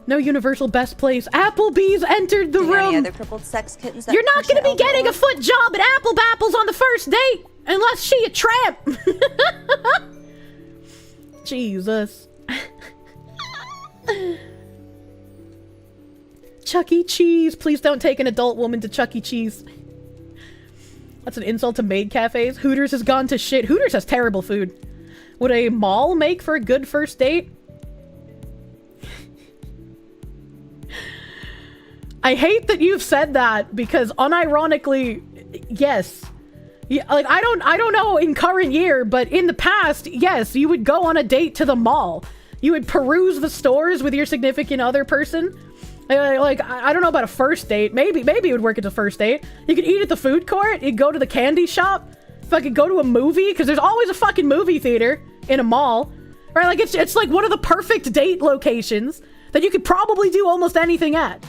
A: No universal best place. Applebee's entered the room.
I: Any other crippled sex kittens that
A: You're not
I: Kirsche
A: gonna be
I: Elder
A: getting a
I: Or?
A: foot job at Apple Bapples on the first date unless she a tramp. Jesus. Chuck E. Cheese. Please don't take an adult woman to Chuck E. Cheese. That's an insult to maid cafes. Hooters has gone to shit. Hooters has terrible food. Would a mall make for a good first date? I hate that you've said that because unironically, yes. Yeah, like I don't know in current year, but in the past, yes, you would go on a date to the mall. You would peruse the stores with your significant other person. Like I don't know about a first date. Maybe it would work as a first date. You could eat at the food court. You'd go to the candy shop. Fucking go to a movie because there's always a fucking movie theater in a mall, right? Like it's like one of the perfect date locations that you could probably do almost anything at.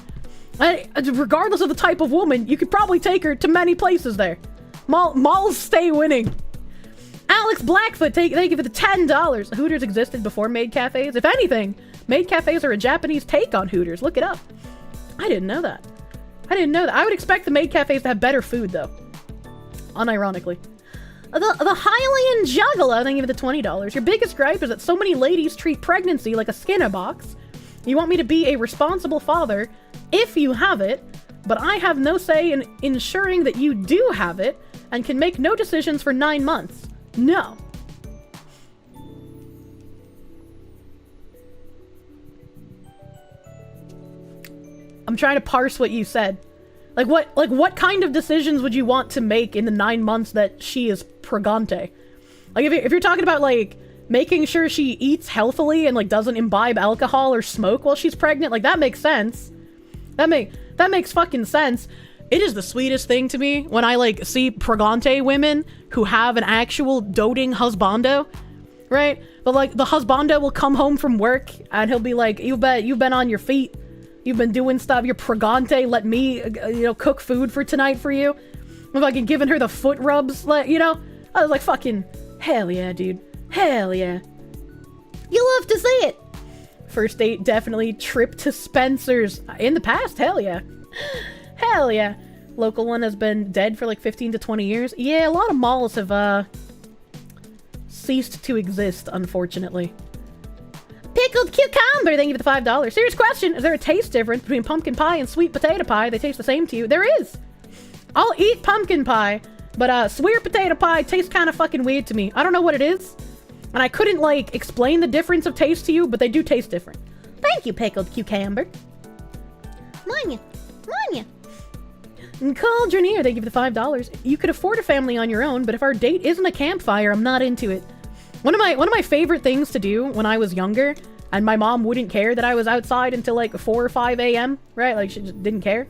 A: Regardless of the type of woman, you could probably take her to many places there. Malls stay winning. Alex Blackfoot, thank you for the $10. Hooters existed before maid cafes. If anything, maid cafes are a Japanese take on Hooters. Look it up. I didn't know that. I would expect the maid cafes to have better food, though. Unironically. The Hylian Juggler, thank you for the $20. Your biggest gripe is that so many ladies treat pregnancy like a Skinner box. You want me to be a responsible father if you have it, but I have no say in ensuring that you do have it and can make no decisions for 9 months. No. I'm trying to parse what you said. Like what kind of decisions would you want to make in the 9 months that she is pregante? Like if you're talking about like making sure she eats healthily and like doesn't imbibe alcohol or smoke while she's pregnant, like that makes sense. That makes fucking sense. It is the sweetest thing to me when I like see pregante women who have an actual doting husbando, right? But like the husbando will come home from work and he'll be like, "You bet you've been on your feet. You've been doing stuff. You're pregante. Let me, cook food for tonight for you." I'm fucking giving her the foot rubs, I was like, fucking, hell yeah, dude. Hell yeah. You love to see it. First date, definitely. Trip to Spencer's. In the past, hell yeah. Hell yeah. Local one has been dead for like 15 to 20 years. Yeah, a lot of malls have, ceased to exist, unfortunately. Pickled cucumber, thank you for the $5. Serious question, is there a taste difference between pumpkin pie and sweet potato pie? They taste the same to you. There is. I'll eat pumpkin pie, but sweet potato pie tastes kind of fucking weird to me. I don't know what it is, and I couldn't, explain the difference of taste to you, but they do taste different. Thank you, pickled cucumber. Manya. And Cauldroneer, thank you for the $5. You could afford a family on your own, but if our date isn't a campfire, I'm not into it. One of my favorite things to do when I was younger, and my mom wouldn't care that I was outside until 4 or 5 a.m., right? Like, she just didn't care.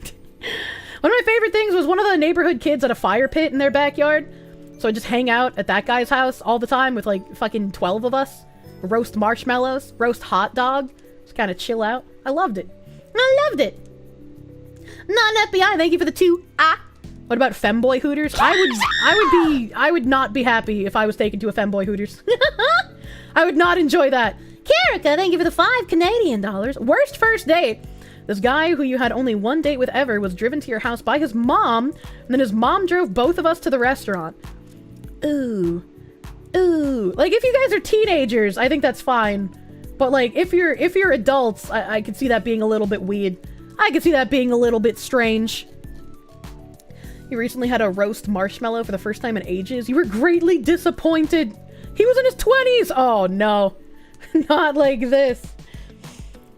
A: One of my favorite things was one of the neighborhood kids had a fire pit in their backyard. So I'd just hang out at that guy's house all the time with fucking 12 of us. Roast marshmallows, roast hot dog. Just kind of chill out. I loved it. Not an FBI, thank you for the 2. What about femboy Hooters? I would not be happy if I was taken to a femboy Hooters. I would not enjoy that. Karika, thank you for the $5 Canadian. Worst first date. This guy who you had only one date with ever was driven to your house by his mom, and then his mom drove both of us to the restaurant. Ooh. Like, if you guys are teenagers, I think that's fine. But if you're adults, I could see that being a little bit weird. I could see that being a little bit strange. You recently had a roast marshmallow for the first time in ages. You were greatly disappointed. He was in his 20s. Oh no, not like this.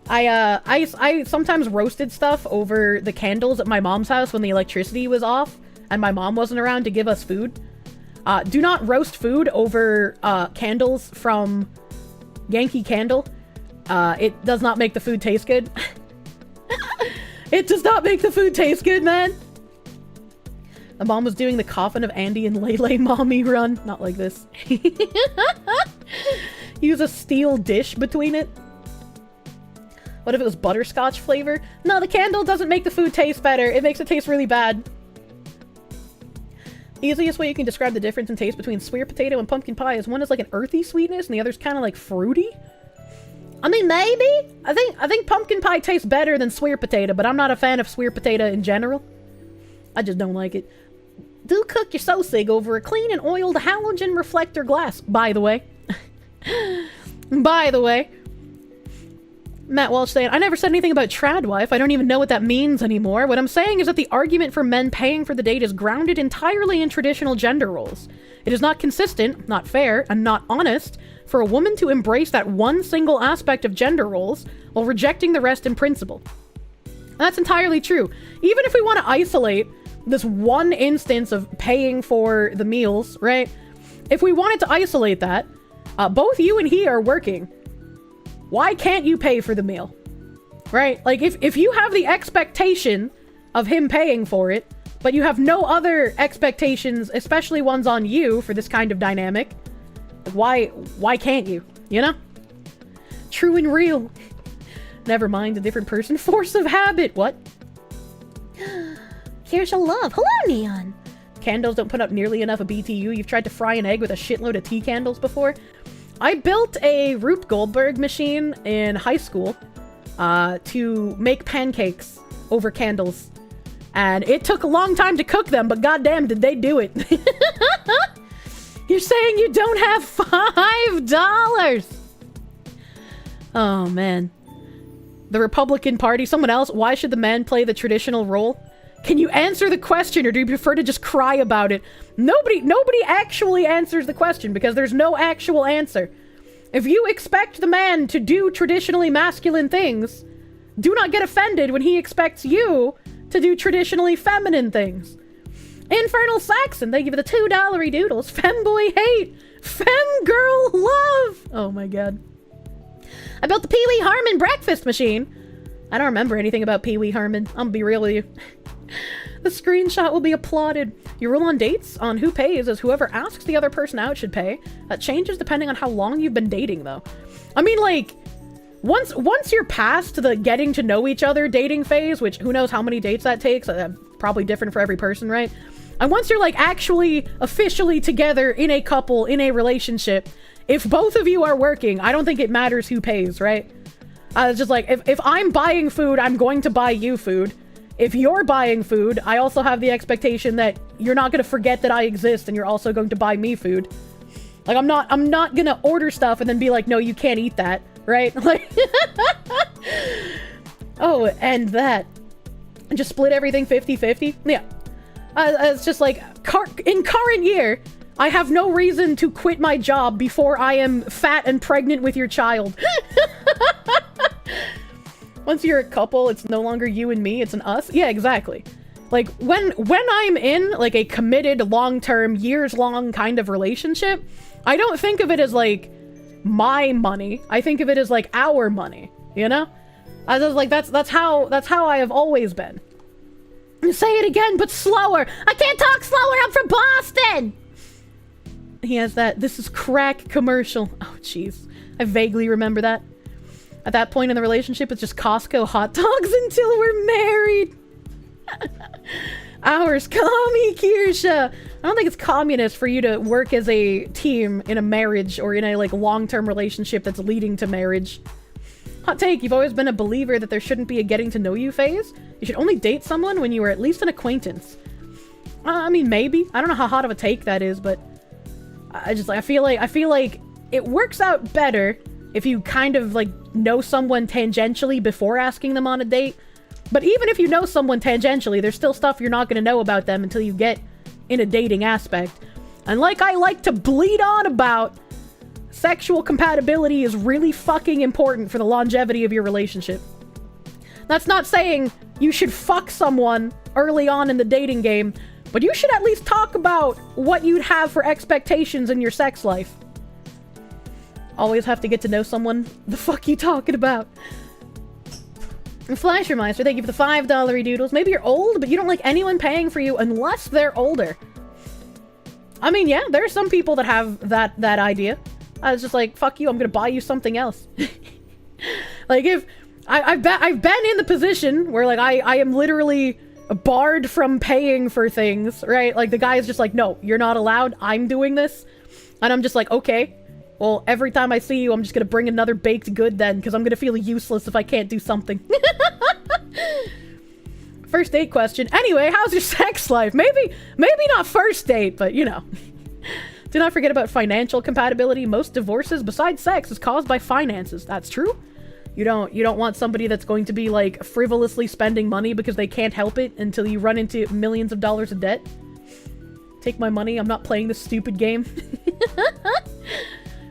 A: I sometimes roasted stuff over the candles at my mom's house when the electricity was off and my mom wasn't around to give us food. Do not roast food over candles from Yankee Candle. It does not make the food taste good. It does not make the food taste good, man. The mom was doing the Coffin of Andy and Lele mommy run. Not like this. Use a steel dish between it. What if it was butterscotch flavor? No, the candle doesn't make the food taste better. It makes it taste really bad. The easiest way you can describe the difference in taste between sweet potato and pumpkin pie is one is like an earthy sweetness and the other's kind of like fruity. I mean, maybe. I think pumpkin pie tastes better than sweet potato, but I'm not a fan of sweet potato in general. I just don't like it. Do cook your sosig over a clean and oiled halogen reflector glass, by the way. By the way. Matt Walsh saying, I never said anything about tradwife. I don't even know what that means anymore. What I'm saying is that the argument for men paying for the date is grounded entirely in traditional gender roles. It is not consistent, not fair, and not honest for a woman to embrace that one single aspect of gender roles while rejecting the rest in principle. That's entirely true. Even if we want to isolate this one instance of paying for the meals, right? If we wanted to isolate that, both you and he are working. Why can't you pay for the meal? Right? Like, if you have the expectation of him paying for it, but you have no other expectations, especially ones on you for this kind of dynamic, why can't you? You know? True and real. Never mind, a different person. Force of habit. What?
E: Here's a love. Hello, Neon.
A: Candles don't put up nearly enough of BTU. You've tried to fry an egg with a shitload of tea candles before. I built a Rube Goldberg machine in high school to make pancakes over candles. And it took a long time to cook them, but goddamn did they do it. You're saying you don't have $5? Oh, man. The Republican Party, someone else, why should the man play the traditional role? Can you answer the question, or do you prefer to just cry about it? Nobody actually answers the question because there's no actual answer. If you expect the man to do traditionally masculine things, do not get offended when he expects you to do traditionally feminine things. Infernal Saxon, thank you for the $2 doodles. Femboy hate. Femgirl love. Oh my god. I built the Pee Wee Herman breakfast machine. I don't remember anything about Pee Wee Herman. I'm gonna be real with you. The screenshot will be applauded. Your rule on dates on who pays is whoever asks the other person out should pay. That changes depending on how long you've been dating, though. I mean, like, once you're past the getting to know each other dating phase, which who knows how many dates that takes, probably different for every person, right? And once you're, like, actually officially together in a couple, in a relationship, if both of you are working, I don't think it matters who pays, right? It's just like, if I'm buying food, I'm going to buy you food. If you're buying food, I also have the expectation that you're not going to forget that I exist and you're also going to buy me food. Like, I'm not going to order stuff and then be like, no, you can't eat that, right? Like, oh, and that. And just split everything 50-50? Yeah. It's just like, in current year, I have no reason to quit my job before I am fat and pregnant with your child. Once you're a couple, it's no longer you and me, it's an us. Yeah, exactly. Like, when I'm in, like, a committed, long-term, years-long kind of relationship, I don't think of it as, like, my money. I think of it as, like, our money, you know? I was like, that's how I have always been. Say it again, but slower. I can't talk slower, I'm from Boston! He has that "this is crack" commercial. Oh, jeez. I vaguely remember that. At that point in the relationship, it's just Costco hot dogs until we're married. Ours, commie Kirsche. I don't think it's communist for you to work as a team in a marriage or in a, like, long-term relationship that's leading to marriage. Hot take, you've always been a believer that there shouldn't be a getting to know you phase. You should only date someone when you are at least an acquaintance. I mean, maybe. I don't know how hot of a take that is, but I feel like it works out better if you kind of, like, know someone tangentially before asking them on a date. But even if you know someone tangentially, there's still stuff you're not going to know about them until you get in a dating aspect. And like I like to bleed on about, sexual compatibility is really fucking important for the longevity of your relationship. That's not saying you should fuck someone early on in the dating game, but you should at least talk about what you'd have for expectations in your sex life. Always have to get to know someone. The fuck you talking about? Flashermeister, thank you for the $5 doodles. Maybe you're old, but you don't like anyone paying for you unless they're older. I mean, yeah, there are some people that have that idea. I was just like, fuck you, I'm gonna buy you something else. Like, if... I've been in the position where, like, I am literally barred from paying for things, right? Like, the guy is just like, no, you're not allowed, I'm doing this. And I'm just like, okay. Well, every time I see you, I'm just gonna bring another baked good then, because I'm gonna feel useless if I can't do something. First date question. Anyway, how's your sex life? Maybe not first date, but you know. Do not forget about financial compatibility. Most divorces, besides sex, is caused by finances. That's true. You don't want somebody that's going to be, like, frivolously spending money because they can't help it until you run into millions of dollars of debt. Take my money, I'm not playing this stupid game.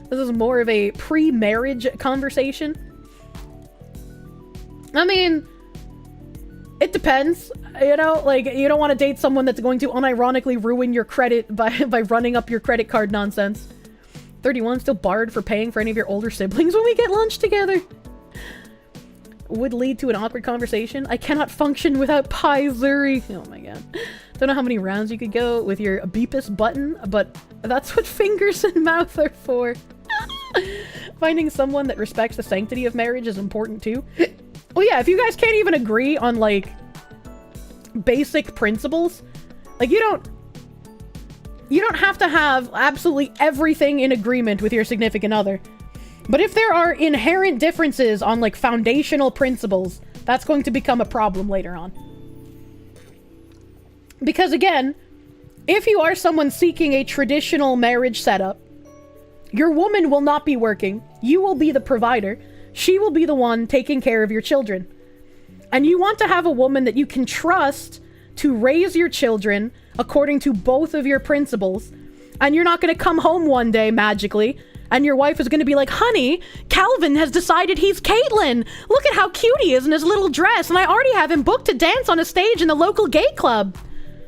A: This is more of a pre-marriage conversation. I mean, it depends. You know, like, you don't want to date someone that's going to unironically ruin your credit by running up your credit card nonsense. 31, still barred for paying for any of your older siblings when we get lunch together. Would lead to an awkward conversation. I cannot function without Pie-Zuri. Oh my god. Don't know how many rounds you could go with your Beepus button, but that's what fingers and mouth are for. Finding someone that respects the sanctity of marriage is important too. Well, yeah, if you guys can't even agree on, like, basic principles, like, you don't have to have absolutely everything in agreement with your significant other. But if there are inherent differences on, like, foundational principles, that's going to become a problem later on. Because, again, if you are someone seeking a traditional marriage setup, your woman will not be working, you will be the provider, she will be the one taking care of your children. And you want to have a woman that you can trust to raise your children according to both of your principles, and you're not going to come home one day magically and your wife is going to be like, honey, Calvin has decided he's Caitlyn. Look at how cute he is in his little dress, and I already have him booked to dance on a stage in the local gay club.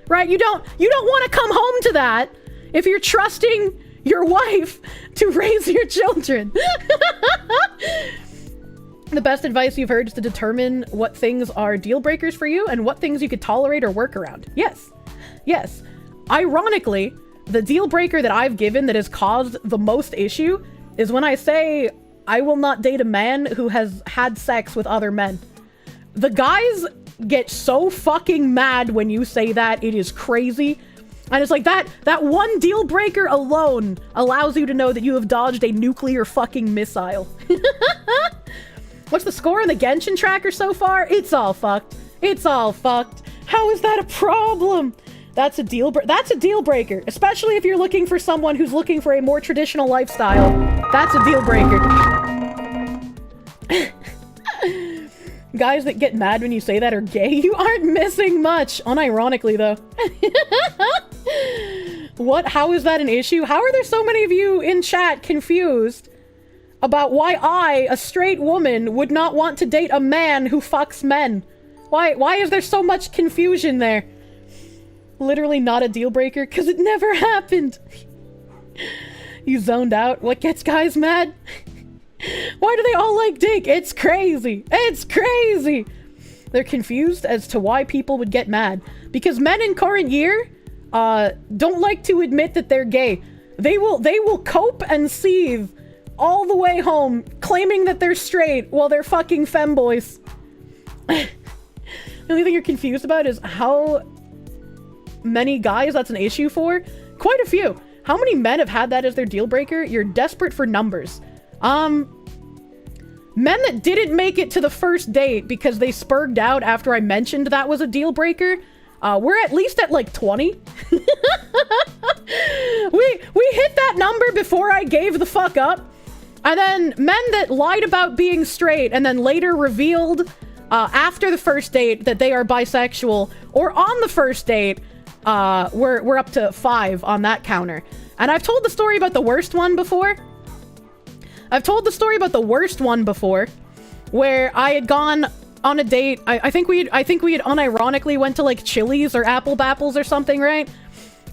A: Right? You don't want to come home to that if you're trusting your wife to raise your children. The best advice you've heard is to determine what things are deal breakers for you and what things you could tolerate or work around. Yes. Yes. Ironically, the deal breaker that I've given that has caused the most issue is when I say I will not date a man who has had sex with other men. The guys get so fucking mad when you say that, it is crazy. And it's like that one deal breaker alone allows you to know that you have dodged a nuclear fucking missile. What's the score on the Genshin tracker so far? It's all fucked. It's all fucked. How is that a problem? That's a deal breaker, especially if you're looking for someone who's looking for a more traditional lifestyle. That's a deal breaker. Guys that get mad when you say that are gay. You aren't missing much. Unironically, though. What? How is that an issue? How are there so many of you in chat confused about why I, a straight woman, would not want to date a man who fucks men? Why is there so much confusion there? Literally not a deal breaker, because it never happened. You zoned out. What gets guys mad? Why do they all like dick? It's crazy. It's crazy. They're confused as to why people would get mad. Because men in current year don't like to admit that they're gay. They will cope and seethe all the way home, claiming that they're straight while they're fucking femboys. The only thing you're confused about is how many guys that's an issue for. Quite a few. How many men have had that as their deal breaker? You're desperate for numbers. Men that didn't make it to the first date because they spurged out after I mentioned that was a deal breaker, we're at least at like 20. We hit that number before I gave the fuck up. And then men that lied about being straight and then later revealed
B: after the first date that they are bisexual, or on the first date, we're up to 5 on that counter. And I've told the story about the worst one before. Where I had gone on a date. I think we had unironically went to like Chili's or Apple Bapples or something, right?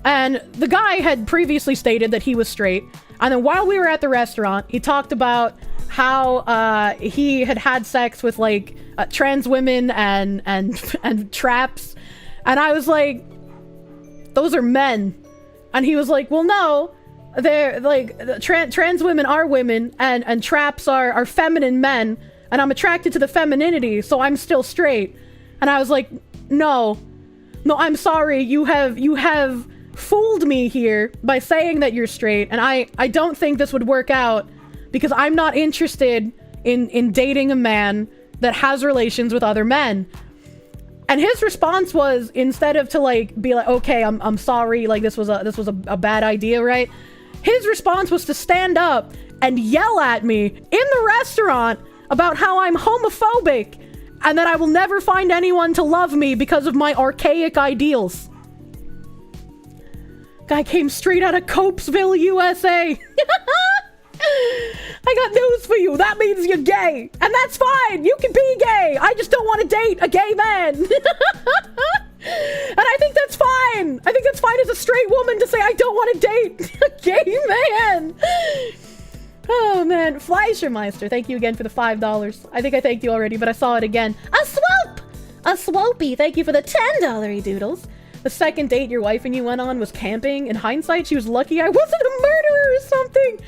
B: And the guy had previously stated that he was straight. And then while we were at the restaurant, he talked about how he had sex with like trans women and traps. And I was like, those are men. And he was like, well, no, they're like trans women are women and traps are feminine men. And I'm attracted to the femininity, so I'm still straight. And I was like, no, I'm sorry. You have fooled me here by saying that you're straight. And I don't think this would work out because I'm not interested in dating a man that has relations with other men. And his response was, instead of to like be like, okay, I'm sorry, like this was a bad idea, right? His response was to stand up and yell at me in the restaurant about how I'm homophobic and that I will never find anyone to love me because of my archaic ideals. Guy came straight out of Copesville, USA. I got news for you. That means you're gay. And that's fine. You can be gay. I just don't want to date a gay man. And I think that's fine. I think that's fine as a straight woman to say I don't want to date a gay man. Oh, man. Fleischermeister, thank you again for the $5. I think I thanked you already, but I saw it again. A Swoopy, thank you for the $10 doodles. The second date your wife and you went on was camping. In hindsight, she was lucky I wasn't a murderer or something.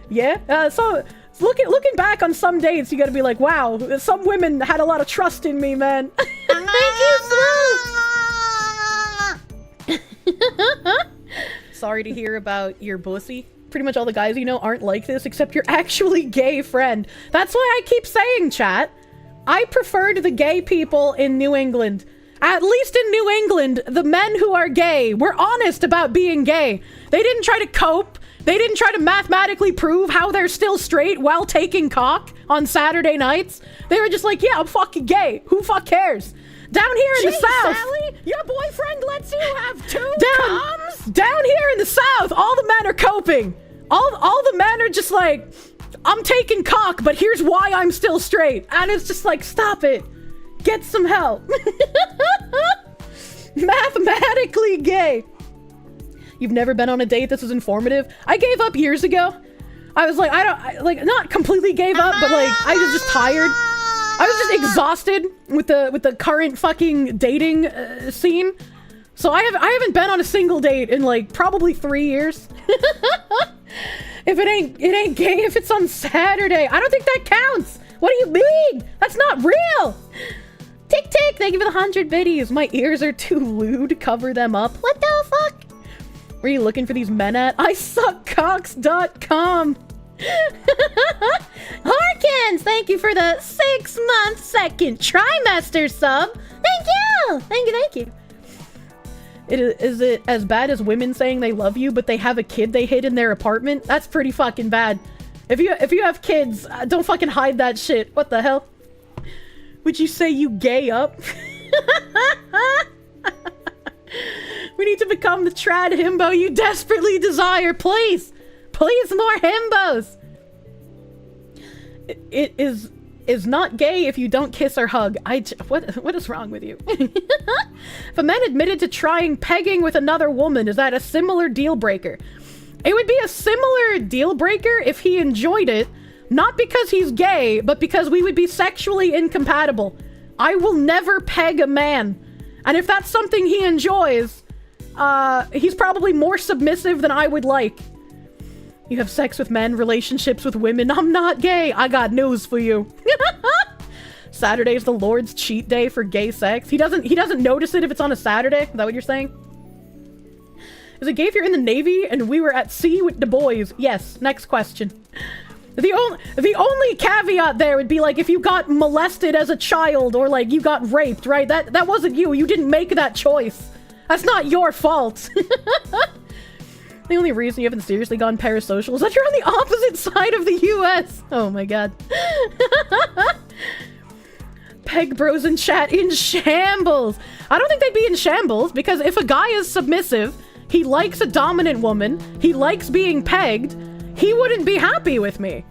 B: Yeah, so looking back on some dates, you gotta be like, wow, some women had a lot of trust in me, man. Thank you, Swoop. Sorry to hear about your pussy. Pretty much all the guys you know aren't like this, except your actually gay friend. That's why I keep saying, chat, I preferred the gay people in New England. At least in New England, the men who are gay were honest about being gay. They didn't try to cope. They didn't try to mathematically prove how they're still straight while taking cock on Saturday nights. They were just like, yeah, I'm fucking gay. Who fuck cares? Down here in the South. Sally, your boyfriend lets you have 2 coms? Down here in the South, all the men are coping. All the men are just like, I'm taking cock, but here's why I'm still straight. And it's just like, stop it. Get some help. Mathematically gay. You've never been on a date this was informative? I gave up years ago. I was like, not completely gave up, but like, I was just tired. I was just exhausted with the current fucking dating scene. So I haven't been on a single date in like probably 3 years. If it ain't gay if it's on Saturday. I don't think that counts. What do you mean? That's not real. Tick tick, thank you for the 100 biddies. My ears are too lewd. Cover them up. What the fuck? Where are you looking for these men at? ISuckCocks.com. Harkins, thank you for the 6-month second trimester sub. Thank you. Thank you. Is it as bad as women saying they love you, but they have a kid they hid in their apartment? That's pretty fucking bad. If you have kids, don't fucking hide that shit. What the hell? Would you say you gay up? We need to become the trad himbo you desperately desire. Please more himbos. It is not gay if you don't kiss or hug. What is wrong with you? If a man admitted to trying pegging with another woman, is that a similar deal breaker? It would be a similar deal breaker if he enjoyed it, not because he's gay, but because we would be sexually incompatible. I will never peg a man. And if that's something he enjoys, he's probably more submissive than I would like. You have sex with men, relationships with women. I'm not gay. I got news for you. Saturday's the Lord's cheat day for gay sex. He doesn't notice it if it's on a Saturday. Is that what you're saying? Is it gay if you're in the Navy and we were at sea with the boys? Yes. Next question. The only caveat there would be like if you got molested as a child or like you got raped, right? That wasn't you. You didn't make that choice. That's not your fault. The only reason you haven't seriously gone parasocial is that you're on the opposite side of the US. Oh my god.
A: Peg bros in chat in shambles. I don't think they'd be in shambles, because if a guy is submissive, he likes a dominant woman, he likes being pegged, he wouldn't be happy with me.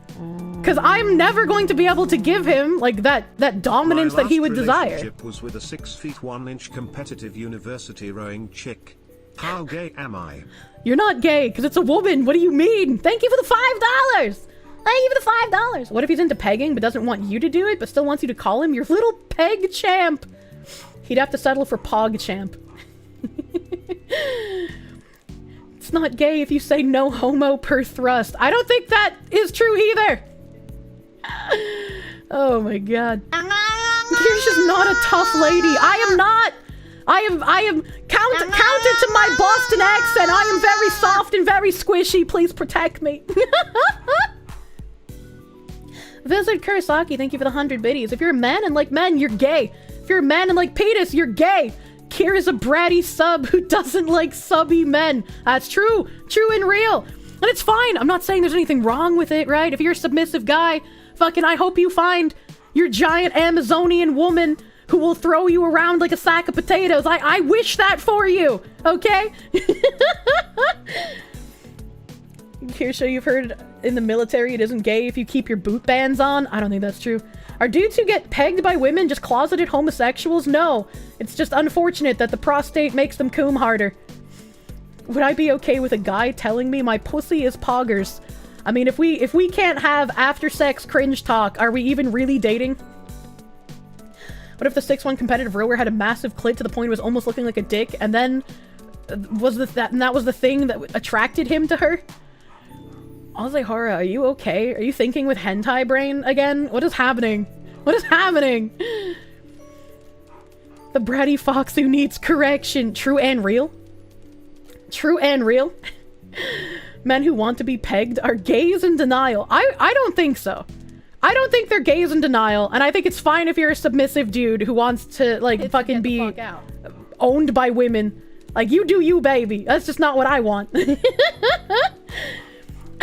A: Because I'm never going to be able to give him, like, that dominance that he would desire.
C: My last relationship was with a 6 feet 1 inch competitive university rowing chick. How gay am I?
A: You're not gay, because it's a woman. What do you mean? Thank you for the $5. Thank you for the $5. What if he's into pegging but doesn't want you to do it, but still wants you to call him your little peg champ? He'd have to settle for pog champ. It's not gay if you say no homo per thrust. I don't think that is true either. Oh my god. You're just not a tough lady. I am not. I am counter to my Boston accent. I am very soft and very squishy. Please protect me. Visit Kurosaki, thank you for the 100 biddies. If you're a man and like men, you're gay. If you're a man and like penis, you're gay. Kira's a bratty sub who doesn't like subby men. That's true. True and real. And it's fine. I'm not saying there's anything wrong with it, right? If you're a submissive guy, fucking I hope you find your giant Amazonian woman who will throw you around like a sack of potatoes. I wish that for you, okay? Kirsche, you've heard in the military it isn't gay if you keep your boot bands on? I don't think that's true. Are dudes who get pegged by women just closeted homosexuals? No. It's just unfortunate that the prostate makes them cum harder. Would I be okay with a guy telling me my pussy is poggers? I mean, if we can't have after-sex cringe talk, are we even really dating? What if the 6'1" competitive rower had a massive clit to the point it was almost looking like a dick, and then that was the thing that attracted him to her? Ozehara, are you okay? Are you thinking with hentai brain again? What is happening? What is happening? The bratty fox who needs correction. True and real? True and real? Men who want to be pegged are gays in denial. I don't think so. I don't think they're gays in denial, and I think it's fine if you're a submissive dude who wants to, like, fucking be owned by women. Like, you do you, baby. That's just not what I want.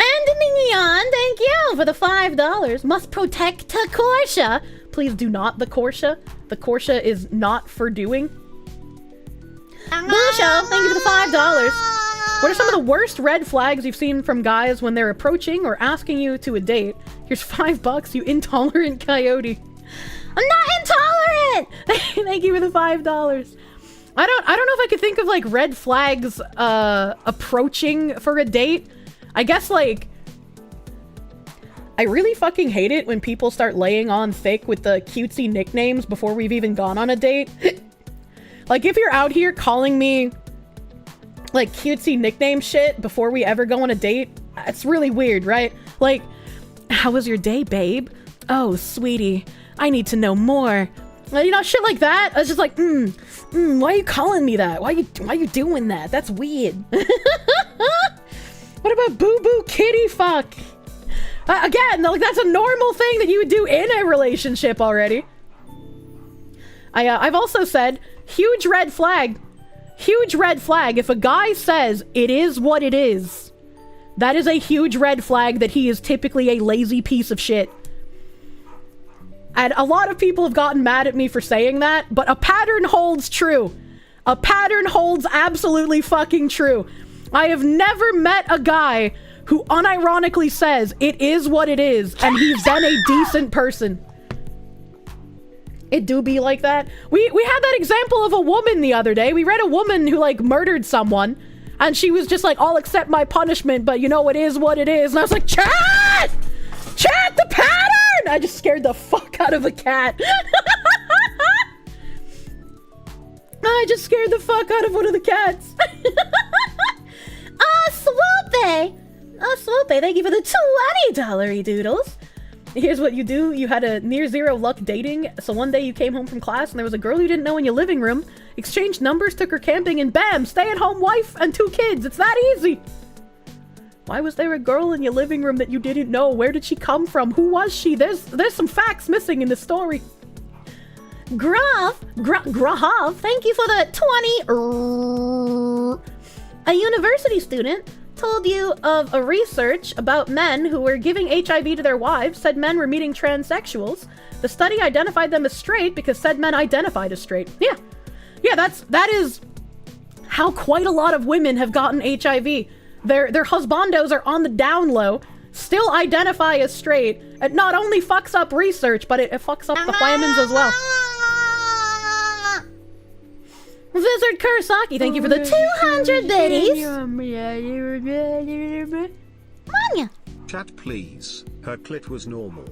E: And Mignon, thank you for the $5. Must protect the Kirsche.
A: Please do not the Kirsche. The Kirsche is not for doing.
E: Busho, thank you for the $5.
A: What are some of the worst red flags you've seen from guys when they're approaching or asking you to a date? Here's $5, you intolerant coyote.
E: I'm not intolerant!
A: Thank you for the $5. I don't know if I could think of, like, red flags approaching for a date. I guess, like, I really fucking hate it when people start laying on thick with the cutesy nicknames before we've even gone on a date. Like, if you're out here calling me, like, cutesy nickname shit before we ever go on a date, it's really weird, right? Like, how was your day, babe? Oh, sweetie, I need to know more. You know, shit like that. I was just like, why are you calling me that? Why are you doing that? That's weird. What about boo-boo kitty fuck? Again, like, that's a normal thing that you would do in a relationship already. I've also said, huge red flag. Huge red flag. If a guy says, it is what it is, that is a huge red flag that he is typically a lazy piece of shit. And a lot of people have gotten mad at me for saying that, but a pattern holds true. A pattern holds absolutely fucking true. I have never met a guy who unironically says, it is what it is, and he's then a decent person. It do be like that. We had that example of a woman the other day. We read a woman who, like, murdered someone, and she was just like, I'll accept my punishment, but you know, it is what it is. And I was like, chat! Chat, the pattern! I just scared the fuck out of a cat. I just scared the fuck out of one of the cats.
E: Swoopy! Swoopy, thank you for the $20 doodles.
A: Here's what you do. You had a near zero luck dating, so one day you came home from class and there was a girl you didn't know in your living room, exchanged numbers, took her camping, and bam, stay-at-home wife and 2 kids. It's that easy. Why was there a girl in your living room that you didn't know? Where did she come from? Who was she? There's some facts missing in this story.
E: Graf, thank you for the 20. A university student
A: told you of a research about men who were giving HIV to their wives, said men were meeting transsexuals. The study identified them as straight because said men identified as straight. Yeah. Yeah, that is how quite a lot of women have gotten HIV. Their husbandos are on the down low, still identify as straight. It not only fucks up research, but it fucks up the whamins as well. Wizard Kurosaki, thank you for the 200 biddies. Manya.
C: Chat please. Her clit was normal.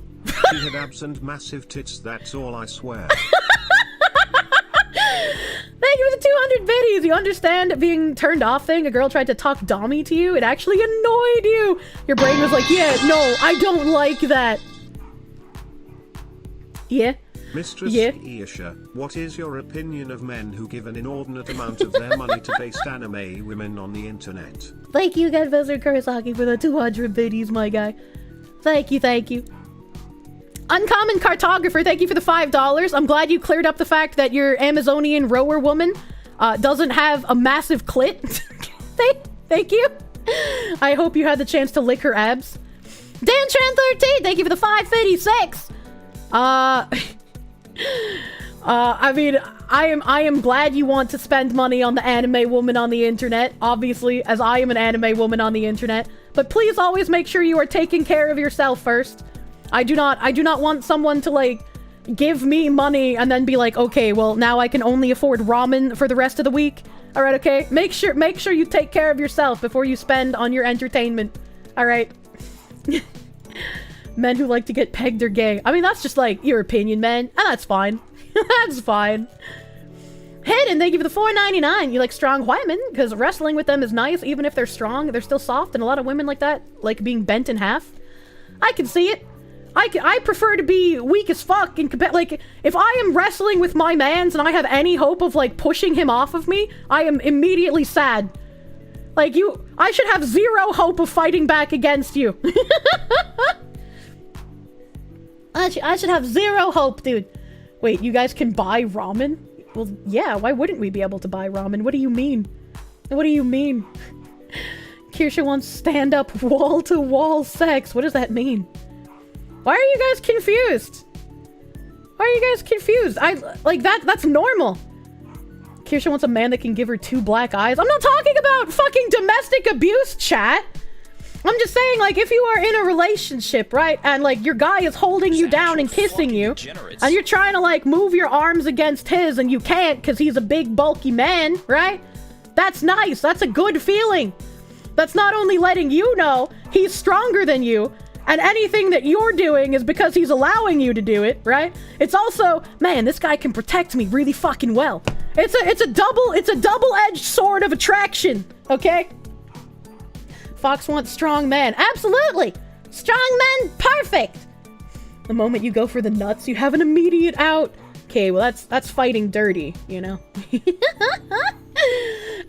C: She had abs and massive tits, that's all I swear.
A: Thank you for the 200 biddies. You understand it being turned off thing? A girl tried to talk dommy to you. It actually annoyed you. Your brain was like, yeah, no, I don't like that. Yeah.
C: Mistress Iasha, what is your opinion of men who give an inordinate amount of their money to based anime women on the internet?
A: Thank you again, Wizard Kurosaki, for the 200 biddies, my guy. Thank you, thank you. Uncommon Cartographer, thank you for the $5. I'm glad you cleared up the fact that your Amazonian rower woman doesn't have a massive clit. Thank you. I hope you had the chance to lick her abs. DanTran13, thank you for the 556. I mean, I am glad you want to spend money on the anime woman on the internet, obviously, as I am an anime woman on the internet. But please always make sure you are taking care of yourself first. I do not want someone to, like, give me money and then be like, okay, well, now I can only afford ramen for the rest of the week. All right, okay? Make sure you take care of yourself before you spend on your entertainment. All right? Men who like to get pegged are gay. I mean, that's just, like, your opinion, man. And that's fine. That's fine. Hidden, thank you for the $4.99. You like strong white men? Because wrestling with them is nice. Even if they're strong, they're still soft. And a lot of women like that, like being bent in half. I can see it. I prefer to be weak as fuck and like, if I am wrestling with my mans and I have any hope of, like, pushing him off of me, I am immediately sad. Like, I should have zero hope of fighting back against you. I should have zero hope, dude. Wait, you guys can buy ramen? Well, yeah, why wouldn't we be able to buy ramen? What do you mean? What do you mean? Kirsche wants stand-up wall-to-wall sex. What does that mean? Why are you guys confused? Why are you guys confused? That's normal. Kirsche wants a man that can give her 2 black eyes. I'm not talking about fucking domestic abuse, chat. I'm just saying, like, if you are in a relationship, right? And, like, your guy is holding you down and kissing you. And you're trying to, like, move your arms against his and you can't because he's a big, bulky man, right? That's nice. That's a good feeling. That's not only letting you know he's stronger than you, and anything that you're doing is because he's allowing you to do it, right? It's also, man, this guy can protect me really fucking well. It's a double-edged sword of attraction, okay? Fox wants strong men. Absolutely! Strong men, perfect! The moment you go for the nuts, you have an immediate out. Okay, well, that's fighting dirty, you know?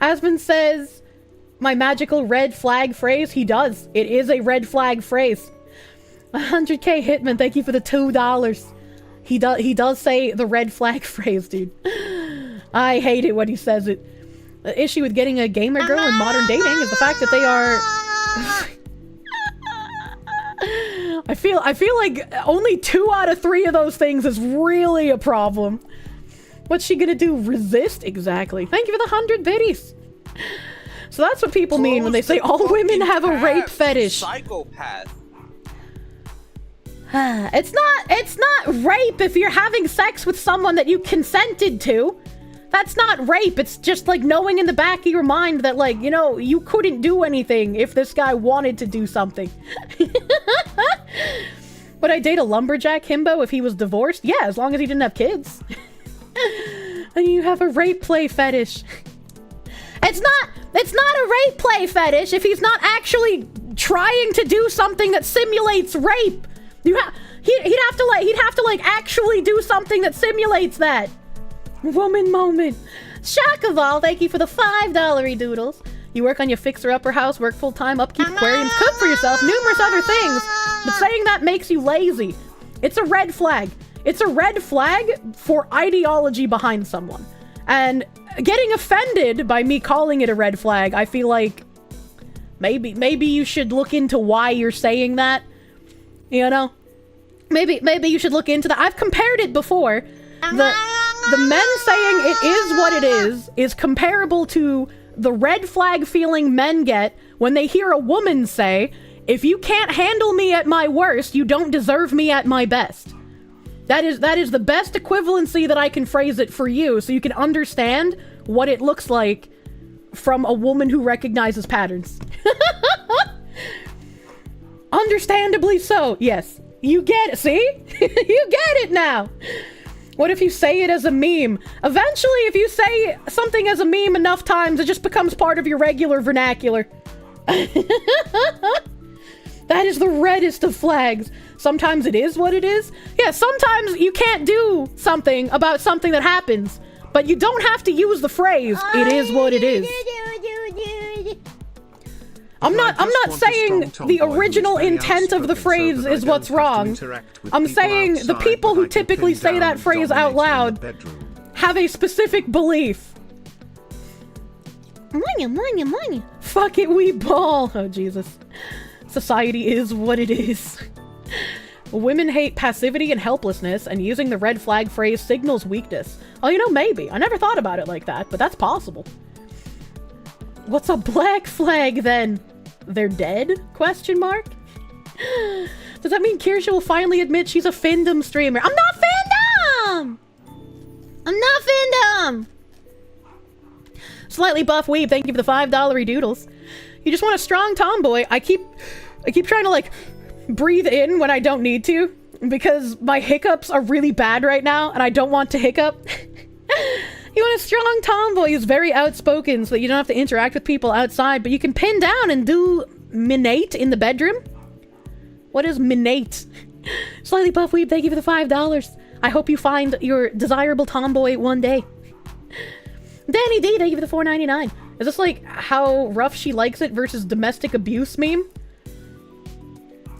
A: Aspen says, my magical red flag phrase. He does. It is a red flag phrase. 100k Hitman, thank you for the $2. He does say the red flag phrase, dude. I hate it when he says it. The issue with getting a gamer girl in modern dating is the fact that they are... I feel like only 2 out of 3 of those things is really a problem. What's she gonna do? Resist? Exactly. Thank you for the 100 biddies. So that's what people mean when they say all women have a rape fetish.
D: Psychopath.
A: It's not rape if you're having sex with someone that you consented to. That's not rape. It's just, like, knowing in the back of your mind that, like, you know, you couldn't do anything if this guy wanted to do something. Would I date a lumberjack himbo if he was divorced? Yeah, as long as he didn't have kids. And you have a rape play fetish. It's not a rape play fetish if he's not actually trying to do something that simulates rape. He'd have to actually do something that simulates that. Woman moment. Shakaval, thank you for the $5 doodles. You work on your fixer-upper house, work full-time, upkeep aquariums, cook for yourself, numerous other things. But saying that makes you lazy. It's a red flag. It's a red flag for ideology behind someone. And getting offended by me calling it a red flag, I feel like Maybe you should look into why you're saying that. You know? Maybe you should look into that. I've compared it before. The men saying it is what it is comparable to the red flag feeling men get when they hear a woman say, if you can't handle me at my worst, you don't deserve me at my best. That is the best equivalency that I can phrase it for you, so you can understand what it looks like from a woman who recognizes patterns. Understandably so, yes. You get it, see? You get it now. What if you say it as a meme? Eventually, if you say something as a meme enough times, it just becomes part of your regular vernacular. That is the reddest of flags. Sometimes it is what it is. Yeah, sometimes you can't do something about something that happens, but you don't have to use the phrase, it is what it is. I'm not saying the original intent of the phrase is what's wrong. I'm saying the people who typically say that phrase out loud have a specific belief. Fuck it, we ball. Oh, Jesus. Society is what it is. Women hate passivity and helplessness, and using the red flag phrase signals weakness. Oh, you know, maybe. I never thought about it like that, but that's possible. What's a black flag, then? They're dead? Question mark? Does that mean Kirsche will finally admit she's a fandom streamer? I'm not fandom! I'm not fandom! Slightly buff weeb, thank you for the $5 doodles. You just want a strong tomboy. I keep trying to, like, breathe in when I don't need to, because my hiccups are really bad right now, and I don't want to hiccup. You want a strong tomboy who's very outspoken so that you don't have to interact with people outside, but you can pin down and do minate in the bedroom? What is minate? Slightly buff weeb, thank you for the $5. I hope you find your desirable tomboy one day. Danny D, thank you for the $4.99. Is this like how rough she likes it versus domestic abuse meme?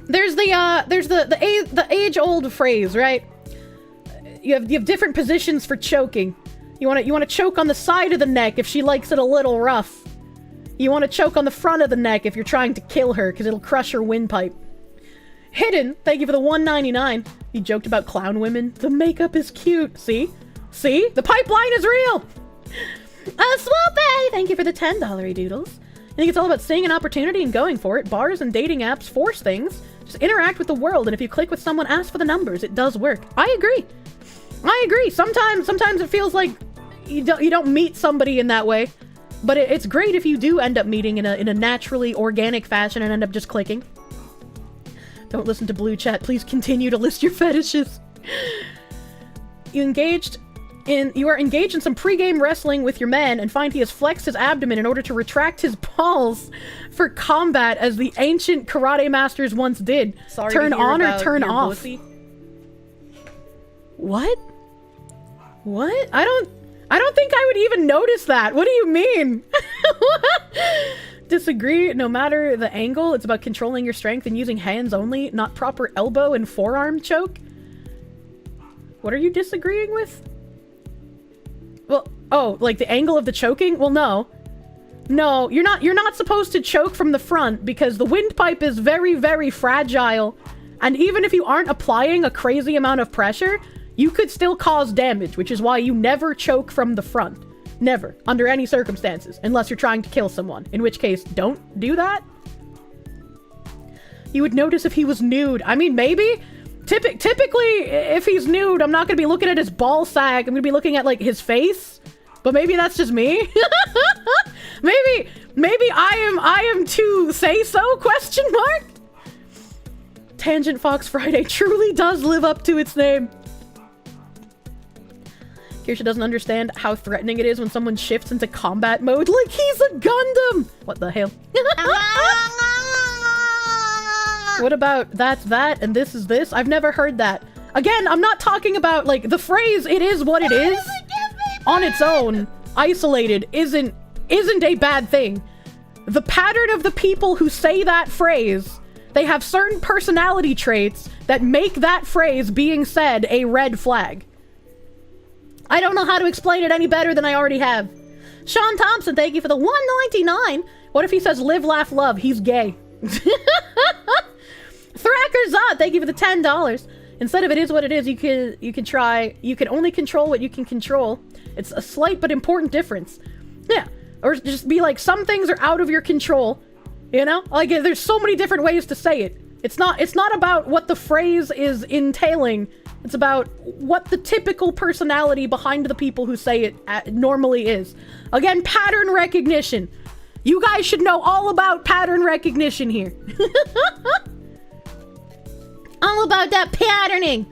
A: There's the age-old phrase, right? You have different positions for choking. You want to choke on the side of the neck if she likes it a little rough. You want to choke on the front of the neck if you're trying to kill her because it'll crush her windpipe. Hidden, thank you for the $1.99. You joked about clown women. The makeup is cute. See? See? The pipeline is real! Swoopy, thank you for the $10 doodles. I think it's all about seeing an opportunity and going for it. Bars and dating apps force things. Just interact with the world, and if you click with someone, ask for the numbers. It does work. I agree. I agree. Sometimes it feels like you don't meet somebody in that way, but it's great if you do end up meeting in a naturally organic fashion and end up just clicking. Don't listen to Blue Chat. Please continue to list your fetishes. You are engaged in some pre-game wrestling with your man and find he has flexed his abdomen in order to retract his balls for combat as the ancient karate masters once did. Sorry turn to hear on or about turn your off? pussy.
E: What?
A: What? I don't think I would even notice that. What do you mean? Disagree. No matter the angle, it's about controlling your strength and using hands only, not proper elbow and forearm choke. What are you disagreeing with? Well, oh, like the angle of the choking? Well, no. No, you're not supposed to choke from the front because the windpipe is very, very fragile. And even if you aren't applying a crazy amount of pressure, you could still cause damage, which is why you never choke from the front. Never. Under any circumstances. Unless you're trying to kill someone. In which case, don't do that. You would notice if he was nude. I mean, maybe. Typically, if he's nude, I'm not going to be looking at his ball sack. I'm going to be looking at, like, his face. But maybe that's just me. Maybe I am to say so, question mark? Tangent Fox Friday truly does live up to its name. Kirsche doesn't understand how threatening it is when someone shifts into combat mode like he's a Gundam! What the hell? What about that's that and this is this? I've never heard that. Again, I'm not talking about, like, the phrase it is what it is on its own, isolated, isn't a bad thing. The pattern of the people who say that phrase, they have certain personality traits that make that phrase being said a red flag. I don't know how to explain it any better than I already have. Sean Thompson, thank you for the $1.99. What if he says live, laugh, love? He's gay. Thracker's up, thank you for the $10. Instead of it is what it is, you can try, you can only control what you can control. It's a slight but important difference. Yeah. Or just be like, some things are out of your control. You know? Like, there's so many different ways to say it. It's not about what the phrase is entailing. It's about what the typical personality behind the people who say it normally is. Again, pattern recognition. You guys should know all about pattern recognition here. All about that patterning.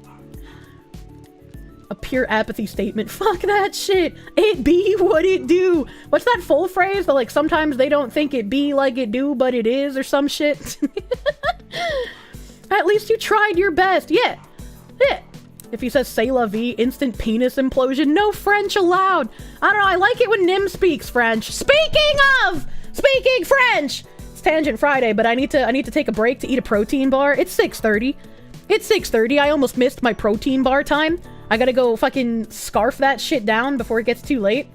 A: A pure apathy statement. Fuck that shit. It be what it do. What's that full phrase? That like sometimes they don't think it be like it do, but it is, or some shit. At least you tried your best. Yeah. Yeah. If he says c'est la vie, instant penis implosion, no French allowed. I don't know, I like it when Nim speaks French. Speaking French! It's Tangent Friday, but I need to take a break to eat a protein bar. It's 6:30. It's 6:30. I almost missed my protein bar time. I gotta go fucking scarf that shit down before it gets too late.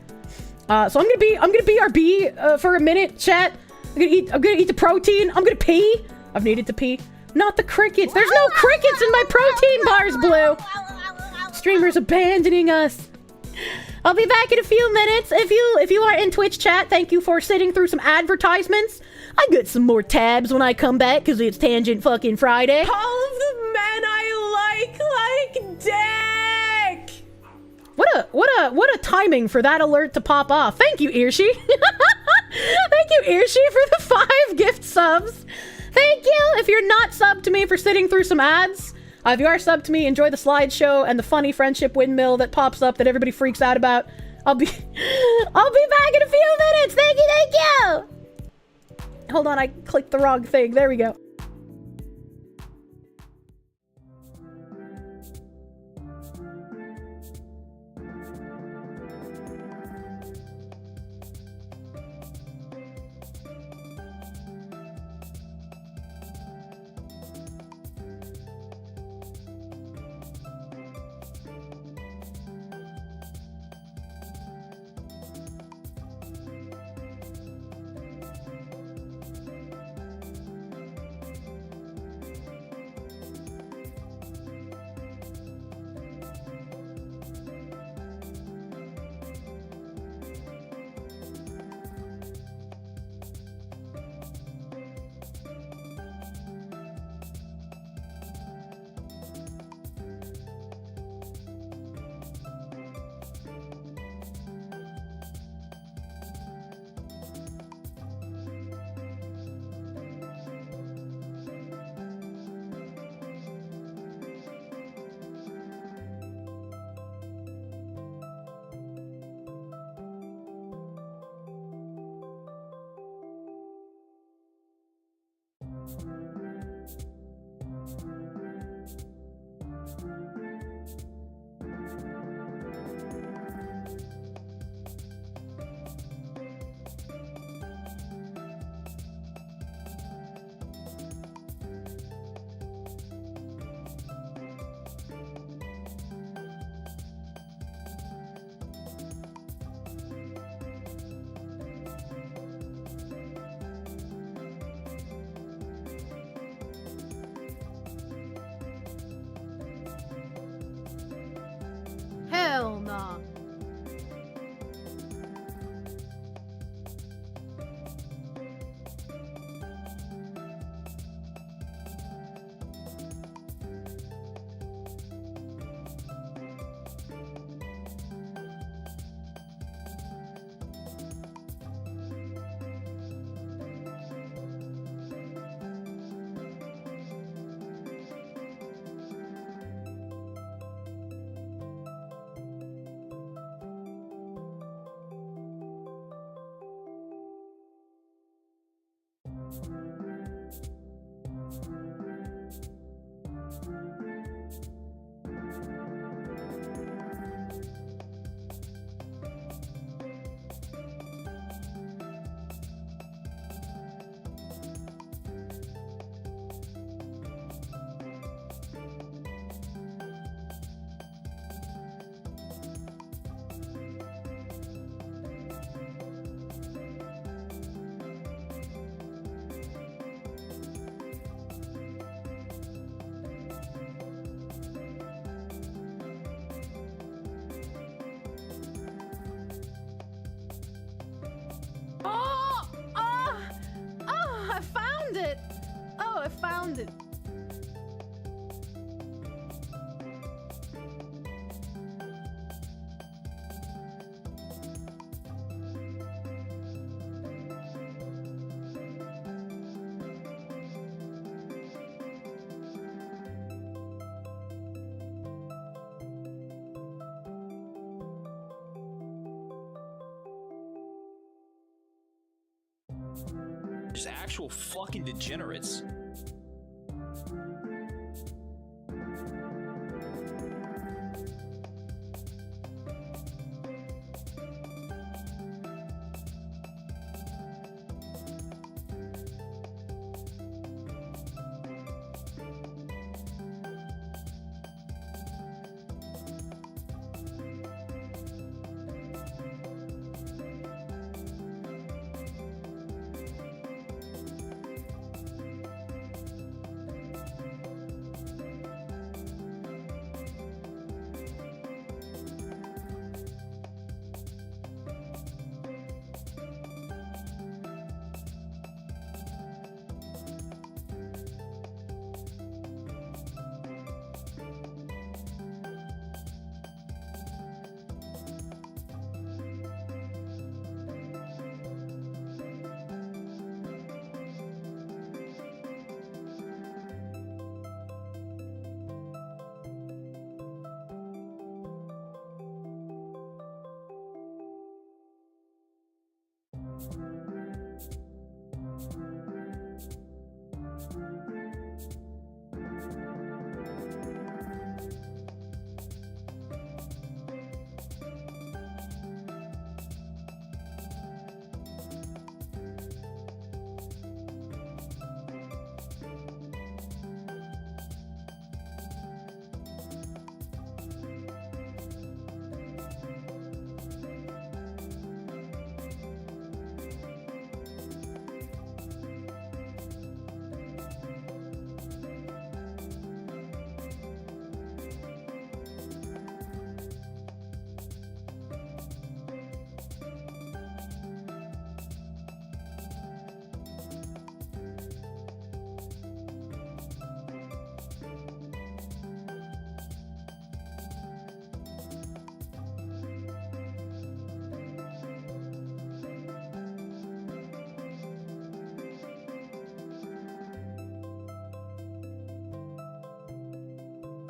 A: So I'm gonna be BRB for a minute, chat. I'm gonna eat the protein. I'm gonna pee. I've needed to pee. Not the crickets. There's no crickets in my protein bars, Blue. Streamers abandoning us. I'll be back in a few minutes. If you are in Twitch chat, thank you for sitting through some advertisements. I got some more tabs when I come back because it's Tangent fucking Friday.
F: All of the men I like dick.
A: What a timing for that alert to pop off. Thank you, Irshi. Thank you, Irshi, for the 5 gift subs. Thank you. If you're not subbed to me for sitting through some ads, if you are subbed to me, enjoy the slideshow and the funny friendship windmill that pops up that everybody freaks out about. I'll be back in a few minutes. Thank you. Hold on, I clicked the wrong thing. There we go.
B: I found it.
M: Just actual fucking degenerates.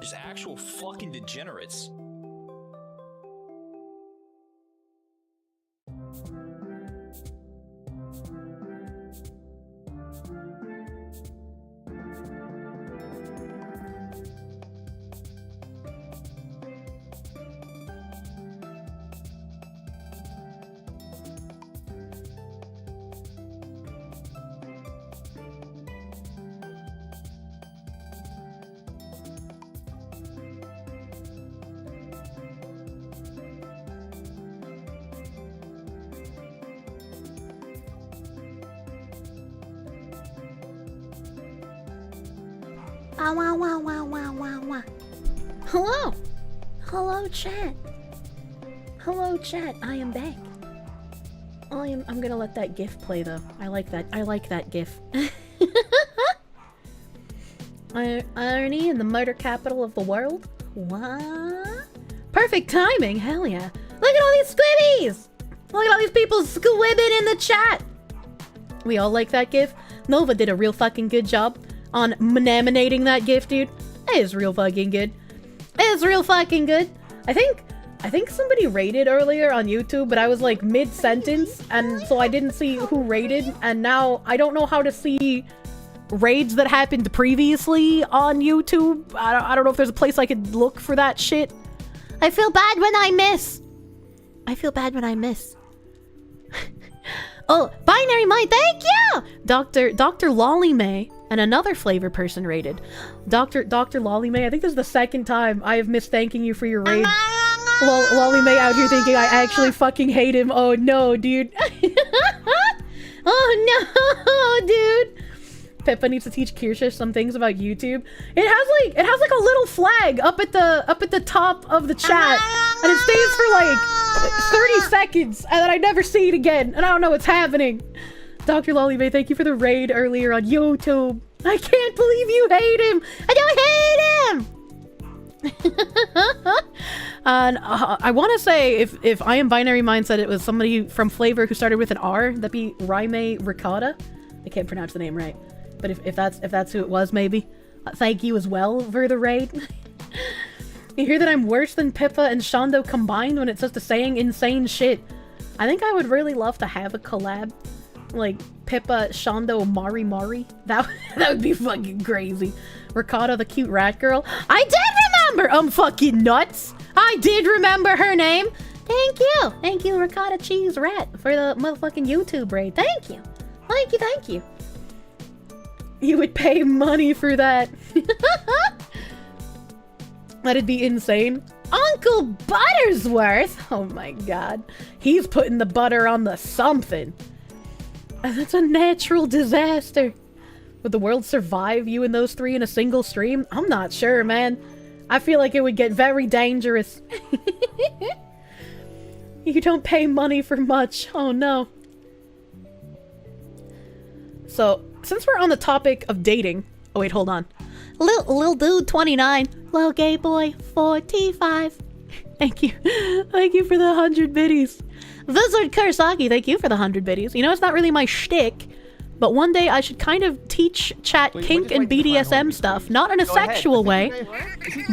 M: Just actual fucking degenerates.
E: Hello! Hello, chat. Hello, chat. I am back.
A: I'm gonna let that GIF play though. I like that GIF. Irony in the murder capital of the world? What? Perfect timing, hell yeah. Look at all these squibbies! Look at all these people squibbing in the chat! We all like that GIF. Nova did a real fucking good job on manaminating that GIF, dude. It is real fucking good. It is real fucking good. I think somebody rated earlier on YouTube, but I was like mid-sentence, and so I didn't see who rated, and now I don't know how to see raids that happened previously on YouTube. I don't know if there's a place I could look for that shit. I feel bad when I miss. I feel bad when I miss. Oh, Binary Mind, thank you! Dr. Lolly May and another flavor person rated. Dr. Lolly May, I think this is the second time I have missed thanking you for your raid. Lolly May out here thinking I actually fucking hate him. Oh no, dude. Oh no, dude. Peppa needs to teach Kirsche some things about YouTube. It has like a little flag up at the top of the chat, and it stays for like 30 seconds, and then I never see it again, and I don't know what's happening. Dr. Lolly May, thank you for the raid earlier on YouTube. I can't believe you hate him. I don't hate him. And I want to say if I Am Binary Mind said it was somebody from Flavor who started with an R, that'd be Raime Ricotta. I can't pronounce the name right, but if that's who it was, maybe. Thank you as well for the raid. You hear that I'm worse than Pippa and Shondo combined when it's just a saying insane shit. I think I would really love to have a collab. Like, Pippa, Shondo, Mari Mari. That would be fucking crazy. Ricotta, the cute rat girl. I did remember! I'm fucking nuts! I did remember her name! Thank you! Thank you, Ricotta Cheese Rat, for the motherfucking YouTube raid. Thank you! Thank you, thank you. You would pay money for that. That'd be insane. Uncle Buttersworth! Oh my god. He's putting the butter on the something. That's a natural disaster. Would the world survive you and those three in a single stream? I'm not sure, man. I feel like it would get very dangerous. You don't pay money for much. Oh no. So, since we're on the topic of dating... Oh wait, hold on. Lil dude 29. Lil gay boy 45. Thank you. Thank you for the 100 biddies. Wizard Kursaki, thank you for the 100 biddies. You know, it's not really my shtick, but one day I should kind of teach chat kink and BDSM stuff, not in a sexual way,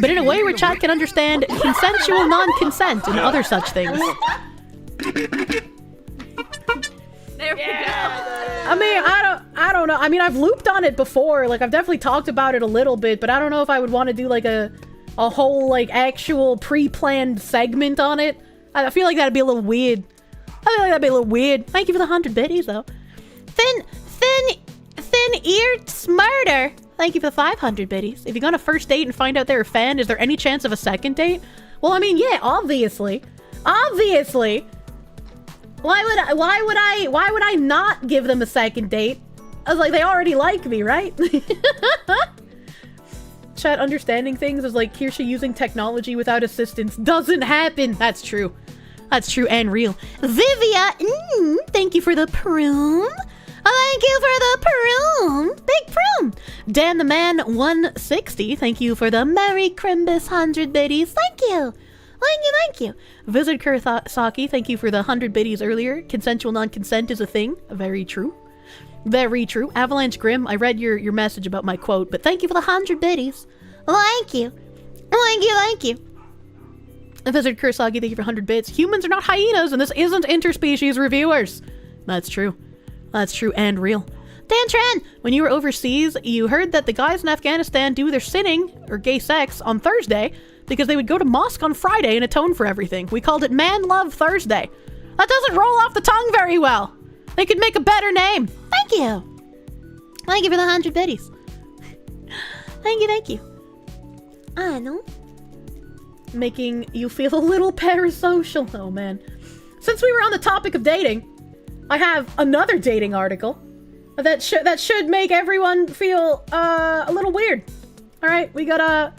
A: but in a way where chat can understand consensual non-consent and other such things.
L: There we go.
A: I mean, I don't know. I mean, I've looped on it before. Like, I've definitely talked about it a little bit, but I don't know if I would want to do like a whole like actual pre-planned segment on it. I feel like that'd be a little weird. Thank you for the 100 biddies, though. Thin-eared Smurder. Thank you for the 500 biddies. If you go on a first date and find out they're a fan, is there any chance of a second date? Well, I mean, yeah, obviously. Obviously. Why would I not give them a second date? I was like, they already like me, right? Chat understanding things is like Kirsche using technology without assistance doesn't happen. That's true. That's true and real. Vivia, thank you for the prune. Thank you for the prune. Big prune. Dan the Man 160, thank you for the Merry Crimbus 100 biddies. Thank you. Thank you. Wizard Kursaki, thank you for the 100 biddies earlier. Consensual non-consent is a thing. Very true. Very true. Avalanche Grim, I read your message about my quote, but thank you for the 100 biddies. Thank you. Thank you. Wizard Kursaki, thank you for 100 bits. Humans are not hyenas, and this isn't interspecies reviewers. That's true. That's true and real. Dan Tran, when you were overseas, you heard that the guys in Afghanistan do their sinning, or gay sex, on Thursday, because they would go to mosque on Friday and atone for everything. We called it Man Love Thursday. That doesn't roll off the tongue very well. They could make a better name. Thank you. Thank you for the 100 biddies. Thank you. I know. Making you feel a little parasocial. Oh, man. Since we were on the topic of dating, I have another dating article that should make everyone feel a little weird. All right, we got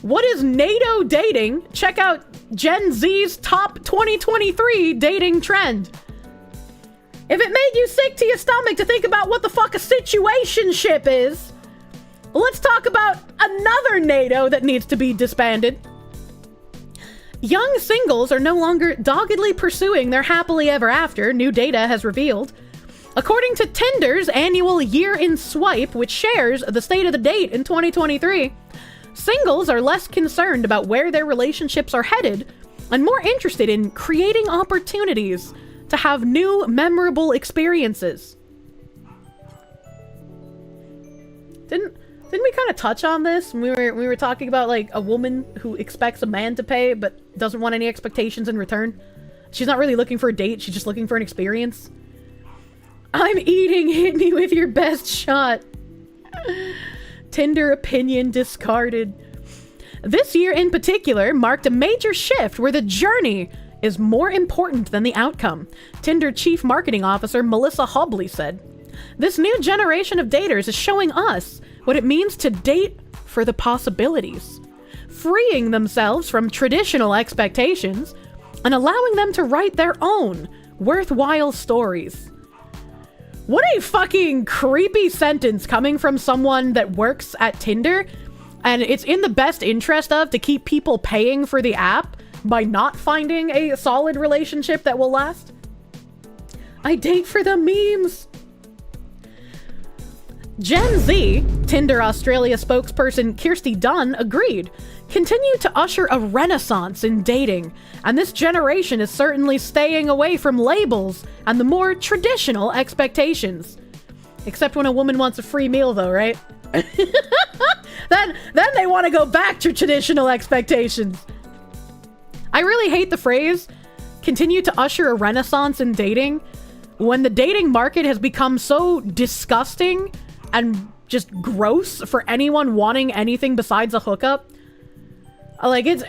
A: what is NATO dating? Check out Gen Z's top 2023 dating trend. If it made you sick to your stomach to think about what the fuck a situationship is, let's talk about another NATO that needs to be disbanded. Young singles are no longer doggedly pursuing their happily ever after, new data has revealed. According to Tinder's annual Year in Swipe, which shares the state of the date in 2023, singles are less concerned about where their relationships are headed and more interested in creating opportunities to have new, memorable experiences. Didn't we kind of touch on this when we were talking about like a woman who expects a man to pay but doesn't want any expectations in return? She's not really looking for a date, she's just looking for an experience. I'm eating, hit me with your best shot. Tinder opinion discarded. This year in particular marked a major shift where the journey is more important than the outcome, Tinder Chief Marketing Officer Melissa Hobley said. This new generation of daters is showing us what it means to date for the possibilities, freeing themselves from traditional expectations and allowing them to write their own worthwhile stories.
B: What a fucking creepy sentence coming from someone that works at Tinder, and it's in the best interest of to keep people paying for the app by not finding a solid relationship that will last. I date for the memes. Gen Z, Tinder Australia spokesperson Kirsche Dunn agreed, continue to usher a renaissance in dating, and this generation is certainly staying away from labels and the more traditional expectations. Except when a woman wants a free meal though, right? Then they want to go back to traditional expectations. I really hate the phrase, continue to usher a renaissance in dating, when the dating market has become so disgusting and just gross for anyone wanting anything besides a hookup. Like, it's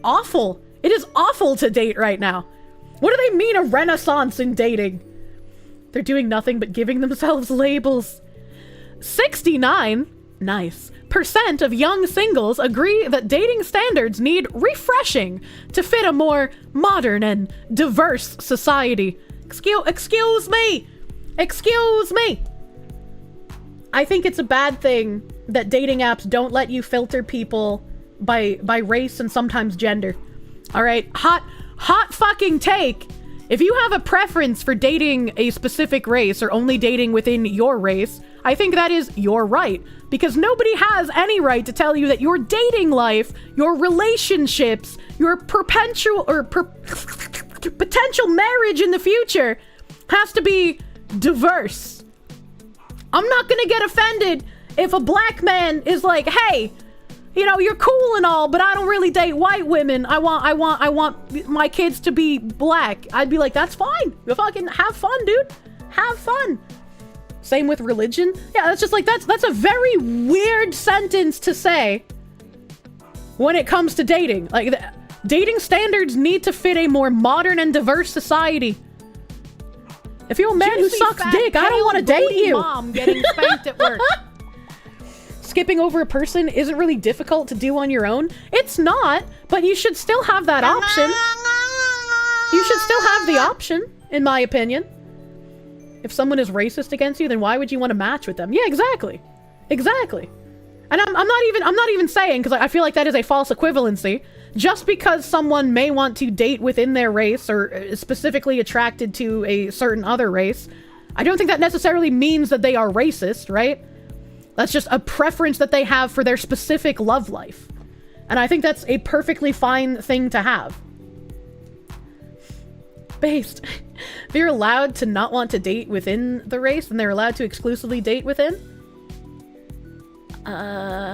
B: awful. It is awful to date right now. What do they mean a renaissance in dating? They're doing nothing but giving themselves labels. 69% of young singles agree that dating standards need refreshing to fit a more modern and diverse society. Excuse me! I think it's a bad thing that dating apps don't let you filter people by race and sometimes gender. All right, hot fucking take. If you have a preference for dating a specific race or only dating within your race, I think that is your right, because nobody has any right to tell you that your dating life, your relationships, your potential marriage in the future has to be diverse. I'm not gonna get offended if a black man is like, hey, you know, you're cool and all, but I don't really date white women. I want my kids to be black. I'd be like, that's fine. You fucking have fun, dude. Have fun. Same with religion. Yeah, that's just like, that's a very weird sentence to say when it comes to dating. Like, dating standards need to fit a more modern and diverse society. If you're a man who sucks dick, I don't want to date you. Mom getting spanked at work.
A: Skipping over a person isn't really difficult to do on your own. It's not, but you should still have that option. You should still have the option, in my opinion. If someone is racist against you, then why would you want to match with them? Yeah, exactly. Exactly. And I'm not even saying, because I feel like that is a false equivalency. Just because someone may want to date within their race or is specifically attracted to a certain other race, I don't think that necessarily means that they are racist, right? That's just a preference that they have for their specific love life. And I think that's a perfectly fine thing to have. Based. If you're allowed to not want to date within the race, then they're allowed to exclusively date within?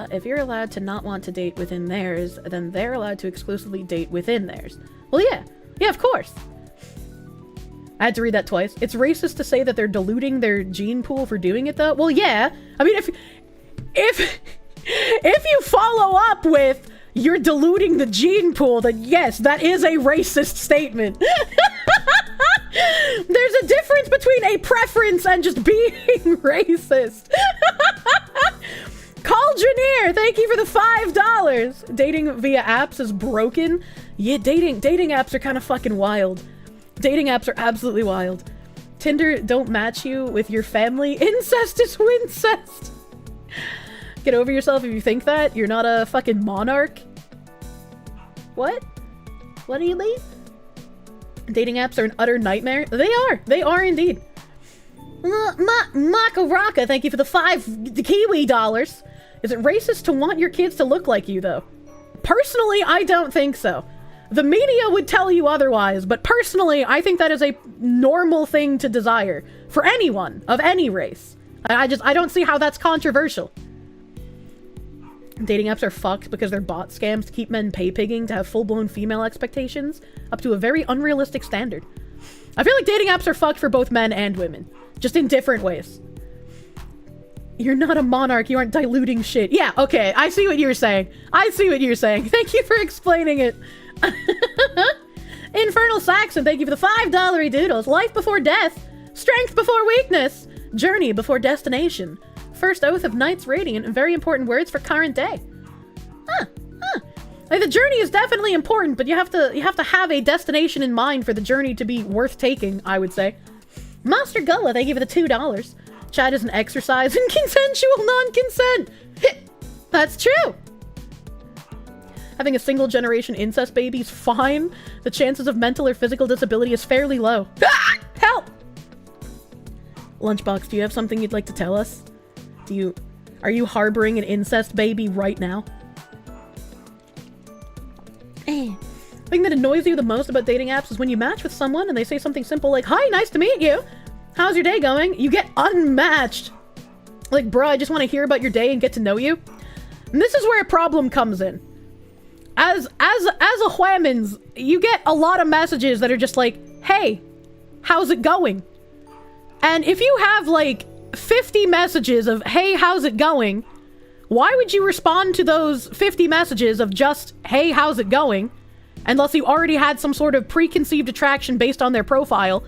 A: If you're allowed to not want to date within theirs, then they're allowed to exclusively date within theirs. Well, yeah. Yeah, of course. I had to read that twice. It's racist to say that they're diluting their gene pool for doing it, though. Well, yeah. I mean, if you follow up with you're diluting the gene pool, then yes, that is a racist statement. There's a difference between a preference and just being racist. Cauldroneer, thank you for the $5. Dating via apps is broken. Yeah, dating apps are kind of fucking wild. Dating apps are absolutely wild. Tinder don't match you with your family. Incest is wincest. Get over yourself if you think that. You're not a fucking monarch. What? What do you mean? Dating apps are an utter nightmare. They are. They are indeed. Makaraka, thank you for the $5 Kiwi dollars. Is it racist to want your kids to look like you, though? Personally, I don't think so. The media would tell you otherwise, but personally, I think that is a normal thing to desire for anyone of any race. I don't see how that's controversial. Dating apps are fucked because they're bot scams to keep men pay-pigging to have full-blown female expectations up to a very unrealistic standard. I feel like dating apps are fucked for both men and women, just in different ways. You're not a monarch, you aren't diluting shit. Yeah, okay, I see what you're saying. I see what you're saying. Thank you for explaining it. Infernal Saxon, thank you for the $5 doodles. Life before death. Strength before weakness. Journey before destination. First oath of Knights Radiant, and very important words for current day. Like, the journey is definitely important, but you have to have a destination in mind for the journey to be worth taking, I would say. Master Gullah, thank you for the $2. Chat is an exercise in consensual non-consent. That's true. Having a single generation incest baby is fine. The chances of mental or physical disability is fairly low. Ah! Help! Lunchbox, do you have something you'd like to tell us? Are you harboring an incest baby right now? The thing that annoys you the most about dating apps is when you match with someone and they say something simple like, "Hi, nice to meet you. How's your day going?" You get unmatched. Like, bro, I just want to hear about your day and get to know you. And this is where a problem comes in. As a whammons, you get a lot of messages that are just like, "Hey, how's it going?" And if you have like 50 messages of, "Hey, how's it going?" why would you respond to those 50 messages of just, "Hey, how's it going?" unless you already had some sort of preconceived attraction based on their profile,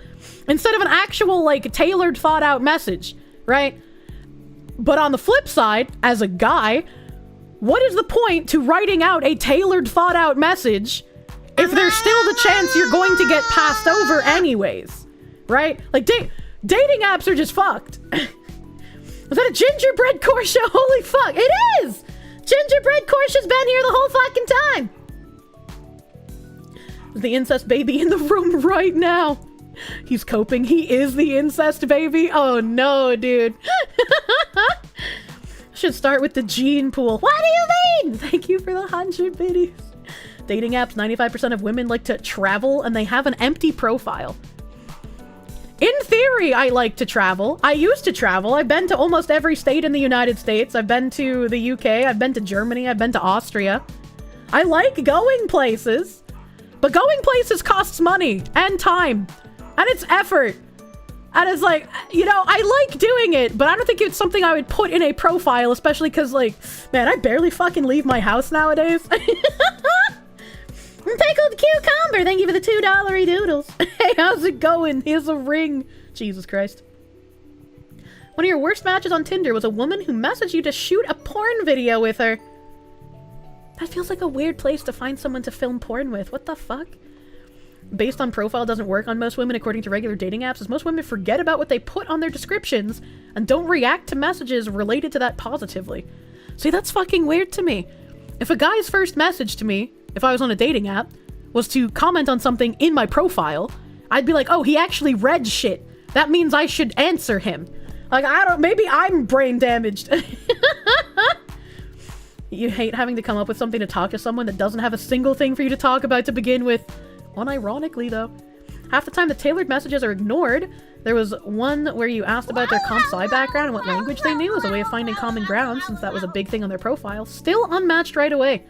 A: instead of an actual, like, tailored, thought-out message, right? But on the flip side, as a guy, what is the point to writing out a tailored, thought-out message if there's still the chance you're going to get passed over anyways, right? Like, dating apps are just fucked. Was that a gingerbread Kirsche? Holy fuck, it is! Gingerbread Kirsche's been here the whole fucking time! The incest baby in the room right now. He's coping. He is the incest baby. Oh no, dude. Should start with the gene pool. What do you mean? Thank you for the 100 biddies. Dating apps, 95% of women like to travel and they have an empty profile. In theory, I like to travel. I used to travel. I've been to almost every state in the United States. I've been to the UK. I've been to Germany. I've been to Austria. I like going places. But going places costs money and time. And it's effort. And it's like, you know, I like doing it, but I don't think it's something I would put in a profile, especially because, like, man, I barely fucking leave my house nowadays. Pickled cucumber, thank you for the $2 doodles. Hey, how's it going? Here's a ring. Jesus Christ. One of your worst matches on Tinder was a woman who messaged you to shoot a porn video with her. That feels like a weird place to find someone to film porn with. What the fuck? Based on profile doesn't work on most women according to regular dating apps, as most women forget about what they put on their descriptions and don't react to messages related to that positively. See, that's fucking weird to me. If a guy's first message to me, if I was on a dating app, was to comment on something in my profile, I'd be like, oh, he actually read shit. That means I should answer him. Like, maybe I'm brain damaged. You hate having to come up with something to talk to someone that doesn't have a single thing for you to talk about to begin with. Unironically, though. Half the time the tailored messages are ignored. There was one where you asked about their comp sci background and what language they knew as a way of finding common ground, since that was a big thing on their profile. Still unmatched right away.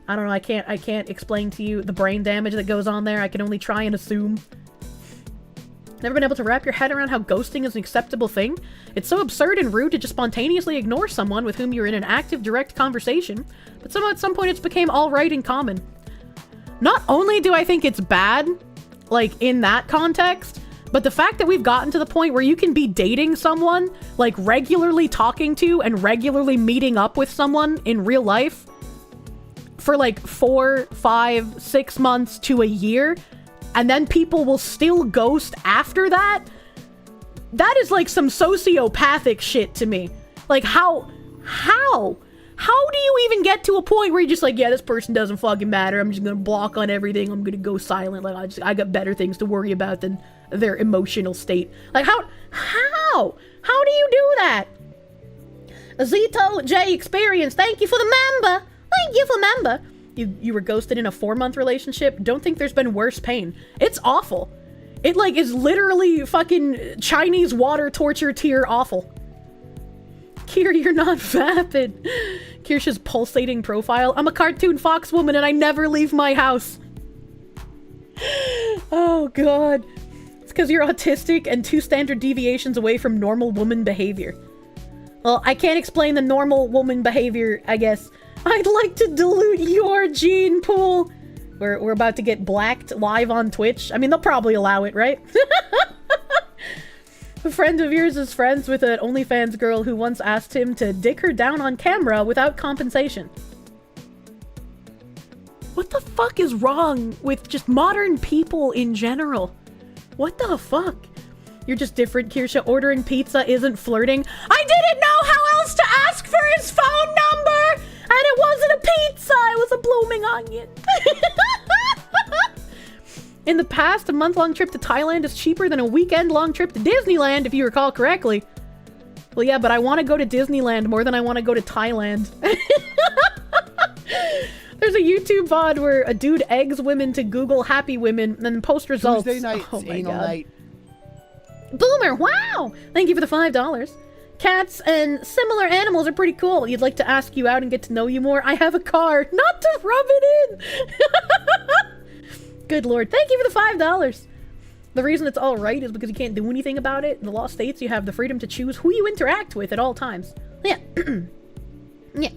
A: I don't know, I can't explain to you the brain damage that goes on there. I can only try and assume. Never been able to wrap your head around how ghosting is an acceptable thing? It's so absurd and rude to just spontaneously ignore someone with whom you're in an active, direct conversation, but somehow at some point it's became alright in common. Not only do I think it's bad, like, in that context, but the fact that we've gotten to the point where you can be dating someone, like, regularly talking to and regularly meeting up with someone in real life for, like, 4, 5, 6 months to a year, and then people will still ghost after that? That is, like, some sociopathic shit to me. Like, how do you even get to a point where you're just like, yeah, this person doesn't fucking matter. I'm just gonna block on everything. I'm gonna go silent. Like, I got better things to worry about than their emotional state. Like, how do you do that? Zito J Experience, thank you for the member. Thank you for member. You were ghosted in a 4-month relationship. Don't think there's been worse pain. It's awful. It, like, is literally fucking Chinese water torture tier awful. Kier, you're not vapid. Kirsche's pulsating profile. I'm a cartoon fox woman and I never leave my house. Oh god. It's because you're autistic and 2 standard deviations away from normal woman behavior. Well, I can't explain the normal woman behavior, I guess. I'd like to dilute your gene pool. We're about to get blacked live on Twitch. I mean, they'll probably allow it, right? A friend of yours is friends with an OnlyFans girl who once asked him to dick her down on camera without compensation. What the fuck is wrong with just modern people in general? What the fuck? You're just different, Kirsche. Ordering pizza isn't flirting. I didn't know how else to ask for his phone number! And it wasn't a pizza, it was a blooming onion. In the past, a month-long trip to Thailand is cheaper than a weekend-long trip to Disneyland, if you recall correctly. Well, yeah, but I want to go to Disneyland more than I want to go to Thailand. There's a YouTube VOD where a dude eggs women to Google happy women and then post results.
G: Tuesday night,
A: oh my
G: anal
A: god.
G: night.
A: Boomer, wow! Thank you for the $5. Cats and similar animals are pretty cool. You'd like to ask you out and get to know you more? I have a car. Not to rub it in! Good lord. Thank you for the $5. The reason it's alright is because you can't do anything about it. In the law states you have the freedom to choose who you interact with at all times. Yeah. Yeah.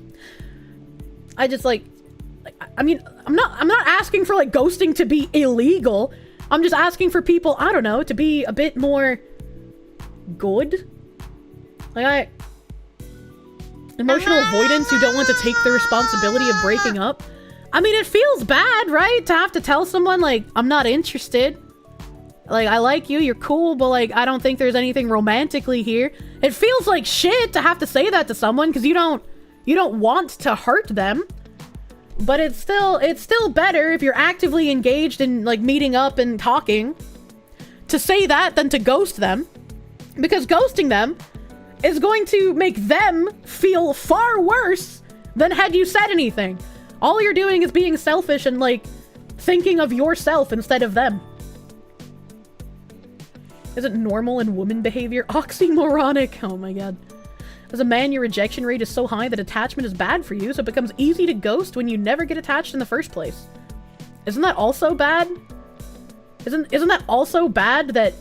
A: I just I mean, I'm not asking for like ghosting to be illegal. I'm just asking for people, I don't know, to be a bit more good. Like emotional avoidance, you don't want to take the responsibility of breaking up. I mean, it feels bad, right? To have to tell someone like, I'm not interested. Like, I like you, you're cool, but like, I don't think there's anything romantically here. It feels like shit to have to say that to someone because you don't want to hurt them. But it's still better if you're actively engaged in like meeting up and talking to say that than to ghost them, because ghosting them is going to make them feel far worse than had you said anything. All you're doing is being selfish and like thinking of yourself instead of them. Isn't normal and woman behavior oxymoronic? Oh my god. As a man, your rejection rate is so high that attachment is bad for you, so it becomes easy to ghost when you never get attached in the first place. Isn't that also bad? Isn't that also bad that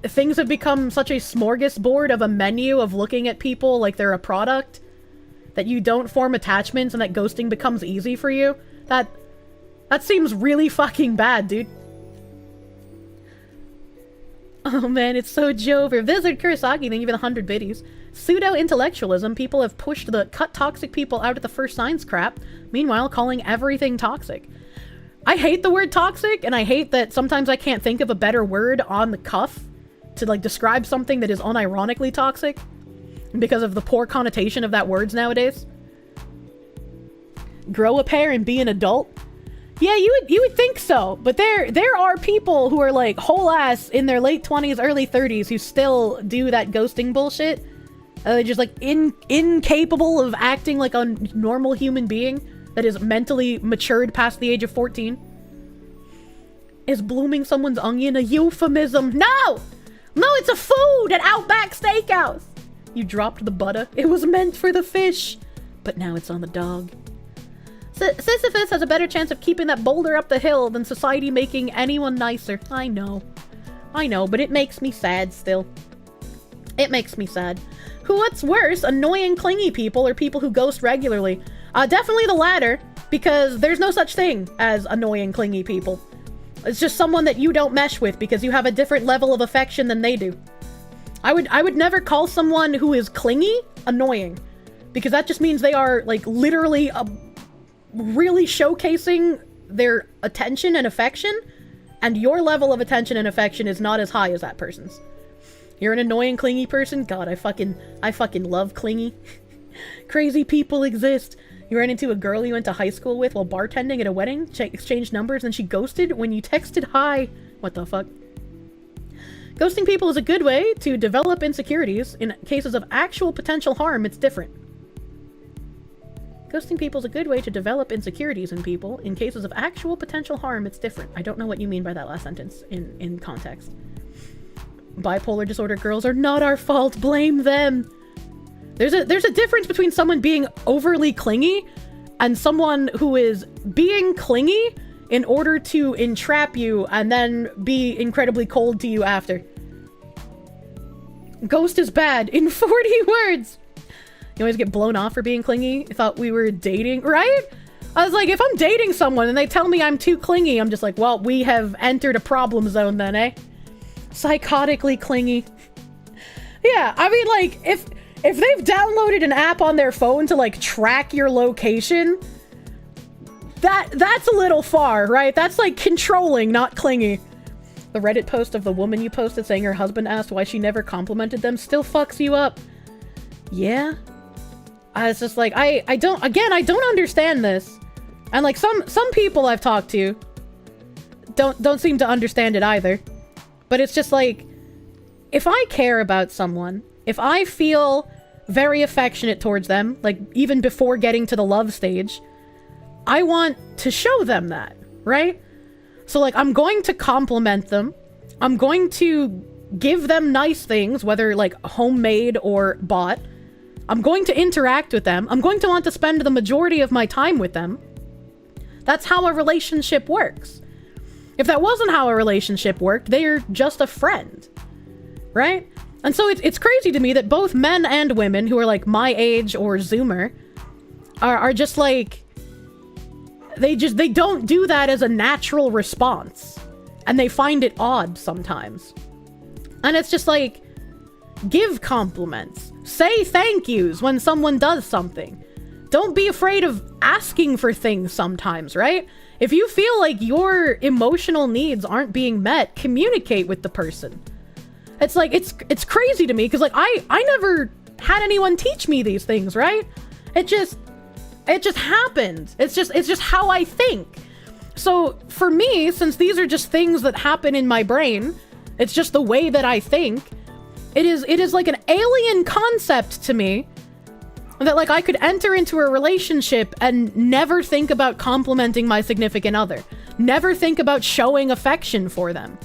A: things have become such a smorgasbord of a menu of looking at people like they're a product? That you don't form attachments and that ghosting becomes easy for you? That seems really fucking bad, dude. Oh man, it's so Jover. Visit Kurosaki, thank you for the 100 biddies. Pseudo-intellectualism, people have pushed the cut toxic people out at the first signs crap, meanwhile calling everything toxic. I hate the word toxic, and I hate that sometimes I can't think of a better word on the cuff to like describe something that is unironically toxic because of the poor connotation of that word nowadays. Grow a pair and be an adult? Yeah, you would think so, but there are people who are like whole ass in their late 20s, early 30s who still do that ghosting bullshit. Just like incapable of acting like a normal human being that is mentally matured past the age of 14. Is blooming someone's onion a euphemism? No! No, it's a food at Outback Steakhouse! You dropped the butter. It was meant for the fish. But now it's on the dog. Sisyphus has a better chance of keeping that boulder up the hill than society making anyone nicer. I know, but it makes me sad still. It makes me sad. What's worse, annoying clingy people or people who ghost regularly? Definitely the latter, because there's no such thing as annoying clingy people. It's just someone that you don't mesh with because you have a different level of affection than they do. I would never call someone who is clingy annoying, because that just means they are like literally really showcasing their attention and affection, and your level of attention and affection is not as high as that person's. You're an annoying clingy person? God, I fucking love clingy. Crazy people exist. You ran into a girl you went to high school with while bartending at a wedding, exchanged numbers, and she ghosted when you texted hi. What the fuck? Ghosting people is a good way to develop insecurities. In cases of actual potential harm, it's different. Ghosting people is a good way to develop insecurities in people. In cases of actual potential harm, it's different. I don't know what you mean by that last sentence in context. Bipolar disorder girls are not our fault. Blame them. There's a difference between someone being overly clingy and someone who is being clingy in order to entrap you and then be incredibly cold to you after. Ghost is bad in 40 words. You always get blown off for being clingy. I thought we were dating, right? I was like, if I'm dating someone and they tell me I'm too clingy, I'm just like, well, we have entered a problem zone then, eh? Psychotically clingy. Yeah, I mean, like, if they've downloaded an app on their phone to, like, track your location, that's a little far, right? That's, like, controlling, not clingy. The Reddit post of the woman you posted saying her husband asked why she never complimented them still fucks you up. Yeah? I was just like, I don't understand this. And like some people I've talked to don't seem to understand it either. But it's just like, if I care about someone, if I feel very affectionate towards them, like even before getting to the love stage, I want to show them that, right? So like, I'm going to compliment them. I'm going to give them nice things, whether like homemade or bought. I'm going to interact with them. I'm going to want to spend the majority of my time with them. That's how a relationship works. If that wasn't how a relationship worked, they're just a friend, right? And so it's crazy to me that both men and women who are like my age or Zoomer are just like, they don't do that as a natural response. And they find it odd sometimes. And it's just like, give compliments. Say thank yous when someone does something. Don't be afraid of asking for things sometimes, right? If you feel like your emotional needs aren't being met, communicate with the person. It's like, it's crazy to me because like I never had anyone teach me these things, right? It just happened. It's just how I think. So for me, since these are just things that happen in my brain, it's just the way that I think. It is like an alien concept to me that like I could enter into a relationship and never think about complimenting my significant other. Never think about showing affection for them.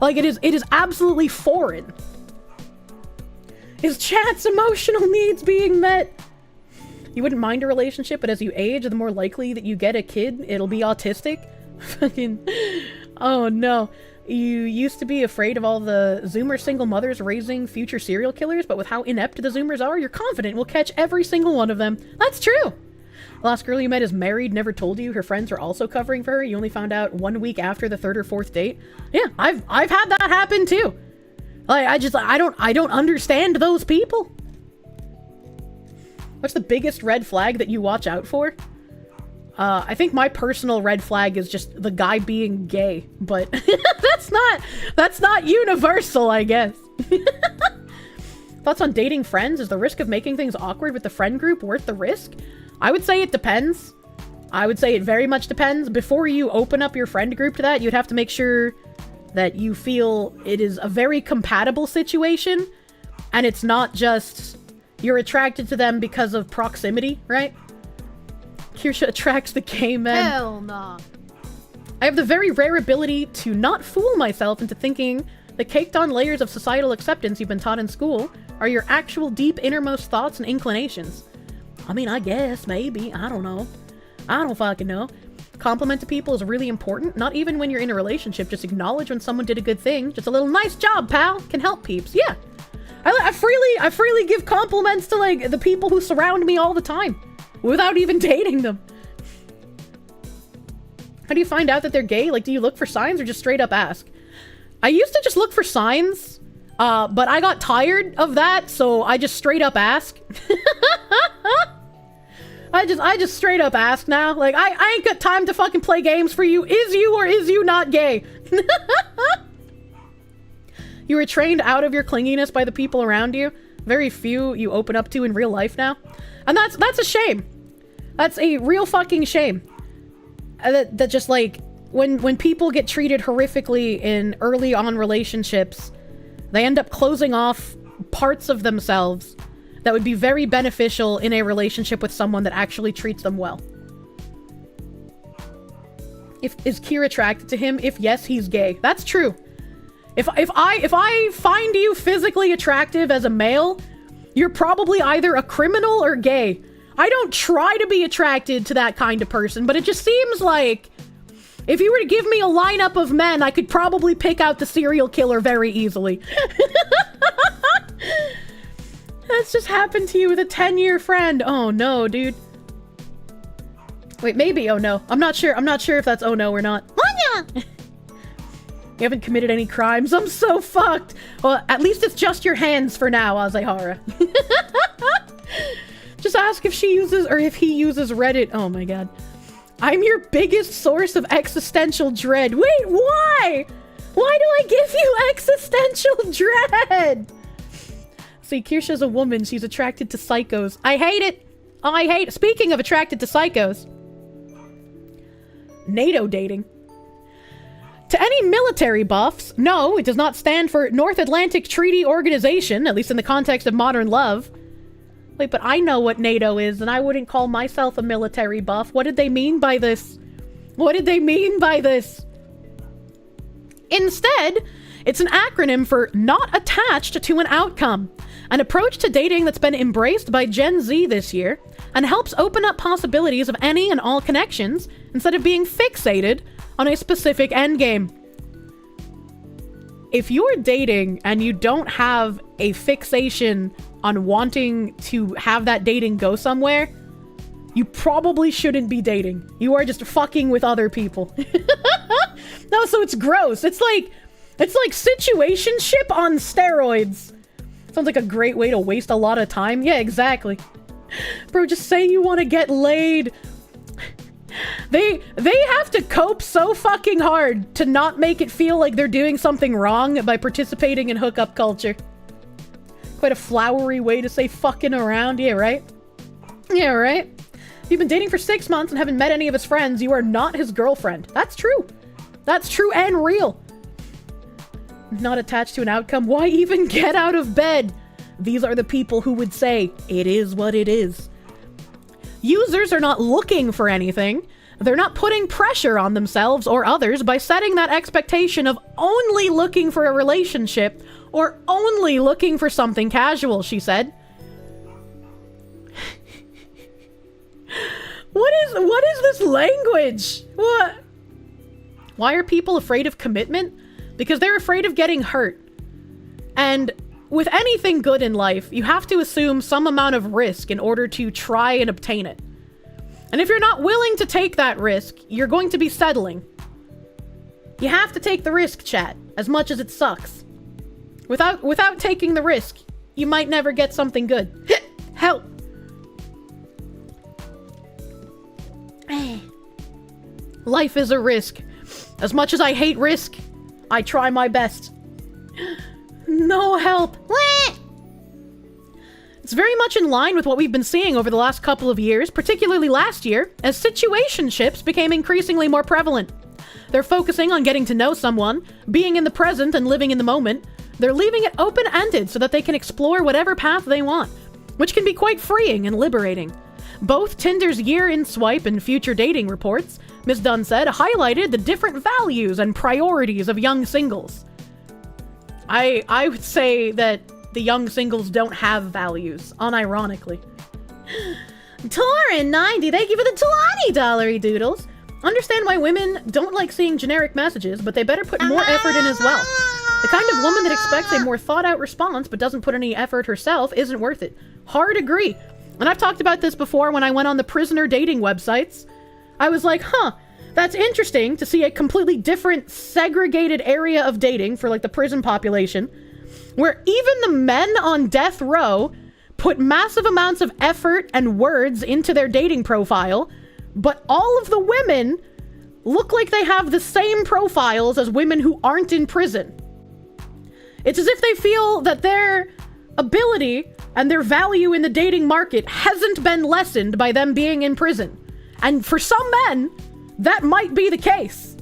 A: Like it is absolutely foreign. Is chat's emotional needs being met? You wouldn't mind a relationship, but as you age, the more likely that you get a kid, it'll be autistic. Fucking, oh no. You used to be afraid of all the Zoomer single mothers raising future serial killers, but with how inept the Zoomers are, you're confident we'll catch every single one of them. That's true! The last girl you met is married, never told you, her friends are also covering for her, you only found out 1 week after the 3rd or 4th date. Yeah, I've had that happen too. Like, I don't understand those people. What's the biggest red flag that you watch out for? I think my personal red flag is just the guy being gay, but that's not universal, I guess. Thoughts on dating friends? Is the risk of making things awkward with the friend group worth the risk? I would say it depends. I would say it very much depends. Before you open up your friend group to that, you'd have to make sure that you feel it is a very compatible situation, and it's not just you're attracted to them because of proximity, right? Kirsche attracts the gay men.
B: Hell nah.
A: I have the very rare ability to not fool myself into thinking the caked on layers of societal acceptance you've been taught in school are your actual deep innermost thoughts and inclinations. I mean, I guess, maybe, I don't know. I don't fucking know. Compliment to people is really important, not even when you're in a relationship. Just acknowledge when someone did a good thing. Just a little nice job, pal, can help peeps. Yeah. I freely give compliments to like the people who surround me all the time. Without even dating them. How do you find out that they're gay? Like, do you look for signs or just straight up ask? I used to just look for signs, but I got tired of that, so I just straight up ask. I just straight up ask now. Like, I ain't got time to fucking play games for you. Is you or is you not gay? You were trained out of your clinginess by the people around you. Very few you open up to in real life now. And that's a shame. That's a real fucking shame. That just like, when people get treated horrifically in early on relationships, they end up closing off parts of themselves that would be very beneficial in a relationship with someone that actually treats them well. Is Kira attracted to him? If yes, he's gay. That's true. If I find you physically attractive as a male, you're probably either a criminal or gay. I don't try to be attracted to that kind of person, but it just seems like if you were to give me a lineup of men, I could probably pick out the serial killer very easily. That's just happened to you with a 10-year friend. Oh no, dude. Wait, maybe oh no. I'm not sure if that's oh no or not. You haven't committed any crimes. I'm so fucked. Well, at least it's just your hands for now, Azehara. Just ask if she uses or if he uses Reddit. Oh my god. I'm your biggest source of existential dread. Wait, why? Why do I give you existential dread? See, Kirsche's a woman. She's attracted to psychos. I hate it. I hate it. Speaking of attracted to psychos. NATO dating. To any military buffs, no, it does not stand for North Atlantic Treaty Organization, at least in the context of modern love. Wait, but I know what NATO is, and I wouldn't call myself a military buff. What did they mean by this? What did they mean by this? Instead, it's an acronym for Not Attached to an Outcome, an approach to dating that's been embraced by Gen Z this year, and helps open up possibilities of any and all connections instead of being fixated on a specific endgame. If you're dating and you don't have a fixation on wanting to have that dating go somewhere, you probably shouldn't be dating. You are just fucking with other people. No, so it's gross. It's like situationship on steroids. Sounds like a great way to waste a lot of time. Yeah, exactly. Bro, just say you want to get laid. They have to cope so fucking hard to not make it feel like they're doing something wrong by participating in hookup culture. Quite a flowery way to say fucking around. Yeah, right? Yeah, right? If you've been dating for 6 months and haven't met any of his friends, you are not his girlfriend. That's true. That's true and real. Not attached to an outcome. Why even get out of bed? These are the people who would say, it is what it is. Users are not looking for anything. They're not putting pressure on themselves or others by setting that expectation of only looking for a relationship or only looking for something casual, she said. What is this language? What? Why are people afraid of commitment? Because they're afraid of getting hurt. And with anything good in life, you have to assume some amount of risk in order to try and obtain it. And if you're not willing to take that risk, you're going to be settling. You have to take the risk, chat, as much as it sucks. Without taking the risk, you might never get something good. Help! Life is a risk. As much as I hate risk, I try my best. No help. It's very much in line with what we've been seeing over the last couple of years, particularly last year, as situationships became increasingly more prevalent. They're focusing on getting to know someone, being in the present and living in the moment. They're leaving it open-ended so that they can explore whatever path they want, which can be quite freeing and liberating. Both Tinder's year-in swipe and future dating reports, Ms. Dunn said, highlighted the different values and priorities of young singles. I would say that the young singles don't have values, unironically. Torin90, thank you for the $20 doodles. Understand why women don't like seeing generic messages, but they better put more effort in as well. The kind of woman that expects a more thought-out response but doesn't put any effort herself isn't worth it. Hard agree. And I've talked about this before when I went on the prisoner dating websites. I was like, huh, that's interesting to see a completely different segregated area of dating for like the prison population, where even the men on death row put massive amounts of effort and words into their dating profile, but all of the women look like they have the same profiles as women who aren't in prison. It's as if they feel that their ability and their value in the dating market hasn't been lessened by them being in prison. And for some men, that might be the case.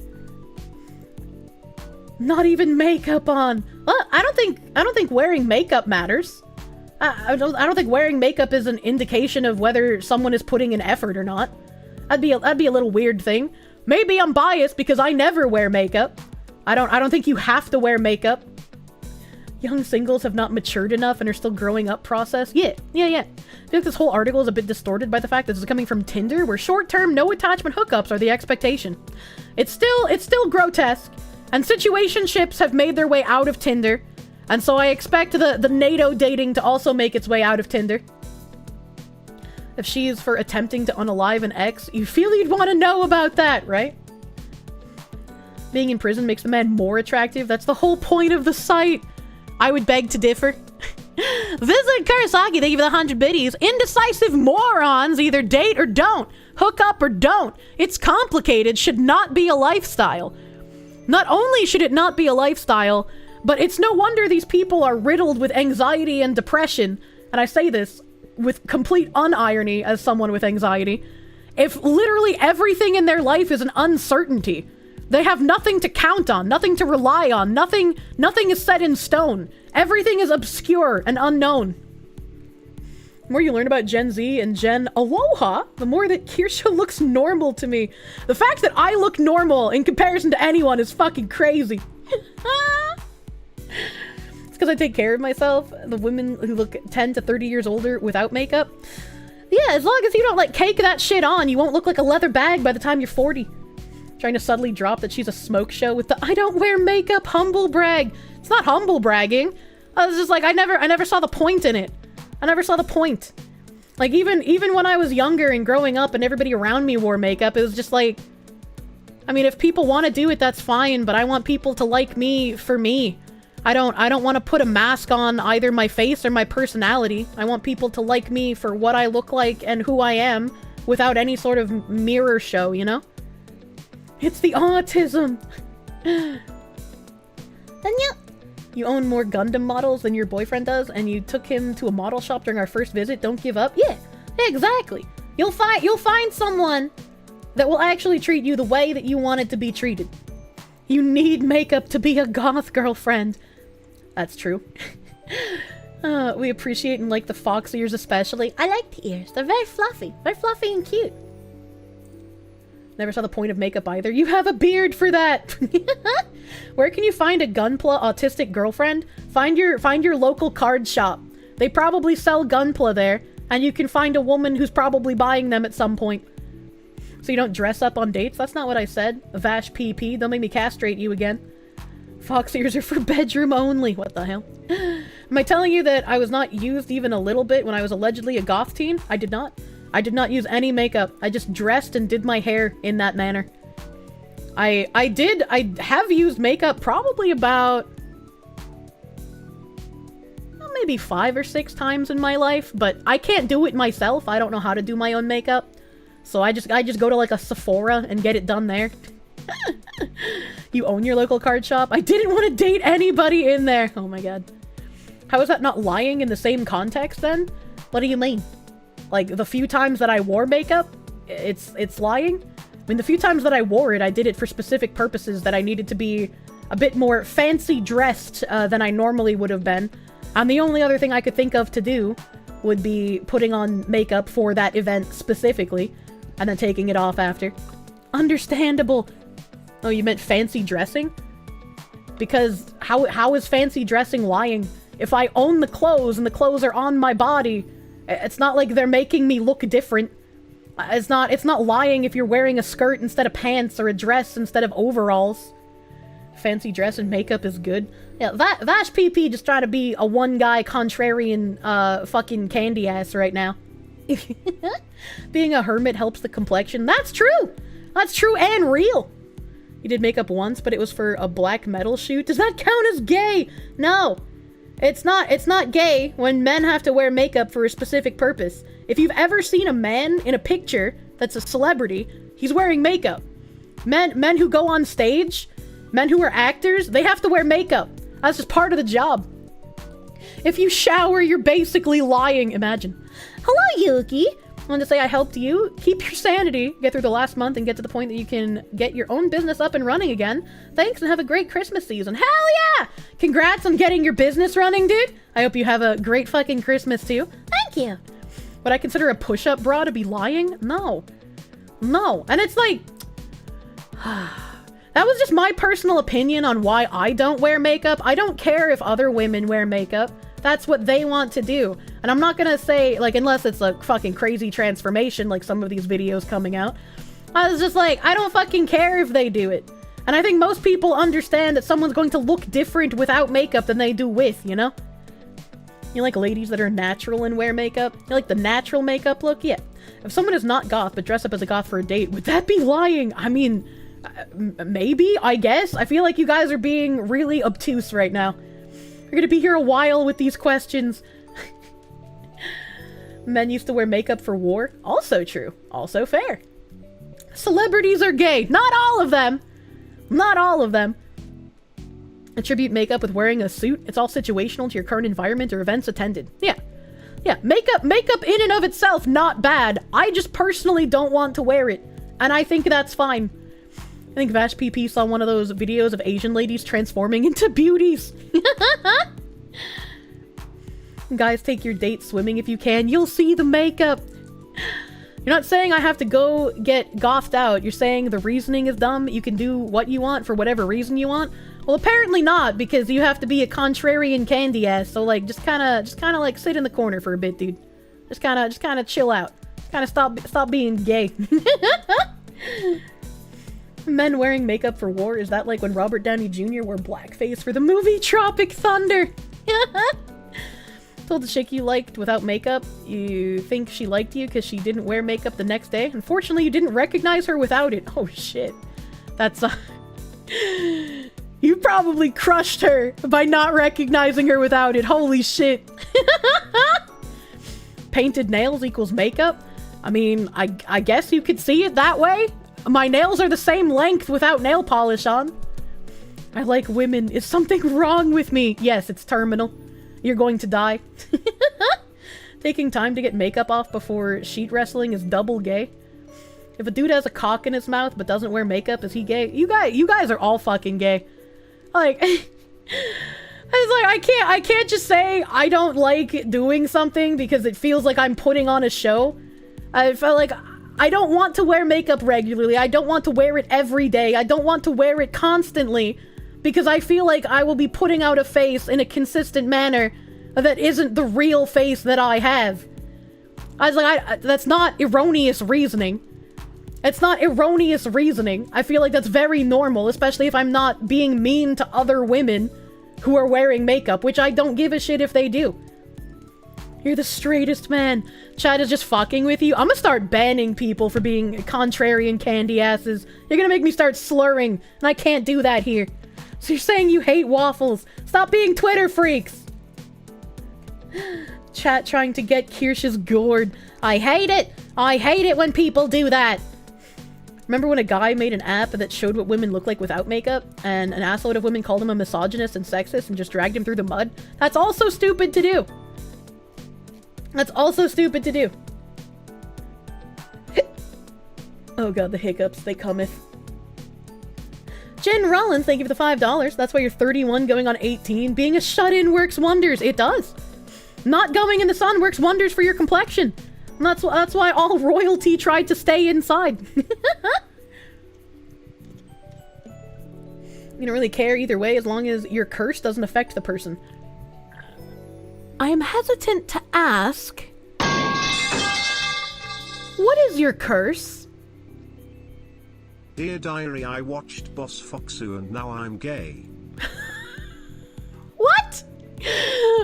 A: Not even makeup on. Well, I don't think wearing makeup matters. I don't think wearing makeup is an indication of whether someone is putting in effort or not. That'd be a little weird thing. Maybe I'm biased because I never wear makeup. I don't think you have to wear makeup. Young singles have not matured enough and are still growing up process. Yeah. I think this whole article is a bit distorted by the fact that this is coming from Tinder, where short-term, no-attachment hookups are the expectation. It's still grotesque, and situationships have made their way out of Tinder, and so I expect the NATO dating to also make its way out of Tinder. If she is for attempting to unalive an ex, you feel you'd want to know about that, right? Being in prison makes the man more attractive. That's the whole point of the site. I would beg to differ. Visit Kurosaki, thank you for the 100 biddies. Indecisive morons either date or don't. Hook up or don't. It's complicated, should not be a lifestyle.
B: Not only should it not be a lifestyle, but it's no wonder these people are riddled with anxiety and depression. And I say this with complete unirony as someone with anxiety. If literally everything in their life is an uncertainty, they have nothing to count on, nothing to rely on, nothing is set in stone. Everything is obscure and unknown. The more you learn about Gen Z and Gen Aloha, the more that Kirsche looks normal to me. The fact that I look normal in comparison to anyone is fucking crazy. It's because I take care of myself. The women who look 10 to 30 years older without makeup. Yeah, as long as you don't like cake that shit on, you won't look like a leather bag by the time you're 40. Trying to subtly drop that she's a smoke show with the I don't wear makeup humble brag. It's not humble bragging. I was just like, I never saw the point in it. I never saw the point. Like, even when I was younger and growing up and everybody around me wore makeup, it was just like, I mean, if people want to do it, that's fine, but I want people to like me for me. I don't want to put a mask on either my face or my personality. I want people to like me for what I look like and who I am without any sort of mirror show, you know? It's the autism. And yeah, you own more Gundam models than your boyfriend does, and you took him to a model shop during our first visit. Don't give up. Yeah, exactly. You'll find someone that will actually treat you the way that you want it to be treated. You need makeup to be a goth girlfriend. That's true. We appreciate and like the fox ears especially. I like the ears. They're very fluffy and cute. Never saw the point of makeup either. You have a beard for that. Where can you find a Gunpla autistic girlfriend? Find your local card shop. They probably sell Gunpla there, and you can find a woman who's probably buying them at some point. So you don't dress up on dates? That's not what I said. Vash PP, don't make me castrate you again. Fox ears are for bedroom only. What the hell? Am I telling you that I was not used even a little bit when I was allegedly a goth teen? I did not. I did not use any makeup. I just dressed and did my hair in that manner. I have used makeup probably about maybe 5 or 6 times in my life, but I can't do it myself. I don't know how to do my own makeup. So I just go to like a Sephora and get it done there. You own your local card shop? I didn't want to date anybody in there. Oh my god. How is that not lying in the same context then? What do you mean? Like, the few times that I wore makeup, it's lying? I mean, the few times that I wore it, I did it for specific purposes that I needed to be a bit more fancy dressed than I normally would have been. And the only other thing I could think of to do would be putting on makeup for that event specifically, and then taking it off after. Understandable. Oh, you meant fancy dressing? Because how is fancy dressing lying? If I own the clothes and the clothes are on my body, it's not like they're making me look different. It's not lying if you're wearing a skirt instead of pants or a dress instead of overalls. Fancy dress and makeup is good. Yeah, Vash PP just trying to be a one-guy contrarian fucking candy ass right now. Being a hermit helps the complexion. That's true! That's true and real! You did makeup once, but it was for a black metal shoot. Does that count as gay? No. It's not gay when men have to wear makeup for a specific purpose. If you've ever seen a man in a picture that's a celebrity, he's wearing makeup. Men who go on stage, men who are actors, they have to wear makeup. That's just part of the job. If you shower, you're basically lying. Imagine. Hello, Yuki. I wanted to say I helped you keep your sanity, get through the last month, and get to the point that you can get your own business up and running again. Thanks, and have a great Christmas season. Hell yeah! Congrats on getting your business running, dude. I hope you have a great fucking Christmas, too. Thank you. Would I consider a push-up bra to be lying? No. No. And it's like... That was just my personal opinion on why I don't wear makeup. I don't care if other women wear makeup. That's what they want to do. And I'm not gonna say, like, unless it's a fucking crazy transformation like some of these videos coming out. I was just like, I don't fucking care if they do it. And I think most people understand that someone's going to look different without makeup than they do with, you know? You like ladies that are natural and wear makeup? You like the natural makeup look? Yeah. If someone is not goth but dress up as a goth for a date, would that be lying? I mean, maybe, I guess. I feel like you guys are being really obtuse right now. You're gonna be here a while with these questions. Men used to wear makeup for war. Also true. Also fair. Celebrities are gay. Not all of them.
A: Not all of them. Attribute makeup with wearing a suit. It's all situational to your current environment or events attended. Yeah. Yeah, makeup in and of itself, not bad. I just personally don't want to wear it. And I think that's fine. I think Vash PP saw one of those videos of Asian ladies transforming into beauties. Guys, take your date swimming if you can. You'll see the makeup. You're not saying I have to go get gothed out. You're saying the reasoning is dumb. You can do what you want for whatever reason you want. Well, apparently not, because you have to be a contrarian candy ass. So like, just kind of like sit in the corner for a bit, dude. Just kind of chill out. Kind of stop being gay. Men wearing makeup for war. Is that like when Robert Downey Jr. wore blackface for the movie Tropic Thunder? Told the chick you liked without makeup. You think she liked you because she didn't wear makeup the next day. Unfortunately, you didn't recognize her without it. Oh shit. That's you probably crushed her by not recognizing her without it. Holy shit. Painted nails equals makeup? I mean, I guess you could see it that way. My nails are the same length without nail polish on. I like women. Is something wrong with me? Yes, it's terminal. You're going to die. Taking time to get makeup off before sheet wrestling is double gay. If a dude has a cock in his mouth but doesn't wear makeup, is he gay? You guys are all fucking gay. Like, I can't just say I don't like doing something because it feels like I'm putting on a show. I felt like I don't want to wear makeup regularly. I don't want to wear it every day. I don't want to wear it constantly because I feel like I will be putting out a face in a consistent manner that isn't the real face that I have. I was like, that's not erroneous reasoning. It's not erroneous reasoning. I feel like that's very normal, especially if I'm not being mean to other women who are wearing makeup, which I don't give a shit if they do. You're the straightest man. Chad is just fucking with you. I'm gonna start banning people for being contrarian candy asses. You're gonna make me start slurring, and I can't do that here. So you're saying you hate waffles. Stop being Twitter freaks. Chat trying to get Kirsch's gourd. I hate it. I hate it when people do that. Remember when a guy made an app that showed what women look like without makeup, and an assload of women called him a misogynist and sexist and just dragged him through the mud? That's also stupid to do. That's also stupid to do. Oh god, the hiccups, they cometh. Jen Rollins, thank you for the $5. That's why you're 31 going on 18. Being a shut-in works wonders. It does. Not going in the sun works wonders for your complexion. And that's why all royalty tried to stay inside. You don't really care either way as long as your curse doesn't affect the person. I am hesitant to ask. What is your curse?
C: Dear Diary, I watched Boss Foxu and now I'm gay.
A: What?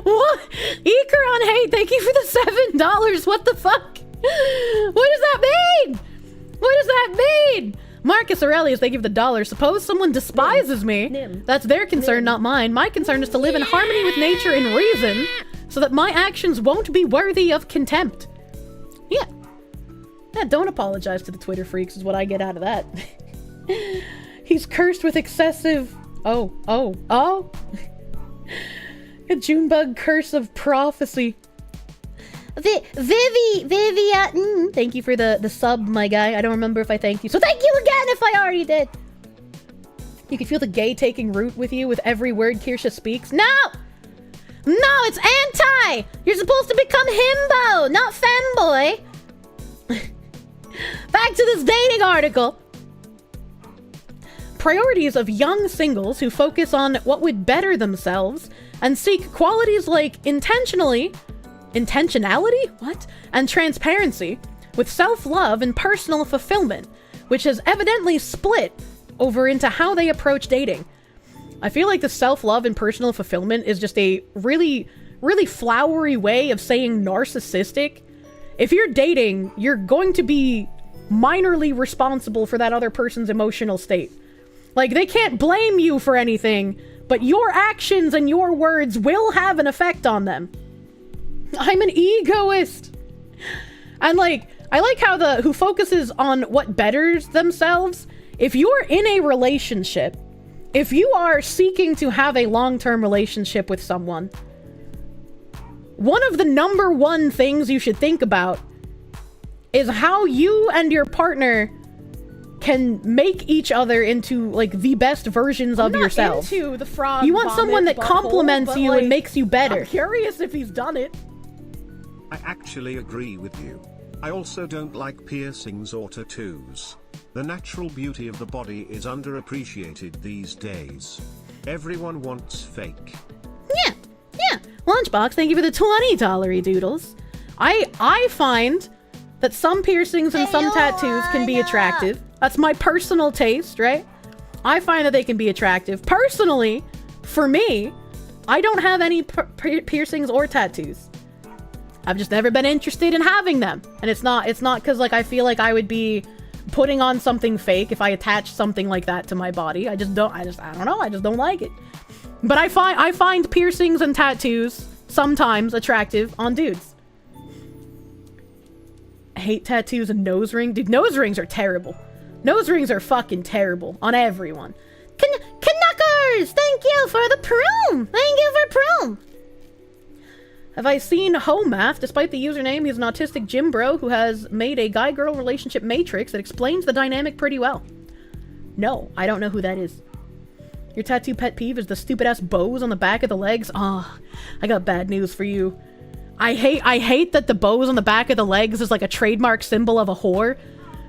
A: What? Ikaron, hey, thank you for the $7. What the fuck? What does that mean? What does that mean? Marcus Aurelius, thank you for the $1. Suppose someone despises me. That's their concern, not mine. My concern is to live in harmony with nature and reason so that my actions won't be worthy of contempt. Yeah. Yeah, don't apologize to the Twitter freaks is what I get out of that. He's cursed with excessive... Oh. A Junebug curse of prophecy. Vivian, thank you for the sub, my guy. I don't remember if I thanked you, so thank you again if I already did. You can feel the gay taking root with you with every word Kirsche speaks. No, it's anti. You're supposed to become himbo, not femboy. Back to this dating article. Priorities of young singles who focus on what would better themselves and seek qualities like intentionality, what? And transparency with self-love and personal fulfillment, which has evidently split over into how they approach dating. I feel like the self-love and personal fulfillment is just a really, really flowery way of saying narcissistic. If you're dating, you're going to be minorly responsible for that other person's emotional state. Like, they can't blame you for anything, but your actions and your words will have an effect on them. I'm an egoist. And like, I like how who focuses on what betters themselves if you're in a relationship, if you are seeking to have a long-term relationship with someone, one of the number one things you should think about is how you and your partner can make each other into like the best versions of yourselves.
B: Into the frog
A: You want someone that
B: vomit
A: compliments
B: butthole,
A: you
B: but,
A: and makes you better.
B: I'm curious if he's done it.
C: I actually agree with you. I also don't like piercings or tattoos. The natural beauty of the body is underappreciated these days. Everyone wants fake.
A: Yeah. Lunchbox, thank you for the $20 doodles. I find that some piercings and some tattoos can be attractive. That's my personal taste, right? I find that they can be attractive. Personally, for me, I don't have any piercings or tattoos. I've just never been interested in having them. And it's not because like I feel like I would be putting on something fake if I attach something like that to my body. I don't know. I just don't like it. But I find piercings and tattoos sometimes attractive on dudes. I hate tattoos and nose rings. Dude, nose rings are terrible. Nose rings are fucking terrible on everyone. Canuckers! Thank you for the proom! Thank you for proom! Have I seen Homath? Despite the username, he's an autistic gym bro who has made a guy-girl relationship matrix that explains the dynamic pretty well. No, I don't know who that is. Your tattoo pet peeve is the stupid-ass bows on the back of the legs? Ah, I got bad news for you. I hate that the bows on the back of the legs is like a trademark symbol of a whore.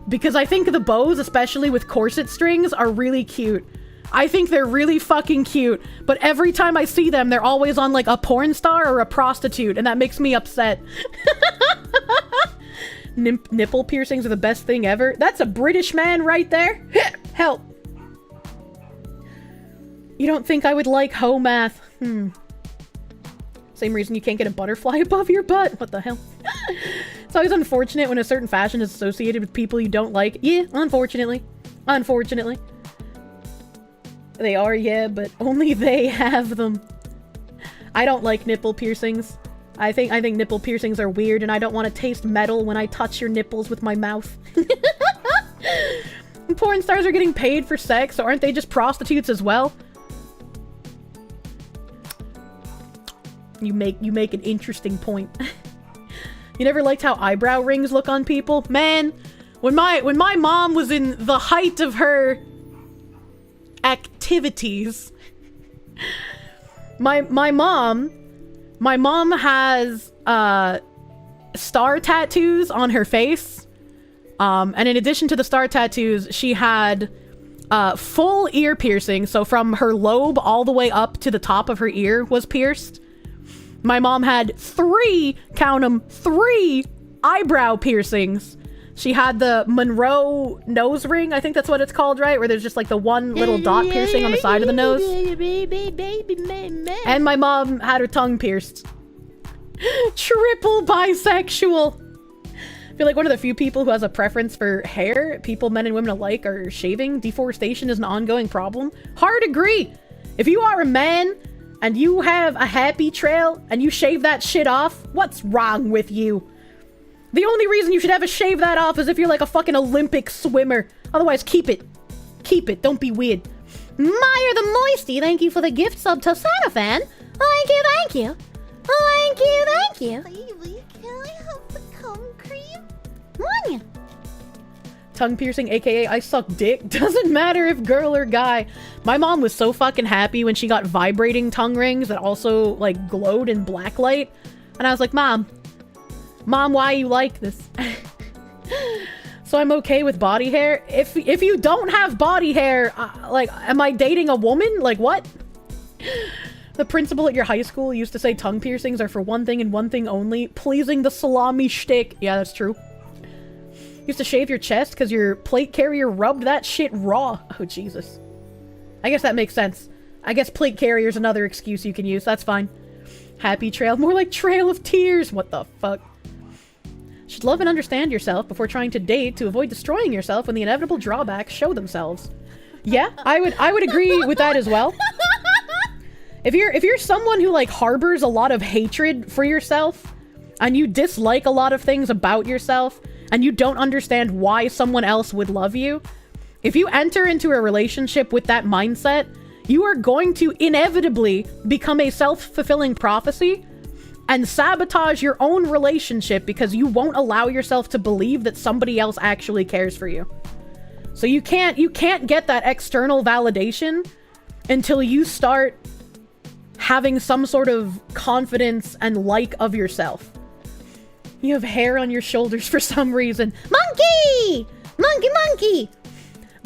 A: Because I think the bows, especially with corset strings, are really cute. I think they're really fucking cute, but every time I see them, they're always on like a porn star or a prostitute, and that makes me upset. Nipple piercings are the best thing ever. That's a British man right there. Help. You don't think I would like Homath? Same reason you can't get a butterfly above your butt. What the hell? It's always unfortunate when a certain fashion is associated with people you don't like. Yeah, unfortunately. Unfortunately. They are, yeah, but only they have them. I don't like nipple piercings. I think nipple piercings are weird, and I don't want to taste metal when I touch your nipples with my mouth. Porn stars are getting paid for sex, so aren't they just prostitutes as well? You make an interesting point. You never liked how eyebrow rings look on people? Man, when my mom was in the height of her activities, my mom has star tattoos on her face, and in addition to the star tattoos, she had full ear piercing, so from her lobe all the way up to the top of her ear was pierced. My mom had 3 eyebrow piercings. She had the Monroe nose ring, I think that's what it's called, right? Where there's just like the one little dot piercing on the side of the nose. And my mom had her tongue pierced. Triple bisexual. I feel like one of the few people who has a preference for hair people, men and women alike, are shaving. Deforestation is an ongoing problem. Hard agree. If you are a man and you have a happy trail and you shave that shit off, what's wrong with you? The only reason you should ever shave that off is if you're like a fucking Olympic swimmer. Otherwise, keep it. Keep it. Don't be weird. Meyer the Moisty, thank you for the gift sub to Santa Fan. Thank you, thank you. Thank you, thank you.
E: Baby, can I have the cum cream?
A: Mwah. Tongue piercing, aka I suck dick. Doesn't matter if girl or guy. My mom was so fucking happy when she got vibrating tongue rings that also like glowed in black light. And I was like, Mom, why you like this? So I'm okay with body hair. If you don't have body hair, like, am I dating a woman? Like, what? The principal at your high school used to say tongue piercings are for one thing and one thing only, pleasing the salami shtick. Yeah, that's true. Used to shave your chest because your plate carrier rubbed that shit raw. Oh, Jesus. I guess that makes sense. I guess plate carrier's another excuse you can use. That's fine. Happy trail. More like trail of tears. What the fuck? Should love and understand yourself before trying to date to avoid destroying yourself when the inevitable drawbacks show themselves. Yeah, I would agree with that as well. If you're someone who like harbors a lot of hatred for yourself and you dislike a lot of things about yourself and you don't understand why someone else would love you, If you enter into a relationship with that mindset, you are going to inevitably become a self-fulfilling prophecy and sabotage your own relationship because you won't allow yourself to believe that somebody else actually cares for you. So you can't get that external validation until you start having some sort of confidence and like of yourself. You have hair on your shoulders for some reason. Monkey! Monkey, monkey!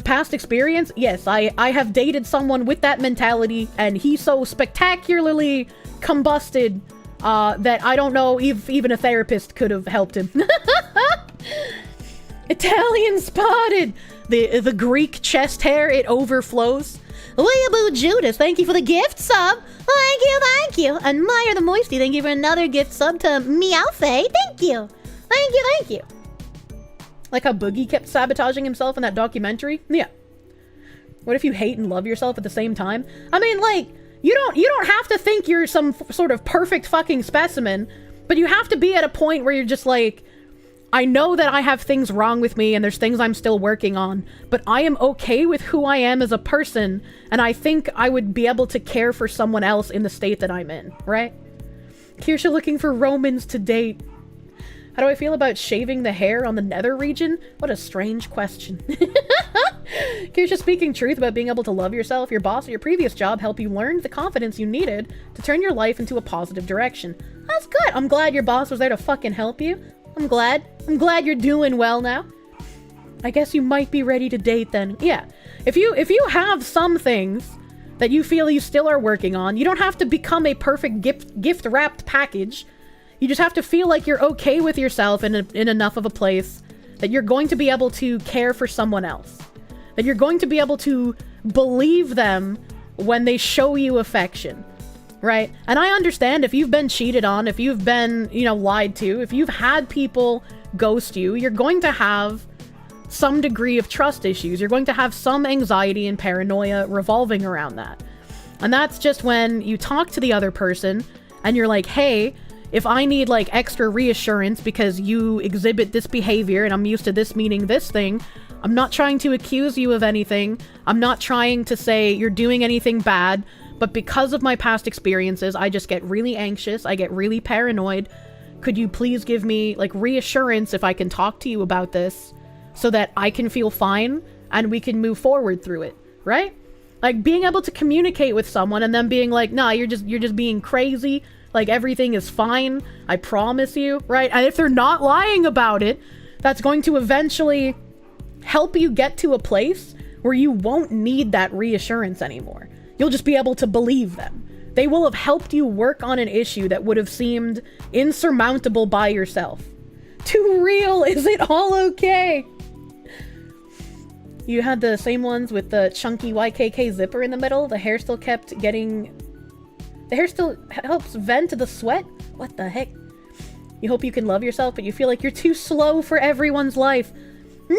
A: Past experience? Yes, I have dated someone with that mentality, and he so spectacularly combusted that I don't know if even a therapist could have helped him. Italian spotted! The Greek chest hair, it overflows. Weeaboo Judas, thank you for the gift sub. Thank you. And Meyer the Moisty, thank you for another gift sub to Meowfae. Thank you. Thank you. Like how Boogie kept sabotaging himself in that documentary? Yeah. What if you hate and love yourself at the same time? I mean, like, you don't have to think you're some sort of perfect fucking specimen, but you have to be at a point where you're just like, I know that I have things wrong with me and there's things I'm still working on, but I am okay with who I am as a person, and I think I would be able to care for someone else in the state that I'm in, right? Kirsche looking for Romans to date. How do I feel about shaving the hair on the nether region? What a strange question. Kirsche speaking truth about being able to love yourself. Your boss at your previous job helped you learn the confidence you needed to turn your life into a positive direction. That's good. I'm glad your boss was there to fucking help you. I'm glad you're doing well now. I guess you might be ready to date then. Yeah. If you have some things that you feel you still are working on, you don't have to become a perfect gift wrapped package. You just have to feel like you're okay with yourself in enough of a place that you're going to be able to care for someone else. That you're going to be able to believe them when they show you affection. Right? And I understand if you've been cheated on, if you've been, lied to, if you've had people ghost you, you're going to have some degree of trust issues. You're going to have some anxiety and paranoia revolving around that. And that's just when you talk to the other person and you're like, hey, if I need like extra reassurance because you exhibit this behavior and I'm used to this meaning this thing, I'm not trying to accuse you of anything. I'm not trying to say you're doing anything bad. But because of my past experiences, I just get really anxious. I get really paranoid. Could you please give me like reassurance if I can talk to you about this so that I can feel fine and we can move forward through it, right? Like being able to communicate with someone and then being like, nah, you're just being crazy. Like everything is fine. I promise you, right? And if they're not lying about it, that's going to eventually help you get to a place where you won't need that reassurance anymore. You'll just be able to believe them. They will have helped you work on an issue that would have seemed insurmountable by yourself. Too real, is it all okay? You had the same ones with the chunky YKK zipper in the middle. The hair still helps vent the sweat? What the heck? You hope you can love yourself, but you feel like you're too slow for everyone's life. No,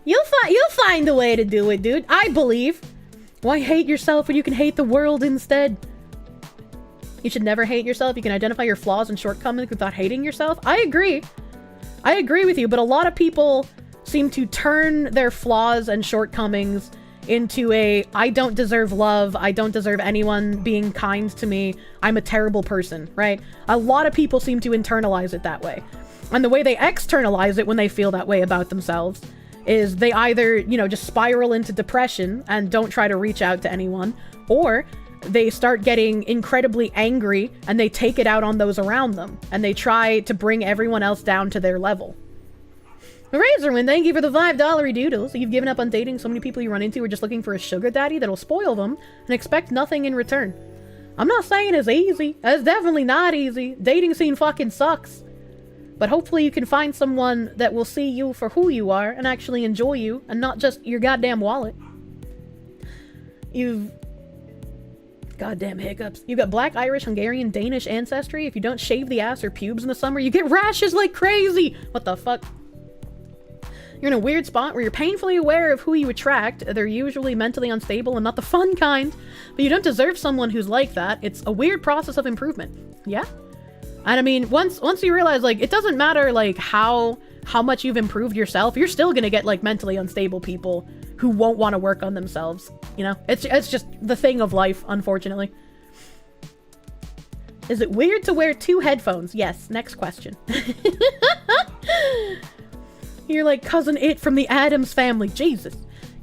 A: you'll find a way to do it, dude. I believe. Why hate yourself when you can hate the world instead? You should never hate yourself. You can identify your flaws and shortcomings without hating yourself. I agree with you, but a lot of people seem to turn their flaws and shortcomings into I don't deserve love, I don't deserve anyone being kind to me, I'm a terrible person, right? A lot of people seem to internalize it that way. And the way they externalize it when they feel that way about themselves is they either, just spiral into depression and don't try to reach out to anyone, or they start getting incredibly angry and they take it out on those around them and they try to bring everyone else down to their level. Razorwind, thank you for the $5 doodles. You've given up on dating. So many people you run into are just looking for a sugar daddy that'll spoil them and expect nothing in return. I'm not saying it's easy. It's definitely not easy. Dating scene fucking sucks. But hopefully you can find someone that will see you for who you are and actually enjoy you and not just your goddamn wallet. Goddamn hiccups. You've got Black, Irish, Hungarian, Danish ancestry. If you don't shave the ass or pubes in the summer, you get rashes like crazy. What the fuck? You're in a weird spot where you're painfully aware of who you attract. They're usually mentally unstable and not the fun kind. But you don't deserve someone who's like that. It's a weird process of improvement. Yeah? And I mean, once you realize, like, it doesn't matter, like, how
B: how much you've improved yourself, you're still gonna get, like, mentally unstable people who won't want to work on themselves. You know? It's just the thing of life, unfortunately. Is it weird to wear 2 headphones? Yes. Next question. You're like Cousin It from the Addams Family. Jesus.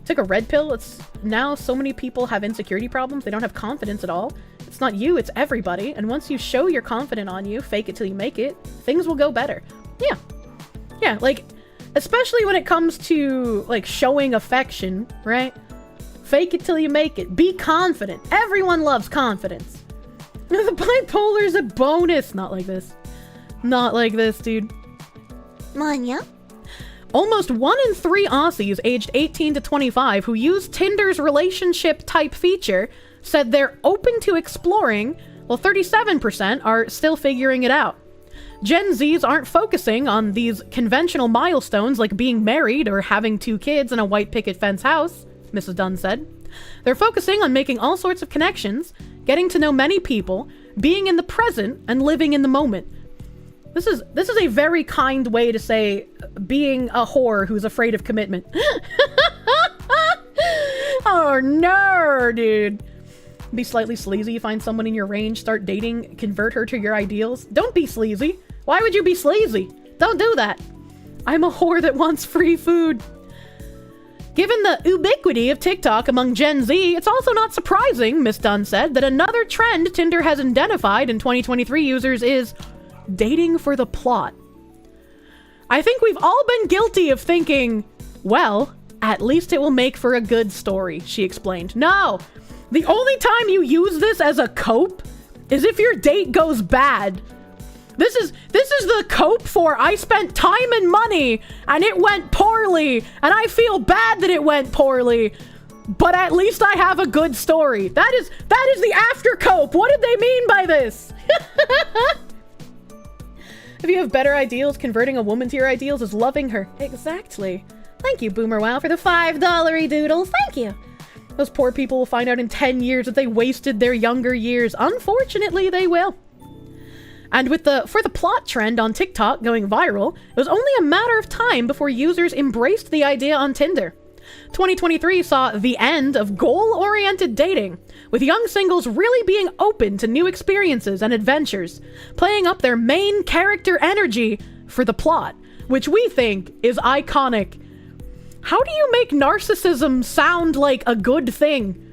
B: Took a red pill. It's now so many people have insecurity problems. They don't have confidence at all. It's not you, it's everybody. And once you show you're confident on you, fake it till you make it, things will go better. Yeah. Yeah, like, especially when it comes to, like, showing affection, right? Fake it till you make it. Be confident. Everyone loves confidence. The bipolar's a bonus. Not like this. Not like this, dude.
E: Manya?
B: Almost 1 in 3 Aussies aged 18 to 25 who use Tinder's relationship type feature said they're open to exploring, while 37% are still figuring it out. Gen Zs aren't focusing on these conventional milestones like being married or having 2 kids in a white picket fence house, Mrs. Dunn said. They're focusing on making all sorts of connections, getting to know many people, being in the present, and living in the moment. This is a very kind way to say being a whore who's afraid of commitment. Oh no, dude. Be slightly sleazy, find someone in your range, start dating, convert her to your ideals. Don't be sleazy. Why would you be sleazy? Don't do that. I'm a whore that wants free food. Given the ubiquity of TikTok among Gen Z, it's also not surprising, Miss Dunn said, that another trend Tinder has identified in 2023 users is dating for the plot. I think we've all been guilty of thinking, well, at least it will make for a good story, she explained. No! The only time you use this as a cope is if your date goes bad. This is the cope for I spent time and money and it went poorly and I feel bad that it went poorly, but at least I have a good story. That is the after cope. What did they mean by this? If you have better ideals, converting a woman to your ideals is loving her. Exactly. Thank you, Boomer Wow, for the $5 doodles. Thank you. Those poor people will find out in 10 years that they wasted their younger years. Unfortunately, they will. And for the plot trend on TikTok going viral, it was only a matter of time before users embraced the idea on Tinder. 2023 saw the end of goal-oriented dating, with young singles really being open to new experiences and adventures, playing up their main character energy for the plot, which we think is iconic. How do you make narcissism sound like a good thing?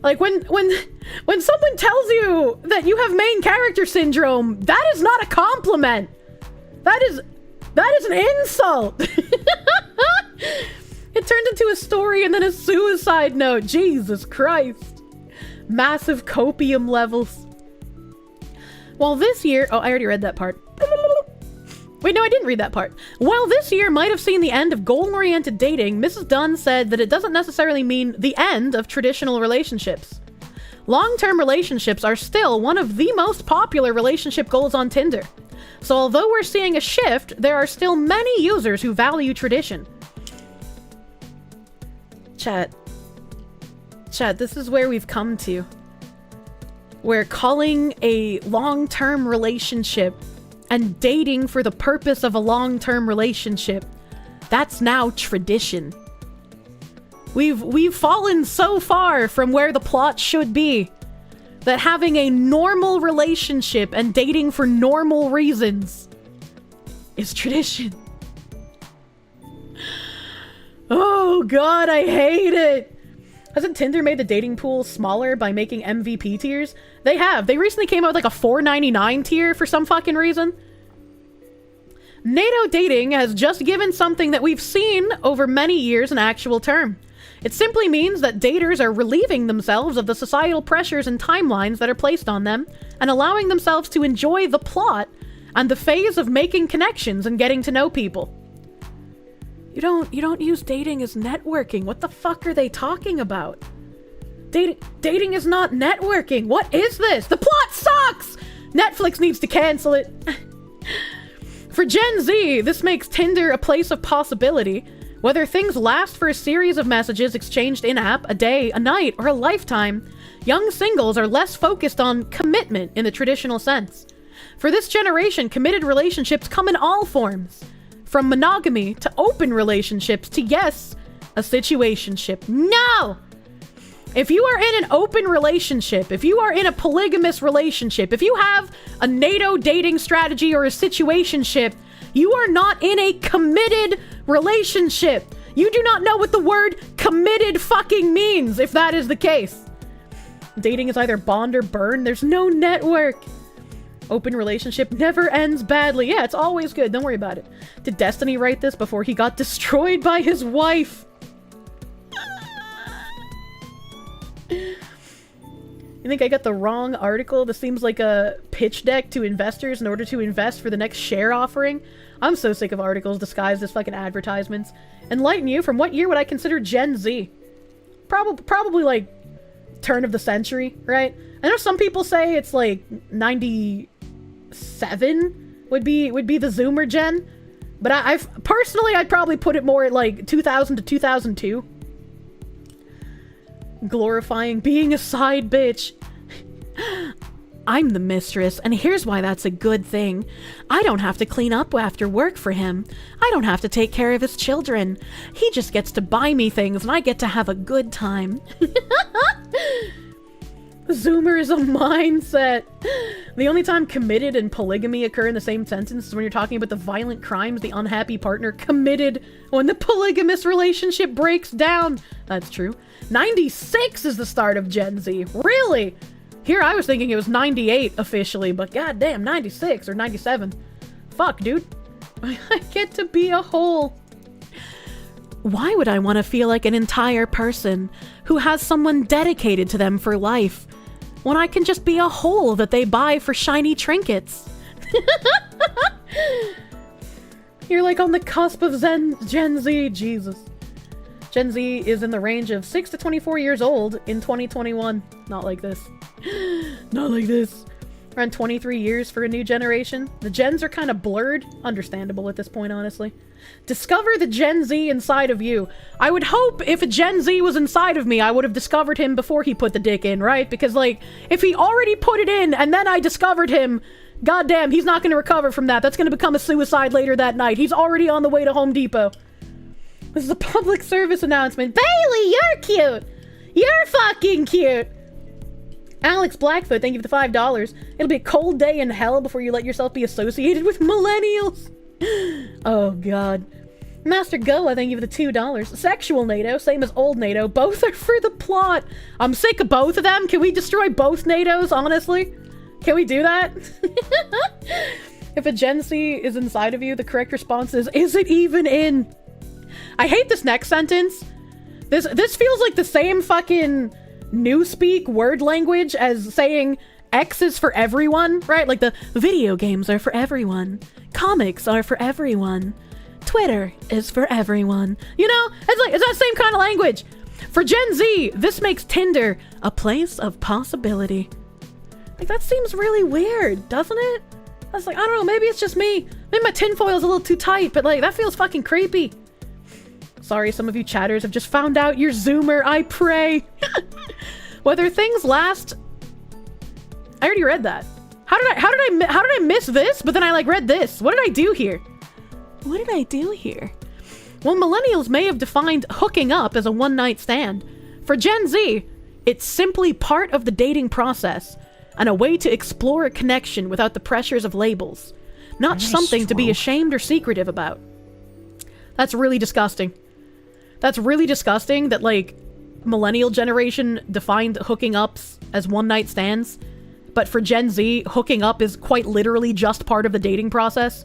B: Like, when someone tells you that you have main character syndrome, that is not a compliment. That is an insult. It turned into a story and then a suicide note. Jesus Christ. Massive copium levels. Well, this year... Oh, I already read that part. Wait, no, I didn't read that part. While this year might have seen the end of goal-oriented dating, Mrs. Dunn said that it doesn't necessarily mean the end of traditional relationships. Long-term relationships are still one of the most popular relationship goals on Tinder. So although we're seeing a shift, there are still many users who value tradition. Chat, this is where we've come to. Where calling a long-term relationship and dating for the purpose of a long-term relationship, that's now tradition. We've fallen so far from where the plot should be that having a normal relationship and dating for normal reasons is tradition. Oh god, I hate it! Hasn't Tinder made the dating pool smaller by making MVP tiers? They have. They recently came out with like a $4.99 tier for some fucking reason. NATO dating has just given something that we've seen over many years an actual term. It simply means that daters are relieving themselves of the societal pressures and timelines that are placed on them and allowing themselves to enjoy the plot and the phase of making connections and getting to know people. You don't use dating as networking. What the fuck are they talking about? Dating is not networking. What is this? The plot sucks! Netflix needs to cancel it. For Gen Z, this makes Tinder a place of possibility. Whether things last for a series of messages exchanged in-app, a day, a night, or a lifetime, young singles are less focused on commitment in the traditional sense. For this generation, committed relationships come in all forms. from monogamy to open relationships to, yes, a situationship. No! If you are in an open relationship, if you are in a polygamous relationship, if you have a NATO dating strategy or a situationship, you are not in a committed relationship. You do not know what the word committed fucking means, if that is the case. Dating is either bond or burn. There's no network. Open relationship never ends badly. Yeah, it's always good. Don't worry about it. Did Destiny write this before he got destroyed by his wife? You think I got the wrong article? This seems like a pitch deck to investors in order to invest for the next share offering. I'm so sick of articles disguised as fucking advertisements. Enlighten you, from what year would I consider Gen Z? Probably like turn of the century, right? I know some people say it's like 97 would be the Zoomer gen, but I've personally I'd probably put it more at like 2000 to 2002. Glorifying being a side bitch. I'm the mistress, and here's why that's a good thing. I don't have to clean up after work for him. I don't have to take care of his children. He just gets to buy me things, and I get to have a good time. Zoomer is a mindset. The only time committed and polygamy occur in the same sentence is when you're talking about the violent crimes the unhappy partner committed when the polygamous relationship breaks down. That's true. 96 is the start of Gen Z. Really? Here I was thinking it was 98 officially, but goddamn, 96 or 97. Fuck, dude. I get to be a whole. Why would I want to feel like an entire person who has someone dedicated to them for life when I can just be a whole that they buy for shiny trinkets? You're like on the cusp of Gen Z. Jesus. Gen Z is in the range of 6 to 24 years old in 2021. Not like this. Not like this. Around 23 years for a new generation. The gens are kind of blurred. Understandable at this point, honestly. Discover the Gen Z inside of you. I would hope if a Gen Z was inside of me, I would have discovered him before he put the dick in, right? Because, like, if he already put it in and then I discovered him, goddamn, he's not going to recover from that. That's going to become a suicide later that night. He's already on the way to Home Depot. This is a public service announcement. Bailey, you're cute! You're fucking cute! Alex Blackfoot, thank you for the $5. It'll be a cold day in hell before you let yourself be associated with millennials. Oh, God. Master Goa, thank you for the $2. Sexual NATO, same as old NATO. Both are for the plot. I'm sick of both of them. Can we destroy both NATOs, honestly? Can we do that? If a Gen Z is inside of you, the correct response is it even in? I hate this next sentence. This feels like the same fucking newspeak word language as saying X is for everyone, right? Like the video games are for everyone. Comics are for everyone. Twitter is for everyone. You know, it's that same kind of language. For Gen Z, this makes Tinder a place of possibility. Like, that seems really weird, doesn't it? I was like, I don't know, maybe it's just me. Maybe my tinfoil's a little too tight, but like, that feels fucking creepy. Sorry, some of you chatters have just found out you're Zoomer, I pray. Whether things last... I already read that. How did I miss this? But then I like read this. What did I do here? What did I do here? Well, millennials may have defined hooking up as a one-night stand. For Gen Z, it's simply part of the dating process and a way to explore a connection without the pressures of labels. Not something to be ashamed or secretive about. That's really disgusting. That's really disgusting that, like, millennial generation defined hooking ups as one-night stands, but for Gen Z, hooking up is quite literally just part of the dating process.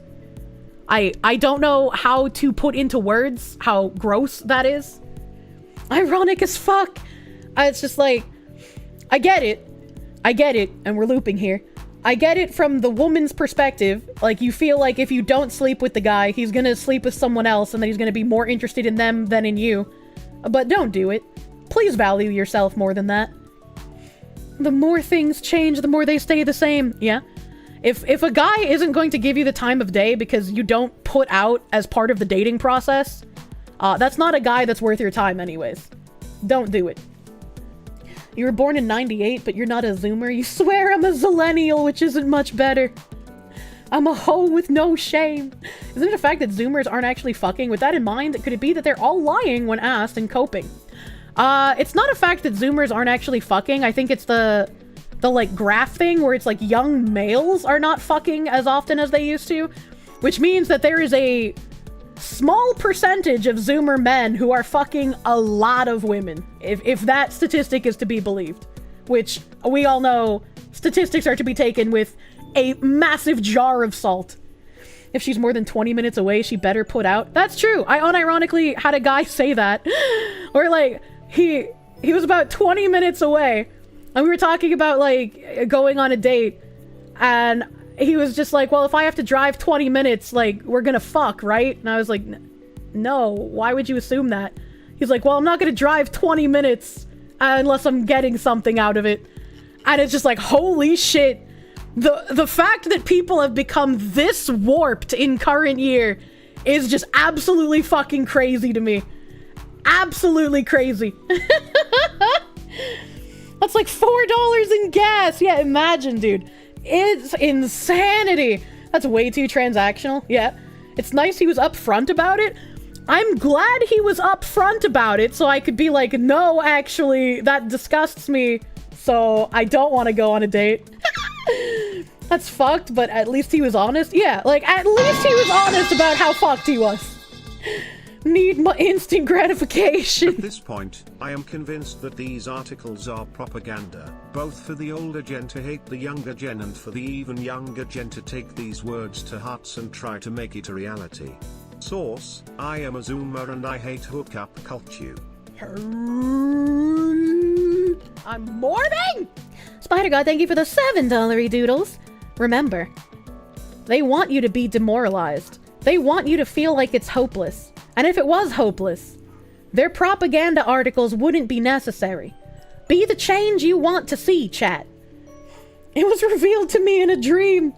B: I don't know how to put into words how gross that is. Ironic as fuck. It's just like, I get it, and we're looping here. I get it from the woman's perspective. Like, you feel like if you don't sleep with the guy, he's gonna sleep with someone else and then he's gonna be more interested in them than in you. But don't do it. Please value yourself more than that. The more things change, the more they stay the same. Yeah. If a guy isn't going to give you the time of day because you don't put out as part of the dating process, that's not a guy that's worth your time anyways. Don't do it. You were born in 98, but you're not a Zoomer. You swear I'm a Zillennial, which isn't much better.
A: I'm a hoe with no shame. Isn't it a fact that Zoomers aren't actually fucking? With that in mind, could it be that they're all lying when asked and coping? It's not a fact that Zoomers aren't actually fucking. I think it's the like graph thing where it's like young males are not fucking as often as they used to, which means that there is a small percentage of Zoomer men who are fucking a lot of women, if that statistic is to be believed, which we all know statistics are to be taken with a massive jar of salt. If she's more than 20 minutes away, she better put out. That's true. I unironically had a guy say that. Where, like, he was about 20 minutes away, and we were talking about, like, going on a date, and he was just like, well, if I have to drive 20 minutes, like, we're gonna fuck, right? And I was like, no, why would you assume that? He's like, well, I'm not gonna drive 20 minutes unless I'm getting something out of it. And it's just like, holy shit. The fact that people have become this warped in current year is just absolutely fucking crazy to me. Absolutely crazy. That's like $4 in gas. Yeah, imagine, dude. It's insanity. That's way too transactional. Yeah. It's nice he was upfront about it. I'm glad he was upfront about it so I could be like, no, actually, that disgusts me, so I don't want to go on a date. That's fucked, but at least he was honest. Yeah, like, at least he was honest about how fucked he was. Need my instant gratification.
C: At this point, I am convinced that these articles are propaganda, both for the older gen to hate the younger gen and for the even younger gen to take these words to hearts and try to make it a reality. Source: I am a Zoomer and I hate hookup culture.
A: I'm mourning!
E: Spider God, thank you for the $7 doodles. Remember, they want you to be demoralized. They want you to feel like it's hopeless. And if it was hopeless, their propaganda articles wouldn't be necessary. Be the change you want to see, chat. It was revealed to me in a dream.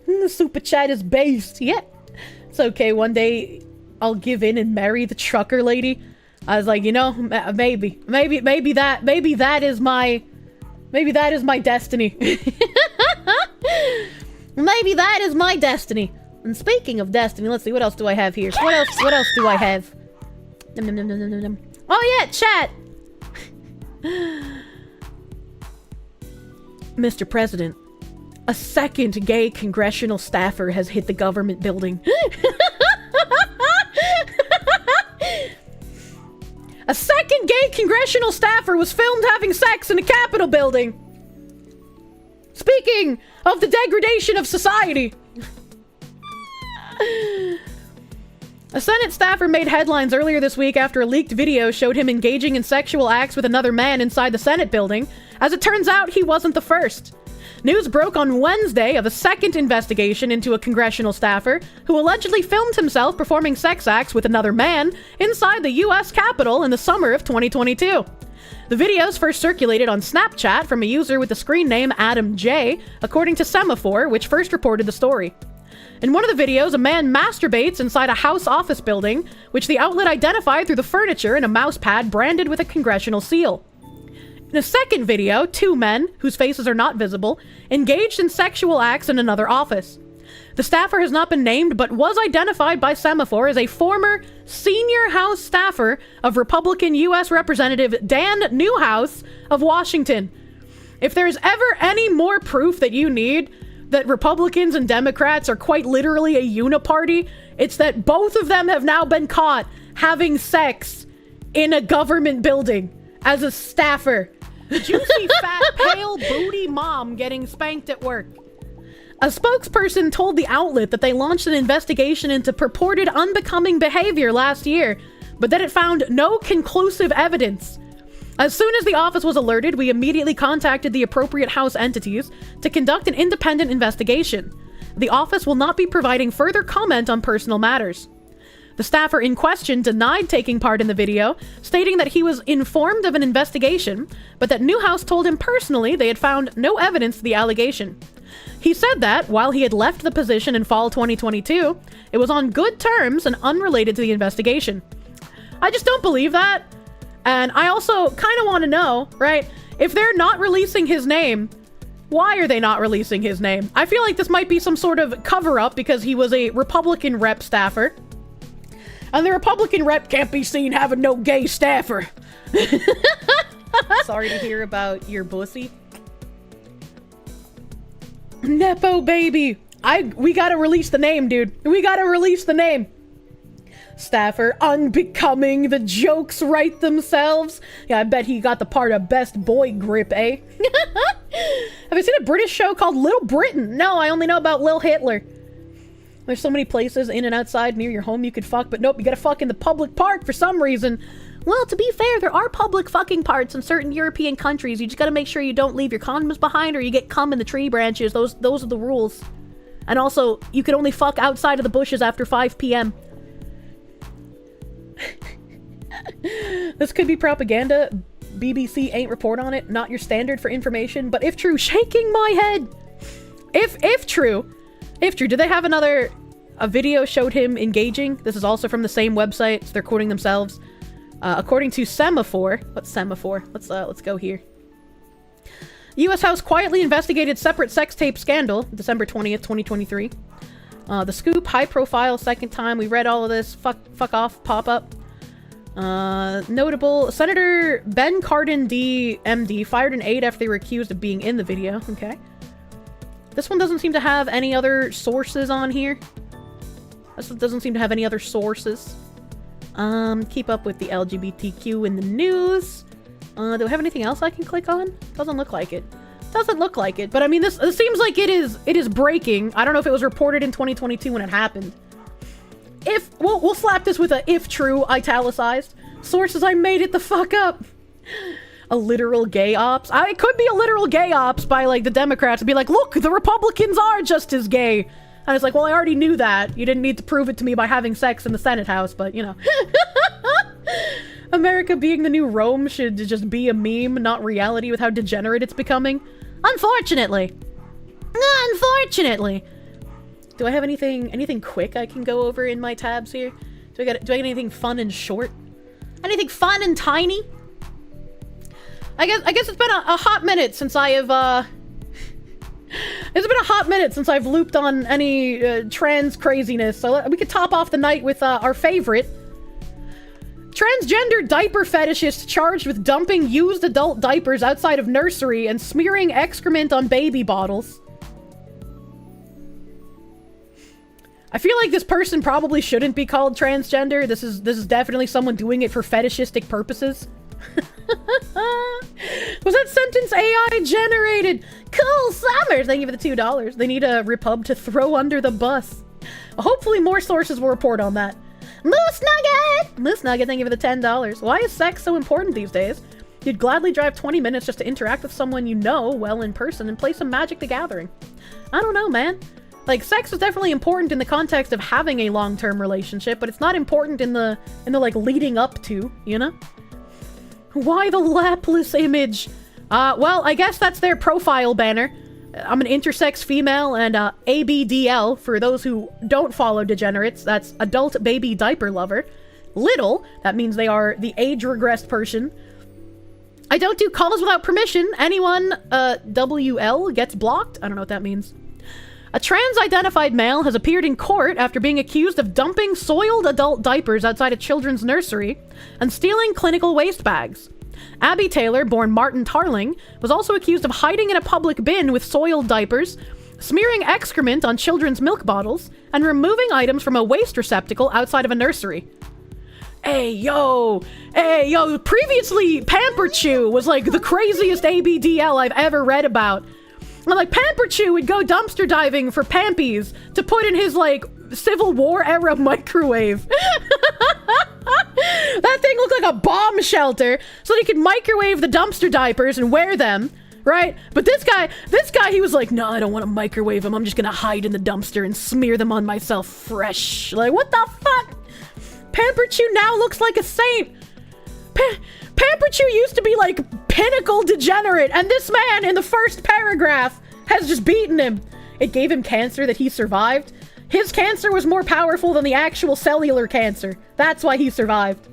E: The super chat is based. Yeah. It's okay. One day I'll give in and marry the trucker lady. I was like, you know, maybe that is my destiny. Maybe that is my destiny. And speaking of destiny, let's see, what else do I have here? What else do I have? Oh yeah, chat. Mr. President, a second gay congressional staffer has hit the government building. A second gay congressional staffer was filmed having sex in a Capitol building. Speaking of the degradation of society. A Senate staffer made headlines earlier this week after a leaked video showed him engaging in sexual acts with another man inside the Senate building. As it turns out, he wasn't the first. News broke on Wednesday of a second investigation into a congressional staffer who allegedly filmed himself performing sex acts with another man inside the U.S. Capitol in the summer of 2022. The videos first circulated on Snapchat from a user with the screen name Adam J, according to Semaphore, which first reported the story. In one of the videos, a man masturbates inside a House office building, which the outlet identified through the furniture and a mouse pad branded with a congressional seal. In a second video, two men, whose faces are not visible, engaged in sexual acts in another office. The staffer has not been named, but was identified by Semaphore as a former senior House staffer of Republican U.S. Representative Dan Newhouse of Washington. If there's ever any more proof that you need that Republicans and Democrats are quite literally a uniparty, it's that both of them have now been caught having sex in a government building as a staffer.
B: Juicy, fat, pale, booty mom getting spanked at work.
E: A spokesperson told the outlet that they launched an investigation into purported unbecoming behavior last year, but that it found no conclusive evidence. As soon as the office was alerted, we immediately contacted the appropriate House entities to conduct an independent investigation. The office will not be providing further comment on personal matters. The staffer in question denied taking part in the video, stating that he was informed of an investigation, but that Newhouse told him personally they had found no evidence to the allegation. He said that, while he had left the position in fall 2022, it was on good terms and unrelated to the investigation. I just don't believe that. And I also kind of want to know, right, if they're not releasing his name,
B: Why are they not releasing his name? I feel like this might be some sort of cover-up because he was a Republican rep staffer. And the Republican rep can't be seen having no gay staffer.
A: Sorry to hear about your pussy.
B: Nepo baby. We gotta release the name, dude. We gotta release the name. Staffer, unbecoming, the jokes write themselves. Yeah, I bet he got the part of best boy grip, eh? Have you seen a British show called Little Britain? No, I only know about Lil Hitler. There's so many places in and outside near your home you could fuck, but nope, you gotta fuck in the public park for some reason. Well, to be fair, there are public fucking parts in certain European countries. You just gotta make sure you don't leave your condoms behind or you get cum in the tree branches. Those are the rules. And also, you can only fuck outside of the bushes after 5 p.m. This could be propaganda. BBC ain't report on it. Not your standard for information. But if true, shaking my head. If true, do they have a video showed him engaging? This is also from the same website. So they're quoting themselves. According to Semaphore. What's Semaphore? Let's go here. U.S. House quietly investigated separate sex tape scandal, December 20th, 2023. The Scoop, high profile, second time. We read all of this. Fuck off, pop up. Notable, Senator Ben Cardin D. MD fired an aide after they were accused of being in the video. Okay. This one doesn't seem to have any other sources on here. This doesn't seem to have any other sources. Keep up with the LGBTQ in the news. Do I have anything else I can click on? Doesn't look like it. Doesn't look like it. But I mean, this seems like it is breaking. I don't know if it was reported in 2022 when it happened. We'll slap this with a if true italicized. Sources, I made it the fuck up. A literal gay ops. It could be a literal gay ops by like the Democrats and be like, look, the Republicans are just as gay. And it's like, well, I already knew that. You didn't need to prove it to me by having sex in the Senate House, but you know. America being the new Rome should just be a meme, not reality, with how degenerate it's becoming. Unfortunately. Unfortunately. Do I have anything quick I can go over in my tabs here? Do I get anything fun and short? Anything fun and tiny? I guess it's been a hot minute since I have it's been a hot minute since I've looped on any trans craziness, so we could top off the night with our favorite. Transgender diaper fetishist charged with dumping used adult diapers outside of nursery and smearing excrement on baby bottles. I feel like this person probably shouldn't be called transgender. This is definitely someone doing it for fetishistic purposes. Was that sentence AI generated? Cool Summer! Thank you for the $2. They need a Repub to throw under the bus. Hopefully more sources will report on that. Moose Nugget! Moose Nugget, thank you for the $10. Why is sex so important these days? You'd gladly drive 20 minutes just to interact with someone you know well in person and play some Magic the Gathering. I don't know, man. Like, sex is definitely important in the context of having a long-term relationship, but it's not important in the like, leading up to, you know? Why the lapless image? Well, I guess that's their profile banner. I'm an intersex female, and ABDL, for those who don't follow degenerates, that's adult baby diaper lover. Little, that means they are the age-regressed person. I don't do calls without permission. Anyone, WL, gets blocked? I don't know what that means. A trans-identified male has appeared in court after being accused of dumping soiled adult diapers outside a children's nursery and stealing clinical waste bags. Abby Taylor, born Martin Tarling, was also accused of hiding in a public bin with soiled diapers, smearing excrement on children's milk bottles, and removing items from a waste receptacle outside of a nursery. Hey, yo, previously Pamper Chew was like the craziest ABDL I've ever read about. And like, Pamper Chew would go dumpster diving for Pampies to put in his, like, Civil War era microwave. That thing looked like a bomb shelter, so that he could microwave the dumpster diapers and wear them, right? But this guy, he was like, no, I don't want to microwave them. I'm just gonna hide in the dumpster and smear them on myself fresh. Like, what the fuck? Pamper Chew now looks like a saint. Pamper Chew used to be like pinnacle degenerate, and this man in the first paragraph has just beaten him. It gave him cancer that he survived. His cancer was more powerful than the actual cellular cancer. That's why he survived.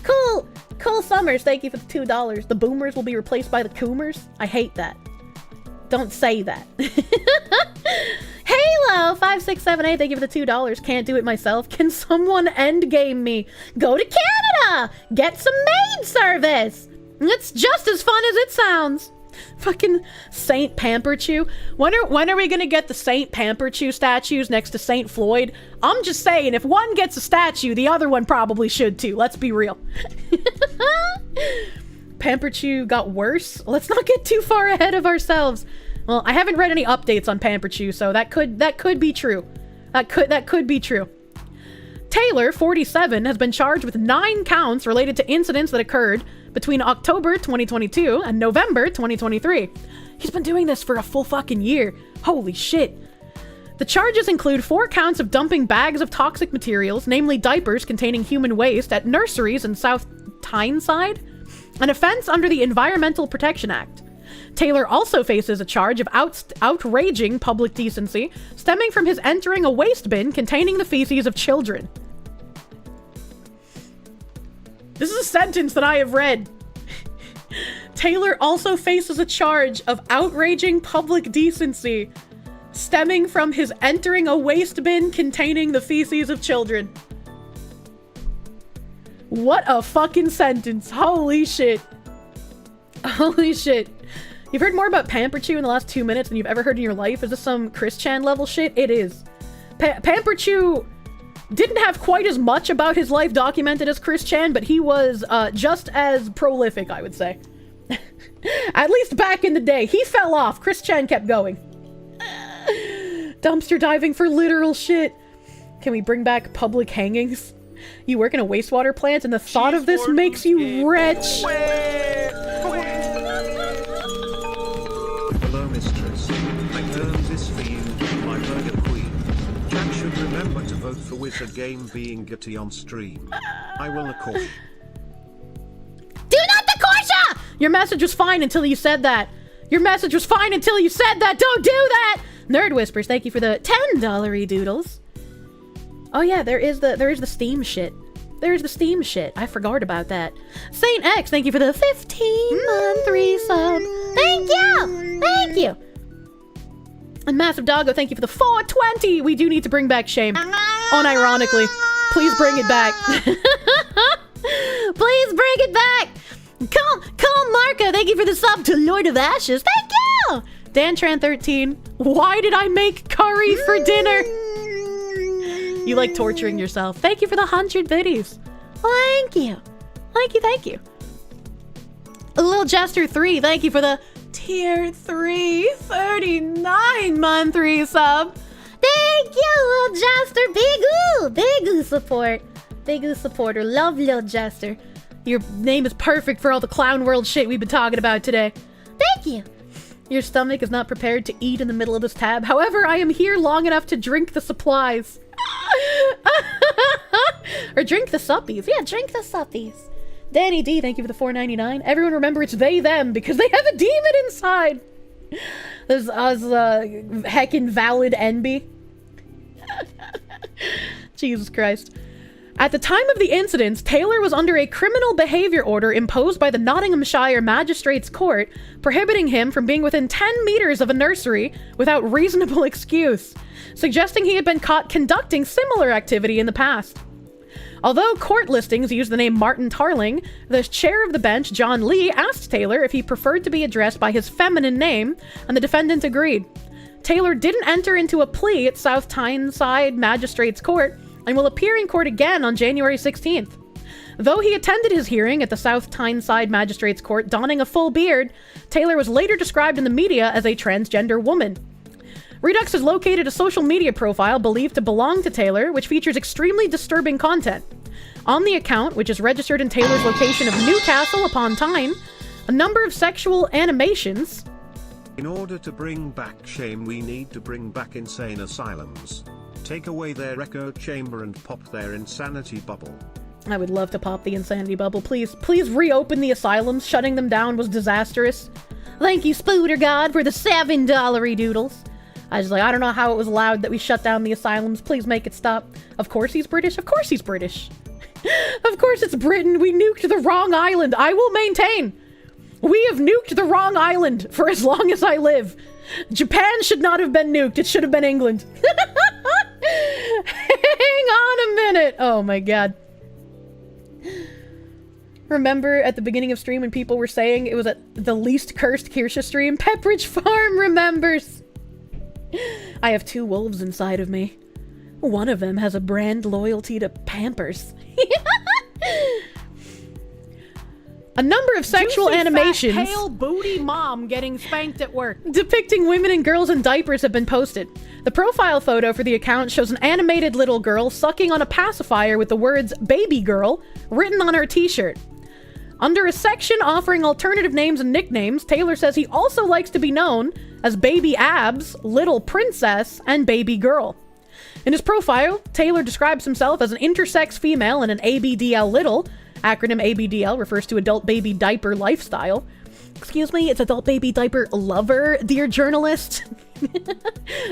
B: Cool
A: Nicole Summers, thank you for the $2. The boomers will be replaced by the coomers. I hate that. Don't say that. Halo5678, thank you for the $2. Can't do it myself. Can someone endgame me? Go to Canada! Get some maid service! It's just as fun as it sounds. Fucking Saint Pamperchew. When are we gonna get the Saint Pamperchew statues next to Saint Floyd? I'm just saying, if one gets a statue, the other one probably should too. Let's be real. Pamperchew got worse? Let's not get too far ahead of ourselves. Well, I haven't read any updates on Pamperchew, so that could be true. That could be true. Taylor, 47, has been charged with 9 counts related to incidents that occurred between October 2022 and November 2023. He's been doing this for a full fucking year. Holy shit. The charges include 4 counts of dumping bags of toxic materials, namely diapers containing human waste, at nurseries in South Tyneside, an offense under the Environmental Protection Act. Taylor also faces a charge of outraging public decency stemming from his entering a waste bin containing the feces of children. This is a sentence that I have read. Taylor also faces a charge of outraging public decency stemming from his entering a waste bin containing the feces of children. What a fucking sentence. Holy shit. Holy shit. You've heard more about Pamperchew in the last 2 minutes than you've ever heard in your life? Is this some Chris Chan level shit? It is. Pamperchew didn't have quite as much about his life documented as Chris Chan, but he was just as prolific, I would say. At least back in the day. He fell off. Chris Chan kept going. Dumpster diving for literal shit. Can we bring back public hangings? You work in a wastewater plant and the thought of this makes you rich.
C: Hello, mistress. I earned this for you, my burger queen. Jack should remember to vote for Wizard Game being gitty on stream. I will, of course.
A: Do not the Korsha! Your message was fine until you said that. Your message was fine until you said that. Don't do that! Nerd Whispers, thank you for the $10 doodles. Oh yeah, there is the Steam shit. There's the Steam shit. I forgot about that. Saint X, thank you for the 15-month resub. Thank you! Thank you! And Massive Doggo, thank you for the 420. We do need to bring back shame. Unironically. Please bring it back. Please bring it back! Call Marco, thank you for the sub to Lord of Ashes. Thank you! DanTran13, why did I make curry for dinner? You like torturing yourself. Thank you for the 100 biddies. Thank you. Thank you, thank you. Lil Jester 3, thank you for the tier 3 39-month resub. Thank you, Lil Jester. Big ooh support. Big ooh supporter. Love Lil Jester. Your name is perfect for all the clown world shit we've been talking about today. Thank you. Your stomach is not prepared to eat in the middle of this tab. However, I am here long enough to drink the supplies. Or drink the suppies. Yeah, drink the suppies. Danny D, thank you for the $4.99. Everyone remember it's they, them, because they have a demon inside. This is heckin' valid envy. Jesus Christ. At the time of the incidents, Taylor was under a criminal behavior order imposed by the Nottinghamshire Magistrates Court, prohibiting him from being within 10 meters of a nursery without reasonable excuse, suggesting he had been caught conducting similar activity in the past. Although court listings use the name Martin Tarling, the chair of the bench, John Lee, asked Taylor if he preferred to be addressed by his feminine name, and the defendant agreed. Taylor didn't enter into a plea at South Tyneside Magistrates Court, and will appear in court again on January 16th. Though he attended his hearing at the South Tyneside Magistrates Court donning a full beard, Taylor was later described in the media as a transgender woman. Redux has located a social media profile believed to belong to Taylor, which features extremely disturbing content. On the account, which is registered in Taylor's location of Newcastle upon Tyne, a number of sexual animations.
C: In order to bring back shame, we need to bring back insane asylums. Take away their echo chamber and pop their insanity bubble.
A: I would love to pop the insanity bubble. Please reopen the asylums. Shutting them down was disastrous. Thank you, Spooder God, for the $7 doodles. I was like, I don't know how it was allowed that we shut down the asylums. Please make it stop. Of course he's British. Of course he's British. Of course it's Britain. We nuked the wrong island. I will maintain. We have nuked the wrong island for as long as I live. Japan should not have been nuked. It should have been England. Hang on a minute. Oh my god. Remember at the beginning of stream when people were saying it was at the least cursed Kirsche stream? Pepperidge Farm remembers. I have 2 wolves inside of me. One of them has a brand loyalty to Pampers. A number of sexual
B: Juicy,
A: animations
B: fat, pale booty mom getting spanked at work
A: depicting women and girls in diapers have been posted. The profile photo for the account shows an animated little girl sucking on a pacifier with the words "baby girl" written on her t-shirt. Under a section offering alternative names and nicknames, Taylor says he also likes to be known as Baby Abs, Little Princess, and Baby Girl. In his profile, Taylor describes himself as an intersex female and an ABDL little. Acronym ABDL refers to Adult Baby Diaper Lifestyle. Excuse me, it's Adult Baby Diaper Lover, dear journalist.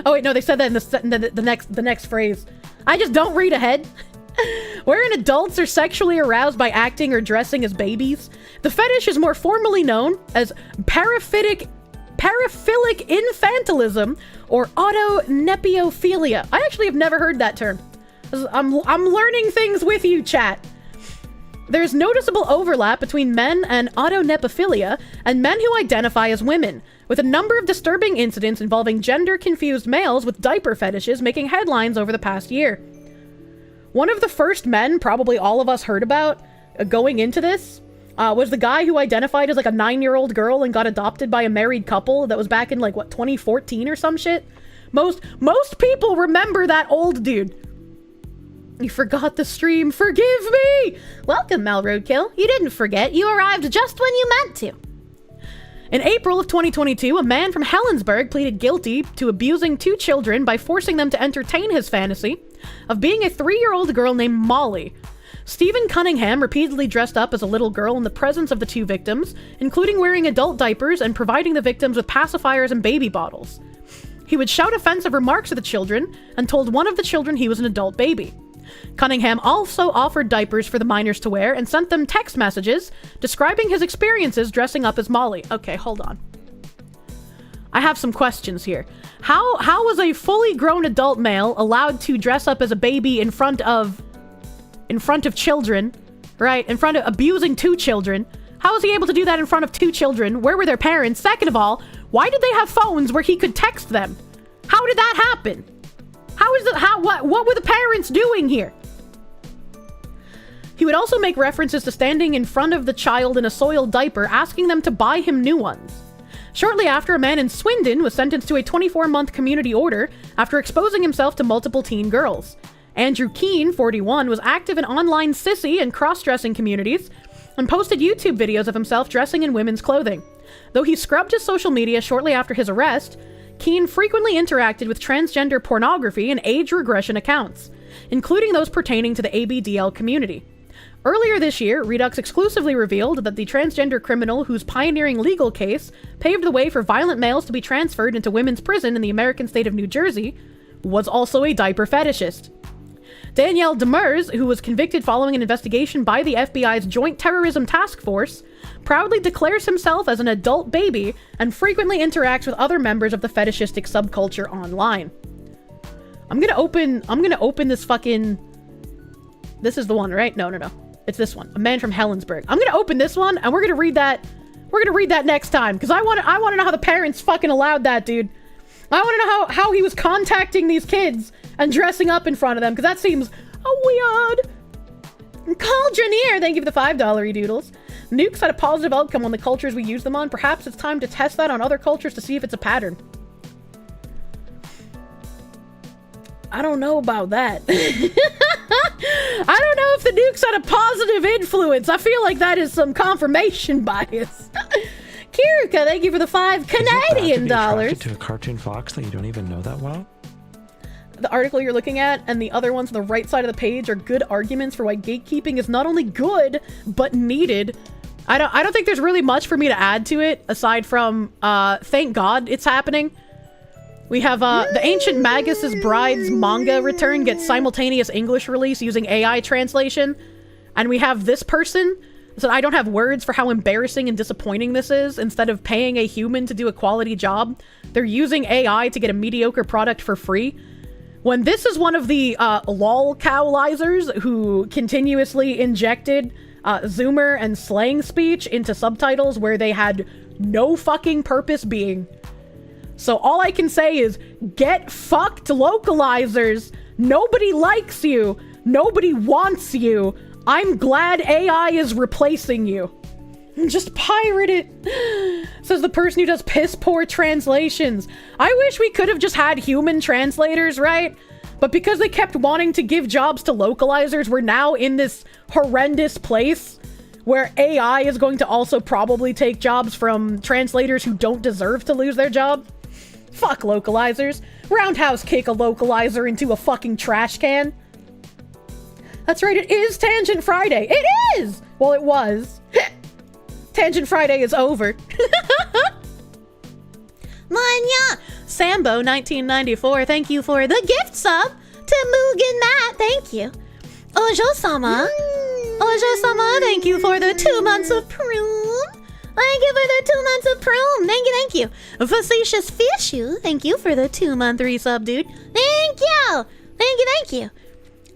A: Oh wait, no, they said that in the next phrase. I just don't read ahead. Wherein adults are sexually aroused by acting or dressing as babies. The fetish is more formally known as paraphilic infantilism or autonepiophilia. I actually have never heard that term. I'm learning things with you, chat. There's noticeable overlap between men and autonepophilia and men who identify as women, with a number of disturbing incidents involving gender-confused males with diaper fetishes making headlines over the past year. One of the first men probably all of us heard about going into this was the guy who identified as like a 9-year-old girl and got adopted by a married couple. That was back in like, what, 2014 or some shit? Most people remember that old dude. You forgot the stream. Forgive me! Welcome, Mel Roadkill. You didn't forget. You arrived just when you meant to. In April of 2022, a man from Helensburgh pleaded guilty to abusing 2 children by forcing them to entertain his fantasy of being a 3-year-old girl named Molly. Stephen Cunningham repeatedly dressed up as a little girl in the presence of the 2 victims, including wearing adult diapers and providing the victims with pacifiers and baby bottles. He would shout offensive remarks at the children and told one of the children he was an adult baby. Cunningham also offered diapers for the minors to wear and sent them text messages describing his experiences dressing up as Molly. Okay, hold on. I have some questions here. How was a fully grown adult male allowed to dress up as a baby in front of children, right? In front of abusing 2 children. How was he able to do that in front of 2 children? Where were their parents? Second of all, why did they have phones where he could text them? How did that happen? What were the parents doing here? He would also make references to standing in front of the child in a soiled diaper, asking them to buy him new ones. Shortly after, a man in Swindon was sentenced to a 24-month community order after exposing himself to multiple teen girls. Andrew Keane, 41, was active in online sissy and cross-dressing communities and posted YouTube videos of himself dressing in women's clothing. Though he scrubbed his social media shortly after his arrest, Keane frequently interacted with transgender pornography and age regression accounts, including those pertaining to the ABDL community. Earlier this year, Redux exclusively revealed that the transgender criminal whose pioneering legal case paved the way for violent males to be transferred into women's prison in the American state of New Jersey was also a diaper fetishist. Danielle Demers, who was convicted following an investigation by the FBI's Joint Terrorism Task Force, proudly declares himself as an adult baby and frequently interacts with other members of the fetishistic subculture online. I'm gonna open this fucking... This is the one, right? No. It's this one. A man from Helensburgh. I'm gonna open this one and we're gonna read that next time, because I wanna know how the parents fucking allowed that, dude. I wanna know how he was contacting these kids and dressing up in front of them, because that seems weird. Cauldronier, thank you for the $5 e-doodles. Nukes had a positive outcome on the cultures we use them on. Perhaps it's time to test that on other cultures to see if it's a pattern. I don't know about that. I don't know if the nukes had a positive influence. I feel like that is some confirmation bias. Kirika, thank you for the $5 Canadian dollars.
N: To a cartoon fox that you don't even know that well?
A: The article you're looking at and the other ones on the right side of the page are good arguments for why gatekeeping is not only good, but needed. I don't think there's really much for me to add to it, aside from, thank God it's happening. We have, the Ancient Magus' Bride's manga return gets simultaneous English release using AI translation.
B: And we have this person, so I don't have words for how embarrassing and disappointing this is. Instead of paying a human to do a quality job, they're using AI to get a mediocre product for free. When this is one of the lol cowlizers who continuously injected Zoomer and slang speech into subtitles where they had no fucking purpose being. So all I can say is, get fucked, localizers. Nobody likes you. Nobody wants you. I'm glad AI is replacing you. Just pirate it, says the person who does piss poor translations. I wish we could have just had human translators, right? But because they kept wanting to give jobs to localizers, we're now in this horrendous place where AI is going to also probably take jobs from translators who don't deserve to lose their job. Fuck localizers. Roundhouse kick a localizer into a fucking trash can. That's right, it is Tangent Friday. It is! Well, it was. Tangent Friday is over.
E: Manya! Sambo 1994, thank you for the gift sub to Mugen Matt. Thank you. Ojo-sama. Ojo-sama, thank you for the 2 months of prune. Thank you for the 2 months of prune. Thank you, thank you. Facetious Fishu, thank you for the 2-month resub, dude. Thank you. Thank you, thank you.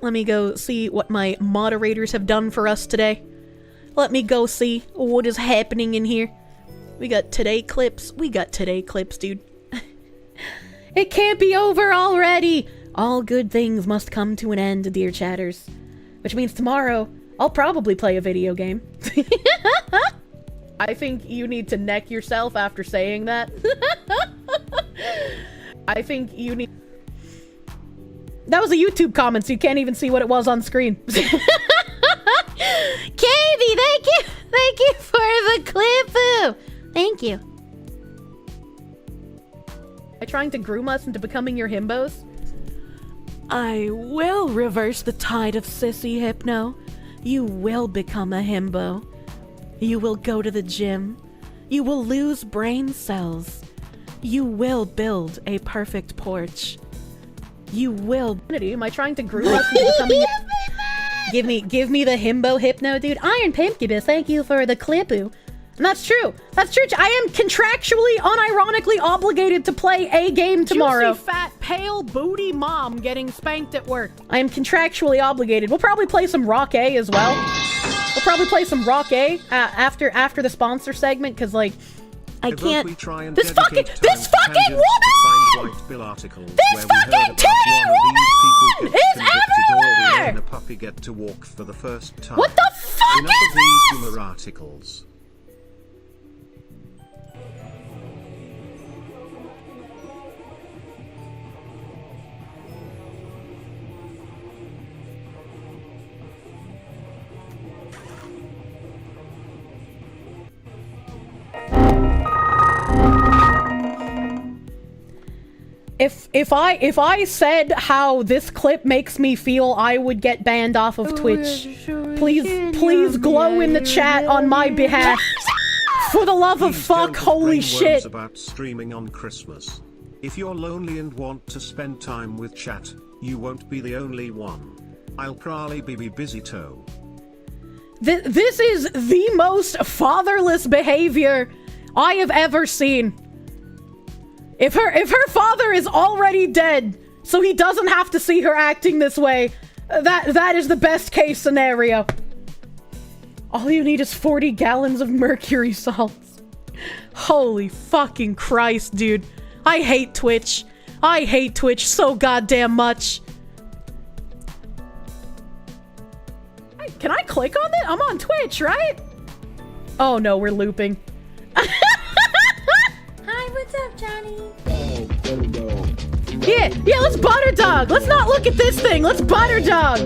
B: Let me go see what my moderators have done for us today. Let me go see what is happening in here. We got today clips. We got today clips, dude. It can't be over already. All good things must come to an end, dear chatters. Which means tomorrow, I'll probably play a video game. I think you need to neck yourself after saying that. I think you need... That was a YouTube comment, so you can't even see what it was on screen.
E: Katie, thank you. Thank you for the clip. Thank you.
B: Are you trying to groom us into becoming your himbos? I will reverse the tide of sissy hypno. You will become a himbo. You will go to the gym. You will lose brain cells. You will build a perfect porch. You will. Am I trying to groom us into becoming? Give me the himbo hypno, dude. Iron Pimpkibus, thank you for the clipoo. And that's true. That's true. I am contractually, unironically obligated to play a game tomorrow. Juicy, fat, pale, booty mom getting spanked at work.
A: I am contractually obligated. We'll probably play some Rock A as well. We'll probably play some Rock A after the sponsor segment, because like I can't. This fucking woman! This fucking titty woman is everywhere!
C: A puppy get to walk for the first time.
A: What the fuck
C: Enough
A: is
C: of these
A: this?
C: humor articles.
A: If I said how this clip makes me feel, I would get banned off of Twitch. Please glow in the chat on my behalf. For the love of fuck, holy shit.
C: About streaming on Christmas. If you're lonely and want to spend time with chat, you won't be the only one. I'll probably be busy too.
A: This is the most fatherless behavior I have ever seen. If her father is already dead, so he doesn't have to see her acting this way, that is the best case scenario. All you need is 40 gallons of mercury salts. Holy fucking Christ, dude. I hate Twitch. I hate Twitch so goddamn much. Can I click on it? I'm on Twitch, right? Oh no, we're looping.
E: Hi, what's up, Johnny?
A: Yeah, let's butter dog. Let's not look at this thing. Let's butter dog.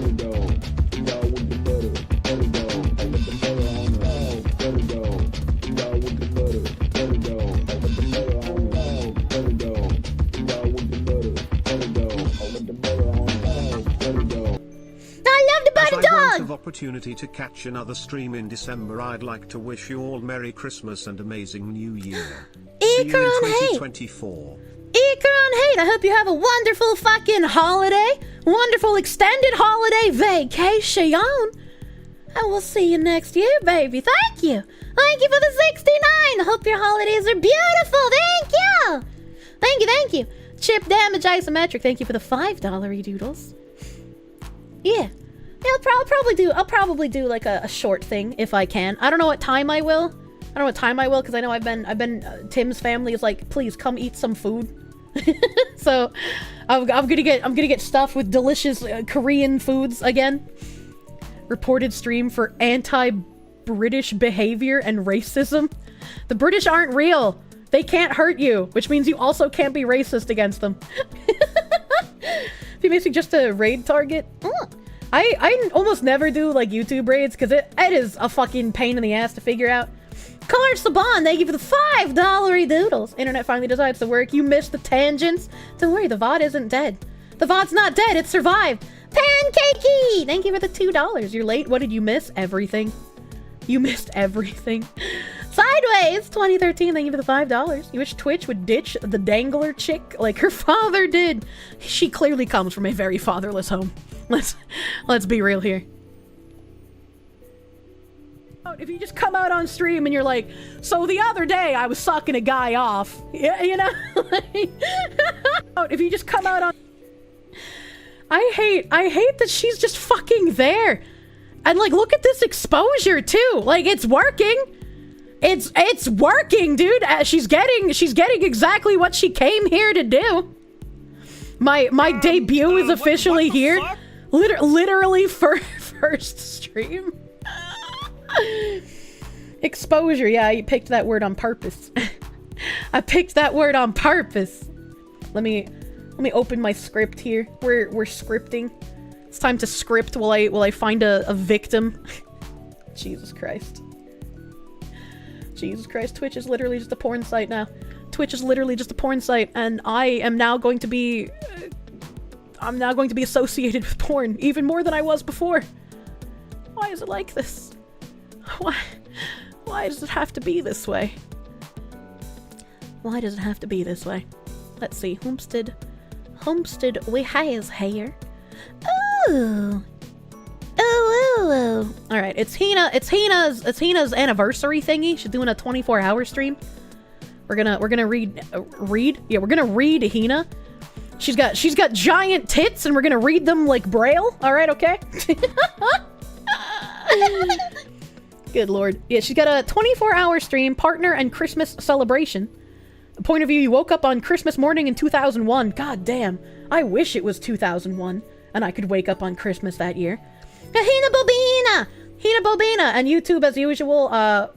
C: Of opportunity to catch another stream in December, I'd like to wish you all Merry Christmas and amazing New Year. See you in 2024.
E: Ikron Hate, I hope you have a wonderful fucking holiday. Wonderful extended holiday vacation. And we'll see you next year, baby. Thank you. Thank you for the 69. Hope your holidays are beautiful. Thank you. Thank you. Chip Damage Isometric, thank you for the $5 doodles. Yeah. I'll probably do like a short thing if I can. I don't know what time I will. Because I know I've been Tim's family is like, please come eat some food. So I'm gonna get stuffed with delicious Korean foods again. Reported stream for anti-British behavior and racism. The British aren't real. They can't hurt you, which means you also can't be racist against them. If you basically just a raid target. I almost never do like YouTube raids because it is a fucking pain in the ass to figure out. Car Saban, thank you for the $5 doodles. Internet finally decides to work. You missed the tangents. Don't worry, the VoD isn't dead. The VoD's not dead, it survived. Pancakey, thank you for the $2. You're late. What did you miss? Everything. You missed everything. Sideways 2013, thank you for the $5. You wish Twitch would ditch the dangler chick like her father did. She clearly comes from a very fatherless home. Let's be real here. If you just come out on stream and you're like, so the other day I was sucking a guy off, yeah, you know? If you just come out on... I hate that she's just fucking there. And like, look at this exposure too. Like, it's working. It's working, dude. She's getting exactly what she came here to do. My debut is officially here. Literally first stream. Exposure, yeah, you picked that word on purpose. I picked that word on purpose. Let me open my script here. We're scripting. It's time to script while I find a victim. Jesus Christ. Jesus Christ, Twitch is literally just a porn site now. Twitch is literally just a porn site, and I am now going to be associated with porn even more than I was before. Why is it like this? Why does it have to be this way? Why does it have to be this way? Let's see. Homestead we has here. Ooh. Ooh. All right, it's Hina's anniversary thingy. She's doing a 24-hour stream. We're gonna read. Yeah, we're gonna read Hina. She's got giant tits, and we're gonna read them like Braille. All right, okay. Good lord. Yeah, she's got a 24-hour stream, partner, and Christmas celebration. A point of view, you woke up on Christmas morning in 2001. God damn. I wish it was 2001, and I could wake up on Christmas that year. Hina Bobina! And YouTube, as usual,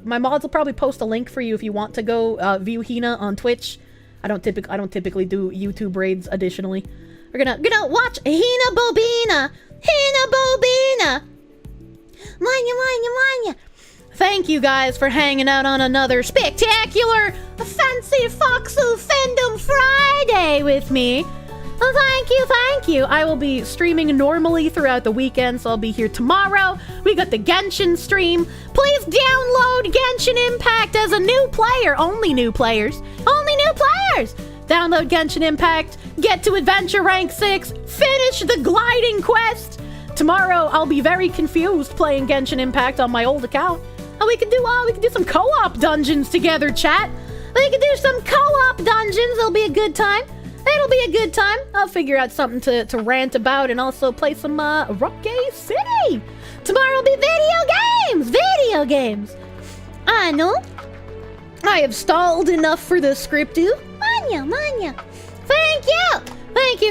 E: my mods will probably post a link for you if you want to go view Hina on Twitch. I don't typically do YouTube raids additionally. We're gonna watch Hina Bobina! Manya! Thank you guys for hanging out on another spectacular Fancy Foxu Fandom Friday with me. Thank you. I will be streaming normally throughout the weekend, so I'll be here tomorrow. We got the Genshin stream. Please download Genshin Impact as a new player. Only new players. Download Genshin Impact. Get to Adventure Rank 6. Finish the gliding quest. Tomorrow, I'll be very confused playing Genshin Impact on my old account. And we could do some co-op dungeons together, chat. We could do some co-op dungeons. It'll be a good time. I'll figure out something to rant about and also play some Rocky City. Tomorrow will be video games. I know. I have stalled enough for the script. Manya.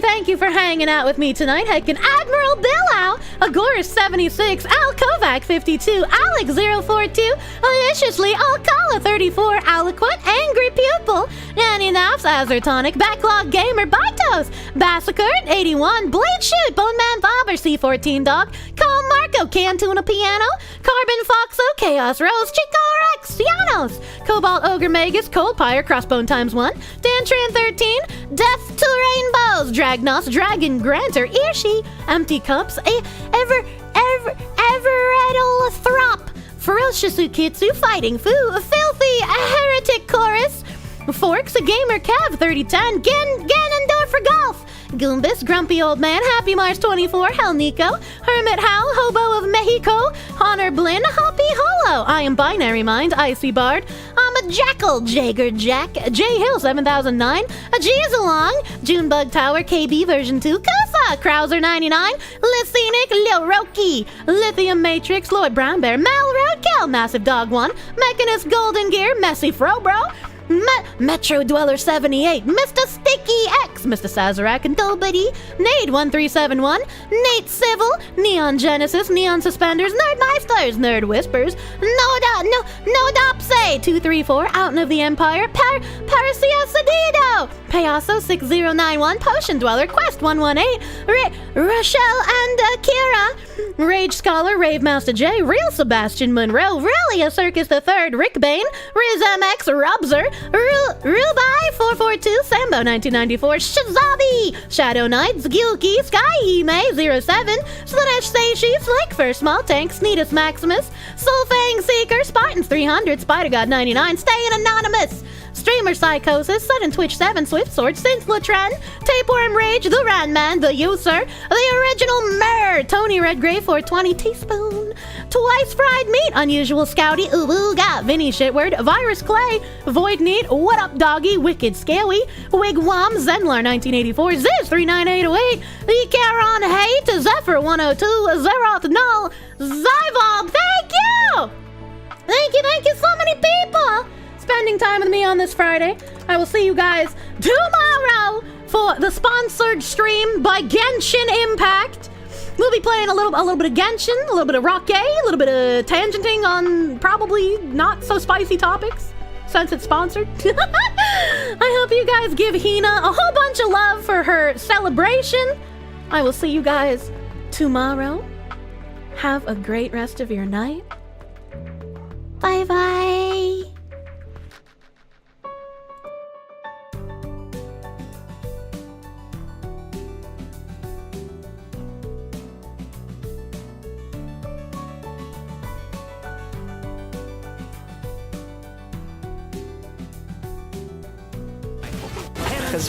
E: Thank you for hanging out with me tonight. Heckin' Admiral Billow, Agorus76, Al Kovac 52, Alex 042, Maliciously Alcala 34, Aliquant, Angry Pupil, Nanny Naps, Azertonic, Backlog Gamer, Bitos, Bassacurt 81, Blade Shoot, Bone Man Bobber, C14 Dog, Calm Marco, Cantuna Piano, Carbon Foxo, Chaos Rose, Chico Rex, Cianos, Cobalt Ogre Magus, Coldpire, Crossbone X1, Dantran 13, Death to Rainbows, Dragnos, Dragon Granter, Irshi, Empty Cups, Everettle Throp, Ferocious Ukitsu, Fighting Foo, Filthy, Heretic Chorus, Forks, a Gamer Cav 3010, Ganondorf for Golf, Goombus, Grumpy Old Man, Happy Mars 24, Hell Nico, Hermit Hal, Hobo of Mexico, Honor Blinn, Hoppy Hollow, I am Binary Mind, Icy Bard, I'm a Jackal, Jager Jack, J Hill 7009, a G is along, Junebug Tower, KB version 2, Kusa, Krauser 99, Lysenic, Lil Roki, Lithium Matrix, Lord Brown Bear, Mal Roadkill, Massive Dog 1, Mechanist Golden Gear, Messy Frobro, Metro Dweller 78, Mr. Sticky X, Mr. Sazerac and Nobody, Nate 1371, Nate Civil, Neon Genesis, Neon Suspenders, Nerd Meisters, Nerd Whispers, No Dopsay 234, Out of the Empire, Paracia Sedido, Payaso 6091, Potion Dweller, Quest 118, Rochelle and Kira, Rage Scholar, Rave Master J, Real Sebastian Monroe, Relia Circus the Third, Rick Bane, Riz MX, Rubzer, Rubai 442, Sambo 1994, Shazabi, Shadow Knight, Zgilki, Sky Hime 07, Slanesh Seishi, Slick First Small Tank, Sneetus Maximus, Soulfang Seeker, Spartans 300, Spider God 99, Staying Anonymous, Streamer Psychosis, Sudden Twitch 7, Swift Sword, Synth Latren, Tapeworm Rage, The Ranman, The User, The Original Mer, Tony Redgrave 420, Teaspoon, Twice Fried Meat, Unusual Scouty, Ooga, Vinny Shitward, Virus Clay, Void Neat, What Up Doggy, Wicked Scaly, Wigwam, Zenlar 1984, Ziz 39808, Icaron Hate, Zephyr 102, Zeroth Null, Zyvob, thank you! Thank you, so many people! Spending time with me on this Friday. I will see you guys tomorrow for the sponsored stream by Genshin Impact. We'll be playing a little bit of Genshin, a little bit of Rocket, a little bit of tangenting on probably not so spicy topics since it's sponsored. I hope you guys give Hina a whole bunch of love for her celebration. I will see you guys tomorrow. Have a great rest of your night. Bye-bye.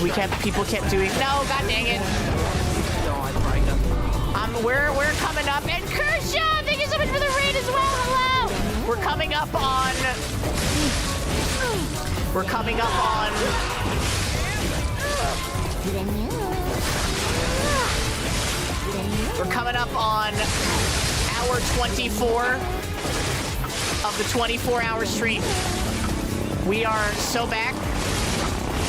O: Because people kept doing. No, god dang it. We're coming up, and Kirsche, thank you so much for the raid as well. Hello. We're coming up on. hour 24 of the 24-hour stream. We are so back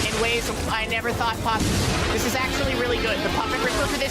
O: in ways I never thought possible. This is actually really good. The Puppet Ripper for this